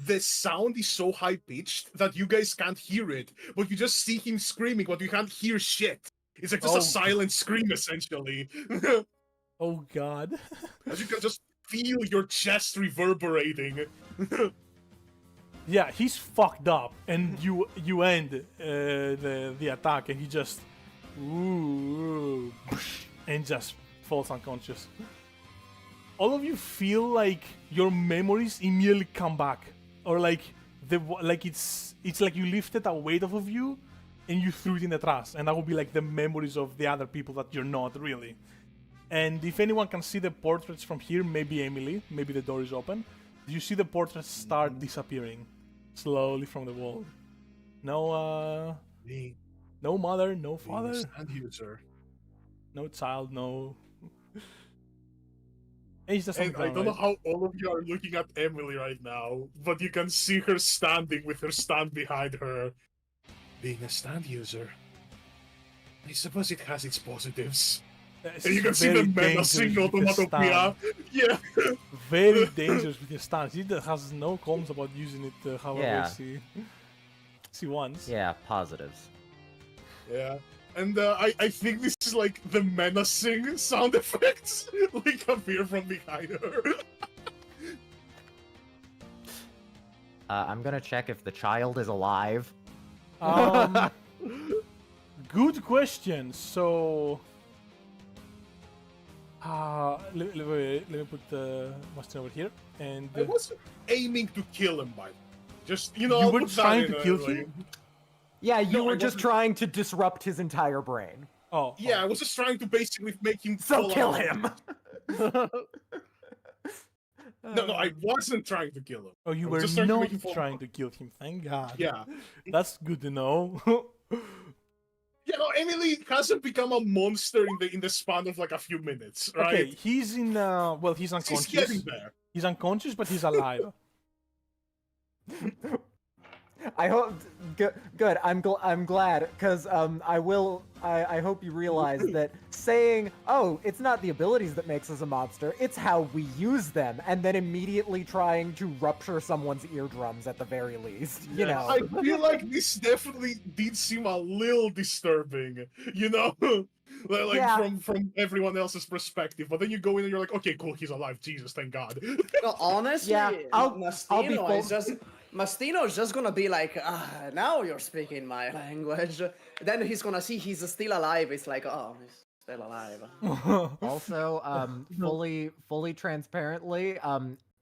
Speaker 3: the sound is so high pitched that you guys can't hear it, but you just see him screaming, but you can't hear shit. It's like just
Speaker 2: Oh.
Speaker 3: a silent scream essentially.
Speaker 2: Oh god.
Speaker 3: As you can just feel your chest reverberating.
Speaker 2: Yeah, he's fucked up, and you end the attack, and he just and just falls unconscious. All of you feel like your memories immediately come back, or like it's like you lifted a weight off of you, and you threw it in the trash, and that would be like the memories of the other people that you're not really. And if anyone can see the portraits from here, maybe Emily, maybe the door is open. You see the portraits start disappearing slowly from the wall. No,
Speaker 3: Being
Speaker 2: no mother, no
Speaker 3: a
Speaker 2: father,
Speaker 3: stand user.
Speaker 2: no child, no. And he's just on
Speaker 3: And
Speaker 2: the
Speaker 3: I
Speaker 2: ground,
Speaker 3: don't know
Speaker 2: right?
Speaker 3: how all of you are looking at Emily right now, but you can see her standing with her stand behind her. Being a stand user, I suppose it has its positives.
Speaker 2: It's
Speaker 3: And you can see the
Speaker 2: very
Speaker 3: menacing
Speaker 2: dangerous with the
Speaker 3: onomatopoeia. Yeah.
Speaker 2: Very dangerous with his stance. He has no qualms about using it however
Speaker 4: Yeah.
Speaker 2: she wants.
Speaker 4: Yeah, positives.
Speaker 3: Yeah. And I think this is like the menacing sound effects like appear from behind her.
Speaker 4: I'm gonna check if the child is alive.
Speaker 2: Good question. So, let me put Mastino over here. And
Speaker 3: I wasn't aiming to kill him, by the way. Just, you know,
Speaker 2: you
Speaker 3: I'll
Speaker 2: were
Speaker 3: put that
Speaker 2: trying
Speaker 3: in,
Speaker 2: to kill
Speaker 3: like-
Speaker 2: him.
Speaker 4: Yeah, you
Speaker 3: No,
Speaker 4: were
Speaker 3: I
Speaker 4: just
Speaker 3: wasn't-
Speaker 4: trying to disrupt his entire brain.
Speaker 2: Oh,
Speaker 3: Yeah, I was just trying to basically make him
Speaker 4: So
Speaker 3: fall
Speaker 4: kill
Speaker 3: out.
Speaker 4: him.
Speaker 3: No, I wasn't trying to kill him.
Speaker 2: Oh, you
Speaker 3: I was
Speaker 2: were
Speaker 3: just trying to
Speaker 2: not
Speaker 3: make him fall
Speaker 2: trying
Speaker 3: out.
Speaker 2: to kill him. Thank God.
Speaker 3: Yeah.
Speaker 2: That's good to know.
Speaker 3: You know, Emily hasn't become a monster in the span of like a few minutes, right?
Speaker 2: Okay, he's in. Well, he's
Speaker 3: She's
Speaker 2: unconscious.
Speaker 3: getting there.
Speaker 2: He's unconscious, but he's alive.
Speaker 4: I hope good. I'm glad because I hope you realize that saying it's not the abilities that makes us a monster, it's how we use them, and then immediately trying to rupture someone's eardrums at the very least. You know.
Speaker 3: I feel like this definitely did seem a little disturbing, you know? Like
Speaker 4: Yeah.
Speaker 3: from everyone else's perspective. But then you go in and you're like, okay, cool, he's alive. Jesus, thank God.
Speaker 1: No, honestly,
Speaker 4: Yeah, I'll be
Speaker 1: Mastino is
Speaker 4: full-
Speaker 1: just Mastino is just gonna be like, now you're speaking my language. Then he's gonna see he's still alive. It's like, oh, he's still alive.
Speaker 4: Also, fully transparently,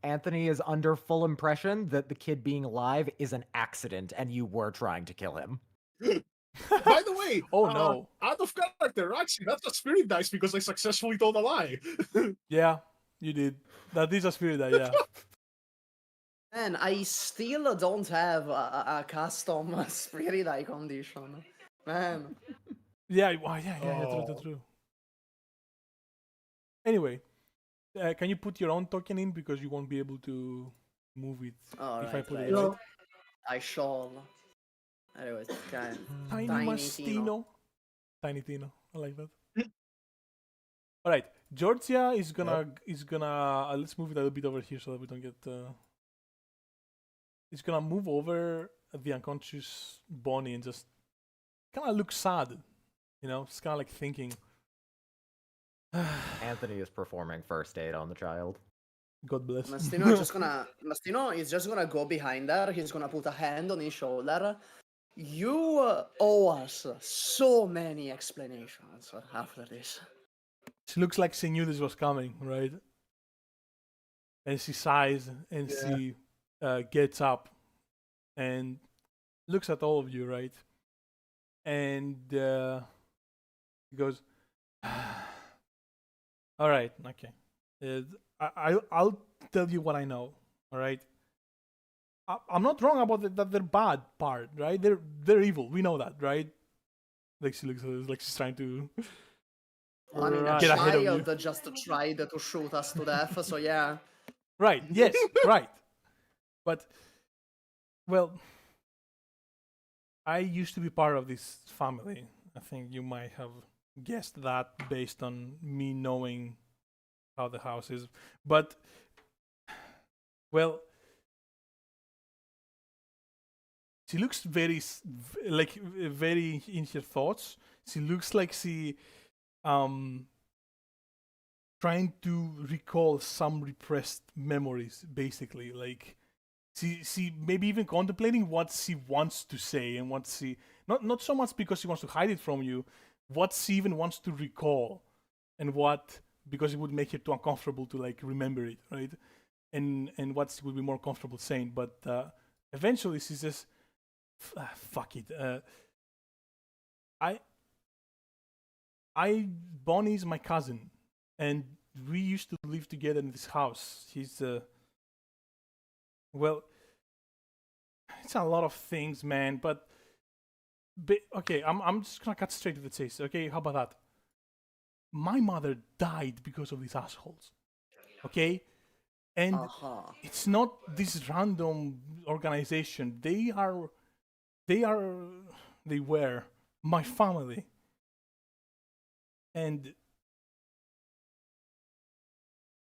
Speaker 4: Anthony is under full impression that the kid being alive is an accident, and you were trying to kill him.
Speaker 3: By the way,
Speaker 2: Oh, no.
Speaker 3: Out of character, Raxi, that's a spirit dice because I successfully told a lie.
Speaker 2: Yeah, you did. That is a spirit die, yeah.
Speaker 1: Man, I still don't have a custom spirit eye condition. Man.
Speaker 2: Yeah, true,
Speaker 3: Oh.
Speaker 2: true. Anyway, can you put your own token in because you won't be able to move it if I
Speaker 1: Alright,
Speaker 2: put
Speaker 1: right.
Speaker 2: it right?
Speaker 1: I shall. Anyways, kind
Speaker 2: Tiny
Speaker 1: Tiny
Speaker 2: Mastino. Tiny Tino. I like that. All right, Georgia is gonna let's move it a little bit over here so that we don't get. It's gonna move over the unconscious Bonnie and just kind of look sad, you know, just kind of like thinking.
Speaker 4: Anthony is performing first aid on the child.
Speaker 2: God bless.
Speaker 1: Mastino is just gonna go behind her. He's gonna put a hand on his shoulder. You owe us so many explanations after this.
Speaker 2: She looks like she knew this was coming, right? And she sighs and she gets up and looks at all of you, right? And he goes, "All right, okay. I'll tell you what I know. All right. I'm not wrong about that. They're bad part, right? They're evil. We know that, right? Like she looks like she's trying to."
Speaker 1: I mean, a
Speaker 2: Get ahead of you.
Speaker 1: child just tried to shoot us to death, so yeah.
Speaker 2: Right. Yes. Right. But, well, I used to be part of this family. I think you might have guessed that based on me knowing how the house is. But, well, she looks very in her thoughts. She looks like she trying to recall some repressed memories, basically. Like she maybe even contemplating what she wants to say and what she not so much because she wants to hide it from you, what she even wants to recall, and what because it would make her too uncomfortable to like remember it, right? And what she would be more comfortable saying. But eventually she says, "Fuck it. Bonnie's my cousin, and we used to live together in this house. He's well, it's a lot of things, man. But okay, I'm just gonna cut straight to the chase. Okay, how about that? My mother died because of these assholes. Okay, and it's not this random organization. They were my family. And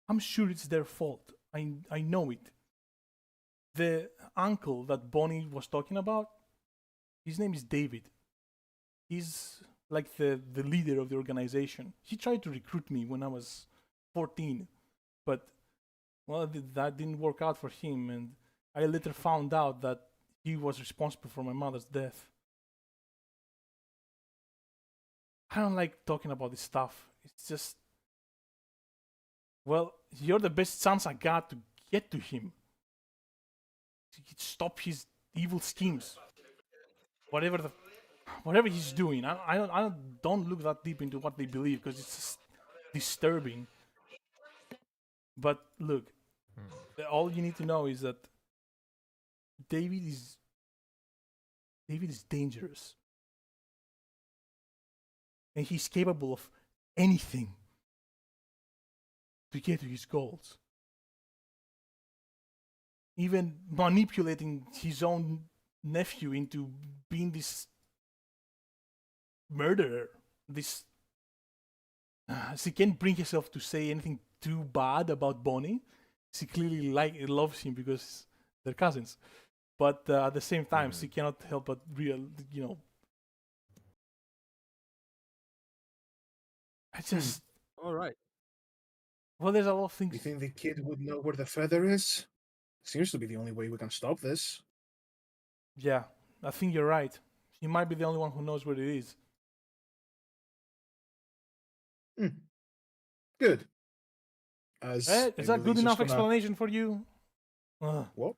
Speaker 2: I'm sure it's their fault. I know it. The uncle that Bonnie was talking about, his name is David. He's like the leader of the organization. He tried to recruit me when I was 14, but well, that didn't work out for him, and I later found out that he was responsible for my mother's death. I don't like talking about this stuff. It's just, well, you're the best chance I got to get to him. To stop his evil schemes. Whatever he's doing. I don't look that deep into what they believe because it's just disturbing. But look, all you need to know is that David is dangerous. And he's capable of anything to get to his goals. Even manipulating his own nephew into being this murderer. This she can't bring herself to say anything too bad about Bonnie. She clearly loves him because they're cousins. But at the same time, she cannot help but I just...
Speaker 5: All right.
Speaker 2: Well, there's a lot of things.
Speaker 3: You think the kid would know where the feather is? Seems to be the only way we can stop this.
Speaker 2: Yeah, I think you're right. He might be the only one who knows where it is.
Speaker 3: Good. As
Speaker 2: Is that good
Speaker 3: Emily's
Speaker 2: enough
Speaker 3: just gonna
Speaker 2: explanation for you?
Speaker 3: walk?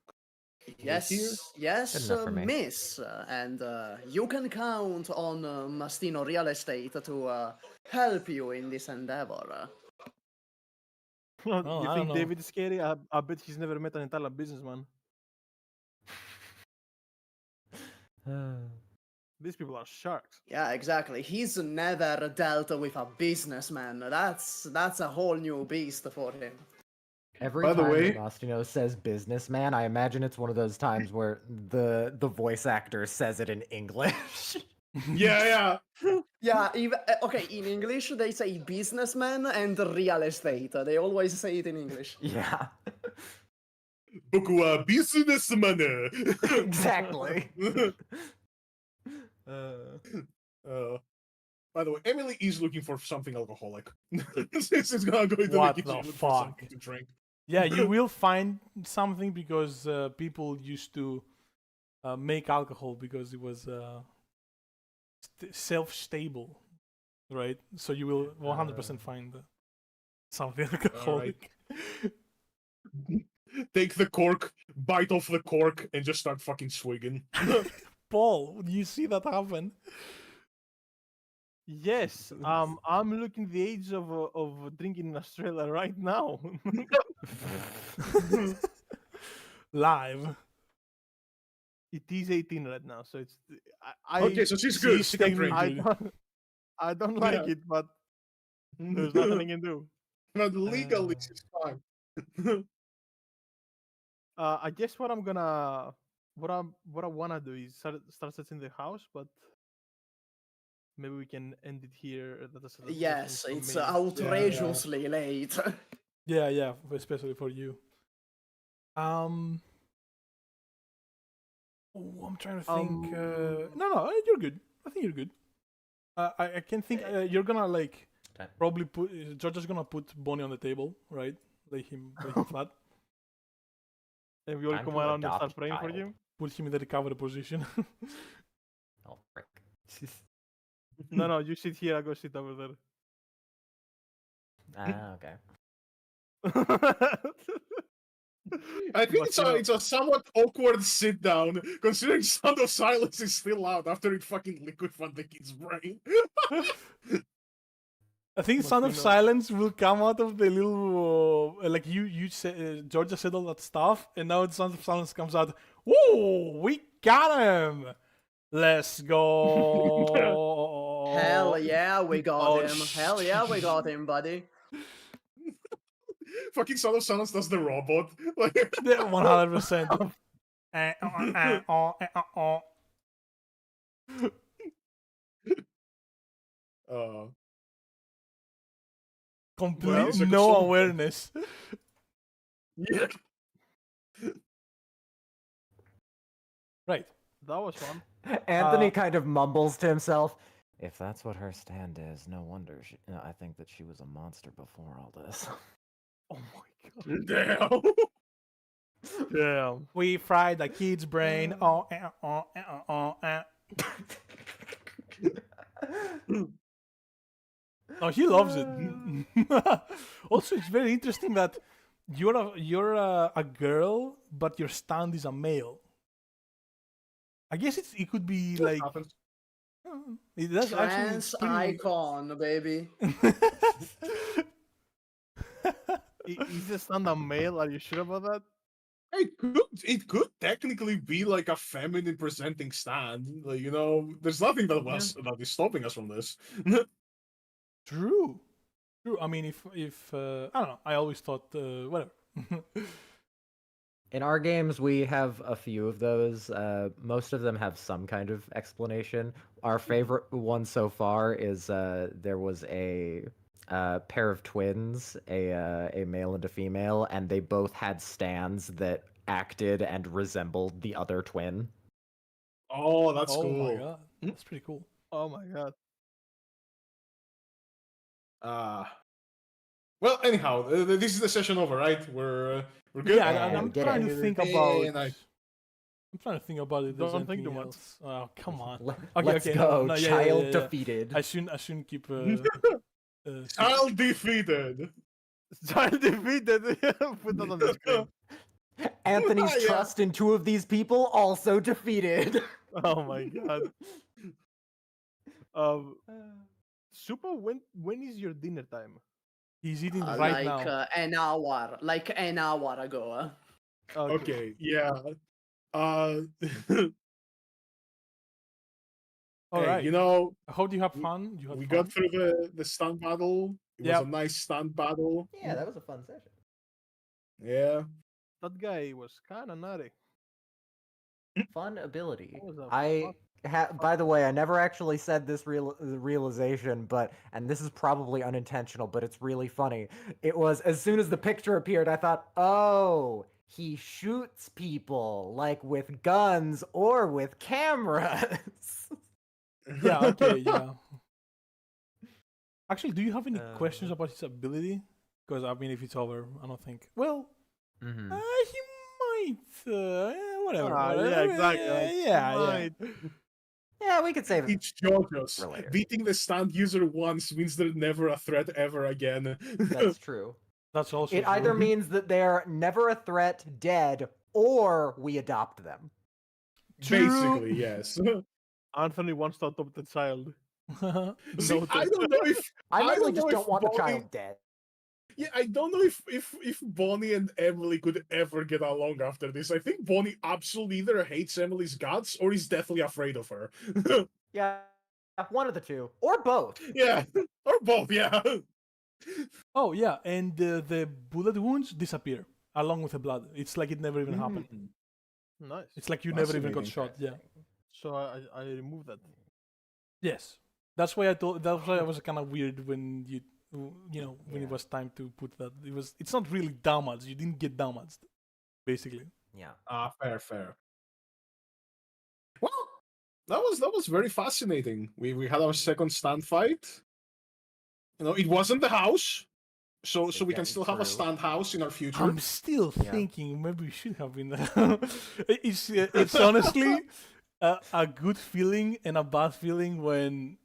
Speaker 1: Yes,
Speaker 3: here?
Speaker 1: yes,
Speaker 4: Good enough for me.
Speaker 1: miss. And you can count on Mastino Real Estate to help you in this endeavor.
Speaker 2: Oh,
Speaker 5: You
Speaker 2: I don't
Speaker 5: think
Speaker 2: know.
Speaker 5: David is scary? I bet he's never met an Italian businessman. These people are sharks.
Speaker 1: Yeah, exactly. He's never dealt with a businessman. That's a whole new beast for him.
Speaker 4: Every
Speaker 3: By the
Speaker 4: time
Speaker 3: way-
Speaker 4: that Mastino says businessman, I imagine it's one of those times where the voice actor says it in English.
Speaker 3: Yeah.
Speaker 1: Yeah, okay, in English they say businessman and real estate. They always say it in English.
Speaker 4: Yeah,
Speaker 3: Boku businessman.
Speaker 4: exactly.
Speaker 3: By the way, Emily is looking for something alcoholic. This is gonna go into
Speaker 2: What
Speaker 3: the kitchen
Speaker 2: the
Speaker 3: look for
Speaker 2: fuck?
Speaker 3: something to drink.
Speaker 2: Yeah, you will find something because people used to make alcohol because it was self-stable, right? So you will 100% find something alcoholic.
Speaker 3: Take the cork, bite off the cork, and just start fucking swigging.
Speaker 2: Paul, do you see that happen?
Speaker 5: Yes, I'm looking the age of drinking in Australia right now.
Speaker 2: Live.
Speaker 5: It is 18 right now, so it's
Speaker 3: Okay, so she's good.
Speaker 2: She's
Speaker 3: She can drink.
Speaker 2: technically-
Speaker 5: I don't like
Speaker 3: Yeah.
Speaker 5: it, but there's nothing I can do.
Speaker 3: But legally, she's fine.
Speaker 5: I guess what I wanna do is start setting the house, but maybe we can end it here.
Speaker 1: Yes, it's
Speaker 5: amazing.
Speaker 1: outrageously late.
Speaker 2: Yeah, especially for you. I'm trying to think. No, you're good. I think you're good. I can think you're gonna like
Speaker 4: Okay.
Speaker 2: probably put Georgia's gonna put Bonnie on the table, right? Lay him flat.
Speaker 5: And we all
Speaker 4: Time
Speaker 5: come
Speaker 4: to
Speaker 5: around and
Speaker 4: adopt
Speaker 5: start
Speaker 4: a
Speaker 5: praying for
Speaker 4: child.
Speaker 5: you.
Speaker 2: Put him in the recovery position.
Speaker 4: Oh, frick.
Speaker 5: No, you sit here. I go sit over there.
Speaker 4: Okay.
Speaker 3: I think
Speaker 5: But, you know-
Speaker 3: it's a somewhat awkward sit down, considering Sound of Silence is still out after it fucking liquefied the kid's brain.
Speaker 2: I think Sound of
Speaker 5: Mastino.
Speaker 2: Silence will come out of the little like you said. Georgia said all that stuff, and now the Sound of Silence comes out. Woo! We got him. Let's go.
Speaker 1: Hell yeah, we got
Speaker 2: Oh,
Speaker 1: him. Hell yeah, we got him, buddy.
Speaker 3: Fucking Sound of Silence does the robot. Like,
Speaker 2: 100%. complete
Speaker 3: it's like a
Speaker 2: no
Speaker 3: song.
Speaker 2: awareness.
Speaker 3: Yeah.
Speaker 2: Right.
Speaker 5: That was fun.
Speaker 4: Anthony kind of mumbles to himself. If that's what her stand is, no wonder I think that she was a monster before all this.
Speaker 5: Oh my god.
Speaker 3: Damn.
Speaker 5: Damn.
Speaker 2: We fried the kid's brain. Oh, Oh, he loves it. Also, it's very interesting that you're a girl, but your stand is a male. I guess it could be
Speaker 3: That
Speaker 2: like
Speaker 3: happens.
Speaker 2: that's
Speaker 1: Trans
Speaker 2: actually pretty...
Speaker 1: icon, baby.
Speaker 5: Is this stand a male? Are you sure about that?
Speaker 3: It could technically be like a feminine presenting stand. Like, there's nothing that is stopping us from this.
Speaker 2: True. I mean, if I don't know, I always thought whatever.
Speaker 4: In our games, we have a few of those. Most of them have some kind of explanation. Our favorite one so far is there was a pair of twins, a male and a female, and they both had stands that acted and resembled the other twin.
Speaker 3: Oh, that's
Speaker 2: Oh
Speaker 3: cool.
Speaker 2: my god, that's pretty cool.
Speaker 5: Oh my god.
Speaker 3: Well, anyhow, this is the session over, right? We're good.
Speaker 2: Yeah,
Speaker 4: Yeah,
Speaker 2: I'm
Speaker 4: we did
Speaker 2: trying
Speaker 4: it.
Speaker 2: to think
Speaker 3: Yeah,
Speaker 2: about.
Speaker 3: nice.
Speaker 2: I'm trying to think about it. There's
Speaker 5: Don't think
Speaker 2: anything
Speaker 5: too much.
Speaker 2: else. Oh, come on.
Speaker 4: Let's
Speaker 2: Okay,
Speaker 4: go.
Speaker 2: no, yeah,
Speaker 4: Child
Speaker 2: yeah.
Speaker 4: defeated.
Speaker 2: I shouldn't keep.
Speaker 3: Child defeated.
Speaker 5: Child defeated. Put that on the screen.
Speaker 4: Anthony's
Speaker 3: Yeah.
Speaker 4: trust in two of these people also defeated.
Speaker 5: Oh my god. Super, when is your dinner time?
Speaker 2: He's eating right
Speaker 1: like
Speaker 2: now.
Speaker 1: an hour ago.
Speaker 3: Okay, yeah.
Speaker 2: All
Speaker 3: Hey,
Speaker 2: right.
Speaker 3: you know,
Speaker 2: I hope you have fun. You had
Speaker 3: we
Speaker 2: fun.
Speaker 3: got through the stunt battle. It
Speaker 2: Yep.
Speaker 3: was a nice stunt battle.
Speaker 4: Yeah, that was a fun session.
Speaker 3: Yeah.
Speaker 5: That guy was kind of nutty.
Speaker 4: Fun ability.
Speaker 5: That was a
Speaker 4: By the way, I never actually said this realization, and this is probably unintentional, but it's really funny. It was as soon as the picture appeared, I thought, oh, he shoots people like with guns or with cameras.
Speaker 2: Yeah. Okay. Yeah. Actually, do you have any questions
Speaker 4: Uh,
Speaker 2: about his ability? Because I mean, if it's over, I don't think. Well,
Speaker 4: Mhm.
Speaker 2: he might. Whatever.
Speaker 5: Ah,
Speaker 2: whatever.
Speaker 5: yeah, exactly. Like,
Speaker 2: yeah.
Speaker 5: might.
Speaker 4: Yeah, we could save it.
Speaker 3: It's JoJo's.
Speaker 4: For later.
Speaker 3: Beating the stunt user once means they're never a threat ever again.
Speaker 4: That's true.
Speaker 2: That's also.
Speaker 4: It either
Speaker 2: true.
Speaker 4: means that they're never a threat, dead, or we adopt them.
Speaker 3: Basically, yes.
Speaker 5: Anthony wants to adopt a child.
Speaker 3: See,
Speaker 5: Noted.
Speaker 3: I don't know if
Speaker 4: I
Speaker 3: I
Speaker 4: really
Speaker 3: don't
Speaker 4: just
Speaker 3: know
Speaker 4: don't
Speaker 3: if
Speaker 4: want the
Speaker 3: Bonnie-
Speaker 4: child dead.
Speaker 3: Yeah, I don't know if Bonnie and Emily could ever get along after this. I think Bonnie absolutely either hates Emily's guts or is deathly afraid of her.
Speaker 4: Yeah, one of the two, or both.
Speaker 3: Yeah, or both. Yeah.
Speaker 2: Oh yeah, and the bullet wounds disappear along with the blood. It's like it never even happened.
Speaker 5: Nice.
Speaker 2: It's like you never even got
Speaker 3: Fascinating.
Speaker 2: shot. Yeah.
Speaker 5: So I removed that.
Speaker 2: Yes. That's why I thought. That's why I was kind of weird when when it was time to put that. It's not really damaged. You didn't get damaged, basically.
Speaker 4: Yeah.
Speaker 3: Fair. Well, that was very fascinating. We had our second stand fight. It wasn't the house, so we can
Speaker 4: getting
Speaker 3: still have a
Speaker 4: through.
Speaker 3: stand house in our future.
Speaker 2: I'm still
Speaker 4: Yeah.
Speaker 2: thinking maybe we should have been there. It's honestly a good feeling and a bad feeling when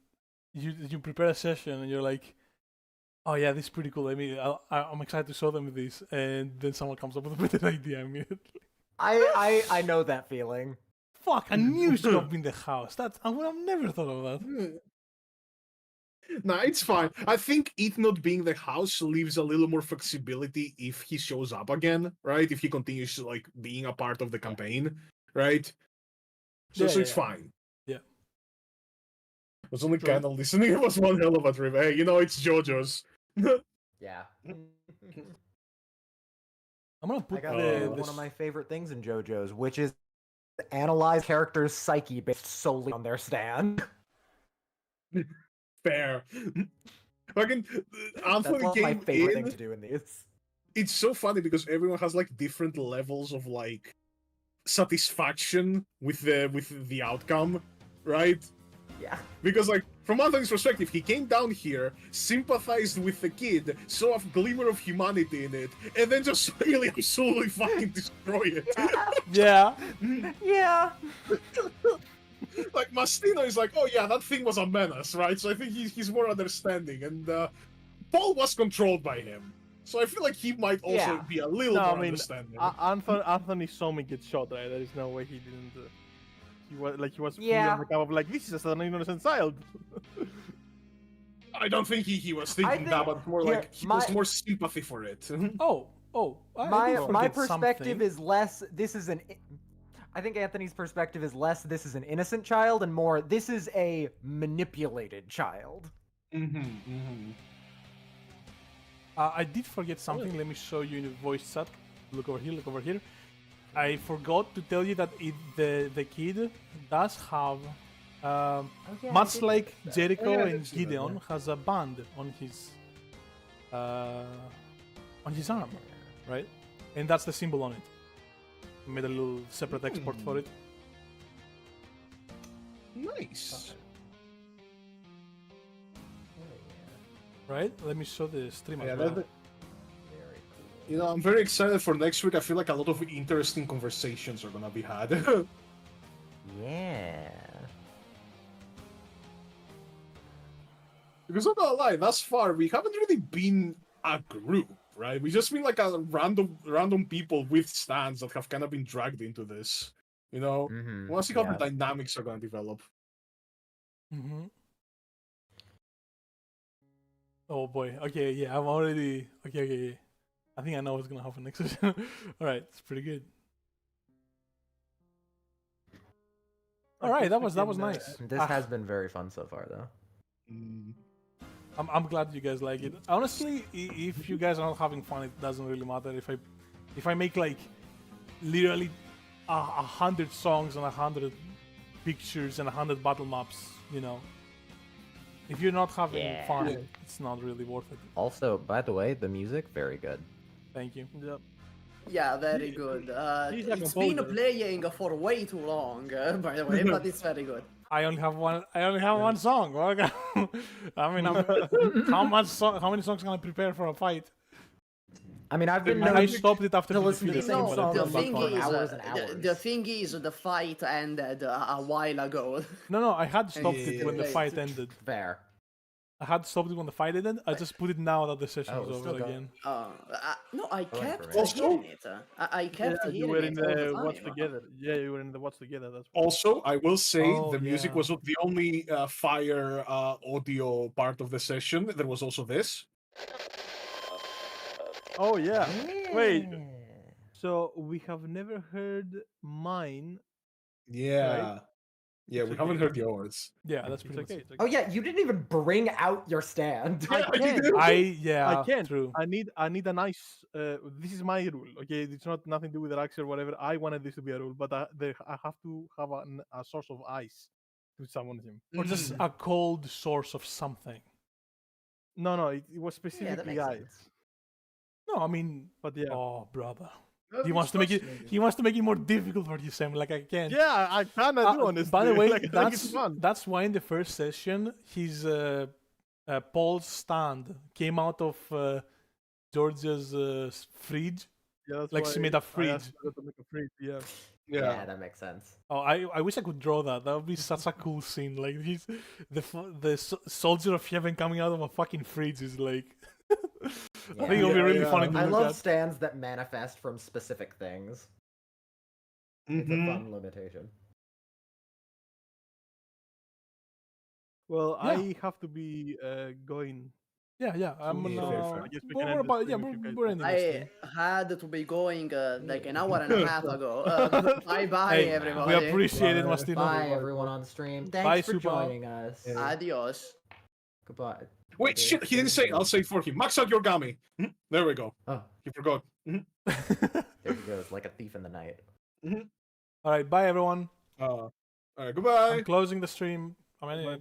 Speaker 2: you prepare a session and you're like, oh yeah, this is pretty cool. I mean, I'm excited to show them this, and then someone comes up with a better idea immediately.
Speaker 4: I know that feeling.
Speaker 2: Fuck, I knew it should have been the house. I would have never thought of that.
Speaker 3: Nah, it's fine. I think it not being the house leaves a little more flexibility if he shows up again, right? If he continues like being a part of the campaign, right? So
Speaker 2: Yeah,
Speaker 3: it's
Speaker 2: yeah.
Speaker 3: fine.
Speaker 2: Yeah.
Speaker 3: I was only
Speaker 2: True.
Speaker 3: kind of listening. It was one hell of a trip. Hey, it's JoJo's.
Speaker 4: Yeah.
Speaker 2: I'm gonna
Speaker 4: I
Speaker 2: put
Speaker 4: got
Speaker 2: this.
Speaker 4: one of my favorite things in JoJo's, which is analyze characters' psyche based solely on their stand.
Speaker 3: Fair. Fucking
Speaker 4: That's
Speaker 3: Anthony
Speaker 4: like my
Speaker 3: came
Speaker 4: favorite thing
Speaker 3: in.
Speaker 4: to do in these.
Speaker 3: It's so funny because everyone has like different levels of like satisfaction with the outcome, right?
Speaker 4: Yeah.
Speaker 3: Because like from Anthony's perspective, he came down here, sympathized with the kid, saw a glimmer of humanity in it, and then just really absolutely fucking destroy it.
Speaker 2: Yeah.
Speaker 4: Yeah.
Speaker 3: Like Mastino is like, oh yeah, that thing was a menace, right? So I think he's more understanding, and Paul was controlled by him, so I feel like he might also
Speaker 4: Yeah.
Speaker 3: be a little
Speaker 5: No,
Speaker 3: more
Speaker 5: I mean,
Speaker 3: understanding.
Speaker 5: Anthony saw me get shot, right? There is no way he didn't. He was fully
Speaker 4: Yeah.
Speaker 5: on the cover of like, this is an innocent child.
Speaker 3: I don't think he was thinking
Speaker 4: think-
Speaker 3: that, but more
Speaker 4: here,
Speaker 3: like he was
Speaker 4: my-
Speaker 3: more sympathy for it.
Speaker 2: Oh. I did
Speaker 4: My
Speaker 2: forget
Speaker 4: perspective
Speaker 2: something.
Speaker 4: is less. I think Anthony's perspective is less. This is an innocent child, and more. This is a manipulated child.
Speaker 2: I did forget something. Let me show you in the voice chat. Look over here. Look over here. I forgot to tell you that the kid does have, much like Jericho
Speaker 3: Yeah, I
Speaker 2: and
Speaker 3: did see that,
Speaker 2: Gideon, has a band on his arm, right? And that's the symbol on it. Made a little separate export for it.
Speaker 3: Nice.
Speaker 2: Right? Let me show the stream
Speaker 3: Yeah,
Speaker 2: as well.
Speaker 4: Very cool.
Speaker 3: You know, I'm very excited for next week. I feel like a lot of interesting conversations are gonna be had.
Speaker 4: Yeah.
Speaker 3: Because I'm not lie, thus far we haven't really been a group, right? We've just been like a random people with stands that have kind of been dragged into this. You know,
Speaker 4: Mm-hmm.
Speaker 3: we'll see how the dynamics are gonna develop.
Speaker 2: Mm-hmm. Oh boy. Okay, yeah, I'm already. Okay. I think I know what's gonna happen next session. Alright, it's pretty good. Alright, that was nice.
Speaker 4: This has been very fun so far, though.
Speaker 3: Mm.
Speaker 2: I'm glad you guys like it. Honestly, if you guys are not having fun, it doesn't really matter. If I make like literally 100 songs and 100 pictures and 100 battle maps, you know, if you're not having
Speaker 4: Yeah.
Speaker 2: fun, it's not really worth it.
Speaker 4: Also, by the way, the music very good.
Speaker 2: Thank you.
Speaker 5: Yep.
Speaker 1: Yeah, very good.
Speaker 5: he's a
Speaker 1: It's been
Speaker 5: composer.
Speaker 1: playing for way too long, by the way, but it's very good.
Speaker 2: I only have one song. What I mean, how many songs can I prepare for a fight?
Speaker 4: I mean, I've been
Speaker 2: I
Speaker 4: known
Speaker 2: stopped it after
Speaker 4: to
Speaker 2: the
Speaker 4: listen to the
Speaker 2: defeated
Speaker 4: same
Speaker 2: team,
Speaker 4: song
Speaker 2: but
Speaker 1: the
Speaker 2: I
Speaker 4: for
Speaker 2: did
Speaker 1: thing
Speaker 2: back on.
Speaker 1: is,
Speaker 4: hours and
Speaker 1: the
Speaker 4: hours.
Speaker 1: thing is, the fight ended a while ago.
Speaker 2: No, I had stopped
Speaker 1: Yeah,
Speaker 2: it when the
Speaker 1: yeah,
Speaker 2: fight
Speaker 1: yeah.
Speaker 2: ended.
Speaker 4: Fair.
Speaker 2: I had stopped it when the fight ended. I just put it now that the session
Speaker 4: Oh,
Speaker 2: is
Speaker 4: it's
Speaker 2: over
Speaker 4: still
Speaker 2: again.
Speaker 1: No, I kept
Speaker 4: information.
Speaker 1: hearing it. I kept
Speaker 5: Yeah, you
Speaker 1: hearing
Speaker 5: were
Speaker 1: it
Speaker 5: in
Speaker 1: all
Speaker 5: the
Speaker 1: the
Speaker 5: Watch
Speaker 1: time.
Speaker 5: Together. Yeah, you were in the Watch Together. That's why.
Speaker 3: Also, I will say
Speaker 2: Oh,
Speaker 3: the music
Speaker 2: yeah.
Speaker 3: was not the only fire audio part of the session. There was also this.
Speaker 5: Oh yeah. Wait.
Speaker 4: Yeah.
Speaker 5: So we have never heard mine.
Speaker 3: Yeah. Yeah,
Speaker 5: It's
Speaker 3: we haven't
Speaker 5: okay.
Speaker 3: heard yours.
Speaker 2: Yeah, that's
Speaker 5: It's
Speaker 2: pretty much
Speaker 5: okay.
Speaker 2: it.
Speaker 5: It's
Speaker 4: Oh
Speaker 5: okay.
Speaker 4: yeah, you didn't even bring out your stand.
Speaker 5: I can.
Speaker 2: Yeah,
Speaker 5: I can.
Speaker 2: true.
Speaker 5: I need a nice. This is my rule. Okay, it's not nothing to do with Raxi or whatever. I wanted this to be a rule, but I have to have a source of ice to summon him.
Speaker 2: Or just a cold source of something.
Speaker 5: No, it was
Speaker 4: Yeah, that
Speaker 5: specifically
Speaker 4: makes
Speaker 5: ice.
Speaker 4: sense.
Speaker 2: No, I mean,
Speaker 5: But yeah,
Speaker 2: oh brother,
Speaker 3: That
Speaker 2: he wants to make it.
Speaker 3: frustrating.
Speaker 2: He wants to make it more difficult for you, Sam. Like I can't.
Speaker 5: yeah, I kinda do honestly.
Speaker 2: By the way,
Speaker 5: like, it's fun.
Speaker 2: that's why in the first session, his Paul's stand came out of Georgia's fridge.
Speaker 5: Yeah, that's
Speaker 2: like
Speaker 5: why
Speaker 2: she made a
Speaker 5: I
Speaker 2: fridge.
Speaker 5: asked her to make a fridge. Yeah.
Speaker 4: Yeah, that makes sense.
Speaker 2: Oh, I wish I could draw that. That would be such a cool scene. Like he's the soldier of heaven coming out of a fucking fridge is like. I think it'll be
Speaker 3: Yeah,
Speaker 2: really
Speaker 3: yeah.
Speaker 2: funny to
Speaker 4: I
Speaker 2: look
Speaker 4: love
Speaker 2: at.
Speaker 4: stands that manifest from specific things. It's a
Speaker 3: Mhm.
Speaker 4: fun limitation.
Speaker 5: Well,
Speaker 2: Yeah.
Speaker 5: I have to be going.
Speaker 2: Yeah. I'm
Speaker 3: Yeah,
Speaker 2: gonna.
Speaker 3: fair, fair.
Speaker 5: I guess we
Speaker 2: we're
Speaker 5: can end the
Speaker 2: about,
Speaker 5: stream
Speaker 2: yeah,
Speaker 5: if you guys
Speaker 2: we're
Speaker 5: want.
Speaker 2: ending the stream.
Speaker 1: I had to be going like an hour and a half ago. Bye bye,
Speaker 2: Hey,
Speaker 1: everybody.
Speaker 2: we appreciate it,
Speaker 3: Bye.
Speaker 2: Mastino.
Speaker 4: Bye, everyone on stream. Thanks
Speaker 2: Bye,
Speaker 4: for
Speaker 2: Super.
Speaker 4: joining us.
Speaker 3: Yeah.
Speaker 1: Adios.
Speaker 4: Goodbye.
Speaker 3: Wait, shit, he didn't say. I'll say it for him. Max out your Gami. There we go.
Speaker 4: Oh,
Speaker 3: He forgot.
Speaker 4: there he goes, like a thief in the night.
Speaker 2: All right, bye everyone.
Speaker 3: All right, goodbye.
Speaker 2: I'm closing the stream. I mean,
Speaker 5: Bye.